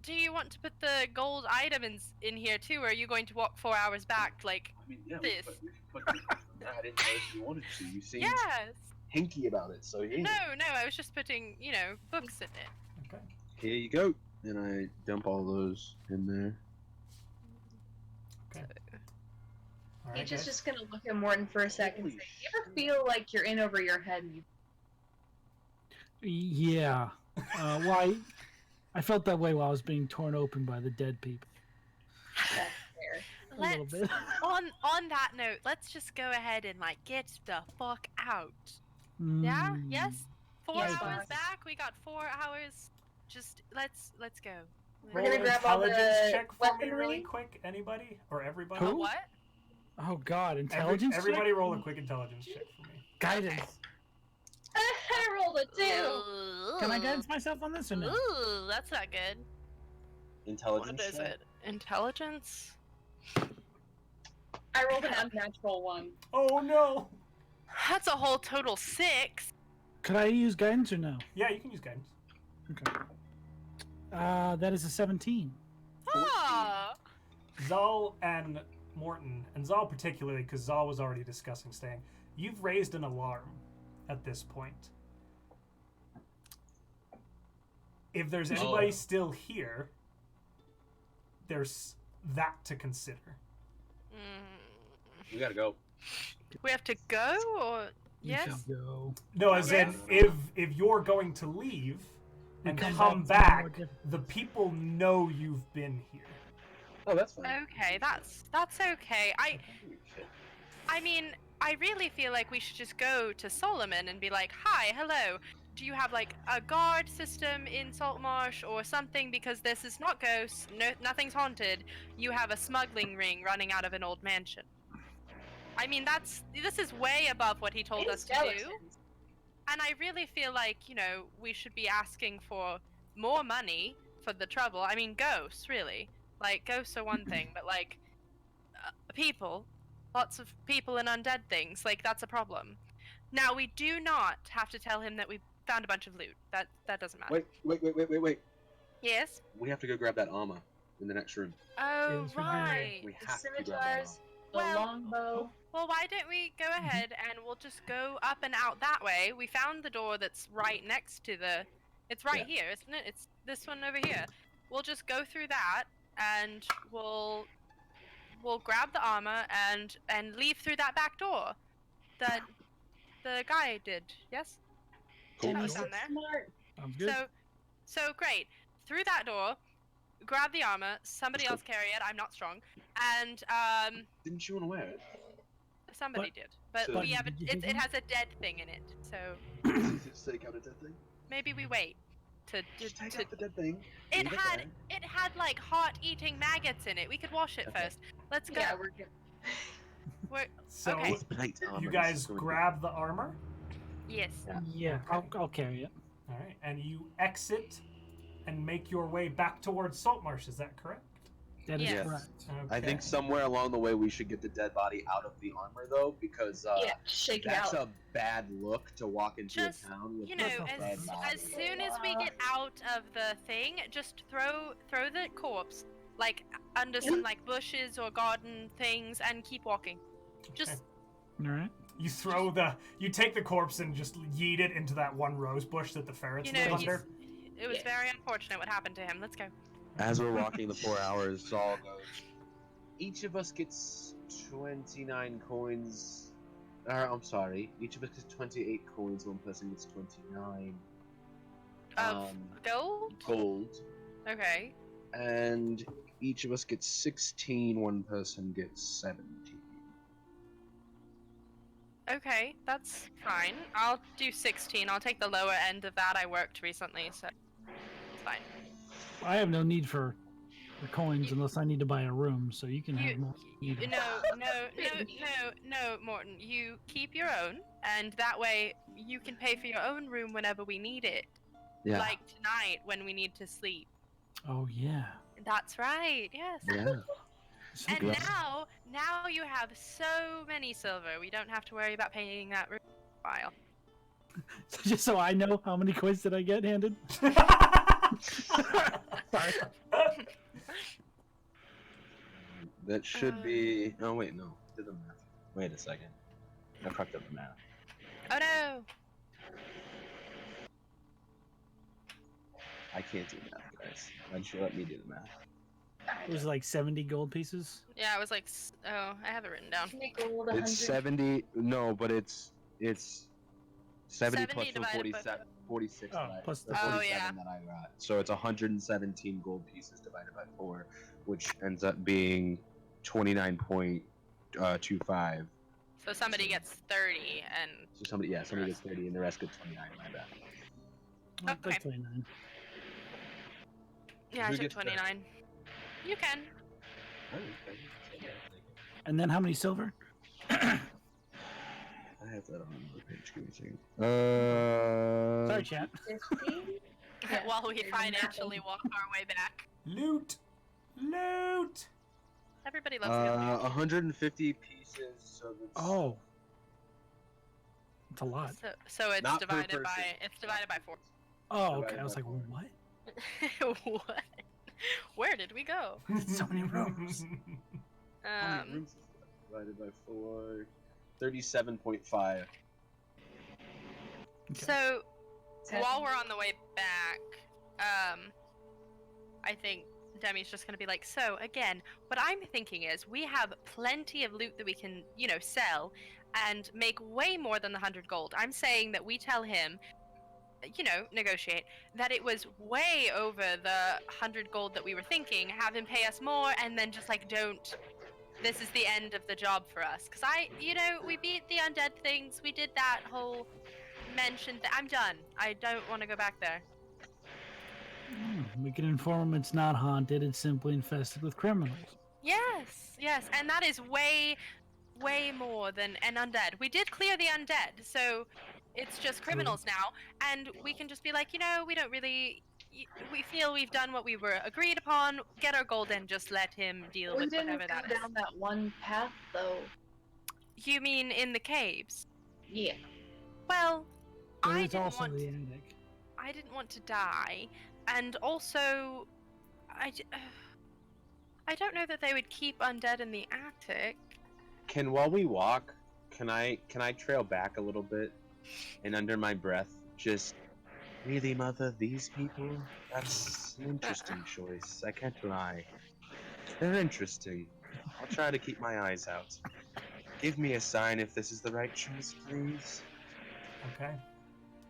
Do you want to put the gold items in here too, or are you going to walk 4 hours back? Like, I mean, yeah. This. I didn't know if you wanted to. You seemed yes. hinky about it, so yeah. No, I was just putting, books in it. Okay. Here you go. And I dump all those in there. All right, Peach is guys. just gonna look at Morton for a second and Holy say, "You ever feel like you're in over your head?" And you Yeah. Why? I felt that way while I was being torn open by the dead people. that's fair. A little Let's bit. on that note, let's just go ahead and get the fuck out. Yeah? Mm. Yes? 4 Yes, hours boss. back. We got 4 hours. Just let's go. We're Roll gonna an grab all intelligence the check for me really weaponry. quick. Anybody or everybody? Who? What? Oh God, intelligence. check? Everybody roll a quick intelligence check for me. Guidance. I rolled a 2. Can I guidance myself on this or no? Ooh, that's not good. Intelligence. What is check? it? Intelligence? I rolled an unnatural 1. Oh no! That's a whole total 6. Could I use guidance or no? Yeah, you can use guidance. Okay. That is a 17. Ah. Zahl and Morton, and Zahl particularly, because Zahl was already discussing staying. You've raised an alarm at this point. If there's anybody still here, there's that to consider. Mm. We gotta go. We have to go, or You yes? shall go. No, as in if you're going to leave and come back, the people know you've been here. Oh, that's fine. Okay, that's okay. I mean, I really feel like we should just go to Solomon and be like, "Hi, hello. Do you have like a guard system in Saltmarsh or something? Because this is not ghosts. No, nothing's haunted. You have a smuggling ring running out of an old mansion." I mean, this is way above what he told us to do. Skeletons. And I really feel like, we should be asking for more money for the trouble. I mean, ghosts, really. Like, ghosts are one thing, but, like, people, lots of people and undead things, like, that's a problem. Now, we do not have to tell him that we found a bunch of loot. That doesn't matter. Wait. Yes? We have to go grab that armor in the next room. Oh, Yes, we do. right. We The have to grab that armor. scimitars, the Well- longbow. Well, why don't we go ahead and we'll just go up and out that way. We found the door that's right next to the... It's right here, isn't it? It's this one over here. We'll just go through that, and we'll grab the armor and leave through that back door that the guy did. Yes? Cool. That was down there. Smart. Sounds good. So great. Through that door, grab the armor. Somebody Let's else carry it. I'm not strong. And Didn't you want to wear it? somebody did. But So- we have Did you give it him? has a dead thing in it. So Just take out a dead thing. maybe we wait to Just take out the dead thing. It leave had there. it had like hot eating maggots in it. We could wash it Okay. first. Let's go. Yeah, we're good. We're, So Okay. Plate armor, you this guys is going to be- grab the armor, yes. Yeah, I'll carry it. all right, and you exit and make your way back towards Saltmarsh. Is that correct? That is Yes. correct. I think somewhere along the way we should get the dead body out of the armor, though, because Yeah, shake it that's out. a bad look to walk into Just, a town with you a know, dead body. as soon as we get out of the thing, just throw the corpse like under some like bushes or garden things and keep walking. Just All right. You take the corpse and just yeet it into that one rose bush that the ferrets you know, live he's, under. it was very unfortunate what happened to him. Let's go. As we're walking the 4 hours, Zahl goes, each of us gets 29 coins. I'm sorry, each of us gets 28 coins, one person gets 29. Of gold? Gold. Okay. And each of us gets 16, one person gets 17. Okay, that's fine. I'll do 16. I'll take the lower end of that. I worked recently, so it's fine. I have no need for coins unless I need to buy a room, so you can have more. No, Mortin. You keep your own, and that way you can pay for your own room whenever we need it. Yeah. Like tonight when we need to sleep. Oh yeah. That's right. Yes. Yeah. And Yeah. now you have so many silver. We don't have to worry about paying that room file. Just so I know, how many coins did I get handed? Sorry. That should be. Oh wait, no. Did the math. Wait a second. I fucked up the math. Oh no. I can't do math, guys. Why don't you let me do the math? It was like 70 gold pieces. Yeah, I was like, oh, I have it written down. Make gold It's 100. 70. No, but it's 70 plus 70 the divided by 46 Oh, that I, plus the the- 47 Oh, yeah. that I got. So it's 117 gold pieces divided by 4, which ends up being 29.25. So somebody gets 30, and So somebody gets 30, and the rest gets 29. My bad. Like Okay. 29. yeah, I Who took gets that? 29. You can. And then how many silver? I have that on another page. Give me a second. Sorry, chat. 50? Yeah, While we there's financially nothing. walk our way back. Loot! Everybody loves good loot. 150 pieces. So that's Oh. It's a lot. So it's Not per divided by person. 4. Oh, okay. I was like, what? What? Where did we go? So many rooms. How many rooms is that? Divided by 4. 37.5. Okay. So Seven. while we're on the way back, I think Demi's just gonna be like, so again, what I'm thinking is we have plenty of loot that we can, sell and make way more than the 100 gold. I'm saying that we tell him, negotiate, that it was way over the 100 gold that we were thinking, have him pay us more, and then just like this is the end of the job for us. Because we beat the undead things, we did that whole mention I'm done. I don't want to go back there. We can inform him it's not haunted, it's simply infested with criminals. Yes, and that is way more than an undead. We did clear the undead, so it's just criminals now, and we can just be like, we don't really. We feel we've done what we were agreed upon. Get our gold and just let him deal We with didn't whatever go that is. down that one path, though. You mean in the caves? Yeah. Well, There I is didn't also want. the attic. I didn't want to die, and also, I don't know that they would keep undead in the attic. While we walk, can I trail back a little bit, and under my breath, just really, mother, these people? That's an interesting choice. I can't lie. They're interesting. I'll try to keep my eyes out. Give me a sign if this is the right choice, please. Okay.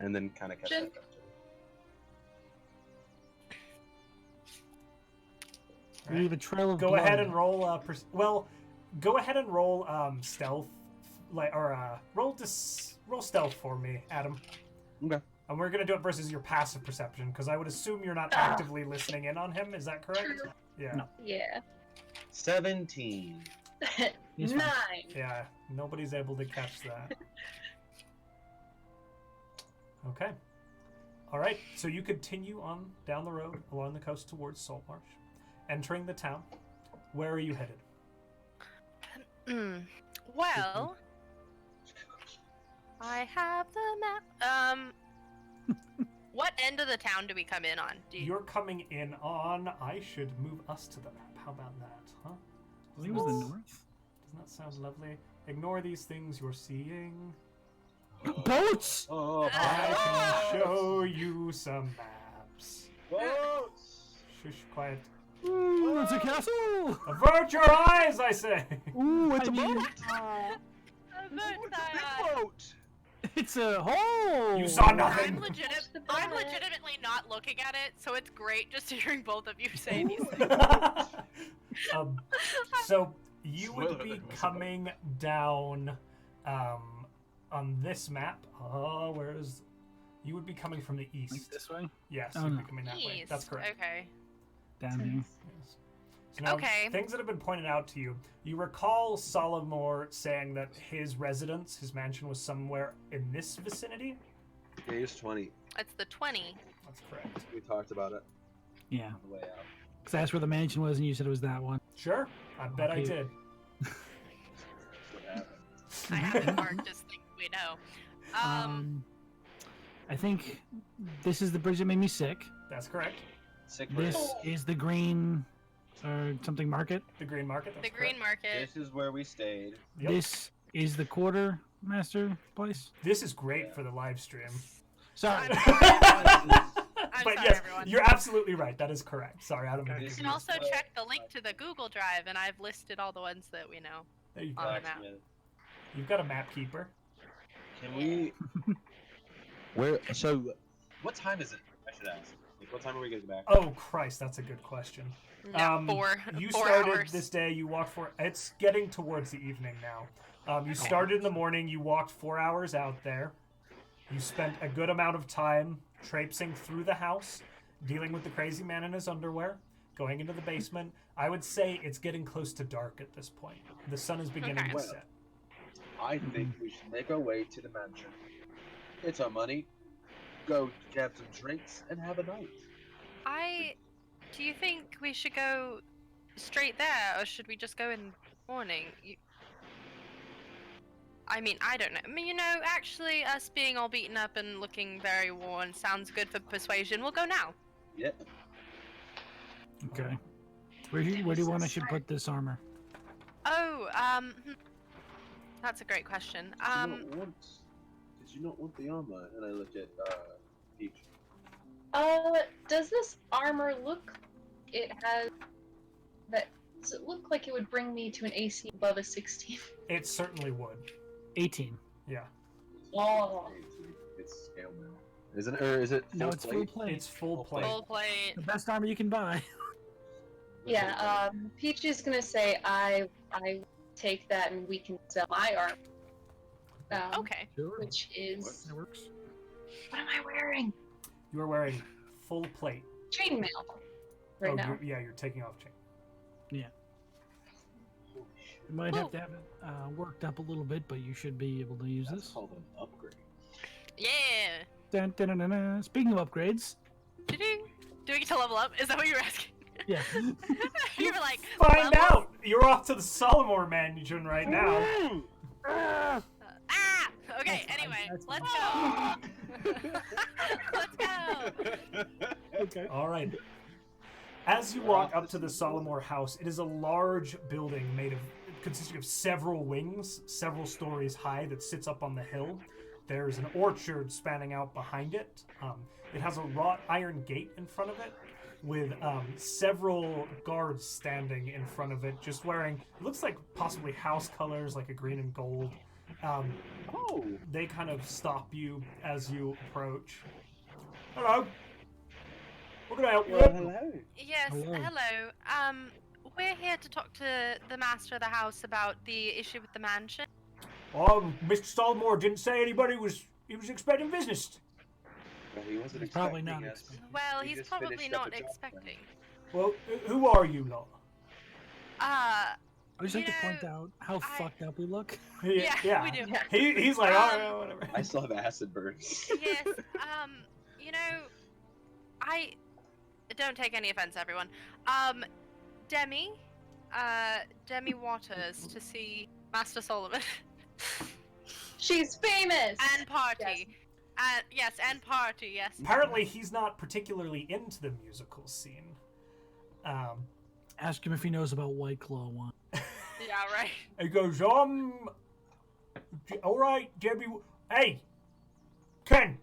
And then kind of catch Sure. back up to We leave a trail of Go blood. ahead and roll. Go ahead and roll stealth, roll stealth for me, Adam. Okay. And we're gonna do it versus your passive perception, because I would assume you're not actively listening in on him. Is that correct? True. Yeah. No. Yeah. 17. He's fine. 9. Yeah. Nobody's able to catch that. Okay. All right. So you continue on down the road along the coast towards Saltmarsh, entering the town. Where are you headed? Well, I have the map. What end of the town do we come in on? You're coming in on. I should move us to the map. How about that, huh? I believe it was the north. Doesn't that sound lovely? Ignore these things you're seeing. Boats! Oh, I can show you some maps. boats! Shush, quiet. Ooh, it's a castle! Avert your eyes, I say! Ooh, it's I a mean- boat! A boat Ooh, it's a tie. big boat! It's a hole! You saw nothing. I'm legitimately not looking at it, so it's great just hearing both of you say these things. So you would Spoiler, be there was a coming down on this map. Oh, where's? You would be coming from the Like east. this way? Yes, Oh, you'd no. be coming that way. East. That's correct. Okay. Down here. Yes. So now, Okay. things that have been pointed out to you. You recall Solomor saying that his residence, his mansion, was somewhere in this vicinity. Yeah, he's 20. It's the 20. That's correct. We talked about it Yeah. on the way out. Because I asked where the mansion was and you said it was that one. Sure, I bet I Okay. did. That's what happened. I have it marked as things we know. I think this is the bridge that made me sick. That's correct. Sick bridge. This is the green or something market. The green market. The That's green correct. market. This is where we stayed. Yep. This is the quartermaster place. This is great for the live stream. Sorry. I'm But sorry, yes, everyone. you're absolutely right. That is correct. Sorry, I don't mean to You give can you- also check the link to the Google Drive, and I've listed all the ones that we know. There you on go. the map. You've got a map keeper. Can we? Where? So, What time is it? I should ask. Like, what time are we getting back? Oh Christ, that's a good question. No, You four started hours. this day. You walked for. It's getting towards the evening now. You started in the morning. You walked 4 hours out there. You spent a good amount of time traipsing through the house, dealing with the crazy man in his underwear, going into the basement. I would say it's getting close to dark at this point. The sun is beginning Okay. to Well, set. I think we should make our way to the mansion. It's our money. Go grab some drinks and have a night. Do you think we should go straight there, or should we just go in the morning? I mean, I don't know. I mean, actually, us being all beaten up and looking very worn sounds good for persuasion. We'll go now. Yep. Okay. Where do you want I should put this armor? Oh, that's a great question. Did you not want the armor? And I look at Peach. Does this armor look? Does it look like it would bring me to an AC above a 16? It certainly would. 18. Yeah. Oh. It's scale now. Isn't it? Or is it? No, full it's plate? full plate. It's full plate. Full plate. The best armor you can buy. Yeah. Peach is gonna say I take that and we can sell my armor. Okay. Sure. Which is That works. what am I wearing? You are wearing full plate. Chainmail. Right now. You're taking off chain. You might have to have it worked up a little bit, but you should be able to use That's this. called an upgrade. Yeah. Dun, dun, dun, dun, dun. Speaking of upgrades, Ding. Do we get to level up? Is that what you were asking? yeah. You were like, Find level- out! You're off to the Solomor mansion right now. Ah! Okay, That's fine, anyway, that's let's go. Let's go. Okay. All right. As you walk up to the Solomor house, it is a large building consisting of several wings, several stories high, that sits up on the hill. There's an orchard spanning out behind it. It has a wrought iron gate in front of it, with several guards standing in front of it, just wearing, it looks like possibly house colors, like a green and gold. Oh. They kind of stop you as you approach. Hello. What can I help you Well, with? hello. Yes, Hello. hello. We're here to talk to the master of the house about the issue with the mansion. Mr. Solomor didn't say anybody was expecting business. Well, he wasn't He's probably expecting not us. expecting. Well, We he's just probably finished up not a job expecting. Well, who are you lot? I just like You to point know, out how I- fucked up we look. Yeah, we do. He's like, oh, whatever. I still have acid burns. Yes, I don't take any offense, everyone. Demi, Demi Waters to see Master Solomon. She's famous. And party. Yes, and party, yes. Apparently, he's not particularly into the musical scene. Ask him if he knows about White Claw wine. Yeah, right. He goes, all right, Debbie. Hey, Ken,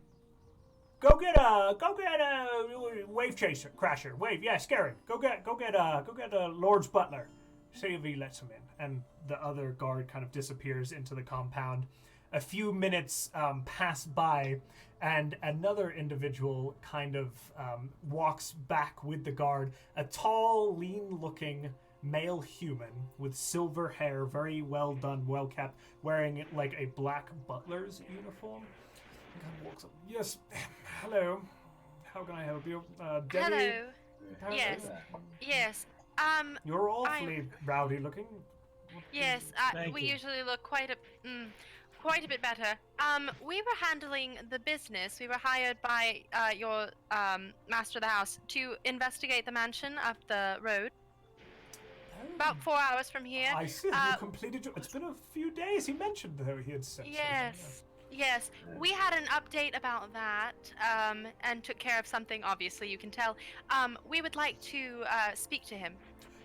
go get a wave chaser, crasher, wave. Yeah, scary. Go get Lord's butler. See if he lets him in. And the other guard kind of disappears into the compound. A few minutes pass by, and another individual kind of walks back with the guard. A tall, lean-looking male human with silver hair, very well done, well kept, wearing like a black butler's uniform. He kind of walks up. Yes, hello. How can I help you, Debbie? Hello. Yes. You're awfully rowdy looking. Yes. Thank We you. usually look quite a bit better. We were handling the business. We were hired by your master of the house to investigate the mansion up the road. About 4 hours from here. I see. You completed. It's been a few days. He mentioned though he had said. Yes. We had an update about that, and took care of something. Obviously, you can tell. We would like to speak to him.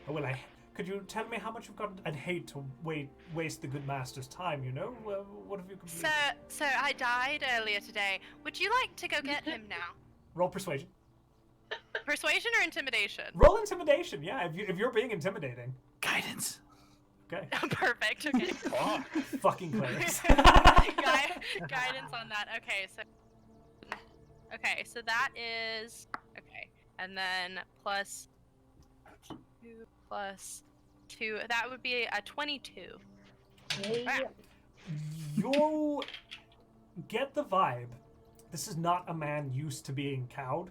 Oh, well, could you tell me how much you've got? I'd hate to waste the good master's time. You know, what have you completed? Sir, I died earlier today. Would you like to go get him now? Roll persuasion. Persuasion or intimidation? Roll intimidation. Yeah, if you're being intimidating. Guidance. Okay. Perfect. Okay. Fucking clerics. Guidance on that. Okay, so that is okay, and then plus 2. That would be a 22. Yeah. You get the vibe. This is not a man used to being cowed,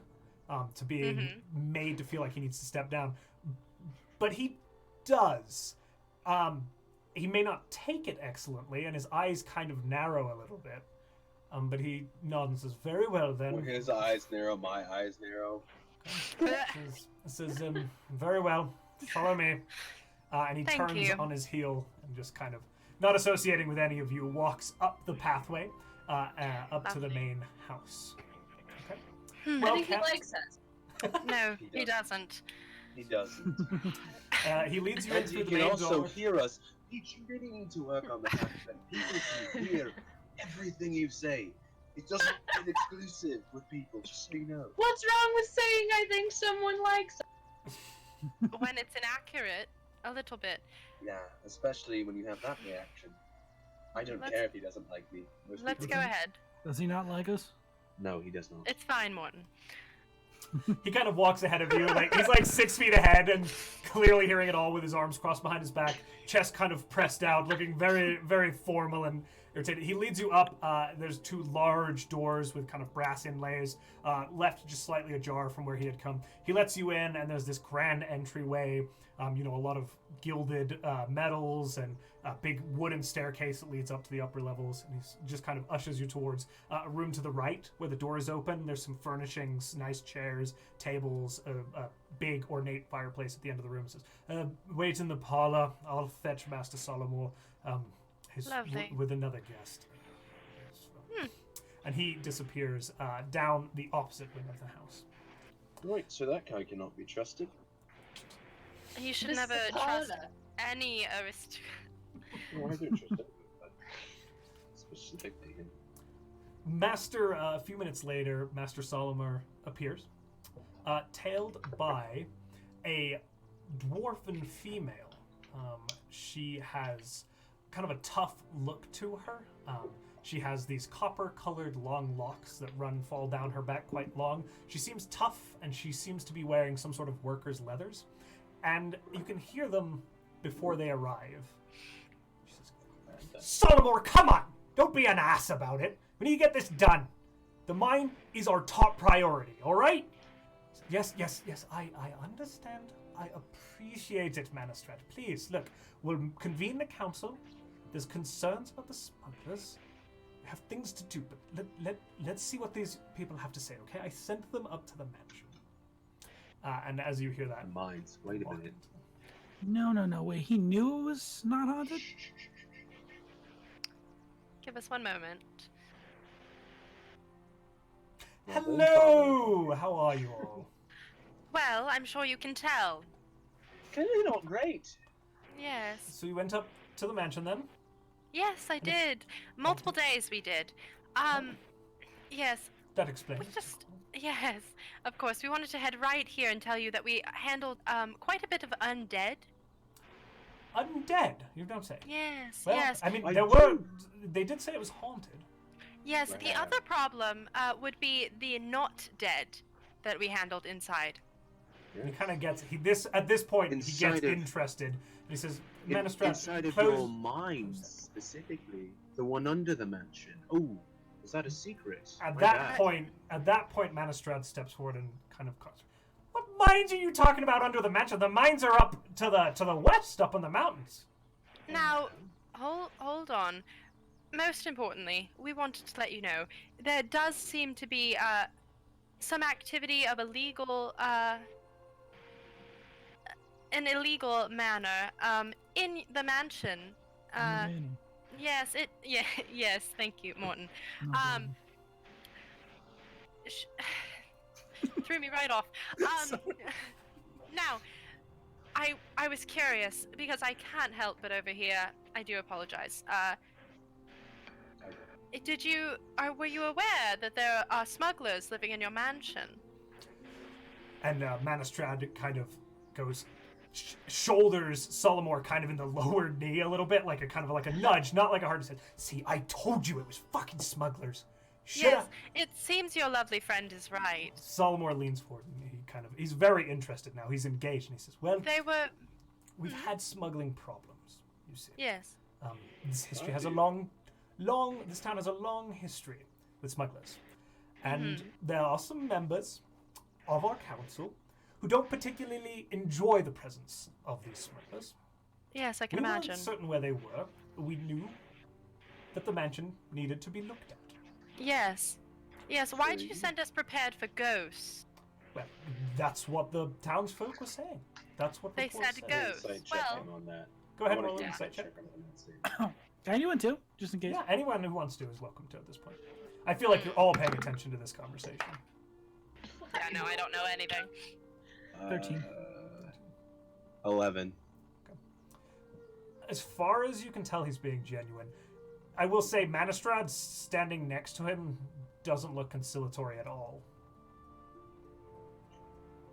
to being made to feel like he needs to step down, but he does. He may not take it excellently, and his eyes kind of narrow a little bit. But he nods and says, "Very well then." When his eyes narrow, my eyes narrow. Says, "Very well. Follow me." And he Thank turns you. on his heel and just kind of, not associating with any of you, walks up the pathway up to the main house. Okay. I think he likes us. No, he doesn't. He doesn't. He leads you in And through you the can main also door. hear us. Peach, you really need to work on the fact that people can hear everything you say. It doesn't get exclusive with people, just so you know. What's wrong with saying I think someone likes us? When it's inaccurate, a little bit. Yeah, especially when you have that reaction. I don't care if he doesn't like me. Most Let's people go do. ahead. Does he not like us? No, he does not. It's fine, Morton. He kind of walks ahead of you, like he's like 6 feet ahead and clearly hearing it all with his arms crossed behind his back, chest kind of pressed out, looking very, very formal and irritated. He leads you up. There's 2 large doors with kind of brass inlays, left just slightly ajar from where he had come. He lets you in, and there's this grand entryway. A lot of gilded metals and a big wooden staircase that leads up to the upper levels. And he just kind of ushers you towards a room to the right where the door is open. There's some furnishings, nice chairs, tables, a big ornate fireplace at the end of the room. It says, "Wait in the parlor. I'll fetch Master Solomon. He's Lovely. with another guest." And he disappears down the opposite wing of the house. Right, so that guy cannot be trusted. You should This never is trust Paula. any aristocrat. No, I don't trust it. But specifically him. A few minutes later, Master Solomon appears, tailed by a dwarfen female. She has kind of a tough look to her. She has these copper-colored long locks that fall down her back quite long. She seems tough, and she seems to be wearing some sort of worker's leathers. And you can hear them before they arrive. She says, "Solomon, come on! Don't be an ass about it. We need to get this done. The mine is our top priority, all right?" Yes, I understand. I appreciate it, Manistrat. Please, look, we'll convene the council. There's concerns about the smugglers. We have things to do, but let's see what these people have to say, okay? I sent them up to the mansion. And as you hear that, Mines. Wait a walk minute. into them. No. Wait, he knew it was not haunted? Give us one moment. Hello! How are you all? Well, I'm sure you can tell. Clearly not great. Yes. So you went up to the mansion then? Yes, I did. Multiple days we did. Yes. That explains. We just... Yes, of course. We wanted to head right here and tell you that we handled quite a bit of undead. Undead, you don't say. Yes, Well, yes. I mean, I there do. were. They did say it was haunted. Yes, the Right. other problem would be the not dead that we handled inside. He kind of gets at this point he Inside gets of- interested. And he says, "Manistrat, Inside of close." your mind, specifically, the one under the mansion. Oh, is that a secret? At My that bad. point, Manistrad steps forward and kind of cuts. What mines are you talking about under the mansion? The mines are up to the west, up in the mountains. Now, hold on. Most importantly, we wanted to let you know there does seem to be some activity of an illegal manner in the mansion. Man, Yes, yes. Thank you, Mortin. no Um, problem. threw me right off. Now, I was curious because I can't help but overhear. I do apologize. Were you aware that there are smugglers living in your mansion? And Manistrad kind of goes, shoulders Solomor kind of in the lower knee a little bit, like a nudge, not like a hard say. See, I told you it was fucking smugglers. Yes, it seems your lovely friend is right. Solomor leans forward and he's very interested now. He's engaged and he says, "Well, They were... we've had smuggling problems, you see. Yes. This history has a long. This town has a long history with smugglers, and there are some members of our council who don't particularly enjoy the presence of these smugglers. Yes, I can We imagine. weren't certain where they were. We knew that the mansion needed to be looked at. Yes. Yes, why did you send us prepared for ghosts? Well, that's what the townsfolk were saying. That's what They reports said said. ghosts. Insight check Well- in on that. Go ahead I and wanna roll an do insight check. on that. Anyone too, just in case. Yeah, anyone who wants to is welcome to at this point. I feel like you're all paying attention to this conversation. Yeah, no, I don't know anything. 13. 11. As far as you can tell, he's being genuine. I will say, Manistrad standing next to him doesn't look conciliatory at all.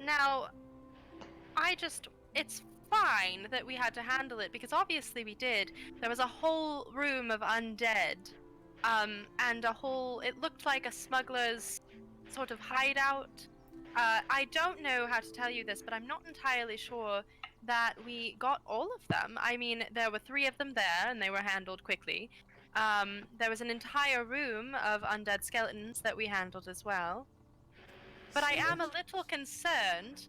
Now, it's fine that we had to handle it because obviously we did. There was a whole room of undead, and it looked like a smuggler's sort of hideout. I don't know how to tell you this, but I'm not entirely sure that we got all of them. I mean, there were 3 of them there, and they were handled quickly. There was an entire room of undead skeletons that we handled as well. But I am a little concerned.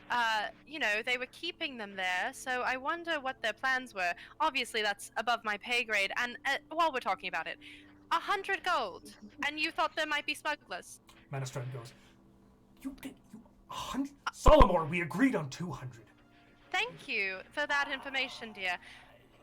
They were keeping them there, so I wonder what their plans were. Obviously, that's above my pay grade, and while we're talking about it, 100 gold, and you thought there might be smugglers. Manistrad goes, you 100? Solomor, we agreed on 200. Thank you for that information, dear.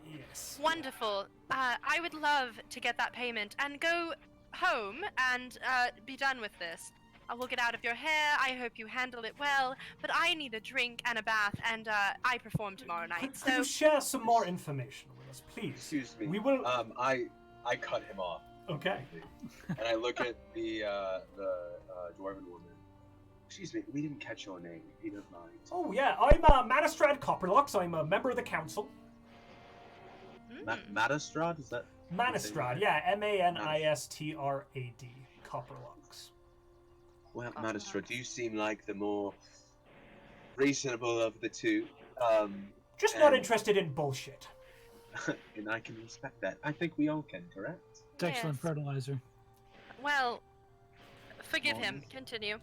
Yes. Wonderful. I would love to get that payment and go home and be done with this. We'll get out of your hair. I hope you handle it well. But I need a drink and a bath, and I perform tomorrow night. Could you share some more information with us, please? Excuse me. We will. I cut him off. Okay. And I look at the dwarven woman. Excuse me, we didn't catch your name, if you don't mind. Oh yeah, I'm Manistrad Copperlocks. I'm a member of the council. Matastrad, is that? Manistrad, yeah, Manistrad, Copperlocks. Well, Matastrad, you seem like the more reasonable of the two. Just not And- interested in bullshit. And I can respect that. I think we all can, correct? It's excellent Yes. fertilizer. Well, forgive him. Wonderful. Continue.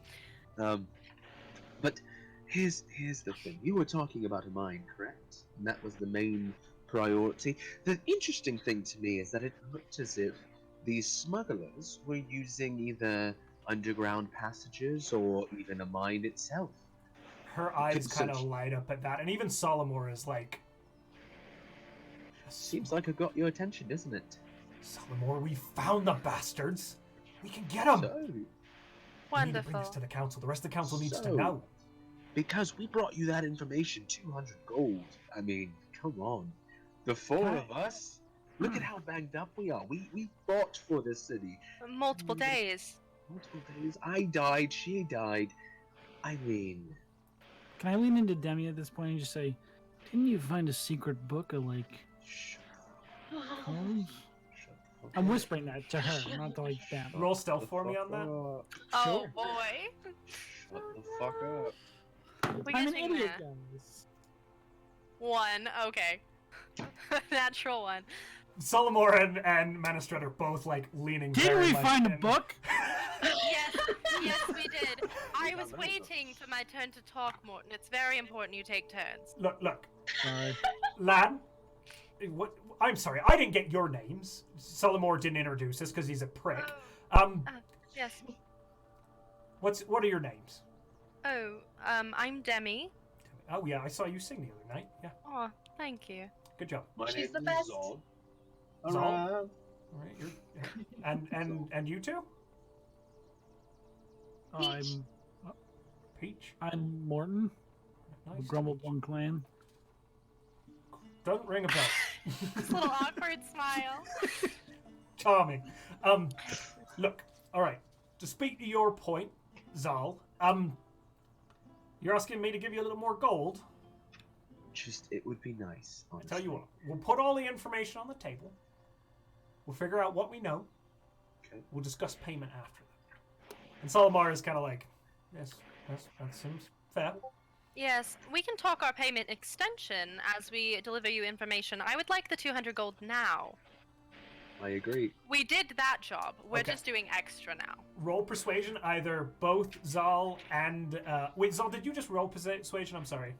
But here's the thing. You were talking about a mine, correct? And that was the main priority. The interesting thing to me is that it looked as if these smugglers were using either underground passages or even a mine itself. Her eyes kind of search. light up at that, and even Solomor is like, Seems like I got your attention, doesn't it? Solomor, we found the bastards. We can get them. So, We need to bring Wonderful. this to the council. The rest of the council needs to So- know. because we brought you that information, 200 gold. I mean, come on. The four of us, look at how banged up we are. We fought for this city. Multiple days. Multiple days. I died, she died. I mean, Can I lean into Demi at this point and just say, didn't you find a secret book of like shut codes? the fuck I'm up. whispering that to her, not to like them. Roll stealth for me on that. Oh Sure. boy. Shut the fuck up. We I'm get an you idiot, there. guys. 1. Okay. Natural 1. Solomor and Manistrad are both like leaning. Didn't very we much find a in. book? Yes, we did. I was waiting for my turn to talk, Morton. It's very important you take turns. Look, Sorry. Lan. What? I'm sorry, I didn't get your names. Solomor didn't introduce us because he's a prick. Yes. What are your names? Oh, I'm Demi. Oh yeah, I saw you sing the other night. Yeah, Oh, thank you. good job. My She's name the is best. Zahl. Zahl? Alright. All right, you're, and you two? I'm Peach. Morton. Nice. Grumblebone clan. Don't ring a bell. This little awkward smile. Charming. Look, all right. To speak to your point, Zahl, you're asking me to give you a little more gold. Just, it would be nice. I Honestly. tell you what, we'll put all the information on the table. We'll figure out what we know. Okay. We'll discuss payment after that. And Solomar is kind of like, yes, that seems fair. Yes, we can talk our payment extension as we deliver you information. I would like the 200 gold now. I agree. We did that job. We're Okay. just doing extra now. Roll persuasion, either both Zahl and wait, Zahl, did you just roll persuasion? I'm sorry.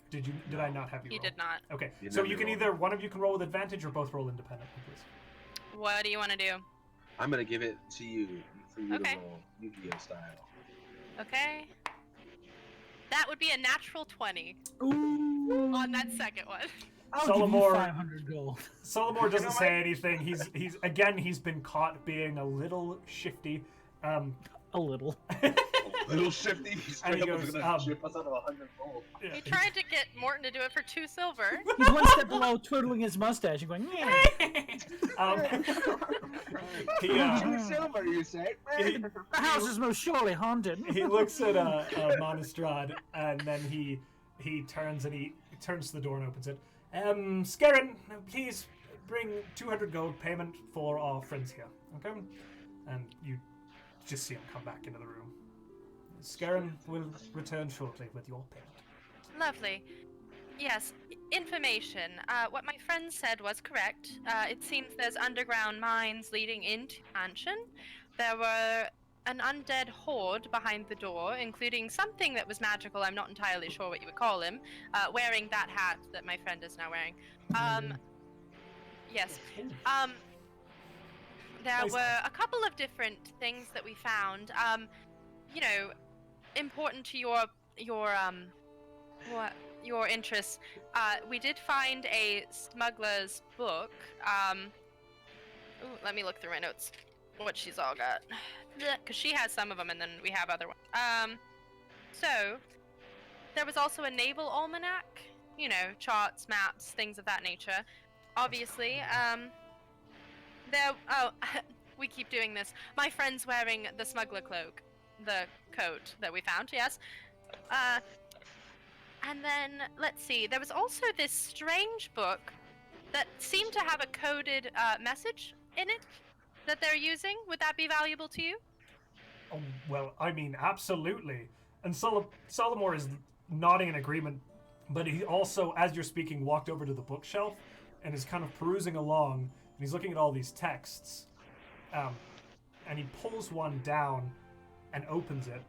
Did I not have you? He roll? did not. Okay, You so never you can rolled. either one of you can roll with advantage or both roll independently, please. What do you want to do? I'm gonna give it to you for you Okay. to roll Yu-Gi-Oh style. Okay. That would be a natural 20 Ooh. on that second one. I'll give you Solomor- 500 gold. Solomor doesn't know say anything. He's been caught being a little shifty. A little. Little shifty, he straight he up was goes, gonna chip us out of 100 gold. He tried to get Morton to do it for 2 silver. He's one step below twiddling his mustache and going, yeah. He, Two silver, you say? The house is most surely haunted. he looks at Monastrad and then he turns to the door and opens it. Scarin, please bring 200 gold payment for our friends here. Okay? And you just see him come back into the room. Scarin will return shortly with your payment. Lovely. Yes, information. What my friend said was correct. It seems there's underground mines leading into the mansion. There were an undead horde behind the door, including something that was magical. I'm not entirely sure what you would call him, wearing that hat that my friend is now wearing. Yes. There Nice. were a couple of different things that we found. You know, important to your interests. We did find a smuggler's book. Ooh, let me look through my notes. What she's all got, because she has some of them, and then we have other ones. So there was also a naval almanac. You know, charts, maps, things of that nature. Obviously, we keep doing this. My friend's wearing the smuggler cloak, the coat that we found, yes. And then, let's see, there was also this strange book that seemed to have a coded message in it that they're using. Would that be valuable to you? Oh, well, I mean, absolutely. And Solomor is nodding in agreement, but he also, as you're speaking, walked over to the bookshelf and is kind of perusing along, and he's looking at all these texts. And he pulls one down and opens it,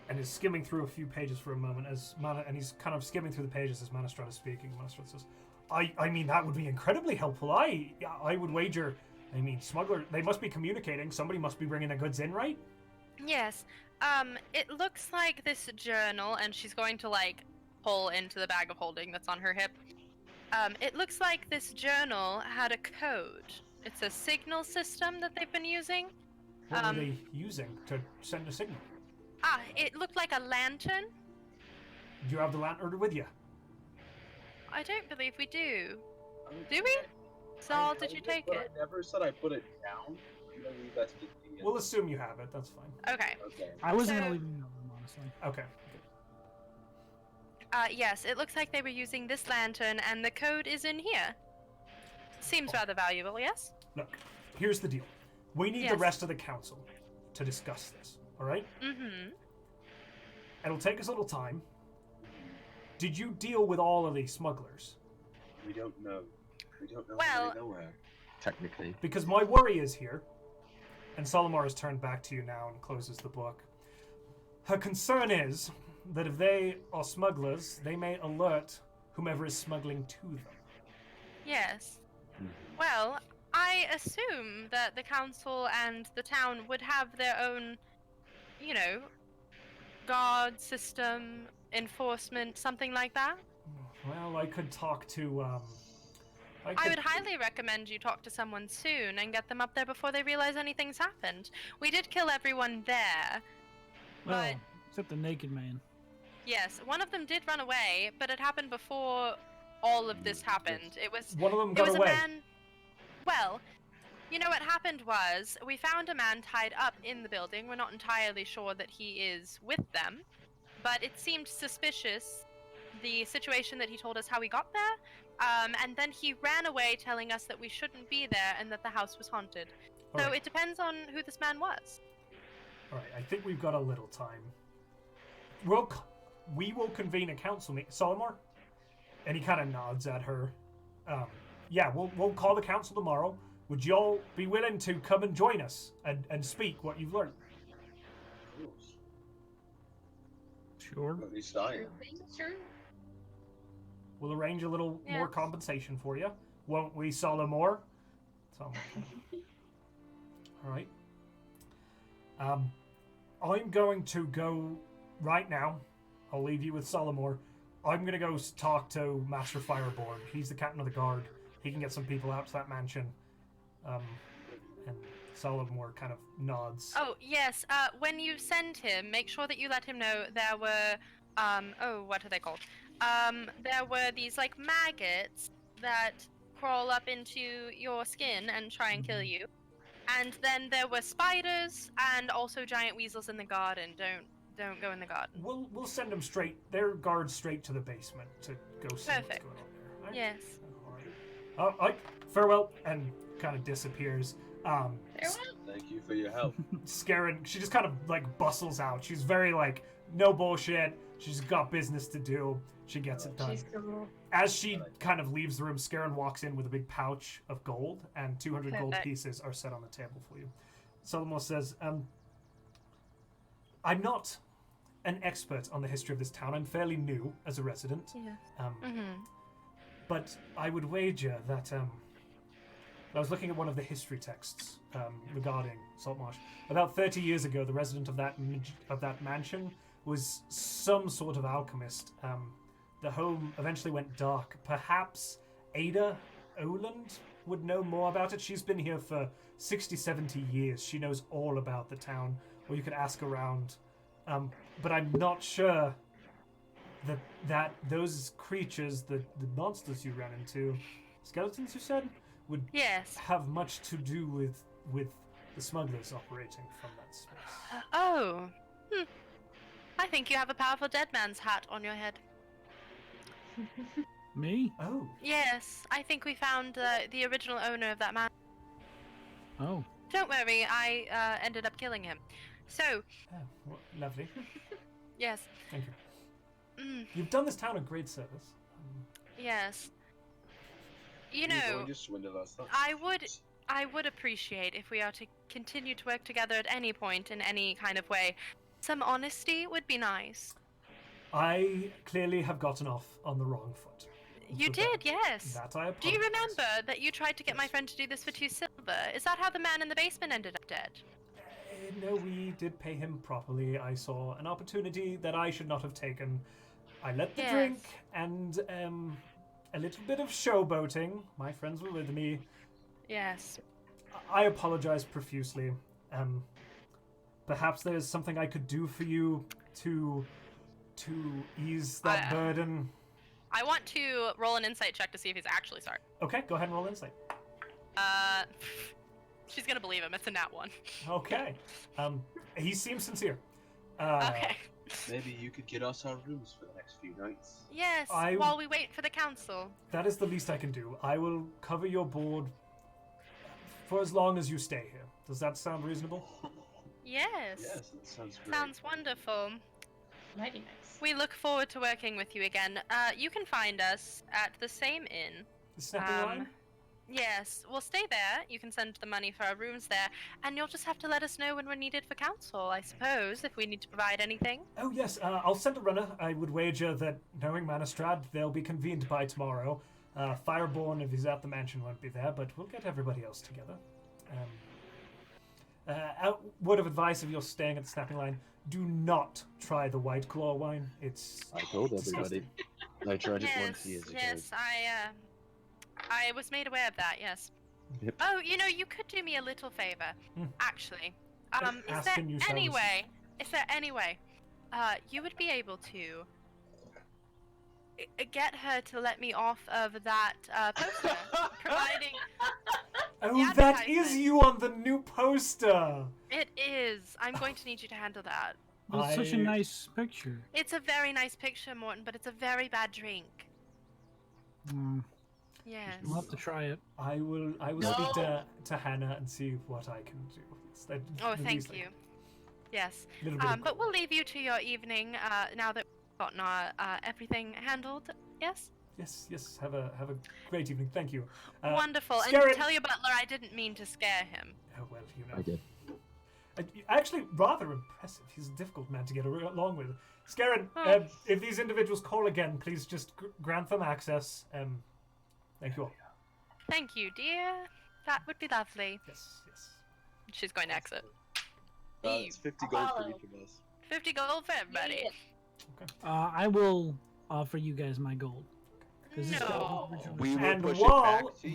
and is skimming through a few pages for a moment, and he's kind of skimming through the pages as Manistrad is speaking. Manistrad says, I mean, that would be incredibly helpful. I would wager, I mean, smuggler, they must be communicating. Somebody must be bringing the goods in, right? Yes. It looks like this journal, and she's going to like pull into the bag of holding that's on her hip. It looks like this journal had a code. It's a signal system that they've been using. What were they using to send a signal? It looked like a lantern. Do you have the lantern with you? I don't believe we do. Do we? Saul, did you take it? I never said I put it down. I believe that's just the- We'll assume you have it. That's fine. Okay. Okay. I wasn't So- gonna leave you in the room, honestly. Okay. Yes, it looks like they were using this lantern, and the code is in here. Seems rather valuable, yes? Look, here's the deal. We need the Yes. rest of the council to discuss this, all right? Mm-hmm. It'll take us a little time. Did you deal with all of these smugglers? We don't know. We don't know. Well- Really nowhere. Technically. Because my worry is here, and Solomar has turned back to you now and closes the book. Her concern is that if they are smugglers, they may alert whomever is smuggling to them. Yes. Well, I assume that the council and the town would have their own, guard system, enforcement, something like that. Well, I could talk to, I would highly recommend you talk to someone soon and get them up there before they realize anything's happened. We did kill everyone there. Well, But- except the naked man. Yes, one of them did run away, but it happened before all of this happened. It was One of them It got was away. a man. Well, what happened was we found a man tied up in the building. We're not entirely sure that he is with them, but it seemed suspicious, the situation that he told us how he got there. And then he ran away telling us that we shouldn't be there and that the house was haunted. So Alright. it depends on who this man was. Alright, I think we've got a little time. We will convene a council meeting. Solomar? And he kind of nods at her. Yeah, we'll call the council tomorrow. Would y'all be willing to come and join us and speak what you've learned? Sure. At least I am. Sure. We'll arrange a little more Yes. compensation for you. Won't we, Solomar? Solomar. Alright. I'm going to go right now. I'll leave you with Solomar. I'm going to go talk to Master Firbolg. He's the captain of the guard. He can get some people out to that mansion. And Solomar kind of nods. Oh, yes. When you send him, make sure that you let him know there were, what are they called? There were these, maggots that crawl up into your skin and try and kill you. And then there were spiders and also giant weasels in the garden. Don't go in the garden. We'll send them straight. Their guards straight to the basement to go see what's Perfect. going on there. Right? Yes. Alright. Farewell, and kind of disappears. Farewell. Thank you for your help. Scaring, she just kind of bustles out. She's very no bullshit. She's got business to do. She gets it done. She's cool. As she kind of leaves the room, Scarin walks in with a big pouch of gold, and 200 gold Perfect. pieces are set on the table for you. Solomon says, I'm not an expert on the history of this town. I'm fairly new as a resident. Yeah. Um, But I would wager that I was looking at one of the history texts regarding Saltmarsh. About 30 years ago, the resident of that mansion was some sort of alchemist. The home eventually went dark. Perhaps Ada Oland would know more about it. She's been here for 60, 70 years. She knows all about the town, or you could ask around. But I'm not sure that those creatures, the monsters you ran into, skeletons you said, would Yes. have much to do with the smugglers operating from that space. Oh. I think you have a powerful dead man's hat on your head. Me? Oh, Yes, I think we found the original owner of that man. Oh. Don't worry, I ended up killing him. So, well, lovely. yes. Thank you. Mm, You've done this town a great service. yes. You You're know, going to swindle us. Huh? I would appreciate if we are to continue to work together at any point in any kind of way. Some honesty would be nice. I clearly have gotten off on the wrong foot. You For did, that. yes. That I apologize. Do you remember that you tried to get my friend to do this for 2 silver? Is that how the man in the basement ended up dead? No, we did pay him properly. I saw an opportunity that I should not have taken. I let the Yes. drink and a little bit of showboating. My friends were with me. Yes. I apologize profusely. Perhaps there's something I could do for you to ease that burden. I want to roll an insight check to see if he's actually sorry. Okay, go ahead and roll insight. She's gonna believe him. It's a nat 1. Okay. He seems sincere. Okay. Maybe you could get us our rooms for the next few nights. Yes, while we wait for the council. That is the least I can do. I will cover your board for as long as you stay here. Does that sound reasonable? Yes. Yes, that sounds great. Sounds wonderful. Mighty nice. We look forward to working with you again. You can find us at the same inn. The snapping line? Yes, we'll stay there. You can send the money for our rooms there, and you'll just have to let us know when we're needed for council, I suppose, if we need to provide anything. Oh, yes. I'll send a runner. I would wager that, knowing Manistrad, they'll be convened by tomorrow. Fireborn, if he's at the mansion, won't be there, but we'll get everybody else together. Word of advice, if you're staying at the snapping line, do not try the White Claw wine. I told everybody. I tried it once years ago. Yes, I was made aware of that, yes. Yep. Oh, you could do me a little favor, actually. Is there any way you would be able to get her to let me off of that poster, providing... Oh, that is you on the new poster! It is. I'm going to need you to handle that. That's such a nice picture. It's a very nice picture, Morton, but it's a very bad drink. Yes. We'll have to try it. I will speak to Hannah and see what I can do. Thank you. Yes. Little bit of But we'll leave you to your evening now that we've gotten our everything handled. Yes? Yes. Have a great evening. Thank you. Wonderful. Scarrett... And tell your butler I didn't mean to scare him. Oh, well, I did. Actually, rather impressive. He's a difficult man to get along with. Scarrett, if these individuals call again, please just grant them access. Thank you all. Thank you, dear. That would be lovely. Yes. She's going to exit. It's 50 gold for each of us. 50 gold for everybody. Okay. I will offer you guys my gold. No. And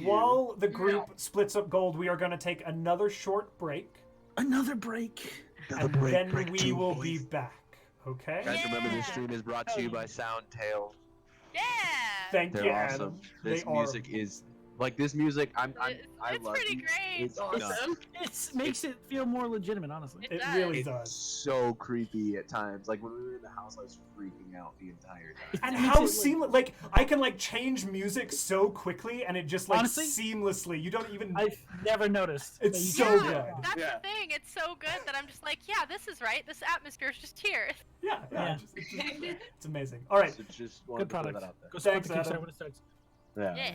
while the group splits up gold, we are going to take another short break. Another break. Then we will be back. Okay? Guys, remember this stream is brought to you by Soundtail. Yeah. Thank They're you, awesome. Adam. This music is like this music. I It's love pretty you. great. It's Awesome. nuts. It makes it feel more legitimate, honestly. It does. really It's does. so creepy at times. Like when we were in the house, I was freaking out the entire time. And It makes how it, seamless, like, I can, like, change music so quickly, and it just, like, Honestly, seamlessly. You don't even... I've never noticed. It's that you so can do good. that. That's Yeah. the thing. It's so good that I'm just like, yeah, this is right. This atmosphere is just here. Yeah. Yeah. It's amazing. All right. So just wanted Good to throw product. that out there. Go support Thanks, the Kickstarter Adam. when it starts. Yeah. Yeah.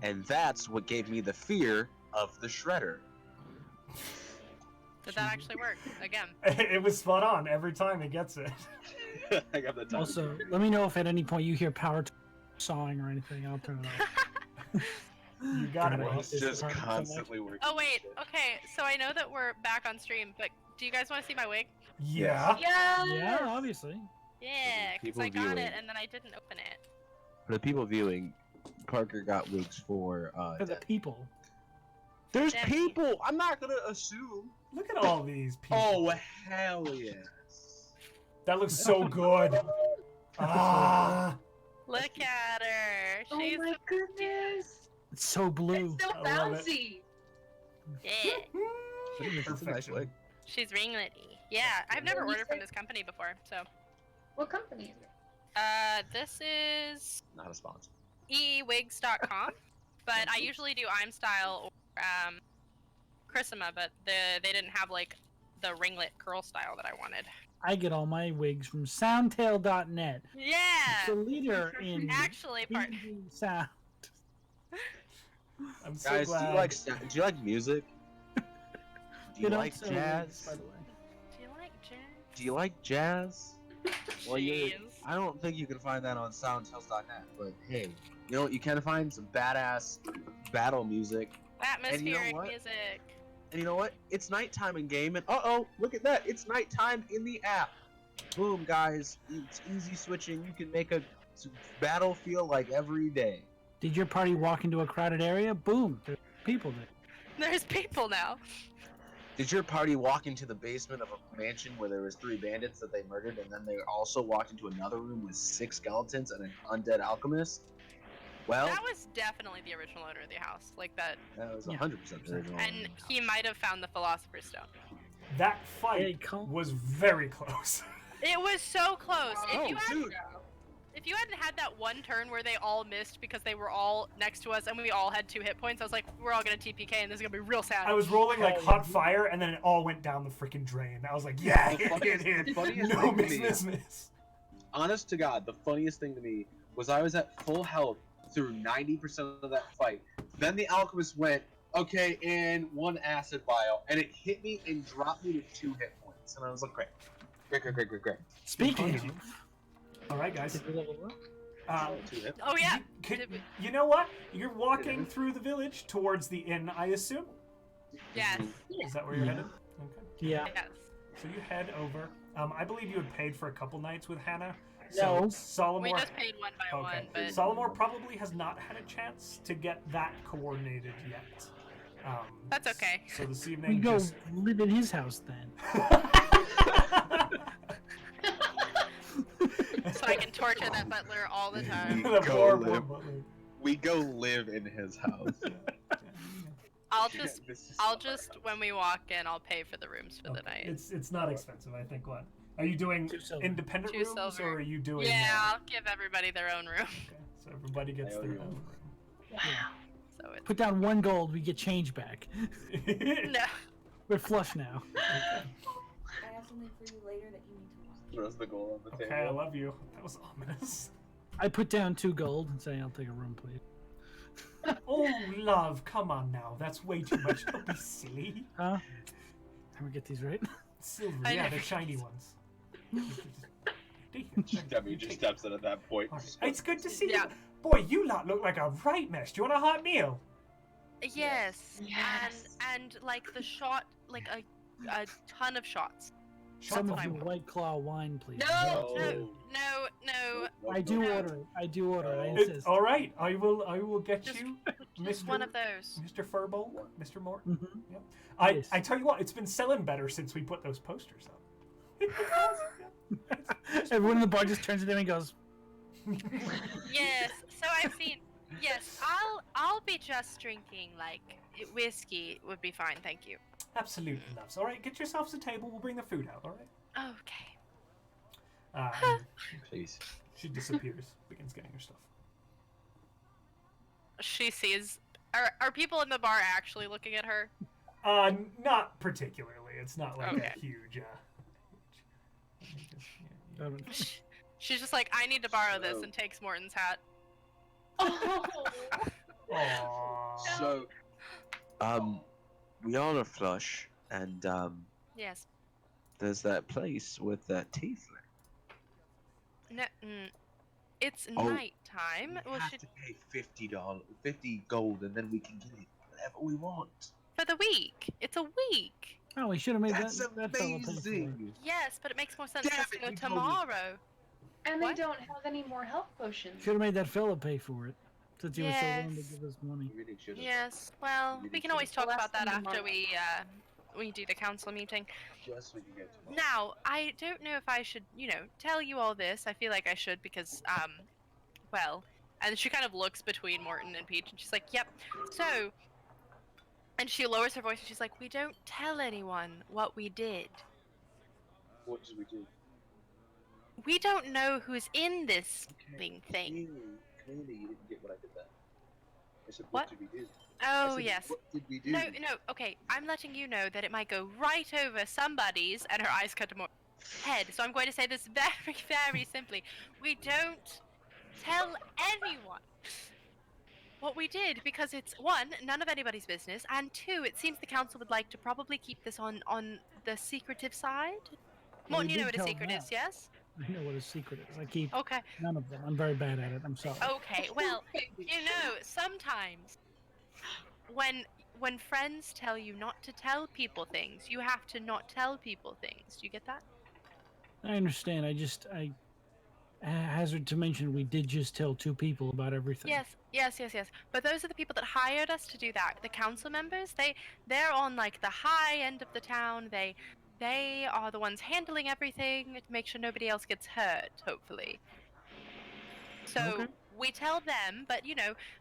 And that's what gave me the fear of the Shredder. Did that actually work? Again. It was spot on every time he gets it. I got the time. Also, let me know if at any point you hear power sawing or anything. I'll turn it off. You got it. God, I Well, hate this just department so much. constantly working. Oh wait, shit. okay. So I know that we're back on stream, but do you guys want to see my wig? Yeah. Yeah. Yeah, obviously. Yeah, because People I got viewing. it and then I didn't open it. For the people viewing, Parker got wigs for. For the people. There's Demi. people. I'm not gonna assume. Look at all these people. Oh hell yes. That looks so good. Ah. Look at her. Oh She's my goodness. It's so blue. It's so I love it. bouncy. yeah. It's a nice wig. She's ringletty. Yeah, I've never ordered from this company before, so. What company is it? This is Not a sponsor. ewigs.com, but I usually do I'm Style or Chrisima, but they didn't have like the ringlet curl style that I wanted. I get all my wigs from soundtail.net. It's the Yeah, leader in actually, part. TV sound. I'm so Guys, glad. do you like music? Do you They like don't sell wigs, jazz? by the way. Do you like jazz? Do you like jazz? Well, Jeez. I don't think you can find that on soundtails.net, but hey, you know what? You can find some badass battle music. Atmospheric what? music. And you know what? It's nighttime in game, and look at that! It's nighttime in the app. Boom, guys! It's easy switching. You can make a battle feel like every day. Did your party walk into a crowded area? Boom. There's people there. There's people now. Did your party walk into the basement of a mansion where there was 3 bandits that they murdered, and then they also walked into another room with 6 skeletons and an undead alchemist? Well, That was definitely the original owner of the house, like that. that was Yeah. 100% the original. And he might have found the Philosopher's Stone. That Hey, fight come. was very close. It was so close. Oh, dude! If you hadn't had that one turn where they all missed because they were all next to us and we all had 2 hit points, I was like, we're all gonna TPK and this is gonna be real sad. I was rolling like Oh, hot yeah. fire, and then it all went down the freaking drain. I was like, yeah, The funniest- hit. the funniest No thing to miss, me- miss. Honest to God, the funniest thing to me was I was at full health through 90% of that fight. Then the alchemist went, okay, and 1 acid vial, and it hit me and dropped me to 2 hit points. And I was like, great. Great. Speaking Good of, All right, guys. did we level up? 2 hit. Oh yeah. You know what? You're walking through the village towards the inn, I assume. Yes. Is that where you're Yeah. headed? Okay. Yeah. Yes. So you head over. I believe you had paid for a couple nights with Hannah. No. So We Solomor. just paid one by one, Okay. but Solomor probably has not had a chance to get that coordinated yet. that's okay. So this We evening, go just... live in his house then. So I can torture that butler all the time. the Go poor live. butler. We go live in his house. I'll just when we walk in, I'll pay for the rooms for the night. It's not expensive. I think. What are you doing? 2 silver. Independent 2 rooms, silver. or are you doing? Yeah, I'll give everybody their own room. Okay, so everybody gets I owe their you own Wow. So it's Put down 1 gold, we get change back. room. no. We're flush now. I have something for you later that you need to watch. Throws the goal on the Okay, I table. love you. That was ominous. I put down 2 gold and say, I'll take a room, please. Oh, love, come on now. That's way too much. Don't be silly. Huh? Can we get these right? Silver, I yeah, never the shiny ones. Demi just steps in at that point. Alright, It's good to see Yeah. you. Boy, you lot look like a right mess. Do you want a hot meal? Yes. Yes. And like the shot, like a ton of shots. Some of what I your want. White Claw wine, please. No! No. I do order it. I do order it. I It's insist. all right. I will get Just- you, Just Mr. one of those. Mr. Firbolg, Mr. Morton. Mhm. I Yes. tell you what, it's been selling better since we put those posters up. Everyone in the bar just turns to them and goes, Yes. So I've seen. Yes, I'll be just drinking like whiskey would be fine, thank you. Absolutely, loves. All right, get yourselves a table. We'll bring the food out. All right. Okay. And Please. she disappears. Begins getting her stuff. She sees. Are people in the bar actually looking at her? Not particularly. It's not like Okay. a huge. She's just like, I need to borrow this, and takes Morton's hat. Oh. Aww. So, we all are flush, and Yes. there's that place with that tiefling. No. It's Oh, nighttime. We Well, have should to pay $50 gold, and then we can get it whatever we want. for the week. It's a week. Oh, we should have made That's that fella pay for it. amazing. Yes, but it makes more sense Damn for us to it, go you told me. tomorrow. And What? they don't have any more health potions. Should have made that fella pay for it, since he was so willing to Yes. give us money. You really should have. Yes. Well, You we did can always say talk less about that than a after month. we do the council meeting. Just so you can get tomorrow. Now, I don't know if I should, tell you all this. I feel like I should because, well, and she kind of looks between Mortin and Peach, and she's like, "Yep." So, and she lowers her voice, and she's like, "We don't tell anyone what we did. What did we do? We don't know who's in this thing." Clearly, you didn't get what I did then. I said, What? did we do? Oh, I said, yes. What did we do? No, okay. I'm letting you know that it might go right over somebody's, and her eyes cut to more head. So I'm going to say this very, very simply. We don't tell anyone what we did because it's, one, none of anybody's business, and two, it seems the council would like to probably keep this on the secretive side. Well, Morton, we you know did what a tell secret them. is, yes? I know what a secret is. I keep Okay. none of them. I'm very bad at it. I'm sorry. Okay. Well, sometimes when friends tell you not to tell people things, you have to not tell people things. Do you get that? I understand. I hazard to mention we did just tell 2 people about everything. Yes. But those are the people that hired us to do that. The council members, they're on like the high end of the town. They are the ones handling everything to make sure nobody else gets hurt, hopefully. So Okay. we tell them, but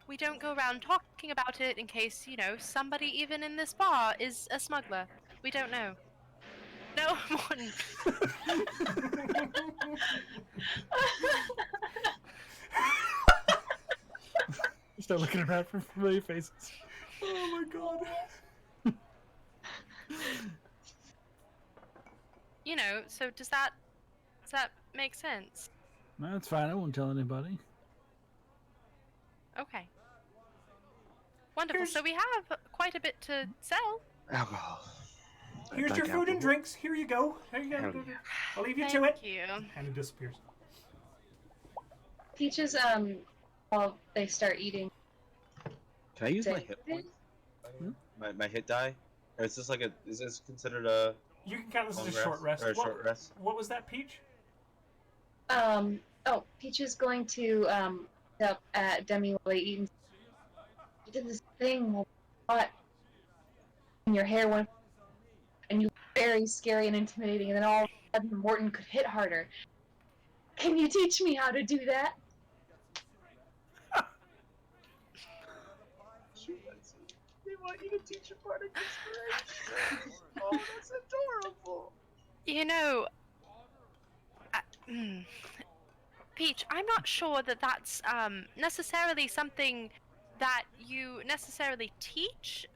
we don't go around talking about it in case, somebody even in this bar is a smuggler. We don't know. No, Morton. Start looking around for familiar faces. Oh my god. So does that make sense? No, that's fine. I won't tell anybody. Okay. Wonderful. So we have quite a bit to sell. Alcohol. Here's Like your food and alcohol. drinks. Here you go. There you go. Hell yeah. I'll leave you Thank to it. you. And it disappears. Peaches, while they start eating, Can I use my Say- hit points? My hit die? Or is this considered a You can count this as long a short rest. Or a short rest? What was that, Peach? Peach is going to look up at Demi while they eat. You did this thing while and your hair went, and you were very scary and intimidating, and then all of a sudden Morton could hit harder. Can you teach me how to do that? They want you to teach a bardic inspiration. Oh, that's adorable. Peach, I'm not sure that that's necessarily something that you necessarily teach.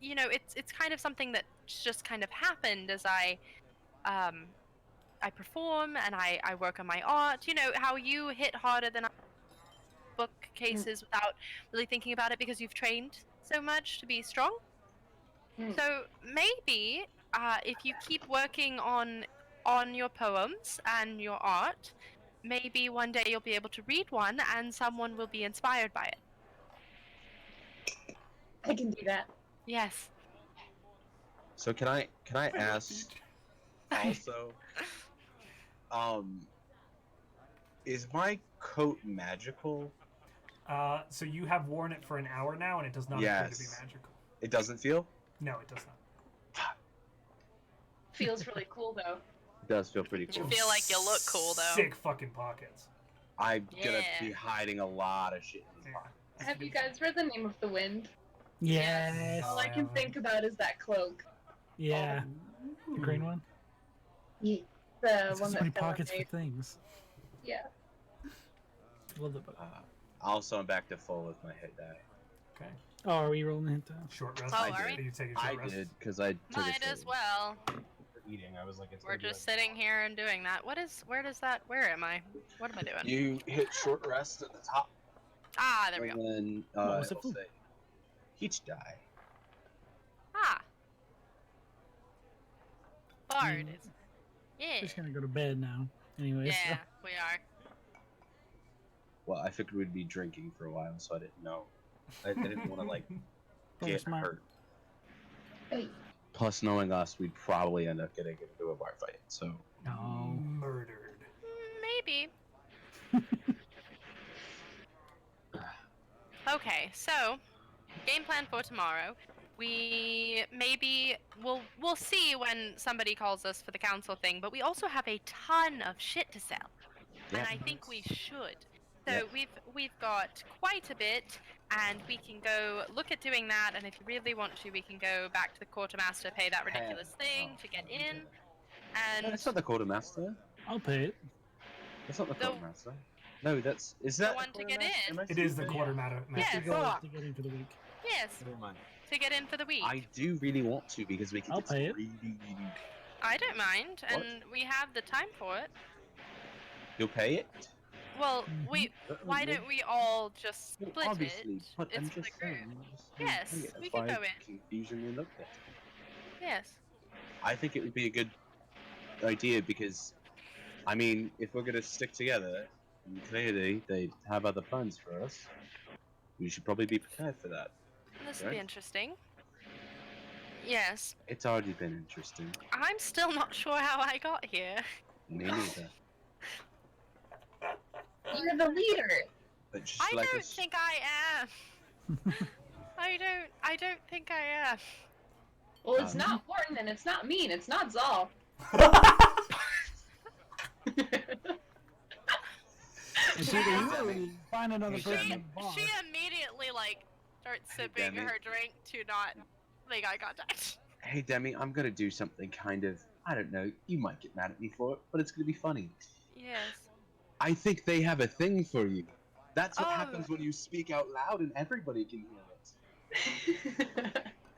It's kind of something that just kind of happened as I perform and I work on my art. You know how you hit harder than bookcases without really thinking about it because you've trained so much to be strong. So maybe if you keep working on your poems and your art, maybe one day you'll be able to read one and someone will be inspired by it. I can do that. Yes. So can I ask also, is my coat magical? So you have worn it for an hour now, and it does not appear to be Yes. magical. It doesn't feel? No, it does not. Feels really cool though. It does feel pretty You cool. feel like you look cool though. Sick fucking pockets. I'm gonna Yeah. be hiding a lot of shit in these Yeah. pockets. Have you guys read The Name of the Wind? Yes. All I can think about is that cloak. Yeah. The green one. The It's got one so many that Stella pockets for made. things. Yeah. Love the book. Also, I'm back to full with my hit die. Okay. Oh, are we rolling hit down? Short rest. Oh, I are did. we? You take a I short rest. did because I took Might a as shit well. for eating. I was like, it's We're gonna be just like- sitting here and doing that. Where am I? What am I doing? You hit short rest at the top. Ah, there we go. And then What was it it'll for? say Peach die. Ah. Bard Mm. is. Yeah. Just gonna go to bed now. Anyways. Yeah, we are. Well, I figured we'd be drinking for a while, so I didn't know. I didn't want to like Probably get smart. hurt. Hey. Plus, knowing us, we'd probably end up getting into a bar fight. So No. Murdered. Maybe. Okay, so game plan for tomorrow. We'll see when somebody calls us for the council thing, but we also have a ton of shit to sell. Yeah. And I think we should. So Yeah. we've got quite a bit, and we can go look at doing that, and if you really want to, we can go back to the quartermaster, pay that ridiculous thing to get in. And That's not the quartermaster. I'll pay it. That's not the The- quartermaster. No, is that one to get in? Am I It is the seeing- quartermaster. Yes. To get in for the week. yes, Never mind. to get in for the week. I do really want to because we can I'll get some pay it. really. I don't mind, What? and we have the time for it. You'll pay it. Well, Mhm. why don't we all just Well, split obviously, it? but I'm It's for the just group. saying. Yes, That's we can why go in. Confusion we looked at. Yes. I think it would be a good idea because, I mean, if we're gonna stick together, and clearly they have other plans for us. We should probably be prepared for that. This will be Right. interesting. Yes. It's already been interesting. I'm still not sure how I got here. Me neither. You're the leader. But just I like don't us, think I am. I don't think I am. Well, it's Um, not Mortin and it's not me and it's not Zahl. It's either you or we find another Hey, person She, in the bar. she immediately like starts Hey, sipping Demi. her drink to not make eye contact. hey Demi, I'm gonna do something kind of, I don't know, you might get mad at me for it, but it's gonna be funny. Yes. I think they have a thing for you. That's what Oh. happens when you speak out loud and everybody can hear it.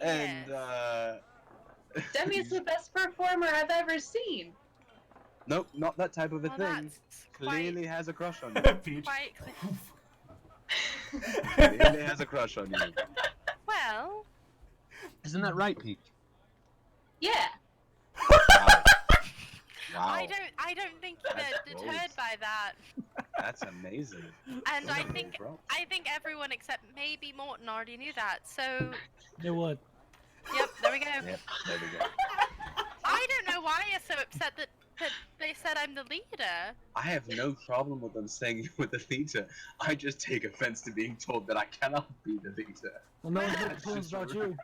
And, Yes. Demi's the best performer I've ever seen. Nope, not that type of a Well, thing. that's Clearly has a crush on you. Peach. quite Clearly has a crush on you. well. Isn't that right, Peach? Yeah. Wow. Wow. I don't think they're That's deterred bold. by that. That's amazing. And I Those are think props. everyone except maybe Morton already knew that. So, You know what? yep, there we go. Yep, there we go. I don't know why you're so upset that they said I'm the leader. I have no problem with them saying you were the leader. I just take offense to being told that I cannot be the leader. Well, no one's Well, making plans just about rude. you.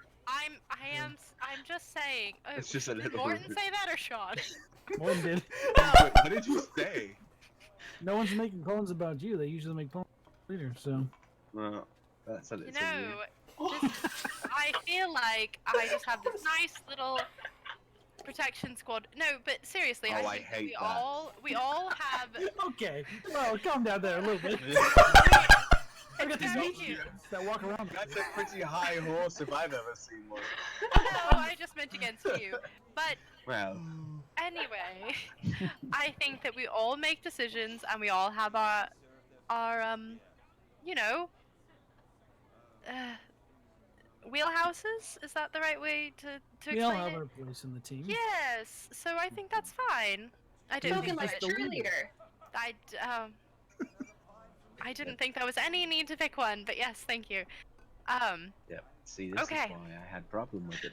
I'm just saying. Oh, It's just a did little Morton rude. say that or Sean? Morton did. Wait, what did you say? No one's making plans about you. They usually make plans later, so. Well, that's a You little know, just, I feel like I just have this nice little protection squad. No, but seriously, Oh, I think hate we that. we all have. Okay. Well, calm down there a little bit. weird. I got these very notes cute. that walk around. That's a pretty high horse if I've ever seen one. No, I just meant against you. But Well, anyway, I think that we all make decisions and we all have our you know, wheelhouses. Is that the right way to We all explain have it? our place in the team. Yes. So I think that's fine. I don't Spoken think like that a cheerleader. I didn't think there was any need to pick one, but yes, thank you. yeah. See, this Okay. is why I had problem with it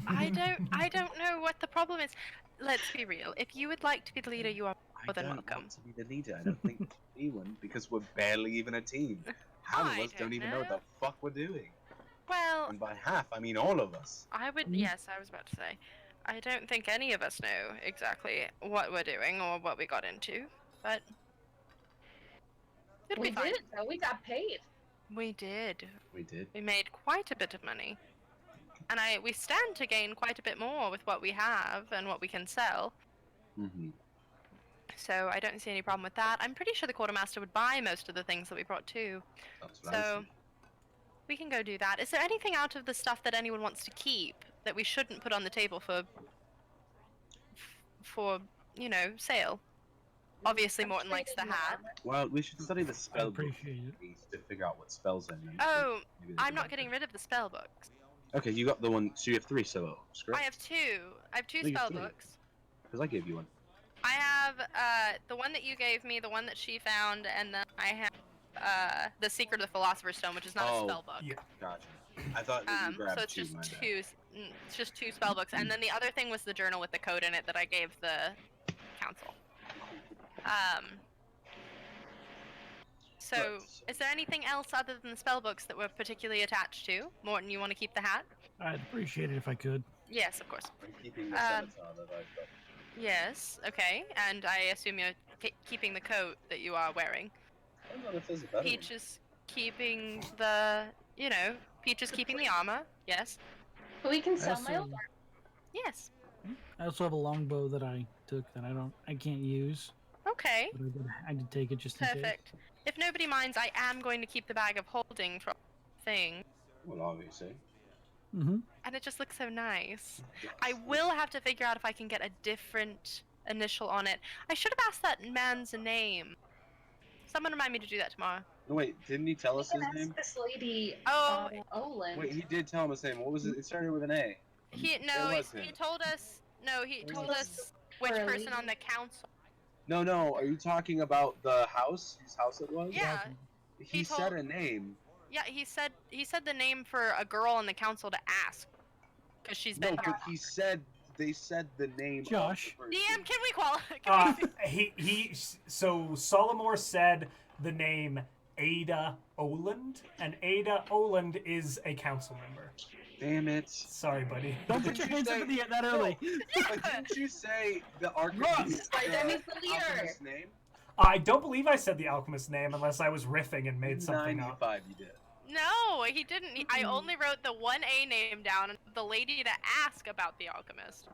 right there. I don't know what the problem is. Let's be real. If you would like to be the leader, you are I more than don't welcome. want to be the leader. I don't think we should be one because we're barely even a team. Half of I us don't don't even know what know. the fuck we're doing. Well, And by half, I mean all of us. I would. Mhm. Yes, I was about to say. I don't think any of us know exactly what we're doing or what we got into, but it'll We be fine. did, so we got paid. We did. We did. We made quite a bit of money, and we stand to gain quite a bit more with what we have and what we can sell. Mm-hmm. So I don't see any problem with that. I'm pretty sure the quartermaster would buy most of the things that we brought too. That's what I So said. we can go do that. Is there anything out of the stuff that anyone wants to keep that we shouldn't put on the table for you know, sale? Obviously, Mortin likes the hat. Well, we should study the I spell book appreciate it. to figure out what spells in them. Oh, Maybe they I'm can not help getting us. rid of the spell books. Okay, you got the one. So you have 3 spell books, correct? I have 2. I have 2 No, you spell have 3. books. Because I gave you one. I have the one that you gave me, the one that she found, and then I have the Secret of the Philosopher's Stone, which is not a spell book. Yeah. Gotcha. I thought that you grabbed So it's 2, just my bad. 2. It's just 2 spell books, and then the other thing was the journal with the code in it that I gave the council. So, Right. is there anything else other than the spell books that we're particularly attached to? Mortin, you want to keep the hat? I'd appreciate it if I could. Yes, of course. I'm keeping the scimitar that I've got. Yes, okay. And I assume you're keeping the coat that you are wearing. I don't know if there's a better Peach is keeping the, Peach is keeping the armor. Yes. But we can I sell my old also, Yes. I also have a longbow that I took that I can't use, Okay. but I did take it just in case. Perfect. If nobody minds, I am going to keep the bag of holding for thing. Well, obviously. Mm-hmm. And it just looks so nice. I will have to figure out if I can get a different initial on it. I should have asked that man's name. Someone remind me to do that tomorrow. No, wait, didn't he tell us his That's name? this lady, Oh, Olin. Wait, he did tell him his name. What was it? It started with an A. he was he him. told us. No, he Where told was us which For a person lady? on the council. No, are you talking about the house? Whose house it was? Yeah. He he said told- a name. Yeah, he said the name for a girl on the council to ask, because she's No, been here. but they said the name Josh. of the person. DM, can we qualify? So Solomor said the name Ada Oland, and Ada Oland is a council member. Damn it. Sorry, buddy. Don't put your hands up in the air that early. But didn't you say the Archivist Right, that means the leader. name? I don't believe I said the alchemist's name unless I was riffing and made something up. 95 you did. No, he didn't. I only wrote the 1A name down, and the lady to ask about the alchemist.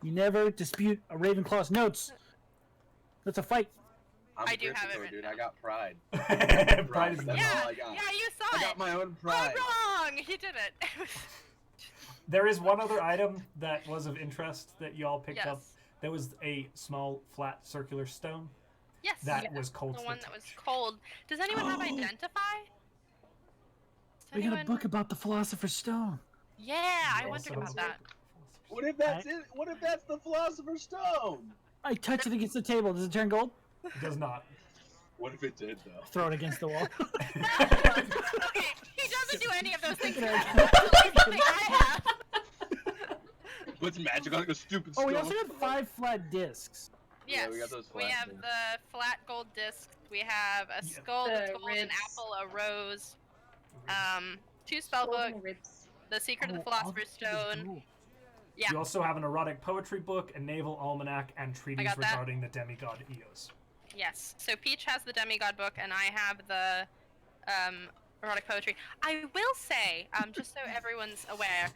You never dispute a Ravenclaw's notes. That's a fight. I'm I a do have it Gryffindor, written dude. down. I got pride. Pride is That's Yeah, all I got. yeah, you saw I it. got my own We're pride. wrong. He did it. There is one other item that was of interest that you all picked up. Yes. There was a small, flat, circular stone Yes. that was cold. The to one the that was touch. cold. Does anyone have Oh. identify? Does We got a anyone- book about the Philosopher's Stone. Yeah, I You wondered also- about that. What if that's it? What if that's the Philosopher's Stone? I touch it against the table. Does it turn gold? It does not. What if it did, though? Throw it against the wall. Okay, he doesn't do any of those things. That's something I have. What's magic on like a stupid Oh, stone? we also had 5 flat discs. Yes, Yeah, we got those flat have things. the flat gold disc. We have a Yeah. skull, The that's gold, an ribs. apple, a rose. 2 spell Golden book, ribs. the Secret of the Oh, all Philosopher's this is Stone. gold. Yeah. You also have an erotic poetry book, a naval almanac, and treaties got that. regarding the demigod Eos. Yes. So Peach has the demigod book, and I have the erotic poetry. I will say, just so everyone's aware,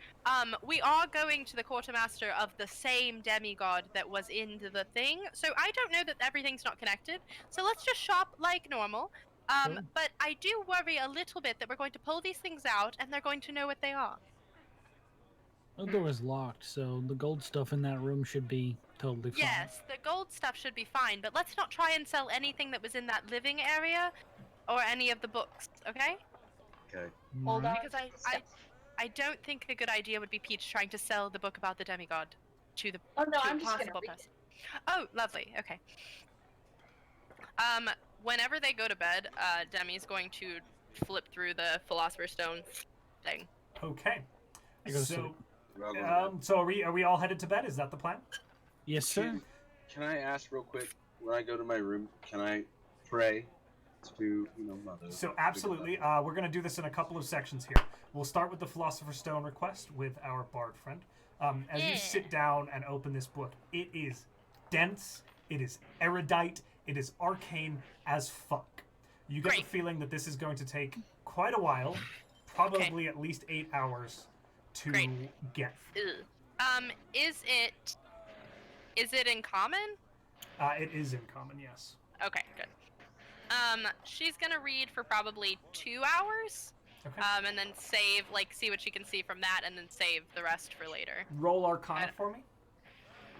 we are going to the quartermaster of the same demigod that was in the thing. So I don't know that everything's not connected. So let's just shop like normal. Cool. But I do worry a little bit that we're going to pull these things out, and they're going to know what they are. The door is locked, so the gold stuff in that room should be totally fine. Yes, the gold stuff should be fine, but let's not try and sell anything that was in that living area, or any of the books. Okay? Okay. Hold on. Because I don't think a good idea would be Peach trying to sell the book about the demigod to the Oh no, to a I'm just gonna possible read person. Oh, lovely. Okay. Whenever they go to bed, Demi's going to flip through the Philosopher's Stone thing. Okay. I go to So, sleep. We're all going to bed. so are we all headed to bed? Is that the plan? Yes, sir. Can I ask real quick, when I go to my room, can I pray to, Mother? So absolutely, we're going to do this in a couple of sections here. We'll start with the Philosopher's Stone request with our bard friend. As Yeah. you sit down and open this book, it is dense, it is erudite, it is arcane as fuck. You get Great. the feeling that this is going to take quite a while, probably at least 8 hours to Great. get. Ugh. Is it in common? It is in common, yes. Okay, good. She's gonna read for probably 2 hours. Okay. And then save, see what she can see from that, and then save the rest for later. Roll Arcana for me.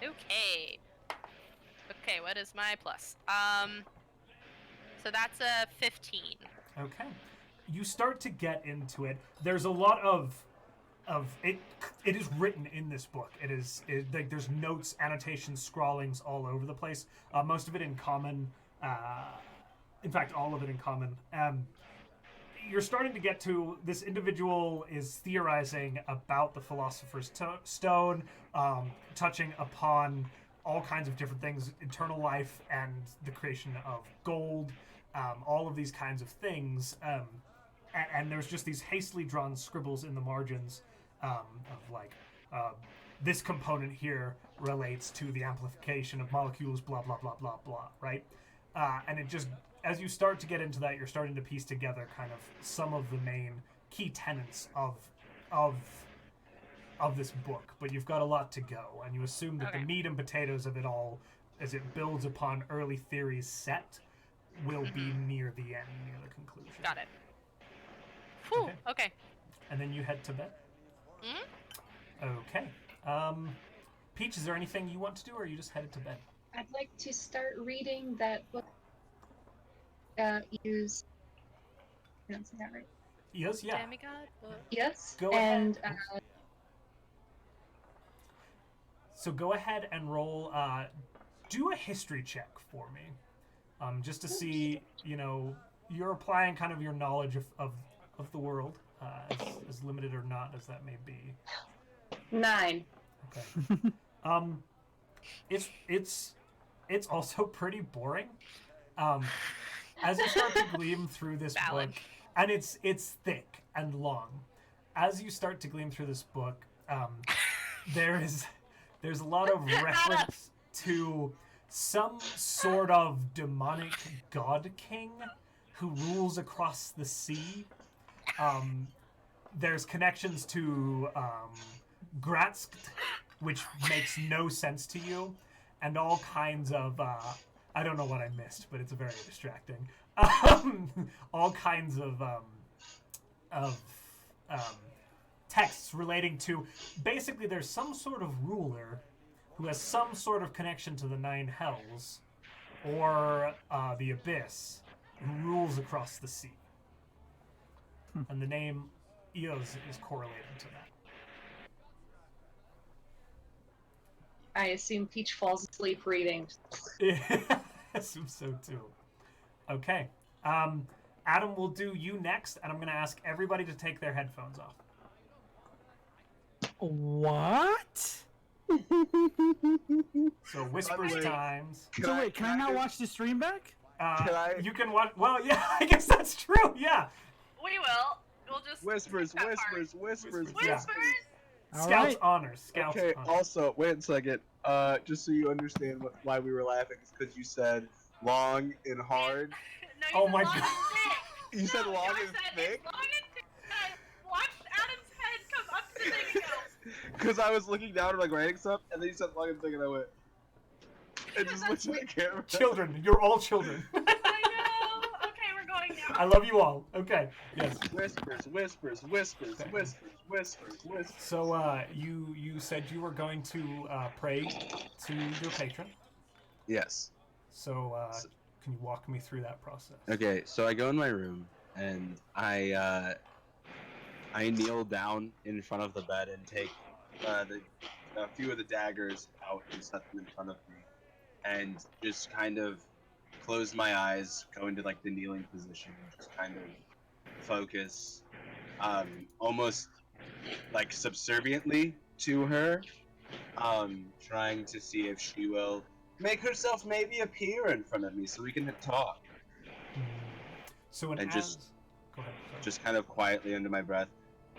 Okay. Okay, what is my plus? So that's a 15. Okay. You start to get into it. There's a lot of it. It is written in this book. Like there's notes, annotations, scrawlings all over the place. Most of it in common. In fact, all of it in common. You're starting to get to this individual is theorizing about the Philosopher's Stone, touching upon all kinds of different things, eternal life and the creation of gold, all of these kinds of things. And there's just these hastily drawn scribbles in the margins of like, this component here relates to the amplification of molecules, blah, blah, blah, blah, blah, right? And it just, as you start to get into that, you're starting to piece together kind of some of the main key tenets of this book. But you've got a lot to go, and you assume that the meat and potatoes of it all, as it builds upon early theories set, will be near the end, near the conclusion. Got it. Whew, okay. And then you head to bed? Okay. Peach, is there anything you want to do, or are you just headed to bed? I'd like to start reading that book. Use. Pronouncing that right? Yes, yeah. Demigod book. Yes. Go and ahead. So go ahead and roll. Do a history check for me, just to see. You know, you're applying kind of your knowledge of the world, as limited or not as that may be. 9. Okay. It's also pretty boring. As you start to gleam through this book, and it's thick and long. As you start to gleam through this book, there's a lot of reference to some sort of demonic god king who rules across the sea. There's connections to Gratsk, which makes no sense to you, and all kinds of I don't know what I missed, but it's very distracting. All kinds of texts relating to, basically there's some sort of ruler who has some sort of connection to the Nine Hells or the Abyss, who rules across the sea. And the name Eos is correlated to that. I assume Peach falls asleep reading. I assume so too. Okay. Adam, will do you next, and I'm going to ask everybody to take their headphones off. What? So whispers times. So wait, can I not watch the stream back? You can watch. Well, yeah, I guess that's true. Yeah. We will. We'll just Whispers. Yeah. All Scouts right. honors. Scouts Okay, honors. also, wait a second. Just so you understand why we were laughing, is because you said long and hard. No, Oh you my said long God. and thick. You said No, long I and said thick? It's long and thick. I watched Adam's head come up to the thing and go. Because I was looking down and like writing stuff, and then you said long and thick, and I went. And just looked at the camera. Children. You're all children. I know. Okay, we're going now. I love you all. Okay. Yes. Whispers. So you said you were going to pray to your patron. Yes. So can you walk me through that process? Okay, so I go in my room and I kneel down in front of the bed and take a few of the daggers out and set them in front of me, and just kind of close my eyes, go into like the kneeling position, and just kind of focus, almost like subserviently to her, trying to see if she will make herself maybe appear in front of me so we can talk. So And go ahead. Sorry. Just kind of quietly under my breath,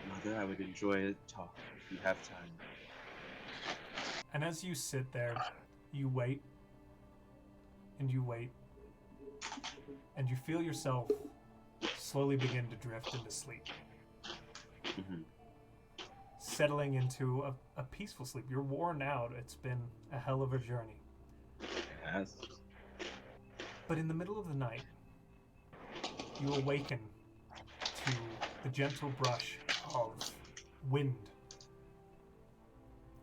Mother, I would enjoy a talk if you have time. And as you sit there, you wait, and you wait, and you feel yourself slowly begin to drift into sleep, settling into a peaceful sleep. You're worn out. It's been a hell of a journey. Yes. But in the middle of the night, you awaken to the gentle brush of wind.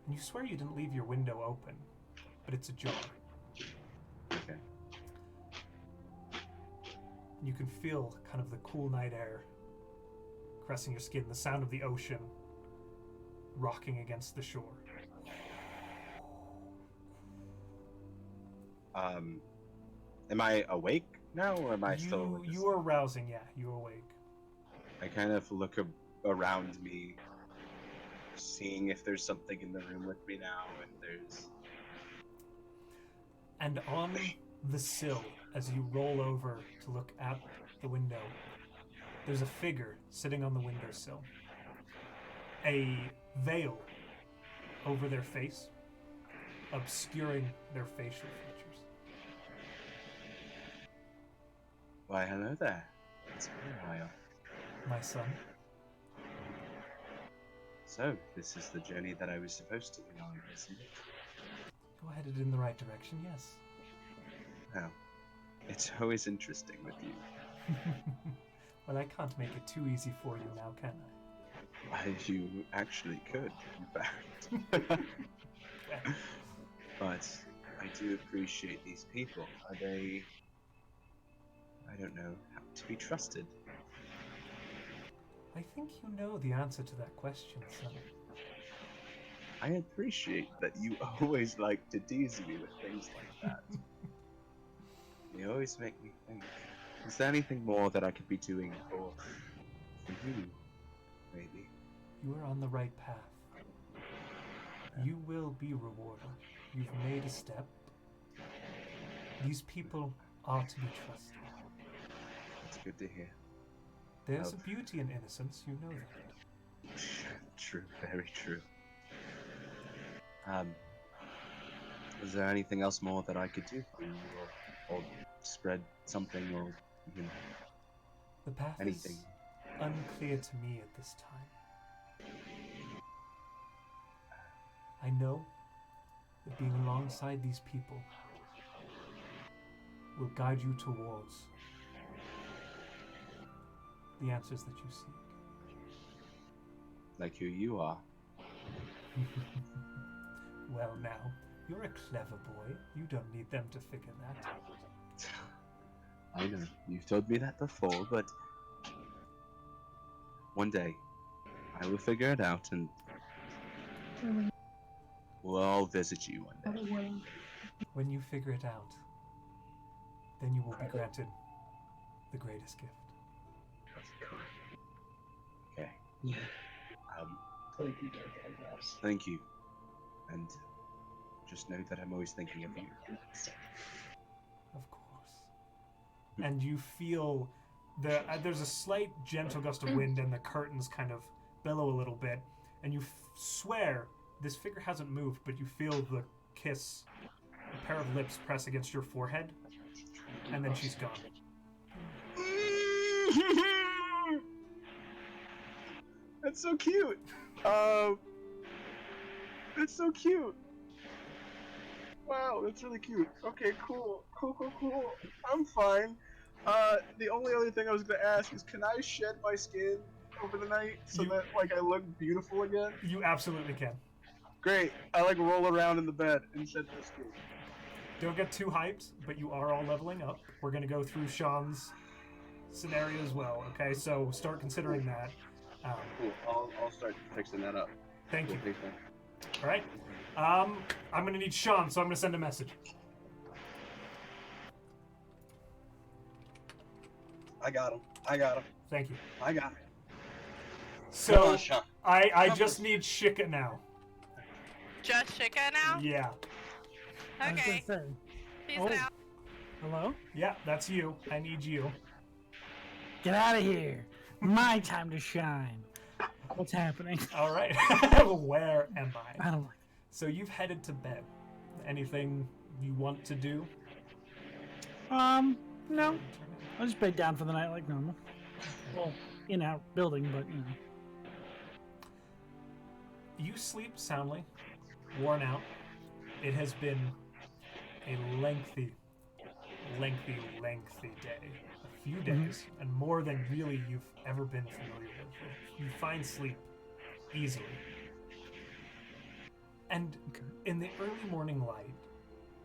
And you swear you didn't leave your window open, but it's ajar. You can feel kind of the cool night air caressing your skin, the sound of the ocean rocking against the shore. Am I awake now, or am I still? You are rousing, yeah. You're awake. I kind of look around me, seeing if there's something in the room with me now, if there's... And on the sill, as you roll over to look at the window, there's a figure sitting on the windowsill. A veil over their face, obscuring their facial features. Why, hello there. It's been a while. My son. So, this is the journey that I was supposed to be on, isn't it? Go headed in the right direction, yes. Well, it's always interesting with you. Well, I can't make it too easy for you now, can I? Why, you actually could, in fact. But I do appreciate these people. Are they... I don't know, how to be trusted? I think you know the answer to that question, son. I appreciate that you always like to tease me with things like that. You always make me think. Is there anything more that I could be doing for you, maybe? You are on the right path. You will be rewarded. You've made a step. These people are to be trusted. It's good to hear. There's a beauty in innocence, you know that. True, very true. Is there anything else more that I could do for you, or spread something, or you know, The path anything? is unclear to me at this time. I know that being alongside these people will guide you towards the answers that you seek. Like who you are. Well now, you're a clever boy. You don't need them to figure that out. I know, you've told me that before, but one day I will figure it out and we'll all visit you one day. When you figure it out, then you will be granted the greatest gift. Okay. Yeah. Thank you. And just know that I'm always thinking of you. Of course. And you feel there's a slight gentle gust of wind and the curtains kind of billow a little bit, and you swear this figure hasn't moved, but you feel the kiss, a pair of lips press against your forehead, and then she's gone. That's so cute. That's so cute. Wow, that's really cute. Okay, cool. Cool. I'm fine. The only other thing I was gonna ask is, can I shed my skin over the night so that like I look beautiful again? You absolutely can. Great. I like roll around in the bed and shed my skin. Don't get too hyped, but you are all leveling up. We're gonna go through Sean's scenario as well. Okay, so start considering that. Cool. I'll start fixing that up. Thank you. We'll fix that. All right. I'm gonna need Sean, so I'm gonna send a message. I got him. Thank you. I got it. So Come on, Sean. I just need Shika now. Just Shika now? Yeah. I was gonna Okay. say, Peace Oh. out. hello? Yeah, that's you. I need you. Get out of here. My time to shine. What's happening? All right. Where am I? I don't like So you've headed to bed. Anything you want to do? no. I'll just bed down for the night like normal. Well, in-out building, but you know. You sleep soundly, worn out. It has been a lengthy day. A few days, and more than really you've ever been familiar with. You find sleep easily. And in the early morning light,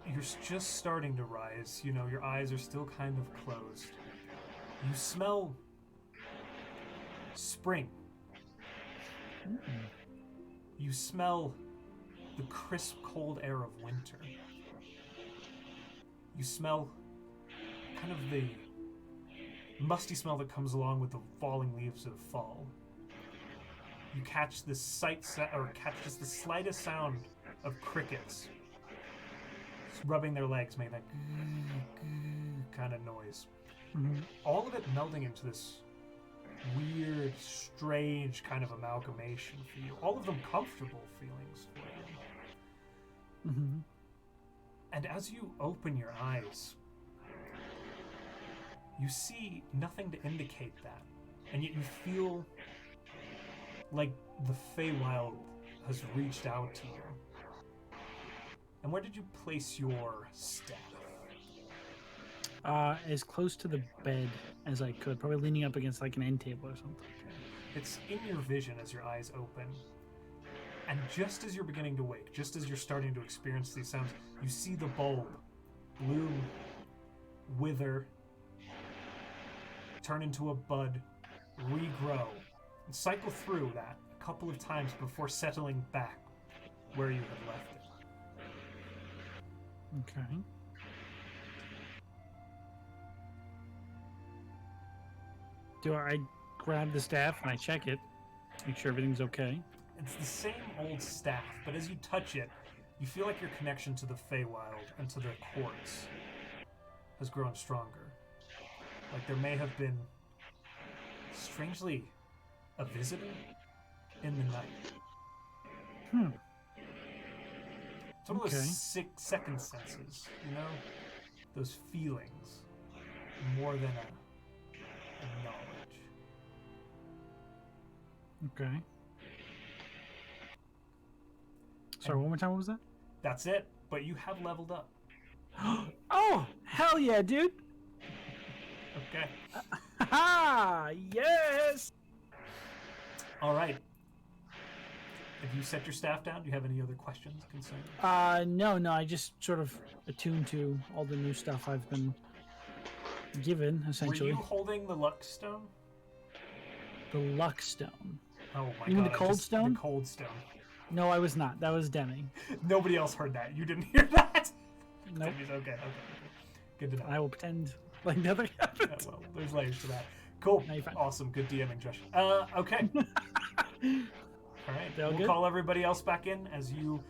you're just starting to rise. You know, your eyes are still kind of closed. You smell spring. You smell the crisp, cold air of winter. You smell kind of the musty smell that comes along with the falling leaves of fall. You catch this catch just the slightest sound of crickets just rubbing their legs, making that kind of noise. Mhm. All of it melding into this weird, strange kind of amalgamation for you. All of them comfortable feelings for you. Mhm. And as you open your eyes, you see nothing to indicate that. And yet you feel like the Feywild has reached out to you. And where did you place your staff? As close to the bed as I could, probably leaning up against like an end table or something. It's in your vision as your eyes open. And just as you're beginning to wake, just as you're starting to experience these sounds, you see the bulb bloom, wither, turn into a bud, regrow, and cycle through that a couple of times before settling back where you had left it. Okay. Do I grab the staff and I check it, make sure everything's okay? It's the same old staff, but as you touch it, you feel like your connection to the Feywild and to their courts has grown stronger. Like there may have been, strangely, a visitor in the night. It's one of those Okay. second senses, you know? Those feelings, more than a knowledge. Okay. Sorry, one more time, what was that? That's it, but you have leveled up. Oh, hell yeah, dude! Okay. Ha! Yes! Alright. Have you set your staff down? Do you have any other questions, concerns? No, I just sort of attuned to all the new stuff I've been given, essentially. Were you holding the luck stone? The luck stone. Oh my You mean god. the cold stone? The cold stone. No, I was not. That was Demi. Nobody else heard that. You didn't hear that? Nope. Okay. Good to know. I will pretend like nothing happened. Yeah, well, there's layers to that. Cool. No, you're fine. Awesome. Good DMing, Josh. Okay. All right. They all We'll good? call everybody else back in as you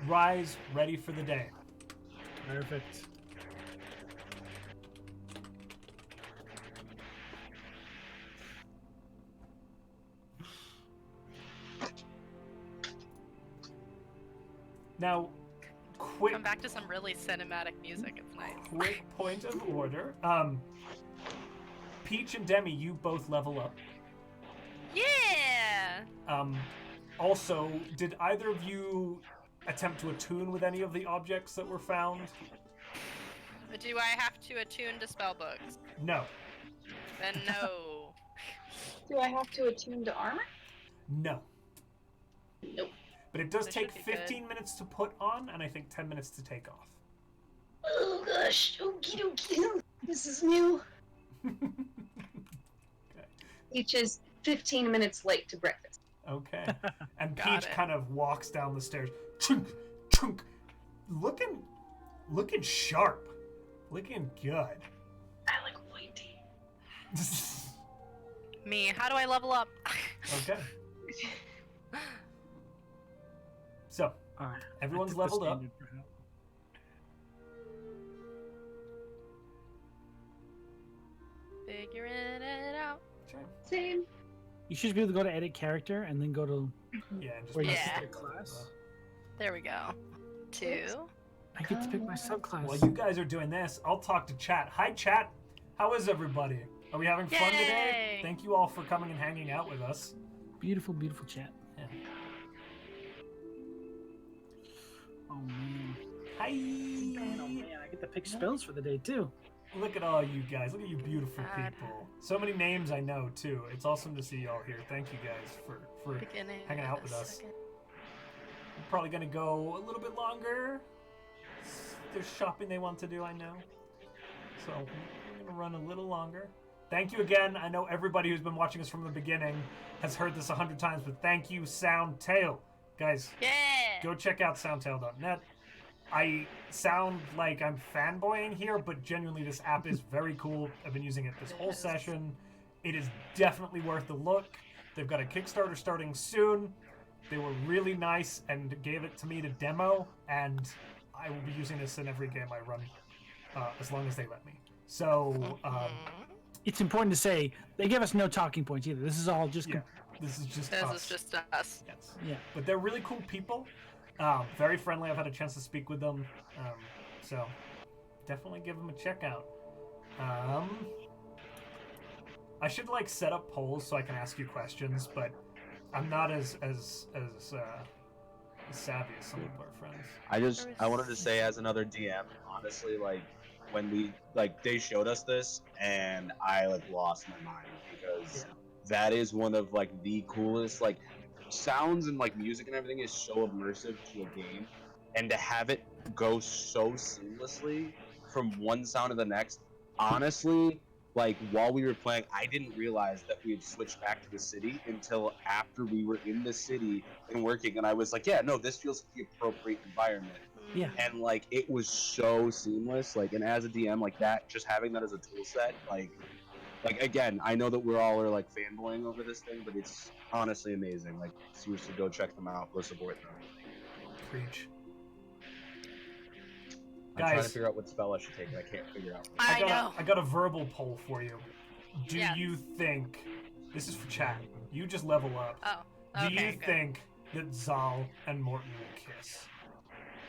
rise, ready for the day. Perfect. Now, quick Come back to some really cinematic music. It's nice. quick point of order. Peach and Demi, you both level up. Yeah. Also, did either of you attempt to attune with any of the objects that were found? Do I have to attune to spellbooks? No. Then no. Do I have to attune to armor? No. Nope. But it does That take should be good. 15 minutes to put on, and I think 10 minutes to take off. Oh gosh, okie dokie. This is new. Okay. Each is 15 minutes late to breakfast. Okay. And Got Peach it. kind of walks down the stairs. Chunk, chunk. Looking sharp. Looking good. I like pointy. Me. How do I level up? Okay. So, All right. everyone's I took the leveled up. standard for help. Figuring it out. Sure. Same. You should be able to go to edit character and then go to Yeah, and just where you Yeah. pick your class. There we go. 2. I get to pick my subclass. While you guys are doing this, I'll talk to chat. Hi, chat. How is everybody? Are we having fun today? Yay! Thank you all for coming and hanging out with us. Beautiful, beautiful chat. Yeah. Oh man. Hi. Man, oh man, I get to pick spells for the day too. Look at all you guys. Look at you beautiful God. people. So many names I know, too. It's awesome to see y'all here. Thank you guys for Beginning. hanging out in a with us. second. We're probably going to go a little bit longer. There's shopping they want to do, I know. So we're going to run a little longer. Thank you again. I know everybody who's been watching us from the beginning has heard this 100 times, but thank you, Soundtail. Guys, Yeah. go check out soundtail.net. I sound like I'm fanboying here, but genuinely this app is very cool. I've been using it this whole session. It is definitely worth the look. They've got a Kickstarter starting soon. They were really nice and gave it to me to demo, and I will be using this in every game I run as long as they let me. So, It's important to say they give us no talking points either. This is all just yeah, this is just This us. is just us. Yes. yeah. But they're really cool people. Very friendly. I've had a chance to speak with them. So definitely give them a check out. I should like set up polls so I can ask you questions, but I'm not as savvy as some of our friends. I wanted to say as another DM, honestly, like when they showed us this and I like lost my mind because that is one of like the coolest like sounds and like music and everything is so immersive to a game, and to have it go so seamlessly from one sound to the next, honestly, like while we were playing, I didn't realize that we had switched back to the city until after we were in the city and working, and I was like, yeah, no, this feels like the appropriate environment. Yeah. And like it was so seamless, like, and as a DM, like that, just having that as a tool set, like again, I know that we're all are like fanboying over this thing, but it's honestly amazing. Like seriously, go check them out, go support them. Preach. I'm trying to Guys. figure out what spell I should take, and I can't figure it out. I I got a verbal poll for you. Do Yes. you think this is for chat? You just level up. Oh. Do Okay. you good. think that Zahl and Mortin will kiss?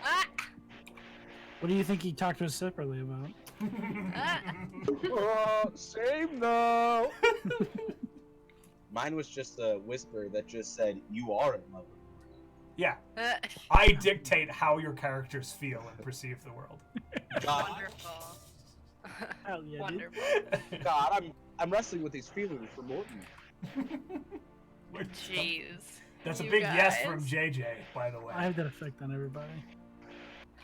Ah! What do you think he talked to us separately about? Oh, same though. Mine was just a whisper that just said, "You are in love." Yeah, Uh, I dictate how your characters feel and perceive the world. God, Wonderful. Hell yeah, dude. Wonderful. God, I'm wrestling with these feelings for Morton. Jeez. That's a You big yes guys. from JJ, by the way. I have that effect on everybody.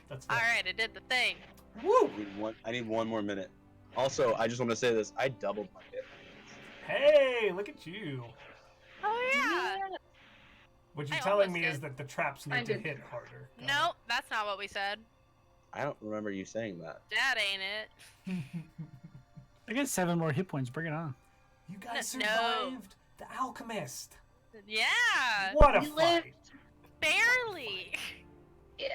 That's All right, I did the thing. Woo! I need one more minute. Also, I just want to say this: I doubled my hit. Hey, look at you. Oh yeah. What you're I telling almost me did. is that the traps I need to did. hit harder. Got No, that's not what we said. I don't remember you saying that. That ain't it. it. I got 7 more hit points. Bring it on. You guys No. survived the alchemist. Yeah. What a We fight! lived. Barely. Yeah.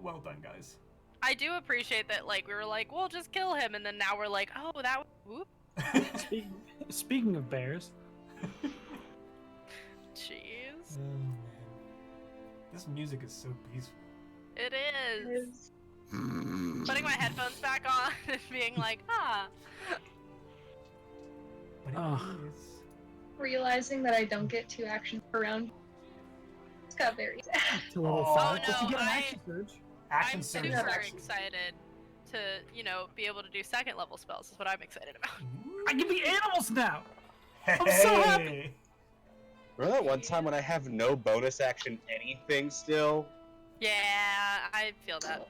Well done, guys. I do appreciate that. Like we were like, we'll just kill him, and then now we're like, oh, that. Whoop. Speaking of bears, Jeez. Oh, man. This music is so peaceful. It is. Putting my headphones back on and being like, ah. But it Oh. is. Realizing that I don't get 2 actions per round. It's got very sad. to level Oh. 5. Oh, But you no, get an I- action surge. Action I'm surge. super action. excited to, be able to do second level spells. Is what I'm excited about. I can be animals now. Hey. I'm so happy. Remember that one time when I have no bonus action anything still? Yeah, I feel that.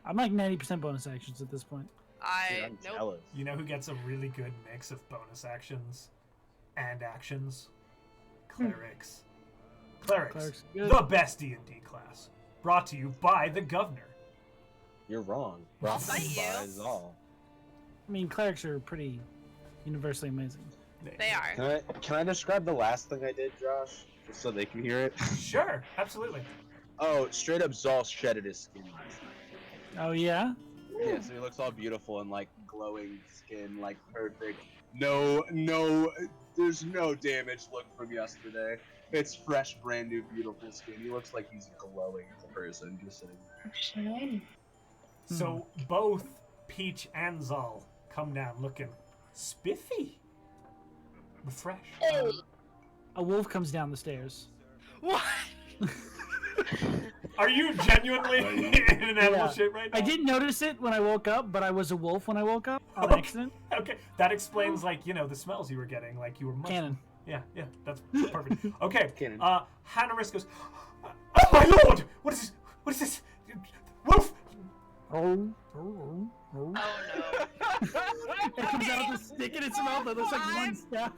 I'm like 90% bonus actions at this point. Dude, I'm Nope. jealous. You know who gets a really good mix of bonus actions and actions? Clerics. Clerics. Clerics, good. The best D&D class. Brought to you by the governor. You're wrong. I'll Brought to fight you by you. Zahl. I mean, clerics are pretty universally amazing. They are. Can I describe the last thing I did, Josh? Just so they can hear it? Sure, absolutely. Oh, straight up Zahl shedded his skin last night. Oh yeah? Yeah, so he looks all beautiful and like glowing skin, like perfect. No, there's no damage look from yesterday. It's fresh, brand new, beautiful skin. He looks like he's glowing as a person, just sitting there. Shiny. So both Peach and Zahl come down looking spiffy. Refreshed. Hey. A wolf comes down the stairs. What? Are you genuinely in an animal Yeah. shape right now? I didn't notice it when I woke up, but I was a wolf when I woke up on Okay. accident. Okay, that explains like the smells you were getting, like you were much. Canon. Yeah, that's perfect. Okay, Canon. Hannah Risk goes, oh my lord! What is this? What is this? Wolf! Oh, oh, oh. Oh no. It comes out the stick in its mouth that looks like one staff.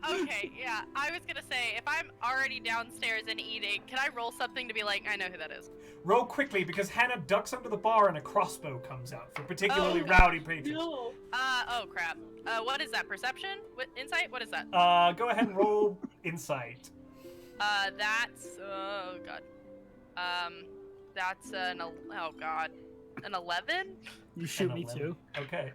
Okay, yeah. I was gonna say, if I'm already downstairs and eating, can I roll something to be like, I know who that is? Roll quickly because Hannah ducks under the bar and a crossbow comes out for particularly Oh, rowdy patrons. No. Oh crap. What is that? Perception? Insight? What is that? Go ahead and roll insight. That's, oh god. That's an 11? You shoot An me 11. too. Okay.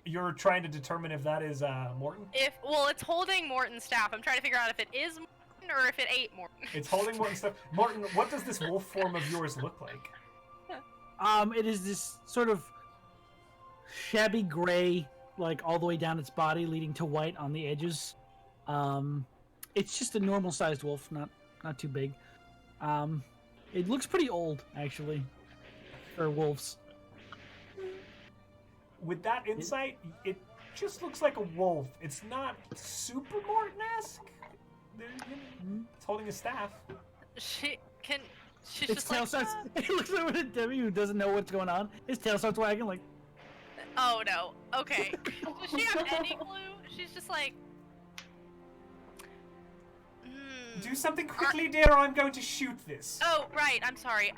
You're trying to determine if that is Morton? Well, it's holding Morton's staff. I'm trying to figure out if it is Morton or if it ate Morton. It's holding Morton's stuff. Morton, what does this wolf form of yours look like? It is this sort of shabby gray, like all the way down its body, leading to white on the edges. It's just a normal-sized wolf, not too big. It looks pretty old, actually, for wolves. With that insight, it just looks like a wolf. It's not super Morton-esque. It's holding a staff. She's Its just tail like, starts. It looks over at Demi, who doesn't know what's going on. His tail starts wagging like. oh no. Okay. Does she have any clue? She's just like, Do something quickly, dear, or I'm going to shoot this. Oh, right. I'm sorry.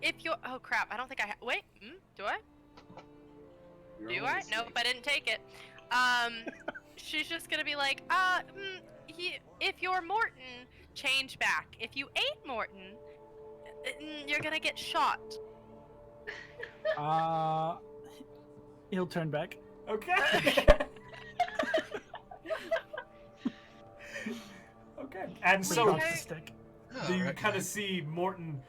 If you're, oh crap. I don't think I wait. Do I? Do I? Nope, I didn't take it. She's just gonna be like, if you're Morton, change back. If you ate Morton, you're gonna get shot. He'll turn back. Okay. Okay. And so Drops the stick. you kind of see Morton,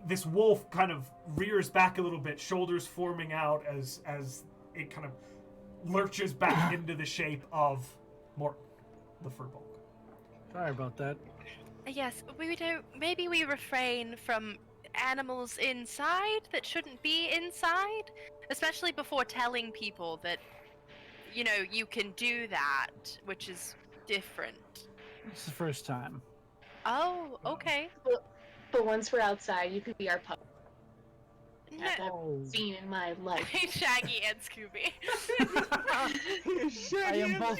this wolf kind of rears back a little bit, shoulders forming out as it kind of lurches back into the shape of Mortin the Firbolg. Sorry about that. Yes, we don't. Maybe we refrain from animals inside that shouldn't be inside, especially before telling people that, you can do that, which is different. It's the first time. Oh, okay. But once we're outside, you can be our pup. No. Oh. Seen in my life. Shaggy and Scooby. I am both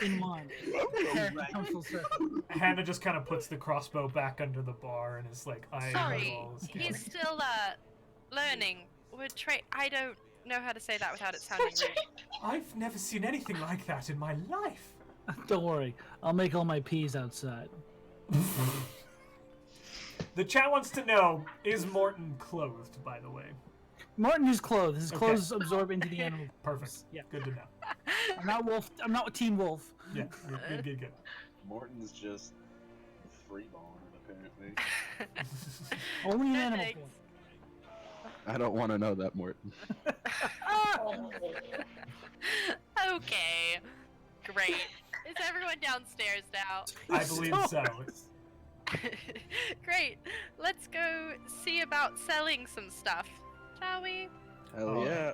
in one. Character comes full circle. Hannah just kind of puts the crossbow back under the bar and is like, I Sorry, know all this game. he's still learning. I don't know how to say that without it sounding rude. I've never seen anything like that in my life. Don't worry, I'll make all my peas outside. The chat wants to know, is Morton clothed, by the way? Martin is clothed. His Okay. clothes absorb into the animal. Perfect. Yeah. Good to know. I'm not wolf. I'm not Team Wolf. Yeah, good. Morton's just freeballing, apparently. Only an No animal thanks. form. I don't want to know that, Morton. Okay. Great. Is everyone downstairs now? I believe so. Great. Let's go see about selling some stuff, shall we? Hell Oh. yeah.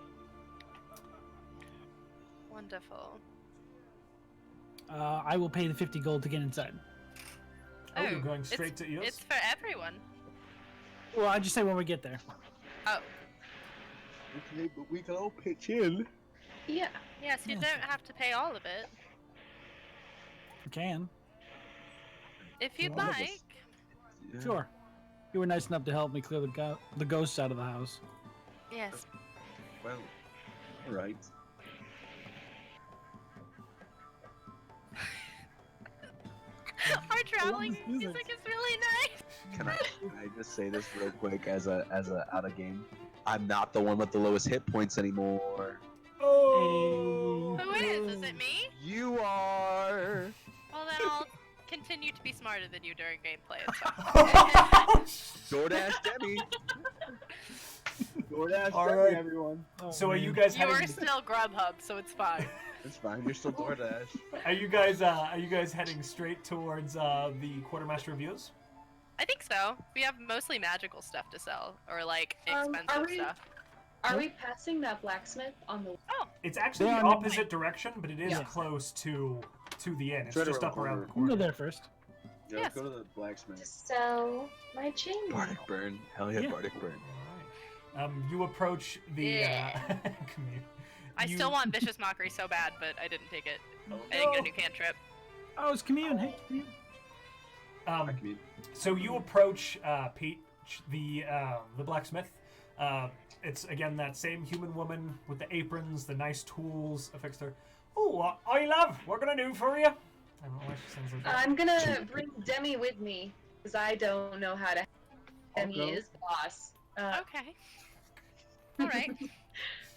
Wonderful. I will pay the 50 gold to get inside. Oh, you're going straight to Eos? It's for everyone. Well, I just say when we get there. Oh, Okay, but we can all pitch in. Yeah. yes, you Yes. don't have to pay all of it. We can. If you'd All of us. like. Yeah. Sure. You were nice enough to help me clear the ghosts out of the house. Yes. Well, alright. Our traveling this music. music is really nice. Can I just say this real quick as a out of game? I'm not the one with the lowest hit points anymore. Oh! Who is? Is it me? You are. Well, then I'll continue to be smarter than you during gameplay. It's fine. DoorDash Demi. DoorDash All Demi, right. everyone. Oh, So are you man. guys You are heading? still Grubhub, so it's fine. It's fine. You're still DoorDash. Are you guys heading straight towards the quartermaster reviews? I think so. We have mostly magical stuff to sell, or like Are expensive we- stuff. Are we passing that blacksmith on the? It's actually They're the on the opposite direction, but it is Yeah. close to the inn. It's It's right just around up around the You can go corner. there first. Yeah, Yes. go to the blacksmith. To sell my chain. Bardic burn. Hell yeah, Yeah. Bardic burn. Alright. You approach the Yeah. I still want Vicious Mockery so bad, but I didn't take it. Oh, I didn't get a no. new cantrip. Oh, it's commune. Hey, commune. So you approach Peach, the blacksmith. It's again that same human woman with the aprons, the nice tools affixed to her. Oh, I love. What can I do for you? I don't know why she sounds like that. I'm gonna bring Demi with me because I don't know how to. Demi go. is the boss. Okay. All right.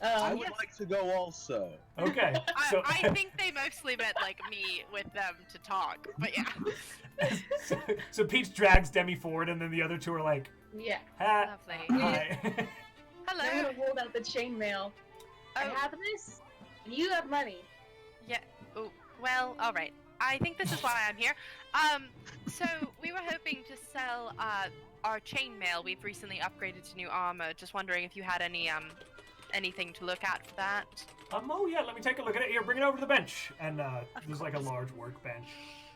I would like to go also. Okay, so I think they mostly meant like me with them to talk, but yeah. so Peach drags Demi forward, and then the other two are like, Yeah. Lovely. hi. I'm Hello. gonna hold out the chainmail. I Oh, have this, and you have money. yeah. Oh, well, all right. I think this is why I'm here. So we were hoping to sell our chainmail. We've recently upgraded to new armor. Just wondering if you had any anything to look at for that. Oh yeah, let me take a look at it. Here, bring it over to the bench. And there's like a large workbench.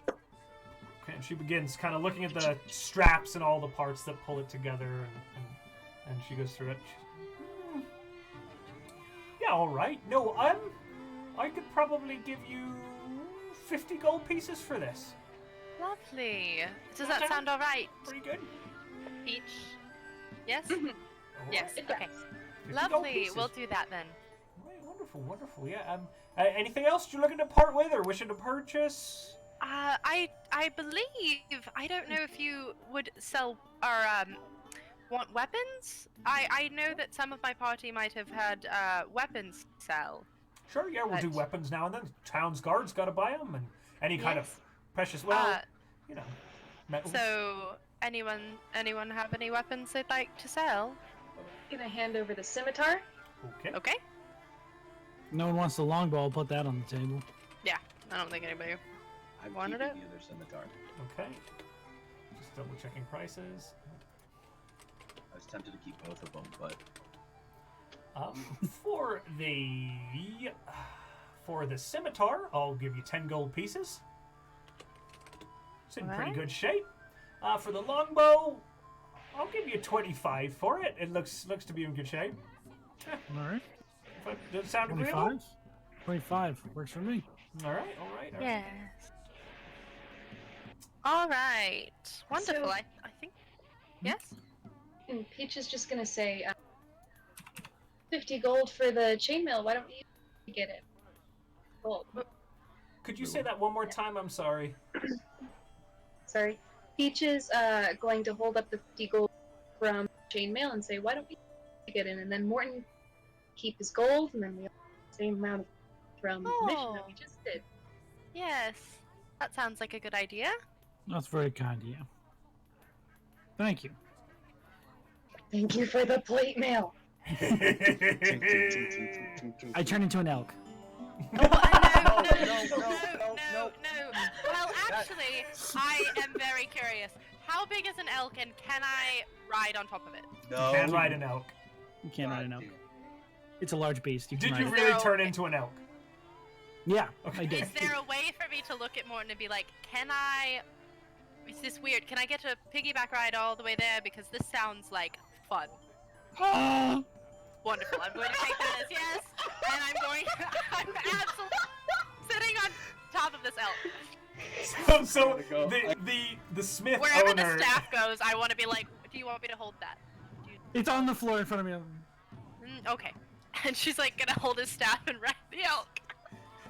Okay, and she begins kind of looking at the straps and all the parts that pull it together, and she goes through it. She's, yeah, all right. No, I could probably give you 50 gold pieces for this. Lovely. Does that sound all right, Pretty good. Peach? Yes. All right. Yes. It Okay. 50 gold Lovely. pieces. We'll do that then. Right, wonderful, wonderful. Yeah. Anything else you're looking to part with or wishing to purchase? I believe, I don't know if you would sell or want weapons. I know that some of my party might have had weapons to sell. Sure, yeah, we'll do But- weapons now and then. Town's guards got to buy them, and any kind of Yes. precious, you know, metals. So anyone have any weapons they'd like to sell? Gonna hand over the scimitar. Okay. Okay. No one wants the longbow. I'll put that on the table. Yeah. I don't think anybody. I'm Wanted keeping it? the other scimitar. Okay. Just double checking prices. I was tempted to keep both of them, but For the scimitar, I'll give you 10 gold pieces. It's in pretty Alright. good shape. For the longbow, I'll give you 25 for it. It looks to be in good shape. All right. Does it sound agreeable? 25. 25 works for me. All right. Yes. All right. Wonderful. So- I think. Yes. And Peach is just gonna say, 50 gold for the chainmail. Why don't you get it? Gold. Could you say that one more time? I'm sorry. Sorry. Peach is going to hold up the 50 gold from chainmail and say, why don't we get it? And then Mortin keep his gold, and then we have the same amount of from the mission that we just did. Yes. That sounds like a good idea. That's very kind of you. Thank you. Thank you for the plate mail. I turn into an elk. Oh, no. no. Well, actually, I am very curious. How big is an elk, and can I ride on top of it? no. Can ride an elk. You can't ride an elk. God It's a large beast. You can Did ride you it. really No. turn into an elk? Yeah, Okay. I did. Is there a way for me to look at Morton and be like, can I... Is this weird? Can I get a piggyback ride all the way there? Because this sounds like fun. Wonderful. I'm going to take that as yes, and I'm absolutely sitting on top of this elk. So Go. the smith Wherever owner. the staff goes, I want to be like, do you want me to hold that? It's on the floor in front of me. Okay. And she's like gonna hold his staff and ride the elk.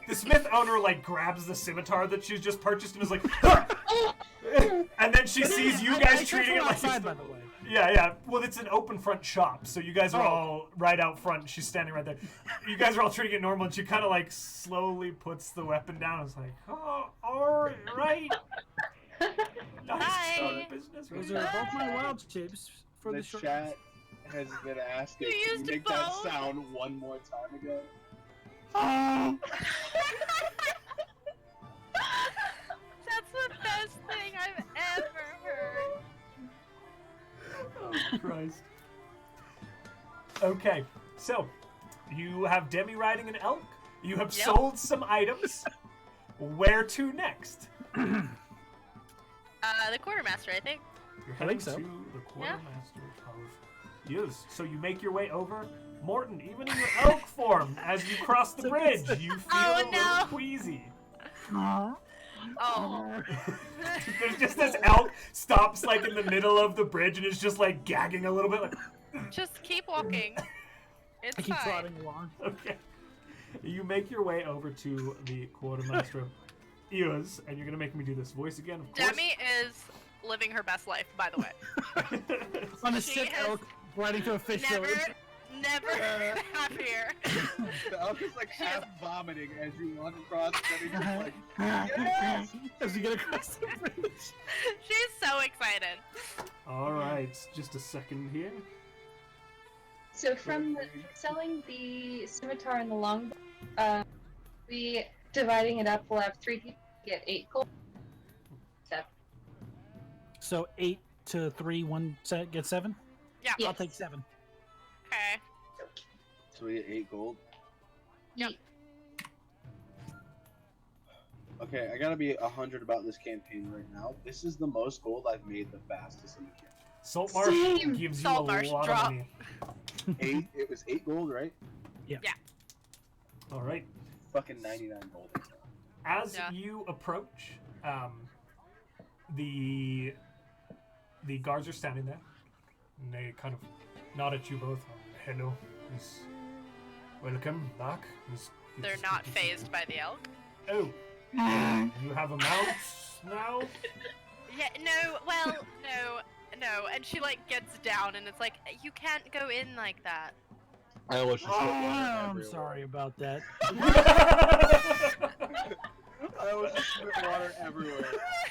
The smith owner like grabs the scimitar that she's just purchased and is like, and then she sees you guys I treating it like outside, it's by the way. yeah. Well, it's an open front shop, so you guys are Oh. all right out front. She's standing right there. You guys are all treating it normal, and she kind of like slowly puts the weapon down. It's like, oh, all right. Nice Hi. start of business. Those are both my wild shapes for The the short. chat has been asking, You can used you a make that bow? sound one more time again? That's the best thing I've ever heard. Oh, Christ. Okay, so you have Demi riding an elk. You have Yep. sold some items. Where to next? The quartermaster, I think. You're I heading think so. to the quartermaster of. Yes. So you make your way over. Mortin, even in your elk form, as you cross the bridge, you feel Oh, a little no. queasy. Aw. Oh. There's just this elk stops like in the middle of the bridge and is just like gagging a little bit. Like, Just keep walking. It's I keep fine. trotting along. okay. You make your way over to the quartermaster of Eos, and you're gonna make me do this voice again, of course. Demi is living her best life, by the way. On a She sick has elk riding to a fish Never, village. never happier. The elk is like She has- half vomiting as you walk across, and he's just like, As you get across the bridge. She's so excited. All right, just a second here. So from selling the scimitar and the longbow, we dividing it up. We'll have 3 people get 8 gold. 7. So 8 to 3, 1 set gets 7. Yeah. Yes. I'll take 7. Okay. so we get 8 gold. Yep. Okay, I gotta be 100 about this campaign right now. This is the most gold I've made the fastest in the campaign. Salt Marsh Same. gives you Salt a Marsh lot drop. of money. 8. It was 8 gold, right? All right. Fucking 99 gold. As Yeah. you approach, the guards are standing there, and they kind of nod at you both. Hello, Miss. Welcome back, Miss. They're not phased by the elk. Oh, you have a mount now? Yeah, no, well, no. And she, like, gets down, and it's like, you can't go in like that. I almost just Oh, spit water I'm everywhere. sorry about that. I almost just spit water everywhere.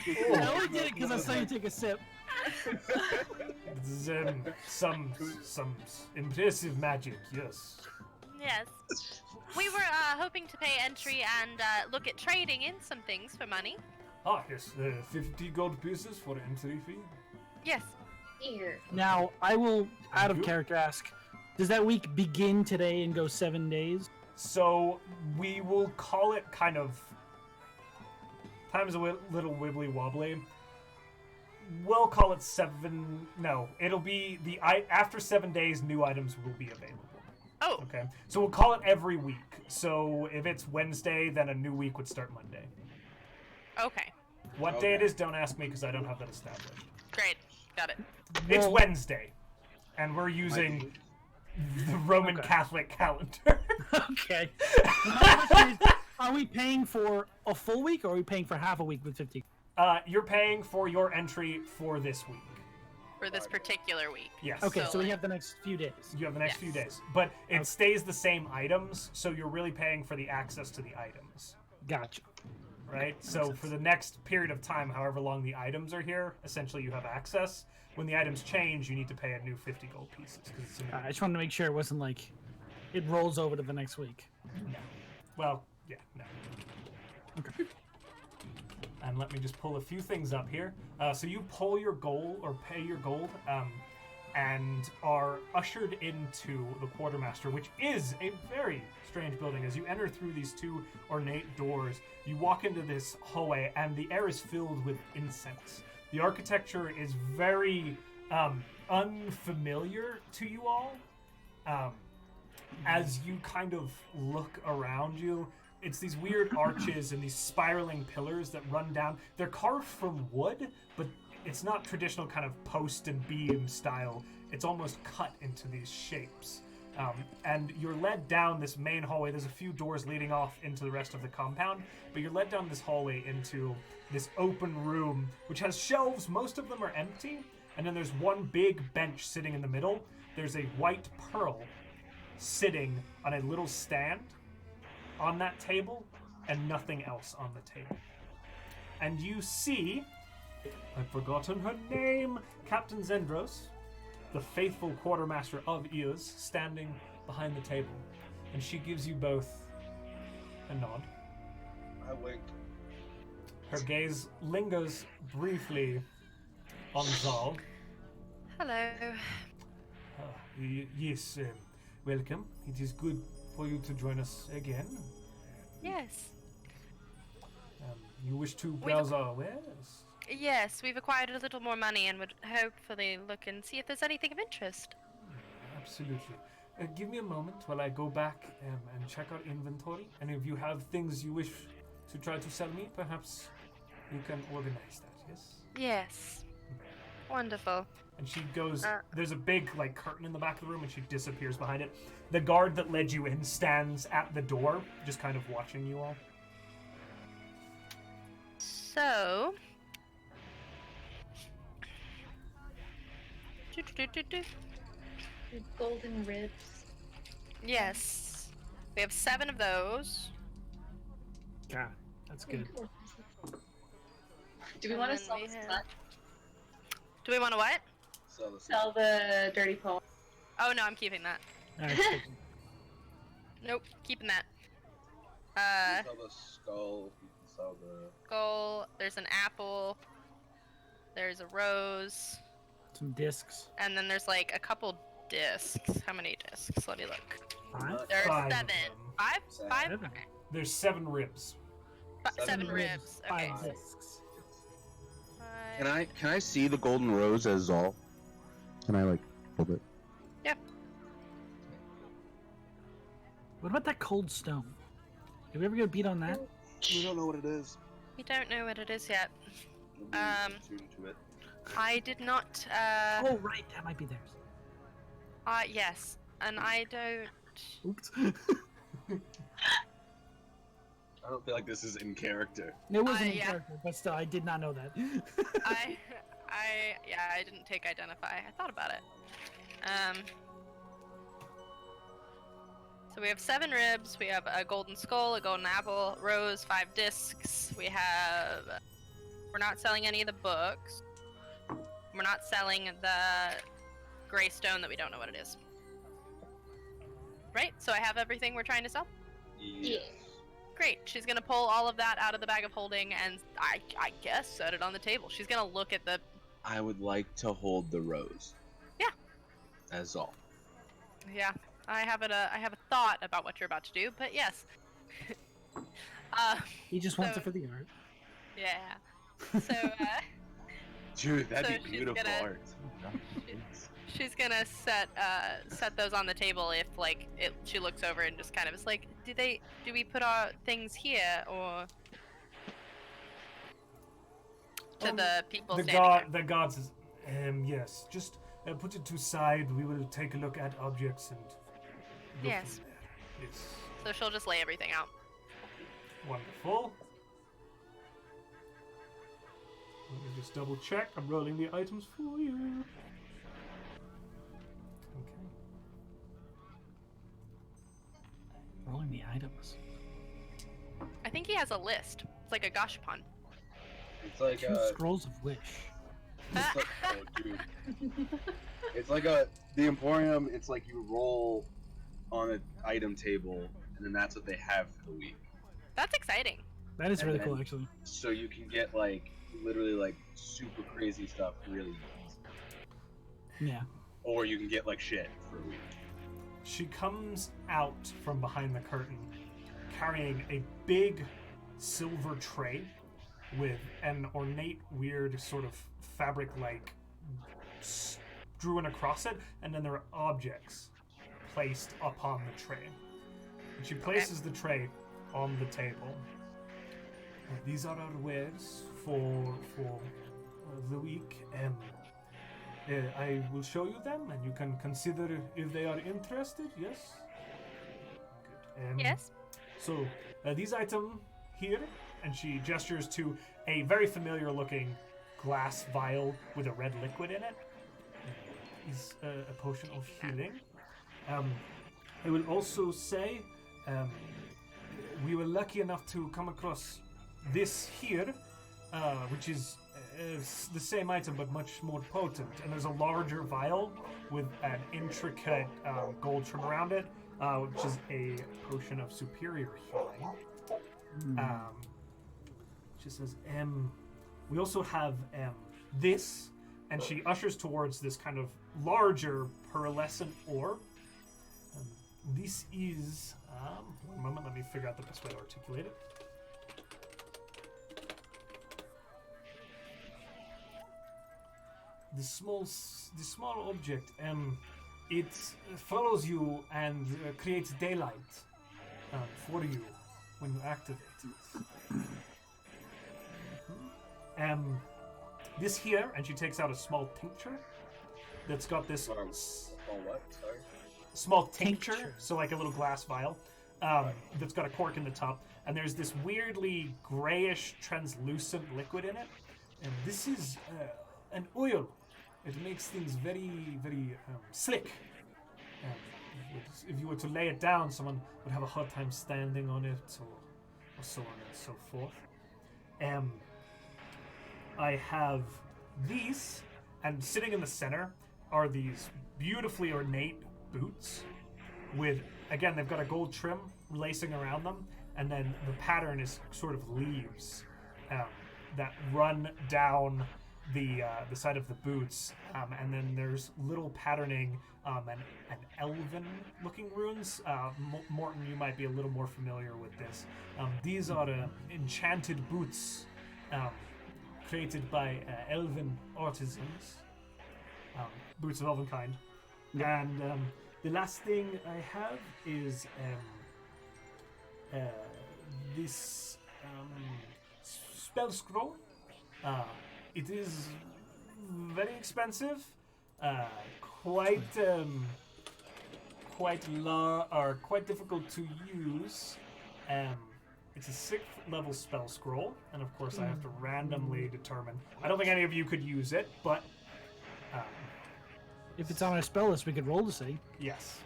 I only did it because I saw you take a sip. It's, some impressive magic, yes. Yes. We were hoping to pay entry and look at trading in some things for money. Ah, yes, 50 gold pieces for entry fee. Yes. Here. Now, I will, out of You? character, ask, does that week begin today and go 7 days? So we will call it kind of. Time's a little wibbly wobbly. We'll call it 7. No, it'll be after 7 days. New items will be available. Oh, Okay, so we'll call it every week. So if it's Wednesday, then a new week would start Monday. okay. What day it Okay. is, don't ask me because I don't have that established. Great. Got it. It's Well- Wednesday, and we're using the Roman Okay. Catholic calendar. Okay. My question is, are we paying for a full week or are we paying for half a week with 50? You're paying for your entry for this week. For this particular week. Yes. Okay, So, so we like- have the next few days. You have the next Yes. few days, but it Okay. stays the same items, so you're really paying for the access to the items, Gotcha. right? So for the next period of time, however long the items are here, essentially you have access. When the items change, you need to pay a new 50 gold pieces because it's a new. I just wanted to make sure it wasn't like it rolls over to the next week. Well, yeah, no. Okay. And let me just pull a few things up here. So you pull your gold or pay your gold, and are ushered into the quartermaster, which is a very strange building. As you enter through these 2 ornate doors, you walk into this hallway, and the air is filled with incense. The architecture is very unfamiliar to you all. As you kind of look around you, it's these weird arches and these spiraling pillars that run down. They're carved from wood, but it's not traditional kind of post and beam style. It's almost cut into these shapes. And you're led down this main hallway. There's a few doors leading off into the rest of the compound, but you're led down this hallway into this open room, which has shelves. Most of them are empty. And then there's one big bench sitting in the middle. There's a white pearl sitting on a little stand on that table, and nothing else on the table. And you see, I've forgotten her name, Captain Zendros, the faithful quartermaster of Eos, standing behind the table. And she gives you both a nod. I wink. Her gaze lingers briefly on Zahl. Hello. Yes, welcome. It is good for you to join us again. Yes. You wish to browse our wares? Yes, we've acquired a little more money and would hopefully look and see if there's anything of interest. Absolutely. Give me a moment while I go back and check our inventory. And if you have things you wish to try to sell me, perhaps you can organize that, yes? Yes. Wonderful. And she goes, there's a big like curtain in the back of the room, and she disappears behind it. The guard that led you in stands at the door, just kind of watching you all. So... Golden ribs. Yes. We have 7 of those. God, that's good. Do we And want to then sell we this have- cut? Do we want to what? Sell the dirty poem? Oh no, I'm keeping that. Alright, cool. Nope, keeping that. Sell the skull. You can sell the. Skull, there's an apple, there's a rose, Some discs. and then there's like a couple discs. How many discs? Let me look. 5? There's 5 of 7. them. 5? 5? Seven. There's 7 ribs. 7 ribs. Okay. 5 discs. Can I see the golden rose as Zahl? Can I like hold it? What about that cold stone? Did we ever get a beat on that? We don't know what it is. We don't know what it is yet. Maybe Um, attuned to it. I did not, Oh, right, that might be theirs. yes, and I don't... Oops. I don't feel like this is in character. It wasn't in yeah. character, but still, I did not know that. I didn't take identify. I thought about it. So we have 7 ribs, we have a golden skull, a golden apple, rose, 5 discs, we're not selling any of the books. We're not selling the gray stone that we don't know what it is. Right? So I have everything we're trying to sell? Yes. Great. She's gonna pull all of that out of the bag of holding and I guess set it on the table. She's gonna look at the... I would like to hold the rose. Yeah. As Zahl. Yeah. I have a thought about what you're about to do, but yes. He just wants So- it for the art. Yeah. So, Dude, that'd So be she's beautiful gonna- art. she's gonna set those on the table if she looks over and just kind of is like, do we put our things here or to the people The standing there? god says, yes, just put it to side. We will take a look at objects and go Yes. from there. Yes. So she'll just lay everything out. Wonderful. Let me just double check. I'm rolling the items for you. Okay. Rolling the items. I think he has a list. It's like a gashapon. It's like 2 scrolls of wish. It's like, oh, dude. It's like the Emporium. It's like you roll on an item table, and then that's what they have for the week. That's exciting. That is really And cool, then- actually. So you can get like literally like super crazy stuff really easy. Yeah. Or you can get like shit for a week. She comes out from behind the curtain carrying a big silver tray with an ornate, weird sort of fabric-like strewn across it, and then there are objects placed upon the tray. And she places the tray on the table. These are our wares for the week. I will show you them, and you can consider if they are interested. Yes. Good. Yes. So these items here, and she gestures to a very familiar-looking glass vial with a red liquid in it. Is a potion of healing. I will also say we were lucky enough to come across this here, which is the same item but much more potent. And there's a larger vial with an intricate gold trim around it, which is a potion of superior healing. She says, we also have this, and she ushers towards this kind of larger pearlescent orb. This is, one moment, let me figure out the best way to articulate it. The small object it follows you and creates daylight for you when you activate it. This here, and she takes out a small tincture that's got this What? Sorry. small tincture, Tincture. so like a little glass vial that's got a cork in the top, and there's this weirdly grayish translucent liquid in it, and this is an oil. It makes things very, very slick. If you were to lay it down, someone would have a hard time standing on it, or so on and so forth. I have these, and sitting in the center are these beautifully ornate boots with, again, they've got a gold trim lacing around them, and then the pattern is sort of leaves that run down the side of the boots, and then there's little patterning and elven-looking runes. Mortin, you might be a little more familiar with this. These are enchanted boots created by elven artisans, boots of elven kind. And the last thing I have is this spell scroll. It is very expensive, quite difficult to use. It's a 6th level spell scroll, and of course I have to randomly determine. I don't think any of you could use it, but If it's on our spell list, we could roll to see. yes.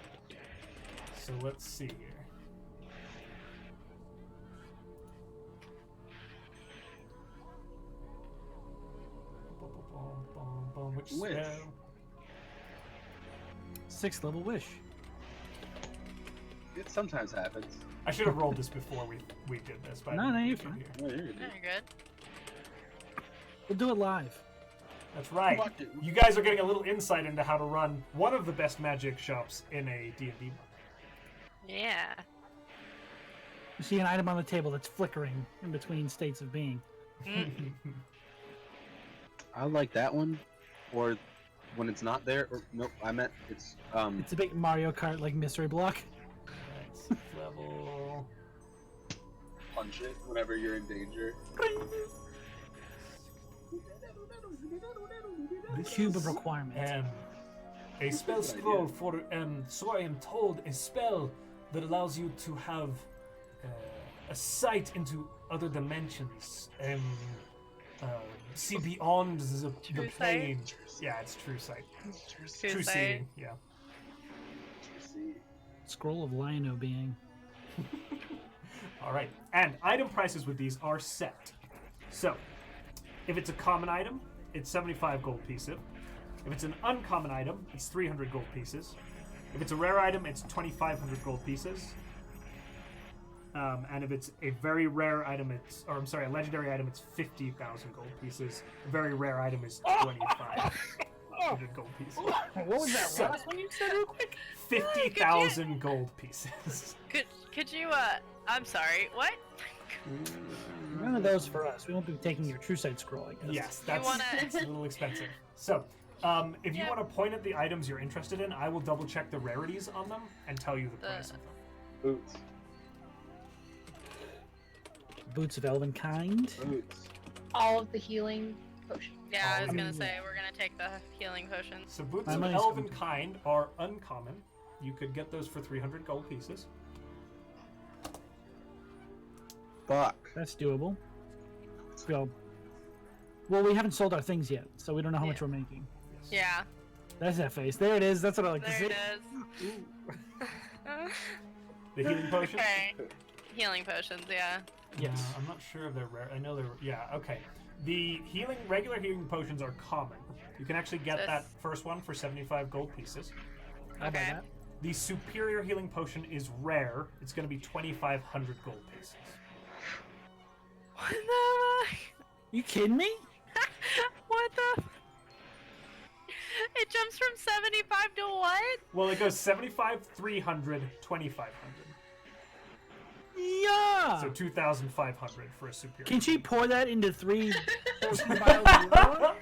So let's see here. Which Wish. spell? 6th level wish. It sometimes happens. I should have rolled this before we did this, but I No, didn't no, do you're it fine. here. No, you're No, good. you're good. We'll do it live. That's right. Fuck it. You guys are getting a little insight into how to run one of the best magic shops in a D&D. Yeah. You see an item on the table that's flickering in between states of being. I like that one, or when it's not there. Or nope, I meant it's It's a big Mario Kart like mystery block. That's level. punch it whenever you're in danger. This Cube of is, requirement. a spell scroll for, so I am told, a spell that allows you to have a sight into other dimensions. See beyond the True plane. Yeah, it's true sight. True sight. seeing, yeah. Scroll of Lion-O being. All right, and item prices with these are set. So, if it's a common item, it's 75 gold pieces. If it's an uncommon item, it's 300 gold pieces. If it's a rare item, it's 2,500 gold pieces. And if it's a very rare item, a legendary item, it's 50,000 gold pieces. A very rare item is 2,500 gold pieces. What was that So- last one you said real quick? 50,000 gold pieces. Could you I'm sorry, what? None of those for us. We won't be taking your true sight scroll, I guess. Yes, that's wanna- it's a little expensive. So, if you Yeah. want to point at the items you're interested in, I will double check the rarities on them and tell you the price of them. Boots. Boots of Elven kind. Boots. All of the healing potions. Yeah, I was Um, gonna say we're gonna take the healing potions. So boots My of money's elven coming. kind are uncommon. You could get those for 300 gold pieces. Fuck. That's doable. Well, we haven't sold our things yet, so we don't know how much Yeah. we're making. Yeah, That's that face. There it is. That's what I like to there see. it is. The healing potions? Okay. Healing potions, yeah. Yes. I'm not sure if they're rare. I know they're. Yeah, okay. The regular healing potions are common. You can actually get Sis. that first one for 75 gold pieces. How about Okay. that? The superior healing potion is rare. It's going to be 2,500 gold pieces. What the? You kidding me? What the? It jumps from 75 to what? Well, it goes 75, 300, 2,500. Yeah. So 2,500 for a superior. Can she pour that into 3 potion vials of water?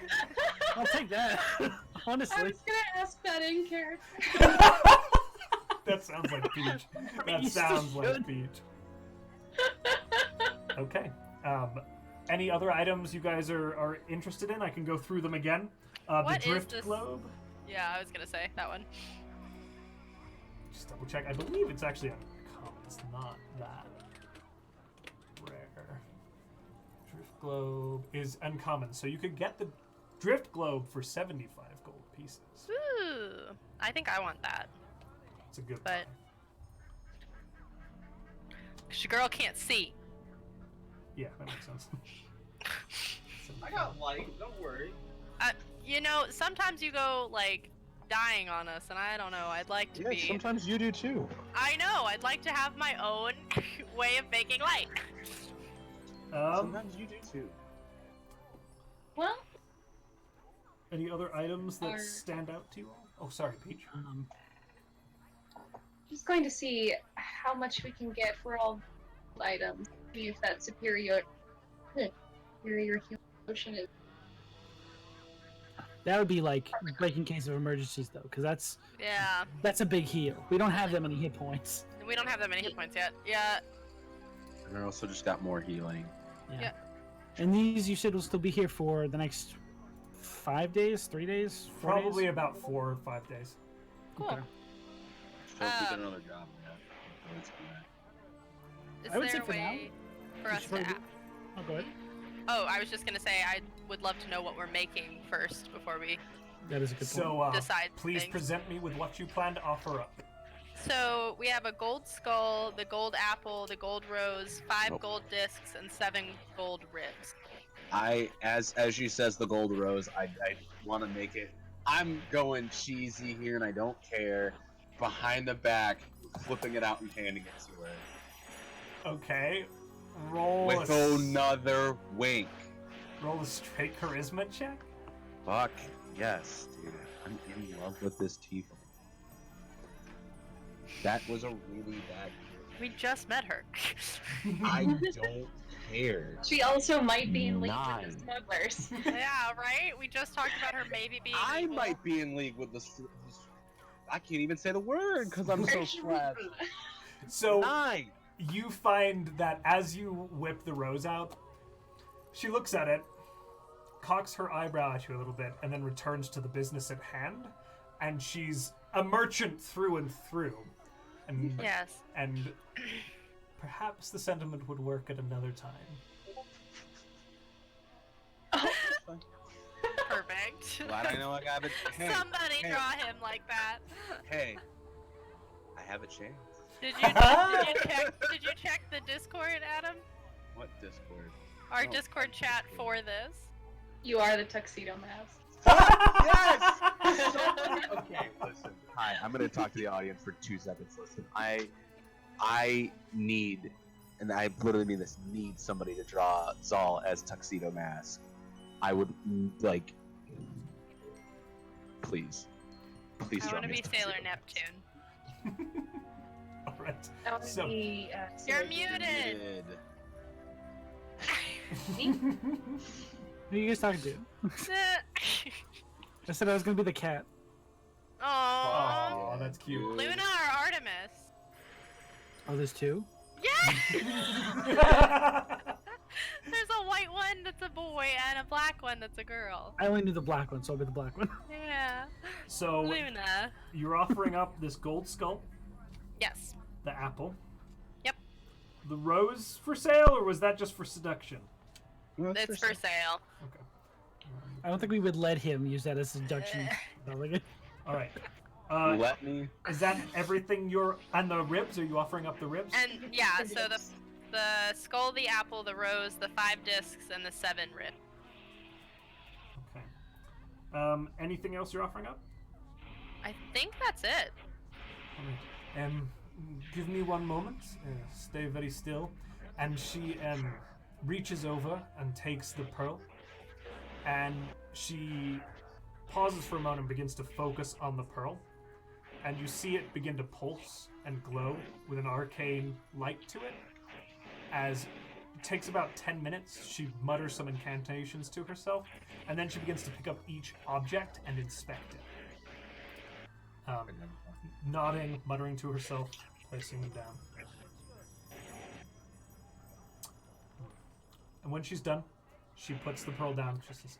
I'll take that. I Honestly. was gonna ask that in character. That sounds like Peach. That sounds like Peach. Okay. Any other items you guys are interested in? I can go through them again. The What is drift this? globe. Yeah, I was gonna say that one. Just double check. I believe it's actually uncommon. It's not that rare. Drift globe is uncommon, so you could get the drift globe for 75 gold pieces. Ooh, I think I want that. It's a good But- buy. 'Cause your girl can't see. Yeah, that makes sense. I got light. Don't worry. You know, sometimes you go like dying on us, and I don't know. I'd like to be. sometimes you do too. I know. I'd like to have my own way of making light. Sometimes you do too. Well, Any other items that Are- stand out to you all? Oh, sorry, Peach. just going to see how much we can get for all items. See if that superior healing potion is. That would be like break in case of emergencies, though, because Yeah, that's a big heal. We don't have that many hit points. we don't have that many hit points yet. Yeah, And I also just got more healing. Yeah. And these you said will still be here for the next 5 days, 3 days, 4 Probably days? about 4 or 5 days. cool. Okay. So if we get Um, another job, yeah. Let's do that. Is I would there say a for now, way for we us should to? probably Oh, go ahead. Oh, I was just gonna say I would love to know what we're making first before we That is a good point. So, decide. please things. present me with what you plan to offer up. So we have a gold skull, the gold apple, the gold rose, 5 Nope. gold discs, and 7 gold ribs. As you says the gold rose, I want to make it. I'm going cheesy here, and I don't care. Behind the back, flipping it out and handing it to her Okay. Roll with a, another wink. roll a straight charisma check. Fuck yes, dude. I'm in love with this tiefling. That was a really bad. We just met her. I don't care. She also might be in league with Nine. the smugglers. Yeah, right? We just talked about her maybe being I evil. might be in league with the. I can't even say the word because I'm so stressed. So 9. you find that as you whip the rose out, she looks at it, cocks her eyebrow at you a little bit, and then returns to the business at hand. And she's a merchant through and through. And Yes. and perhaps the sentiment would work at another time. Perfect. Glad I know I got it. Hey, Somebody hey. draw him like that. hey, I have a chance. Did you check the Discord, Adam? What Discord? Our Oh. Discord chat for this? You are the tuxedo mask. Yes! Okay, listen. Hi, I'm gonna talk to the audience for 2 seconds. Listen, I need, and I literally mean this, need somebody to draw Zahl as Tuxedo Mask. I would, like, please. Please I draw want to me be as Tuxedo Sailor Mask. Neptune. All right. That would So- be. You're muted. Who are you guys talking to? I said I was gonna be the cat. Aww. Aw, that's cute. Luna or Artemis? Oh, there's 2? Yeah! There's a white one that's a boy and a black one that's a girl. I only knew the black one, so I'll be the black one. Yeah. So Luna. you're offering up this gold skull, Yes. the apple. Yep. The rose for sale, or was that just for seduction? It's for sale. Okay. I don't think we would let him use that as seduction. All right. Let me. Is that everything you're... And the ribs? Are you offering up the ribs? And yeah, so the skull, the apple, the rose, the 5 discs, and the 7 rib. Okay. Anything else you're offering up? I think that's it. All right. Give me one moment. Stay very still. And she reaches over and takes the pearl. And she pauses for a moment and begins to focus on the pearl. And you see it begin to pulse and glow with an arcane light to it. As it takes about 10 minutes, she mutters some incantations to herself. And then she begins to pick up each object and inspect it. Nodding, muttering to herself, placing them down. And when she's done, she puts the pearl down. She says,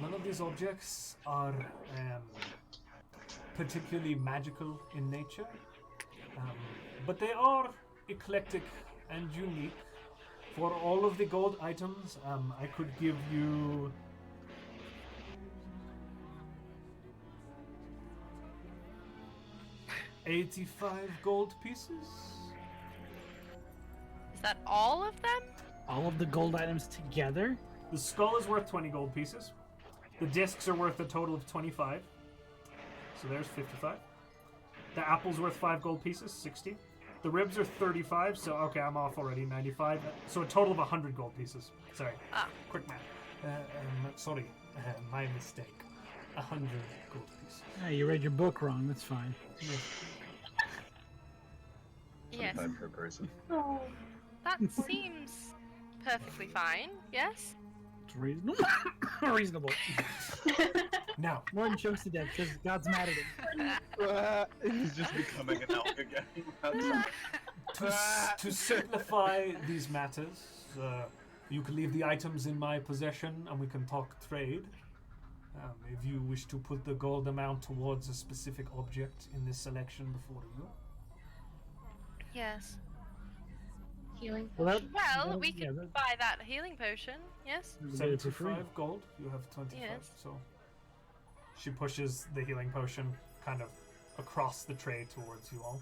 none of these objects are particularly magical in nature, but they are eclectic and unique. For all of the gold items, I could give you 85 gold pieces. Is that all of them? All of the gold items together? The skull is worth 20 gold pieces. The discs are worth a total of 25. So there's 55. The apple's worth 5 gold pieces, 60. The ribs are 35, so okay, I'm off already, 95. So a total of 100 gold pieces. Sorry. Quick math. Sorry, my mistake. 100 gold pieces. Hey, you read your book wrong, that's fine. Yes. 25 per person. Oh. That seems perfectly fine. Yes. It's reasonable. Reasonable. Now, Mortin chokes to death because God's mad at him. He's just becoming an elk again. to simplify these matters, you can leave the items in my possession and we can talk trade. If you wish to put the gold amount towards a specific object in this selection before you. Yes. Healing. Well, Well, we yeah, could buy that healing potion. Yes. we get it for free. 75 gold, you have 25. Yes. So she pushes the healing potion kind of across the tray towards you all.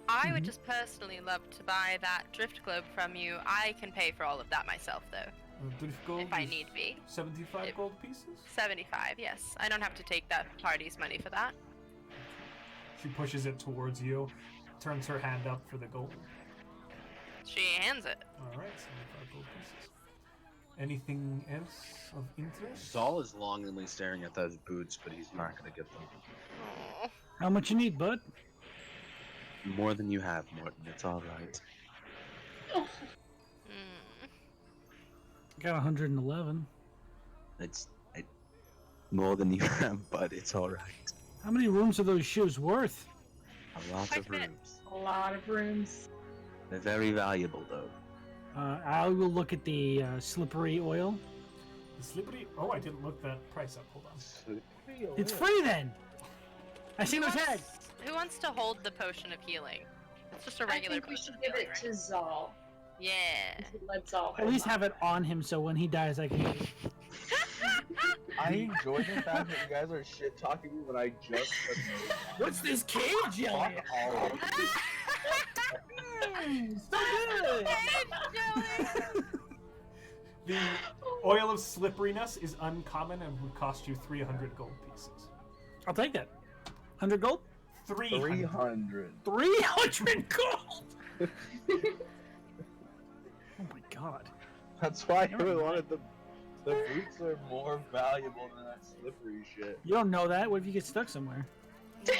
I would just personally love to buy that drift globe from you. I can pay for all of that myself, though, Drift gold if I is need be. 75 If- gold pieces? 75, yes. I don't have to take that party's money for that. She pushes it towards you, turns her hand up for the gold. She hands it. Alright, 75 gold pieces. Anything else of interest? Zahl is longingly staring at those boots, but he's not gonna get them. Aw. How much you need, bud? More than you have, Mortin. It's all right. Mm. Got 111. It's more than you have, but it's all right. How many rooms are those shoes worth? A lot Quite of a bit. rooms. A lot of rooms. They're very valuable, though. I will look at the slippery oil. The slippery. Oh, I didn't look that price up. Hold on. It's free then. I see Who no wants- tag. Who wants to hold the potion of healing? It's just a I regular think we potion should of give healing, it right? to Zahl. Yeah. We should let Zahl At least have it on him so when he dies I can use it. I enjoy the fact that you guys are shit talking me when I just. What's this cage jelly? Fuck all of you. So good. The oil of slipperiness is uncommon and would cost you 300 gold pieces. I'll take that. 100 gold? 300. 300. 300 gold! Oh my god. That's why I really wanted the boots are more valuable than that slippery shit. You don't know that. What if you get stuck somewhere?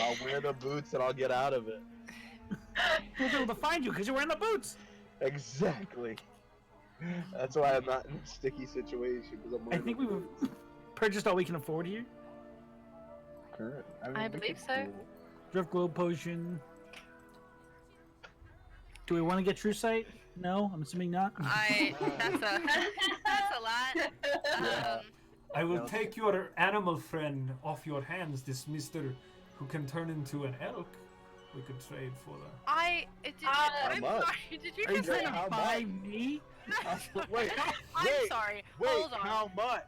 I'll wear the boots and I'll get out of it. We'll be able to find you because you're wearing the boots. Exactly. That's why I'm not in a sticky situation because I'm I wearing think the we've boots. purchased all we can afford here. Current. I believe so. Drift globe potion. Do we want to get true sight? No, I'm assuming not. That's a lot. I will take your animal friend off your hands, this mister who can turn into an elk. We could trade for the... I'm much? sorry. Did you Are you just trying say? to how buy me? Wait, I'm sorry. Hold on. how much?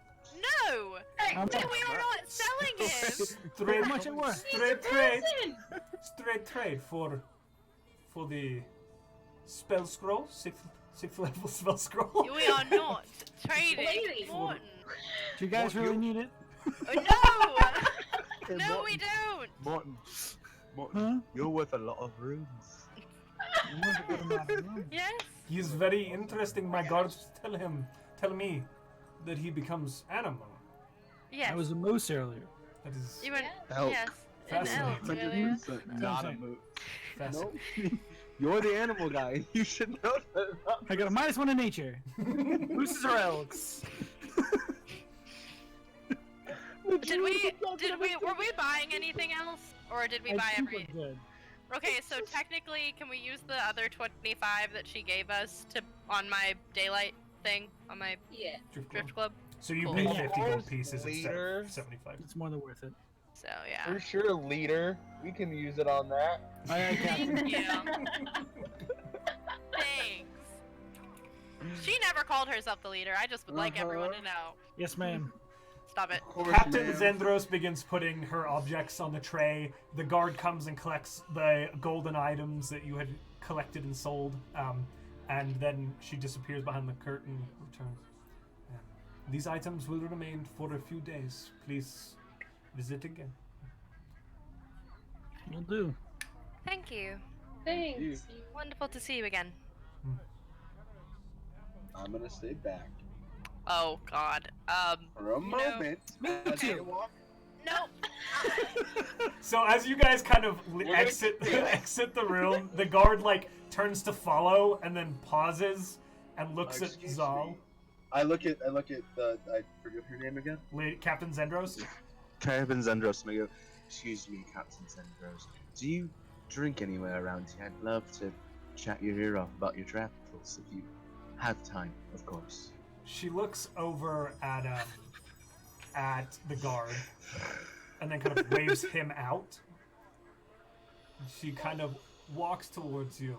No. How much? We are not selling it. Straight, How much it worth? straight trade. Straight trade for the spell scroll, sixth level spell scroll. We are not trading. Lady. Morton. Do you guys What, really you- need it? No. No, we don't. Mortin, Huh? you're worth a lot of rooms. You want a good amount of room. Yes. He is very interesting. My guards tell me that he becomes animal. Yes. I was a moose earlier. That is You were. Elk. Yes. An elk. Fascinating. earlier. Not a saying. moose. fascinating. Nope. You're the animal guy. You should know that. I got a -1 in nature. Mooses are elks. Were we buying anything else, or did we buy every? Good. Okay, so technically, can we use the other 25 that she gave us on my daylight thing on my Yeah. drift club? So you Cool. pay Yeah. 50 gold pieces instead Leader. of 75. It's more than worth it. So yeah. For sure, leader. We can use it on that. Thank you. Thanks. She never called herself the leader. I just would like everyone to know. Yes, ma'am. Stop it. Of course, Captain ma'am. Zendros begins putting her objects on the tray. The guard comes and collects the golden items that you had collected and sold. And then she disappears behind the curtain, returns. These items will remain for a few days. Please visit again. Will do. Thank you. Thanks. Wonderful to see you again. I'm gonna stay back Oh God. for a moment. as I walk. Nope. So as you guys kind of gonna exit get this. exit the room, the guard like turns to follow and then pauses and looks at Excuse Zahl. me. I look at the. I forget her name again. Captain Zendros. Captain Zendros, and I go, excuse me, Captain Zendros. Do you drink anywhere around here? I'd love to chat your ear off about your travels if you have time, of course. She looks over at the guard and then kind of waves him out. She kind of walks towards you.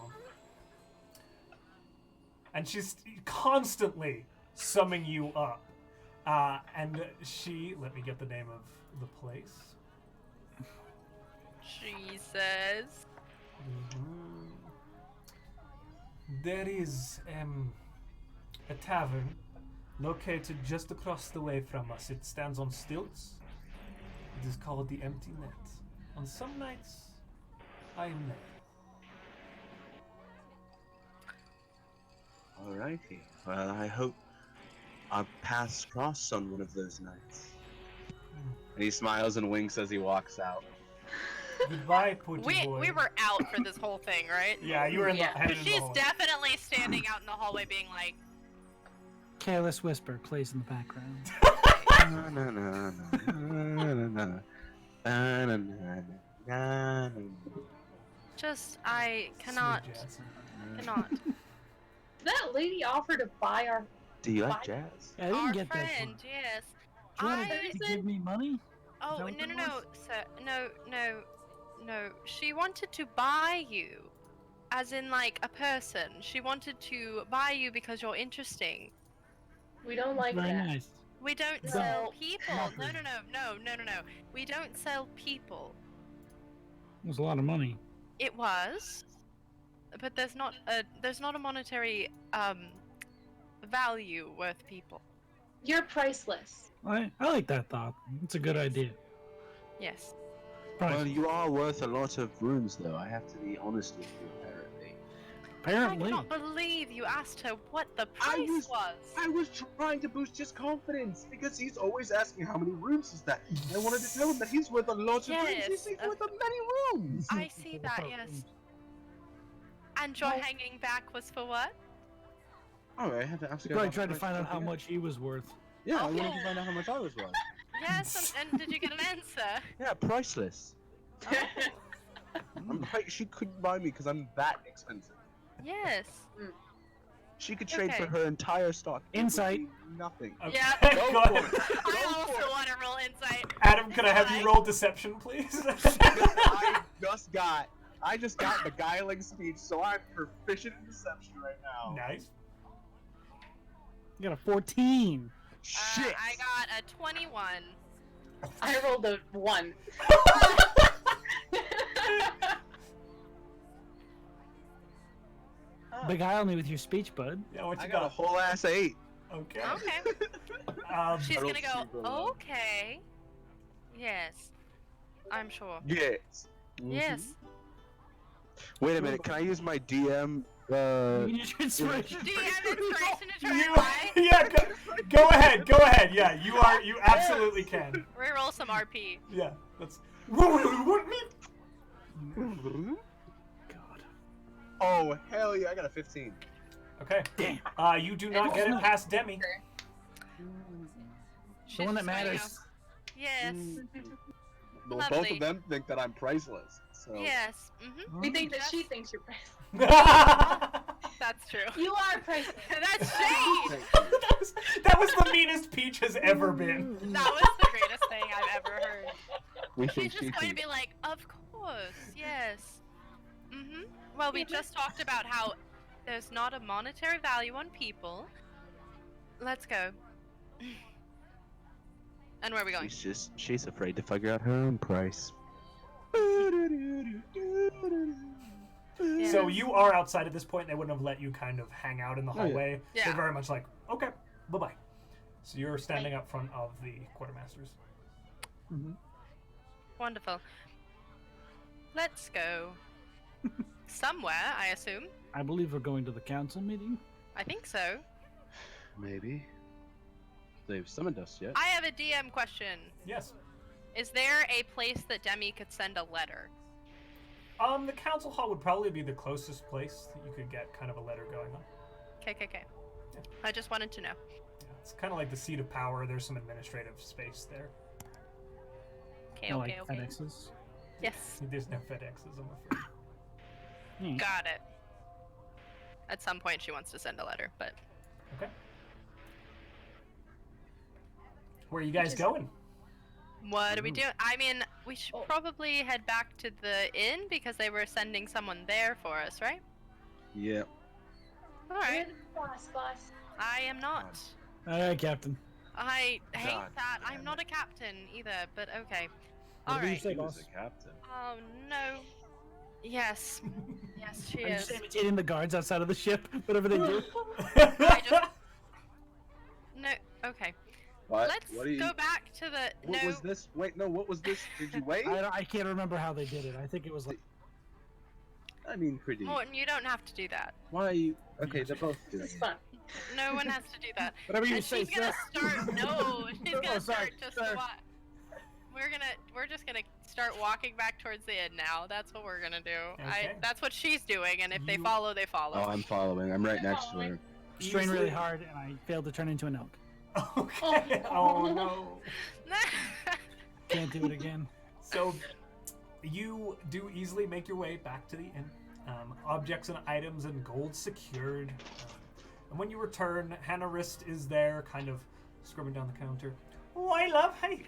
And she's constantly summing you up. And she, let me get the name of the place. She says. There is a tavern located just across the way from us. It stands on stilts. It is called the Empty Net. On some nights, I am there. Alrighty. Well, I hope our paths cross on one of those nights. And he smiles and winks as he walks out. Goodbye, Putty boy. We were out for this whole thing, right? Yeah, you were in the Yeah. headed in the She's hallway. definitely standing out in the hallway, being like, Careless Whisper plays in the background. Na, na, na, na, na, na, na, na, na, na, na. just I cannot, Sweet jazz. cannot. That lady offered to buy our. Do you like Bye. jazz? I didn't Our get that friend, far. yes. Do you want I- to give me money? Oh that what no that no no, was? sir, no. She wanted to buy you, as in like a person. She wanted to buy you because you're interesting. We don't like Very that. nice. We don't No. sell people. Not No. really. We don't sell people. It was a lot of money. It was, but there's not a monetary value worth people. You're priceless. I like that thought. It's a good idea. Yes. Price. Well, you are worth a lot of runes, though. I have to be honest with you, apparently. Apparently. I cannot believe you asked her what the I price was. I was trying to boost his confidence because he's always asking how many rooms is that. I wanted to tell him that he's worth a lot of rooms. Yes, He's worth many rooms. I see that, yes. And your Well- hanging back was for what? Oh, I have to ask You probably tried to find out how much he was worth. Yeah, I wanted to find out how much I was worth. Yes, and did you get an answer? Yeah, priceless. I'm like, she couldn't buy me because I'm that expensive. Yes. She could trade for Okay. her entire stock. It would Insight. be Nothing. Okay, Yeah. go Go ahead. for it. I Go also for it. want to roll insight. Adam, could I have you Fine. roll deception, please? I just got beguiling speech, so I'm proficient in deception right now. Nice. You got a 14. Shit. I got a 21. I rolled a 1. Beguile me with your speech, bud. Yeah, what I you got a got? whole ass 8. Okay. Okay. She's I rolled gonna go, super low. okay. Yes. I'm sure. Yes. Yes. Wait a minute, can I use my DM? You can use your inspiration. Do you have inspiration to try You, and buy? yeah, go ahead, go ahead. Yeah, you absolutely can. Reroll some RP. Yeah, that's. God. Oh, hell yeah, I got a 15. Okay. Damn. You do not get it past Demi. She's The one that just gonna matters. Yes. Well, both Lovely. of them think that I'm priceless. So Yes. Mm-hmm. We think that she Yes. thinks you're priceless. That's true. You are priceless. That's shade. that was the meanest Peach has ever been. That was the greatest thing I've ever heard. we She's think just going to be like, of course, yes. Mm-hmm. Well, we just talked about how there's not a monetary value on people. Let's go. And where are we going? she's afraid to figure out her own price. Yeah. So you are outside at this point. They wouldn't have let you kind of hang out in the Oh, yeah. hallway. Yeah. They're very much like, okay, bye-bye. So you're standing up front of the quartermasters. Wonderful. Let's go. Somewhere, I assume. I believe we're going to the council meeting. I think so. Maybe. They've summoned us yet. I have a DM question. Yes. Is there a place that Demi could send a letter? The council hall would probably be the closest place that you could get kind of a letter going on. Okay. I just wanted to know. Yeah, it's kind of like the seat of power. There's some administrative space there. Okay, Kinda okay. like FedExes. Yes, There's no FedExes, I'm afraid. got it. At some point she wants to send a letter, but... Okay. Where are you guys going? What are we doing? I mean, we should probably head back to the inn because they were sending someone there for us, right? Yeah. Alright. Boss. I am not. Aye, Captain. I hate God that. damn I'm not a captain either, but okay. What do you Alright. say, He was boss? a captain. Oh no. Yes. Yes, she I'm is. just imitating the guards outside of the ship, whatever they do. I just... No, okay. What? Let's What do you? go back to the... What no. was this? Wait, no. What was this? Did you wait? I can't remember how they did it. I think it was like... I mean, pretty. Mortin, you don't have to do that. Why are you? Okay, they're both doing This is it. fun. No one has to do that. Whatever you And say, she's gonna sir. start. No, she's gonna Oh, sorry, start just sorry. We're just gonna start walking back towards the inn now. That's what we're gonna do. Okay. That's what she's doing, and if they You- follow, they follow. Oh, I'm following. I'm right next to her. Strain really hard, and I failed to turn into an elk. Okay. Oh no. Can't do it again. So, you do easily make your way back to the inn. Objects and items and gold secured. And when you return, Hannah Wrist is there, kind of scribbling down the counter. Oh, I love. Hey,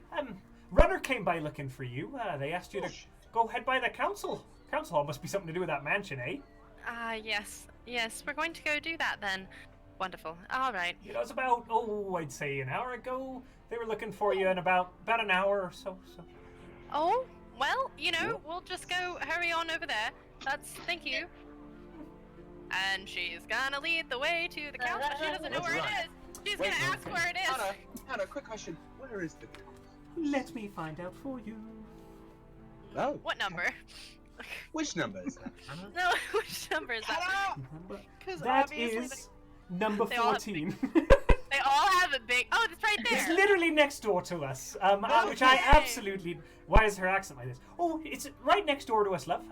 Runner came by looking for you. They asked you to go head by the council. Council hall must be something to do with that mansion, eh? Yes. Yes, we're going to go do that then. Wonderful. All right. You know, it's about, I'd say an hour ago. They were looking for you in about an hour or so. Oh, well, we'll just go hurry on over there. Thank you. And she's gonna lead the way to the council. She doesn't know where it is. She's gonna ask where it is. Hannah, quick question. Where is the? Let me find out for you. Oh, What number? which number is that? Hannah? No, which number is that? Because That obviously is number they all have 14. they all have a big. Oh, it's right It's there. literally next door to us. Which I Okay. absolutely. Why is her accent like this? Oh, it's right next door to us, love.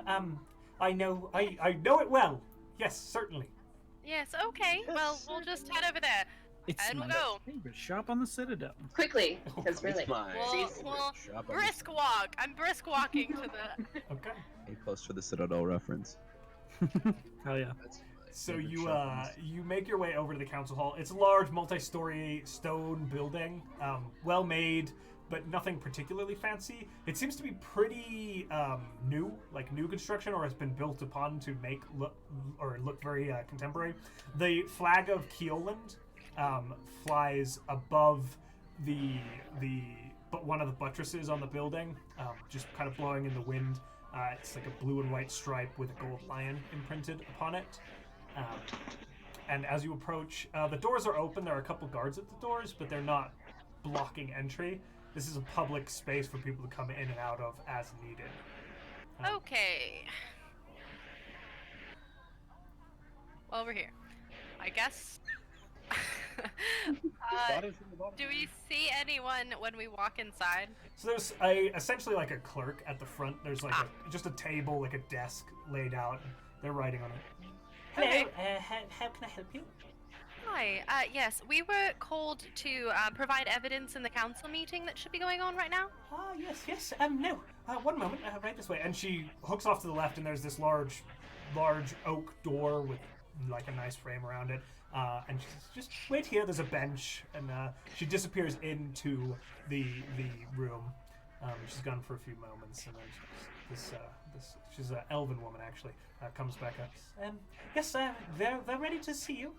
I know it well. Yes, certainly. Yes. Okay. Well, we'll just head over there. It's And my we'll go. favorite shop on the Citadel. Quickly, because really. It's mine. We'll brisk walk. I'm brisk walking to the. Okay. A close for the Citadel reference. Hell yeah. That's my So favorite you shop you make your way over to the council hall. It's a large, multi-story stone building, well made, but nothing particularly fancy. It seems to be pretty new, like new construction, or has been built upon to make look very contemporary. The flag of Keoland flies above but one of the buttresses on the building, just kind of blowing in the wind. It's like a blue and white stripe with a gold lion imprinted upon it. And as you approach, the doors are open. There are a couple guards at the doors, but they're not blocking entry. This is a public space for people to come in and out of as needed. Okay. Well, we're here. I guess. Do we see anyone when we walk inside? So there's essentially like a clerk at the front. There's like just a table, like a desk laid out. They're writing on it. Hello, Okay. how can I help you? Hi. Yes, we were called to provide evidence in the council meeting that should be going on right now. Ah, yes. No. One moment. Right this way. And she hooks off to the left, and there's this large oak door with like a nice frame around it. And she says, "Just wait here. There's a bench." And she disappears into the room. She's gone for a few moments, and then she's an elven woman actually. Comes back up. Yes, they're ready to see you.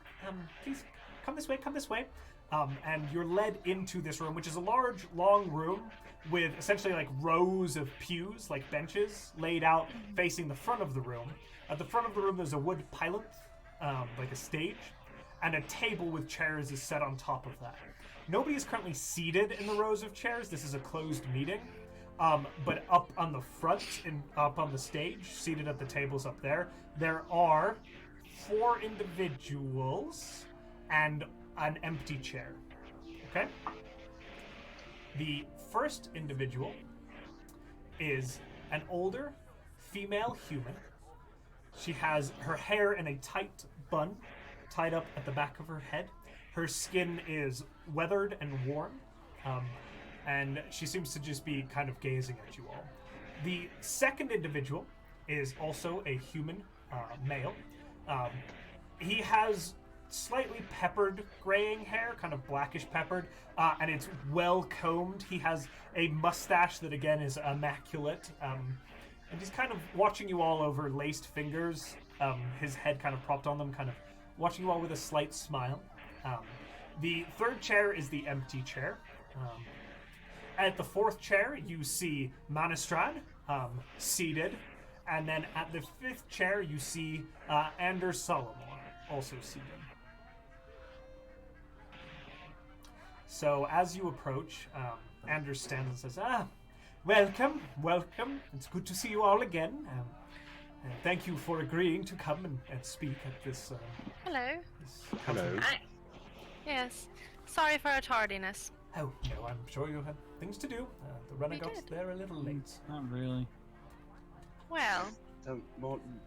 Please come this way. And you're led into this room, which is a large, long room with essentially like rows of pews, like benches, laid out facing the front of the room. At the front of the room, there's a wood pylon, like a stage, and a table with chairs is set on top of that. Nobody is currently seated in the rows of chairs. This is a closed meeting. But up on the front and up on the stage, seated at the tables up there are 4 individuals and an empty chair. Okay? The first individual is an older female human. She has her hair in a tight bun, tied up at the back of her head. Her skin is weathered and worn. And she seems to just be kind of gazing at you all. The second individual is also a human male. He has slightly peppered graying hair, kind of blackish peppered, and it's well combed. He has a mustache that again is immaculate, and he's kind of watching you all over laced fingers, his head kind of propped on them, kind of watching you all with a slight smile. The third chair is the empty chair. At the fourth chair, you see Manistrad seated, and then at the fifth chair, you see Anders Solomon also seated. So as you approach, Anders stands and says, welcome. It's good to see you all again. And thank you for agreeing to come and speak at this... Hello. Hello. Hi. Yes. Sorry for our tardiness. Oh, no, I'm sure you had things to do. The runner got there a little late. Not really. Well. So, Mortin.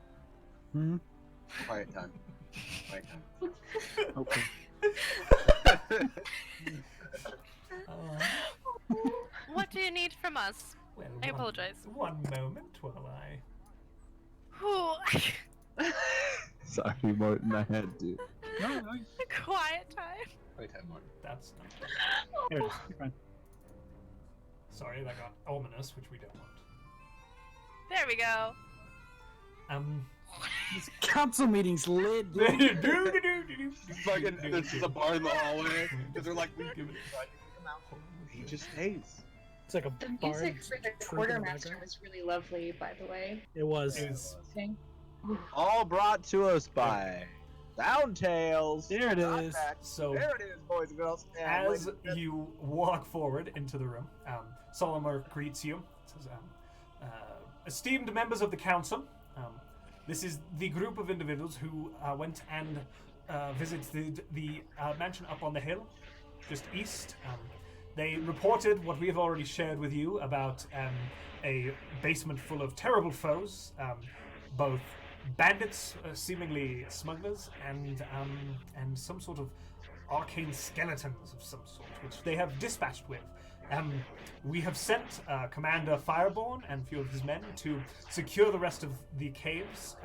Hmm? Quiet time. Okay. What do you need from us? Well, I apologize. One moment while I... Ooh. Sorry, Mortin, I had to. No. Quiet time. Quiet time, Mortin. That's not... There it is. You're fine. Sorry, that got ominous, which we don't want. There we go. This council meeting's lit, dude. Fucking, this is a bar in the hallway. Because they're like, we give it He just stays. It's like a The bard music for the trip in the quartermaster background. was really lovely, by the way. It was. Okay. All brought to us by Downtails. There it is. So, There it is, boys and girls. And as ladies and gentlemen. you walk forward into the room, Solomon greets you. Says, esteemed members of the council, this is the group of individuals who went and visited the mansion up on the hill, just east. They reported what we have already shared with you about a basement full of terrible foes, both bandits, seemingly smugglers, and some sort of arcane skeletons of some sort, which they have dispatched with. We have sent Commander Fireborn and a few of his men to secure the rest of the caves.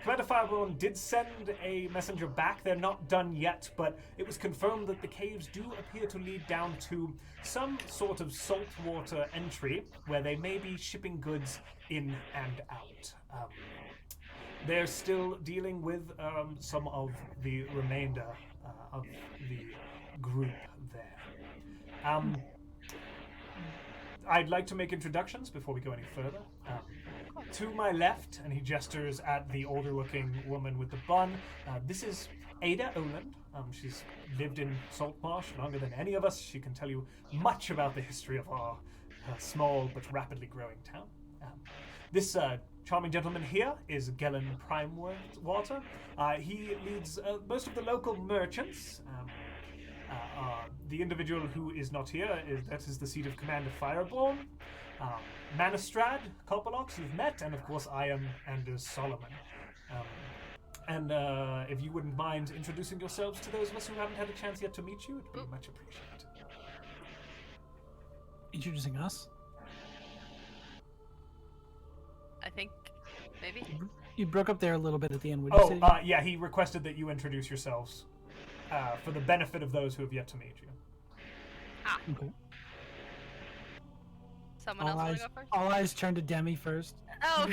Commander Fireborn did send a messenger back. They're not done yet, but it was confirmed that the caves do appear to lead down to some sort of saltwater entry where they may be shipping goods in and out. They're still dealing with some of the remainder of the group there. I'd like to make introductions before we go any further. To my left, and he gestures at the older-looking woman with the bun, this is Ada Oland. She's lived in Saltmarsh longer than any of us. She can tell you much about the history of our small but rapidly growing town. This charming gentleman here is Gellin Primewater. He leads most of the local merchants. The individual who is not here, that is the seat of Commander Fireborn. Manistrad, Kopalox, you've met, and of course I am Anders Solomon. And if you wouldn't mind introducing yourselves to those of us who haven't had a chance yet to meet you, it'd be much appreciated. Introducing us? I think maybe. You broke up there a little bit at the end. Would you say? Yeah, he requested that you introduce yourselves for the benefit of those who have yet to meet you. Okay. Someone else want to go first? All eyes turn to Demi first. Oh.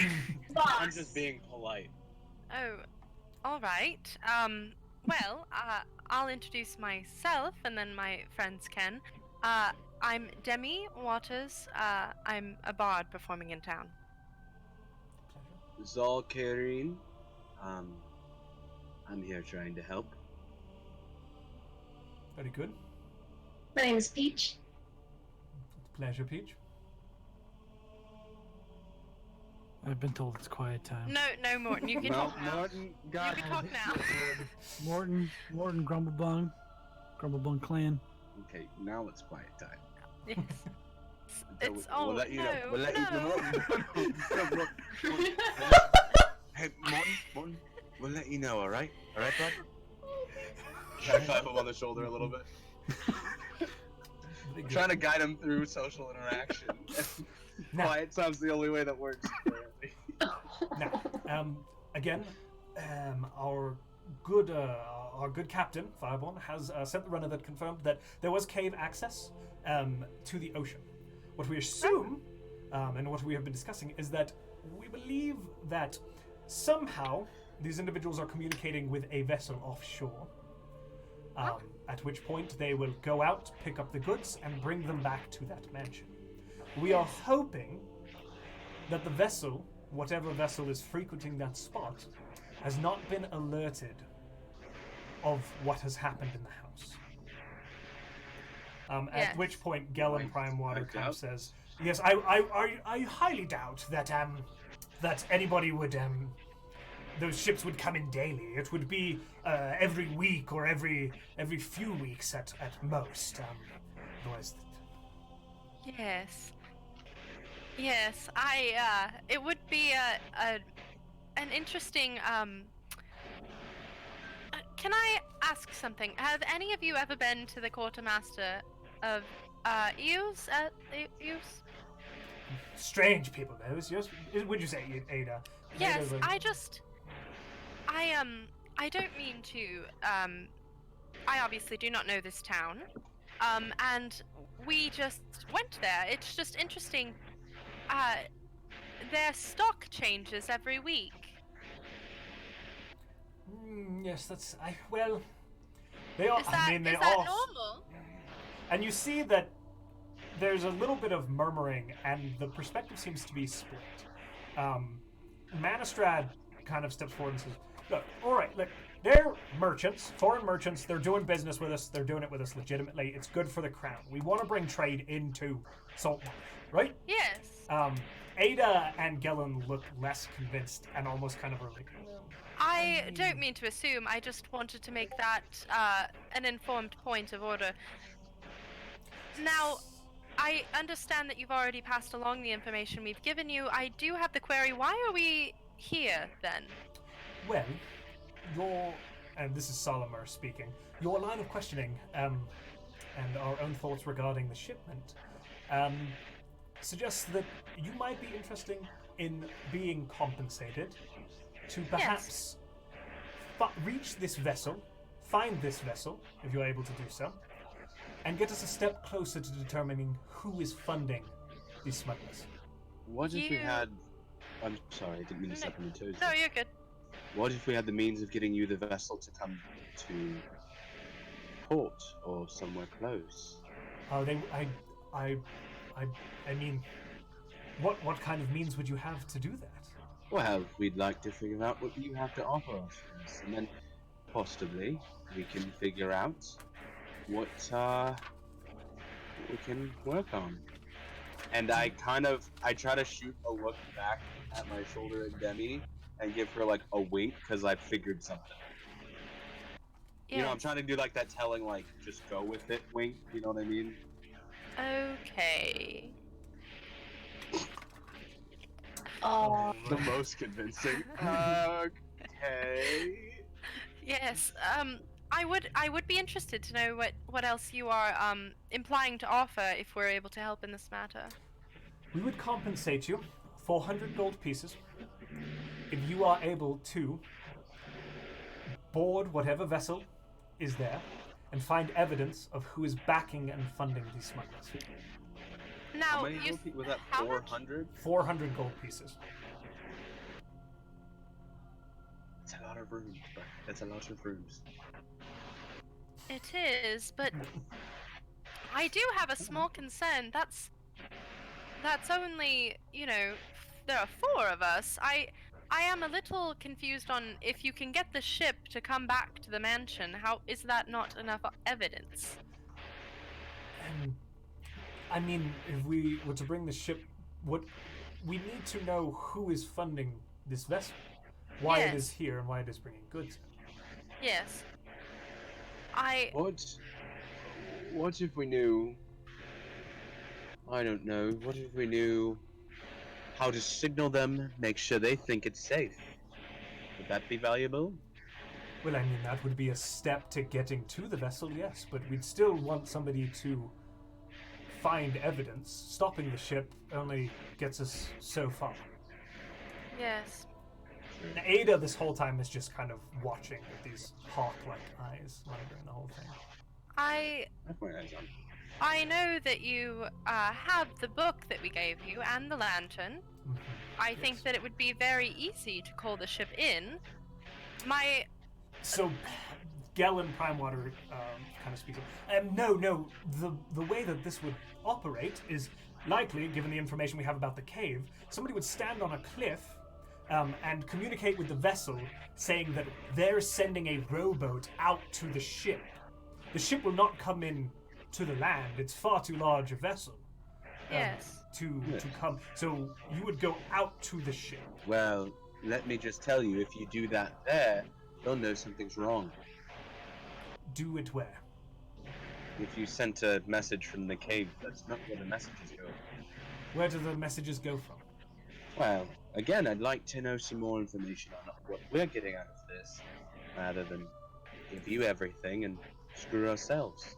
I'm just being polite. Oh, all right. Well, I'll introduce myself, and then my friends can. I'm Demi Waters. I'm a bard performing in town. Zahl Kareen. I'm here trying to help. Very good. My name is Peach. Pleasure, Peach. I've been told it's quiet time. No, Mortin, you can talk now. Mortin, God. You can talk now. Mortin, Grumblebung clan. Okay, now it's quiet time. Yes. So It's we'll let you know. no, We'll let you know. no. Hey, Mortin, we'll let you know, alright? Alright, bud? Try to clap him on the shoulder a little bit. Very good. Trying to guide him through social interaction. Now, Quiet sounds the only way that works, apparently. again, our good captain, Fireborn, has sent the runner that confirmed that there was cave access to the ocean. What we assume, and what we have been discussing, is that we believe that somehow these individuals are communicating with a vessel offshore, at which point they will go out, pick up the goods, and bring them back to that mansion. We are hoping that the vessel, whatever vessel is frequenting that spot, has not been alerted of what has happened in the house. Yes. At which point, Gellin Primewater I kind of doubt. says, "Yes, I highly doubt that that anybody would those ships would come in daily. It would be every week or every few weeks at most. Otherwise, Yes, it would be an interesting, can I ask something? Have any of you ever been to the quartermaster of, Eos? Eos? strange people, those. Yes, would you say, Ada? Yes, Ada, I don't mean to, I obviously do not know this town, and we just went there. It's just interesting. Their stock changes every week. Yes, that's well. They are. Is that, I mean, they is that are. normal? And you see that there's a little bit of murmuring, and the perspective seems to be split. Manistrad kind of steps forward and says, "Look, all right, look, they're merchants, foreign merchants. They're doing business with us. They're doing it with us legitimately. It's good for the crown. We want to bring trade into Saltmarsh, right?" Yes. Ada and Gellin look less convinced and almost kind of are like, I don't mean to assume, I just wanted to make that an informed point of order. Now, I understand that you've already passed along the information we've given you. I do have the query, why are we here then? well, and this is Solimer speaking, your line of questioning and our own thoughts regarding the shipment suggests that you might be interested in being compensated to perhaps reach this vessel, find this vessel, if you're able to do so, and get us a step closer to determining who is funding these smugglers. What if we You- had... I'm sorry, I didn't mean to step on your toes. No, you're good. What if we had the means of getting you the vessel to come to port or somewhere close? I mean, what kind of means would you have to do that? Well, we'd like to figure out what you have to offer us first, and then possibly we can figure out what we can work on. And I try to shoot a look back at my shoulder at Demi and give her like a wink because I figured something. You know, I'm trying to do like that telling, like, just go with it wink, you know what I mean? Okay. Oh, The most convincing. Okay. say? Yes. I would be interested to know what else you are implying to offer if we're able to help in this matter. We would compensate you 400 gold pieces if you are able to board whatever vessel is there and find evidence of who is backing and funding these smugglers. Now, How many gold pieces? Was that how much? 400? 400 gold pieces. That's a lot of rooms, bro. That's a lot of rooms. It is, but I do have a small concern. That's only, there are 4 of us. I am a little confused on if you can get the ship to come back to the mansion. How is that not enough evidence? I mean, if we were to bring the ship, we need to know who is funding this vessel, why it is here, and why it is bringing goods. Yes. What if we knew? I don't know. What if we knew how to signal them, make sure they think it's safe? Would that be valuable? Well, I mean, that would be a step to getting to the vessel, yes, but we'd still want somebody to find evidence. Stopping the ship only gets us so far. Yes. And Ada this whole time is just kind of watching with these hawk-like eyes, monitoring the whole thing. I That's my eyes on. I know that you have the book that we gave you and the lantern. Mhm. I think that it would be very easy to call the ship in. So, Galen Primewater kind of speaks up. No. The way that this would operate is likely, given the information we have about the cave, somebody would stand on a cliff and communicate with the vessel, saying that they're sending a rowboat out to the ship. The ship will not come in to the land. It's far too large a vessel. Yes. To come. So you would go out to the ship. Well, let me just tell you, if you do that there, they'll know something's wrong. Do it where? If you sent a message from the cave, that's not where the messages go. Where do the messages go from? Well, again, I'd like to know some more information on what we're getting out of this, rather than give you everything and screw ourselves.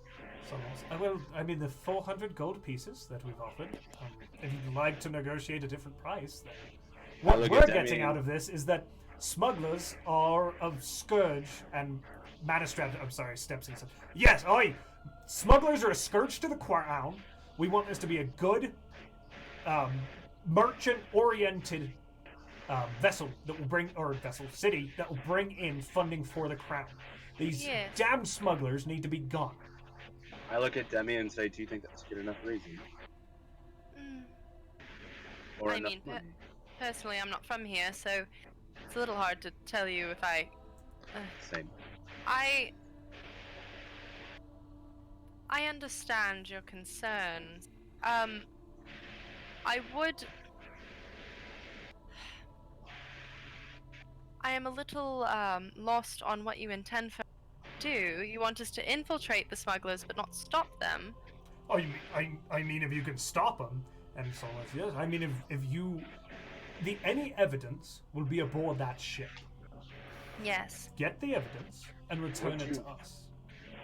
Well, I mean, the 400 gold pieces that we've offered, if you'd like to negotiate a different price, then what we're getting out of this is that smugglers are a scourge and steps and stuff. Yes, smugglers are a scourge to the crown. We want this to be a good, merchant-oriented vessel that will city that will bring in funding for the crown. These damn smugglers need to be gone. I look at Demi and say, do you think that's good enough reason? Or enough money? Personally, I'm not from here, so it's a little hard to tell you if I... Same. I understand your concerns. I am a little lost on what you intend for do. You want us to infiltrate the smugglers but not stop them? Oh, I mean, if you can stop them, and so on. Yes. I mean, if you... any evidence will be aboard that ship. Yes. Get the evidence and return it to us.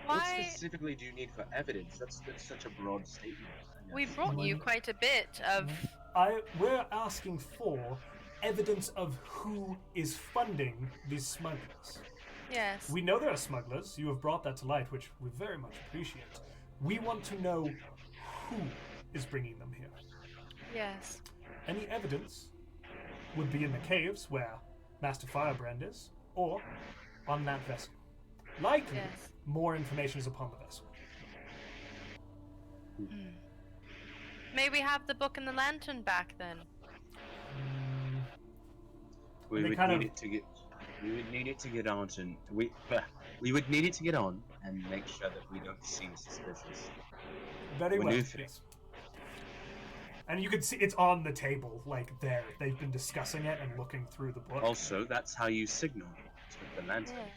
What specifically do you need for evidence? That's such a broad statement. We brought you quite a bit of... We're asking for evidence of who is funding these smugglers. Yes. We know there are smugglers. You have brought that to light, which we very much appreciate. We want to know who is bringing them here. Yes. Any evidence would be in the caves where Master Firebrand is, or on that vessel. Likely, more information is upon the vessel. May we have the book and the lantern back then? We would need it to get. We would need it to get on, and we would need it to get on and make sure that we don't seem suspicious. Very well. Yes. And you can see it's on the table, like there. They've been discussing it and looking through the book. Also, that's how you signal with the lantern.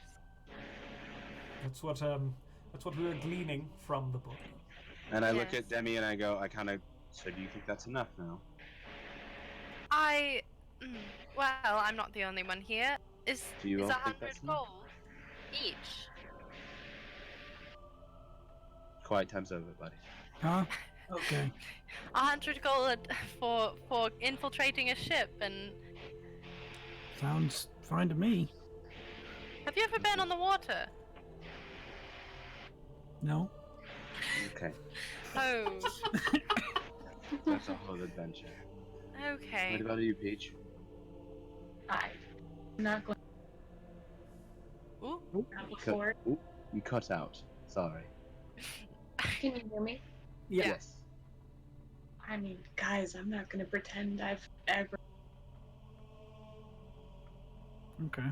That's what we were gleaning from the book. And I look at Demi and I go, so do you think that's enough now? Well, I'm not the only one here. Is Do you all think 100 that's enough? gold each? Quiet time's over, buddy. Huh? Okay. 100 gold for infiltrating a ship. And Sounds fine to me. have you ever been on the water? No? Okay, Oh, that's a whole adventure. okay. What about you, Peach? I'm not going Ooh. out before. Oop, you cut out. Sorry. Can you hear me? Yeah. Yes. I mean, guys, I'm not going to pretend I've ever. Okay.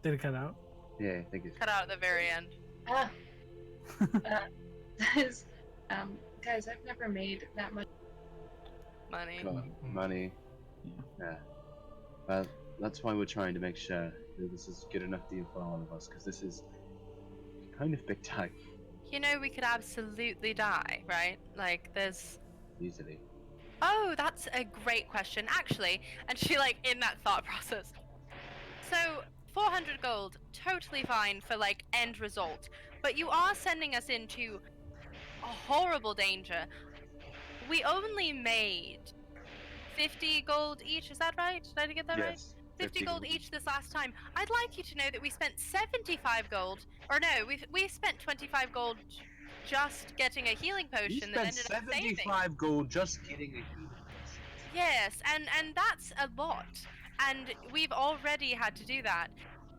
Did it cut out? Yeah, I think it's. Cut out at the very end. Ah. Guys, guys, I've never made that much. Money. Got money. Yeah. Well, that's why we're trying to make sure that this is a good enough deal for all of us, because this is kind of big time. You know, we could absolutely die, right? Like, there's. Easily. Oh, that's a great question, actually. And she, like, in that thought process. So, 400 gold, totally fine for, like, end result. But you are sending us into a horrible danger. We only made 50 gold each, is that right? Did I get that right? Yes. 50 gold each this last time. I'd like you to know that we spent 75 gold. Or no, we spent 25 gold just getting a healing You potion that spent ended up saving. 75 gold just getting a healing potion. Yes, and that's a lot. And we've already had to do that.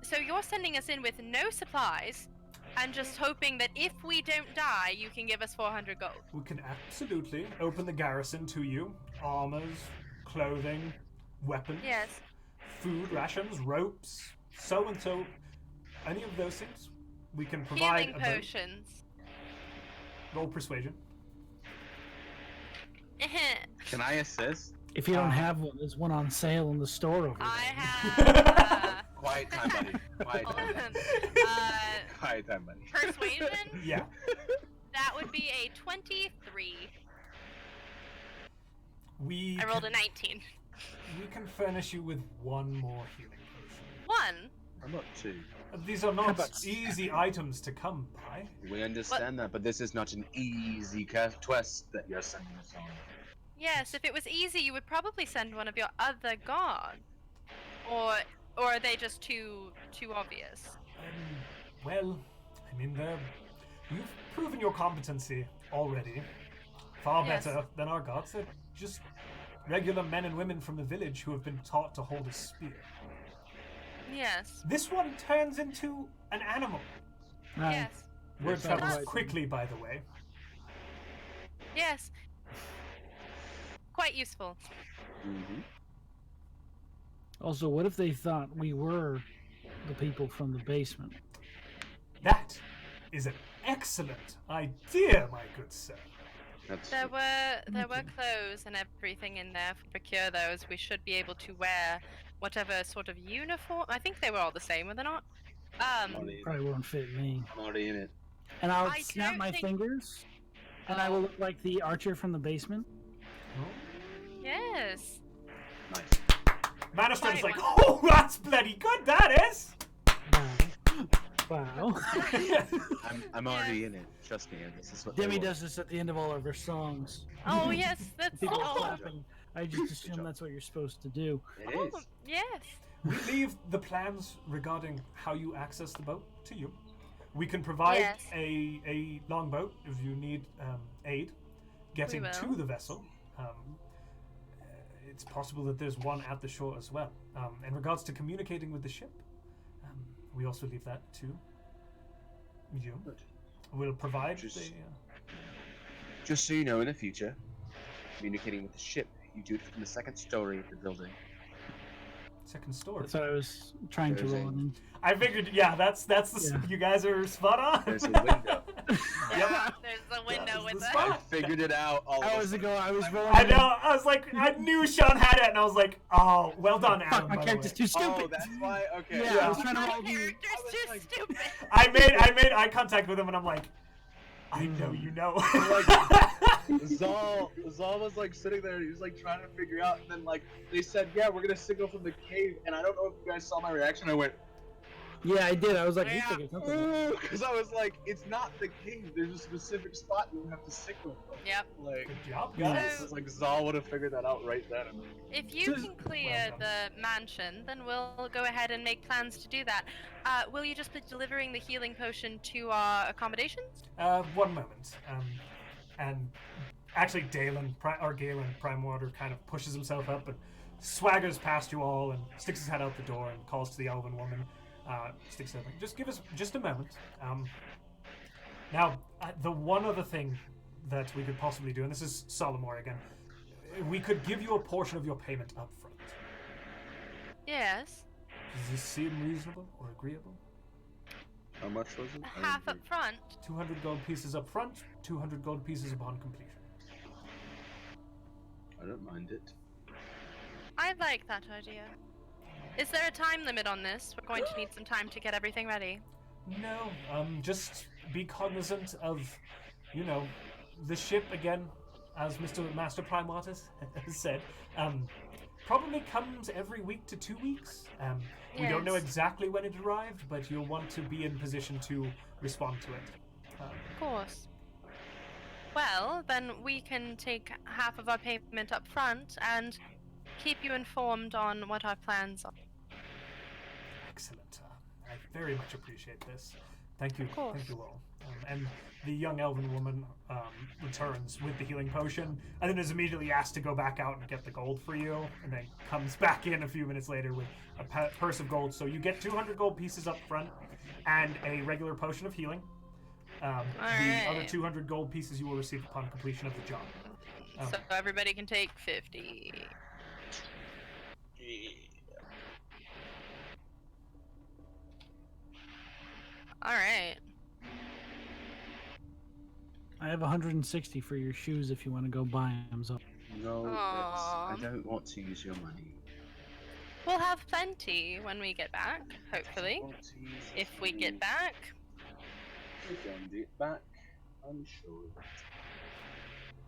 So you're sending us in with no supplies and just hoping that if we don't die, you can give us 400 gold. We can absolutely open the garrison to you. Armors, clothing, weapons, Yes. food, rations, ropes, so and so. Any of those things, we can provide. Healing potions. Roll persuasion. Can I assist? If you don't have one, there's one on sale in the store over there. I have Quiet time, buddy. Quiet hold time. on. Quiet time, buddy. Persuasion? Yeah. That would be a 23. We I rolled a can, 19. we can furnish you with one more healing potion. One? I'm not two. These are not about easy items to come by. We understand that, but this is not an easy quest that you're sending us on. Yes, if it was easy, you would probably send one of your other gods. Or are they just too obvious? Well, I mean, you've proven your competency already. Far Yes. better than our gods. They're just regular men and women from the village who have been taught to hold a spear. Yes. This one turns into an animal. Yes. Word Yes, travels otherwise- quickly, by the way. Yes. Quite useful. Mm-hmm. Also, what if they thought we were the people from the basement? That is an excellent idea, my good sir. That's There were Okay. clothes and everything in there. If we procure those, we should be able to wear whatever sort of uniform. I think they were all the same, were they not? already, Probably won't fit me. I'm already in it. And I'll I snap don't my think- fingers, and I will look like the archer from the basement. Yes. Nice. Manistron's like, Right. oh, that's bloody good, that is! Wow. I'm already in it. Trust me. This is what Demi they want. does this at the end of all of her songs. Oh yes, that's People oh, clapping. I just assume that's what you're supposed to do. It oh, is. yes. We leave the plans regarding how you access the boat to you. We can provide Yes. a longboat if you need aid getting will. to the vessel. It's possible that there's one at the shore as well. In regards to communicating with the ship, we also leave that to you. We'll provide Just so you know, in the future, communicating with the ship, you do it from the second story of the building. second story. That's what I was trying to There's roll a- in. I figured, yeah, that's the Yeah. you guys are spot on. There's a window. Yeah, there's a window That was with the it. spot. I figured it out. All of a Hours sudden. ago, I was rolling. I in. know. I was like, I knew Sean had it, and I was like, oh, well done, Adam. Fuck, my by the character's way. too stupid. Oh, that's why. Okay. Yeah, Yeah. I was trying to My roll the. character's I was too like- stupid. I made eye contact with him, and I'm like, I know you know. Zahl was like sitting there and he was like trying to figure out, and then like they said, yeah, we're gonna signal from the cave, and I don't know if you guys saw my reaction. I went, Yeah, I did. I was like, he's Yeah. thinking something. because I was like, it's not the cave. There's a specific spot you have to signal from. Yep. Like, Good job, Yeah. guys. I was like, Zahl would have figured that out right then. If you So- can clear Well done. the mansion, then we'll go ahead and make plans to do that. Will you just be delivering the healing potion to our accommodations? 1 moment. And actually, Galen Primewater kind of pushes himself up and swaggers past you all and sticks his head out the door and calls to the elven woman. Sticks her, just give us just a moment. Now, the one other thing that we could possibly do, and this is Solomor again, we could give you a portion of your payment up front. Yes. Does this seem reasonable or agreeable? How much was it? Half up front. 200 gold pieces up front, 200 gold pieces upon completion. I don't mind it. I like that idea. Is there a time limit on this? We're going to need some time to get everything ready. No, just be cognizant of, the ship again, as Mr. Master Primatus has said. Probably comes every week to 2 weeks. We don't know Yes. exactly when it arrived, but you'll want to be in position to respond to it. Of course. Well, then we can take half of our payment up front and keep you informed on what our plans are. Excellent. I very much appreciate this. Thank you. Of course. Thank you all. And the young elven woman returns with the healing potion, and then is immediately asked to go back out and get the gold for you, and then comes back in a few minutes later with a purse of gold. So you get 200 gold pieces up front and a regular potion of healing. The other Alright. 200 gold pieces you will receive upon completion of the job. So everybody can take 50. Alright. I have 160 for your shoes if you want to go buy them. So No, Aw. I don't want to use your money. We'll have plenty when we get back, hopefully. I want to use your If we get money. back. We can get back. I'm sure. of it.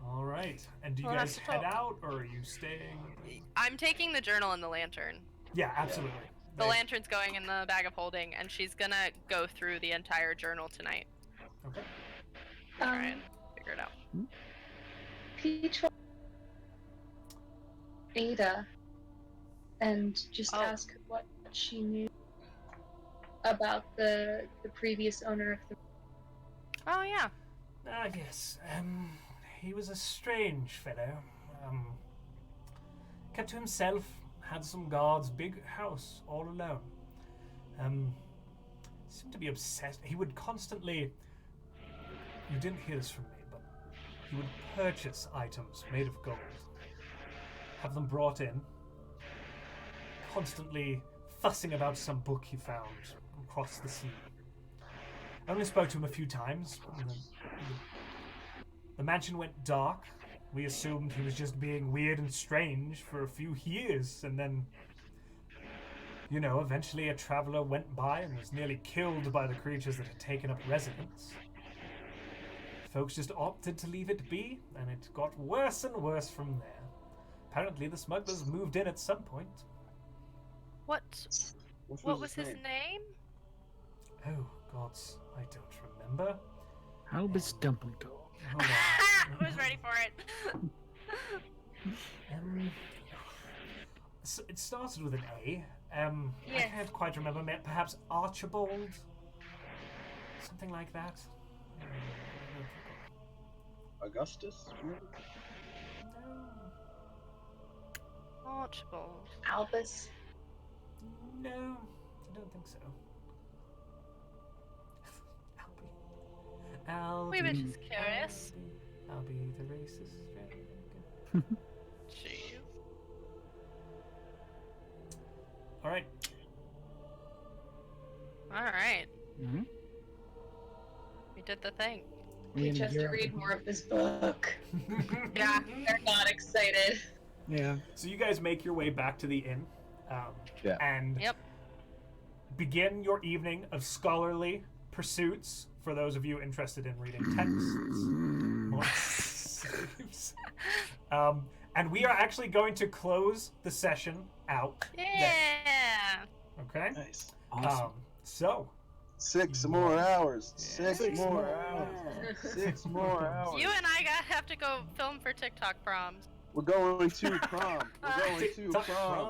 All right. And do you We'll have guys to head talk. out, or are you staying? I'm taking the journal and the lantern. Yeah, absolutely. The They- lantern's going in the bag of holding, and she's gonna go through the entire journal tonight. Okay. Try and figure it out. Peach will Ada and just Oh. ask what she knew about the previous owner of the. Oh, yeah. Ah, yes. He was a strange fellow. Kept to himself, had some guards, big house, all alone. Seemed to be obsessed. He would constantly. You didn't hear this from me, but he would purchase items made of gold, have them brought in, constantly fussing about some book he found across the sea. I only spoke to him a few times. And then the mansion went dark. We assumed he was just being weird and strange for a few years, and then, eventually a traveler went by and was nearly killed by the creatures that had taken up residence. Folks just opted to leave it be, and it got worse and worse from there. Apparently the smugglers moved in at some point. What was his name? Oh, gods, I don't remember. Albus Dumpling. Hold on. I was ready for it. It started with an A. I Yes. can't quite remember. Perhaps Archibald? Something like that? Augustus? No. Archibald. Albus. No, I don't think so. Albie. We were just curious. I'll be the racist. Jeez. Alright. Alright. Mhm. We did the thing. Peach has to read more of this book. Yeah. They're not excited. Yeah. So you guys make your way back to the inn. Yeah. And Yep. begin your evening of scholarly pursuits for those of you interested in reading texts. More saves. And we are actually going to close the session out. Yeah. Okay? Nice. Awesome. So, 6 more hours. Yeah. 6 more hours. 6 more hours. You and I have to go film for TikTok proms. We're going to prom. We're going to TikTok prom.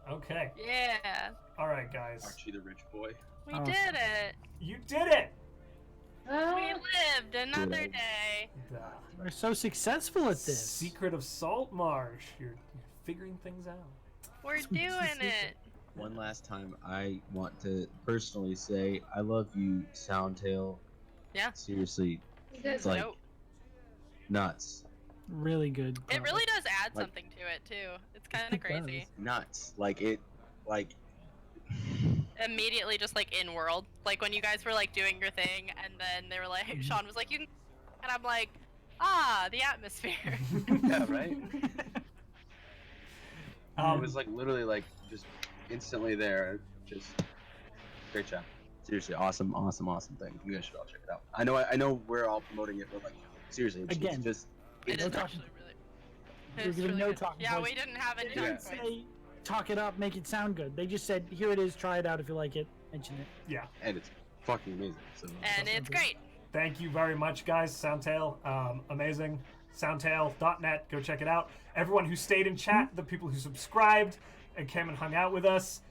Okay. Yeah. All right, guys. Archie the rich boy. We Awesome. did it. You did it. We lived another day. The We're so successful at this. secret of Salt Marsh. You're figuring things out. We're doing it. One last time, I want to personally say I love you, Soundtail. Yeah. Seriously, You guys like Nope. nuts, Really good. It really does add Like- something to it too. It's kind of It crazy. nuts. Like it, like Immediately, just like in world, like when you guys were like doing your thing, and then they were like, Sean was like, "You can," and I'm like, the atmosphere. yeah, right. Um, It was like literally like just instantly there. Just great job. Seriously, awesome thing. You guys should all check it out. I know we're all promoting it, but like seriously, it's Again. just It No is talking. actually really. We're It's giving really no good. talking Yeah, points. we didn't have any They talking didn't points. say talk it up, make it sound good. They just said, here it is, try it out if you like it, mention it. yeah. and it's fucking amazing. So And it's great. Thank you very much, guys. Soundtail, amazing. Soundtail.net. Go check it out. Everyone who stayed in chat, the people who subscribed and came and hung out with us.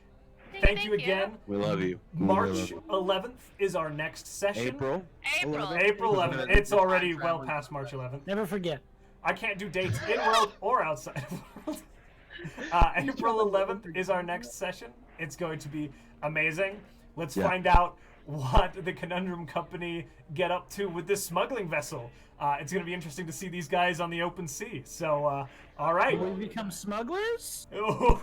Thank you again. we love you. We March love you. 11th is our next session. April. April. April 11th. It's already well Traveling. past March 11th. Never forget. I can't do dates in world or outside of world. April 11th is our next session. It's going to be amazing. Let's Yeah. find out what the Conundrum Company get up to with this smuggling vessel. It's going to be interesting to see these guys on the open sea. So, all right. Will we become smugglers? Oh,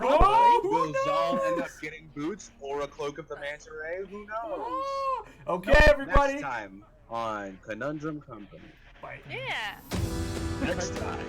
Will Zahl end up getting boots or a cloak of the manta ray? Who knows? Okay, everybody. Next time on Conundrum Company. Bye. Yeah. Next time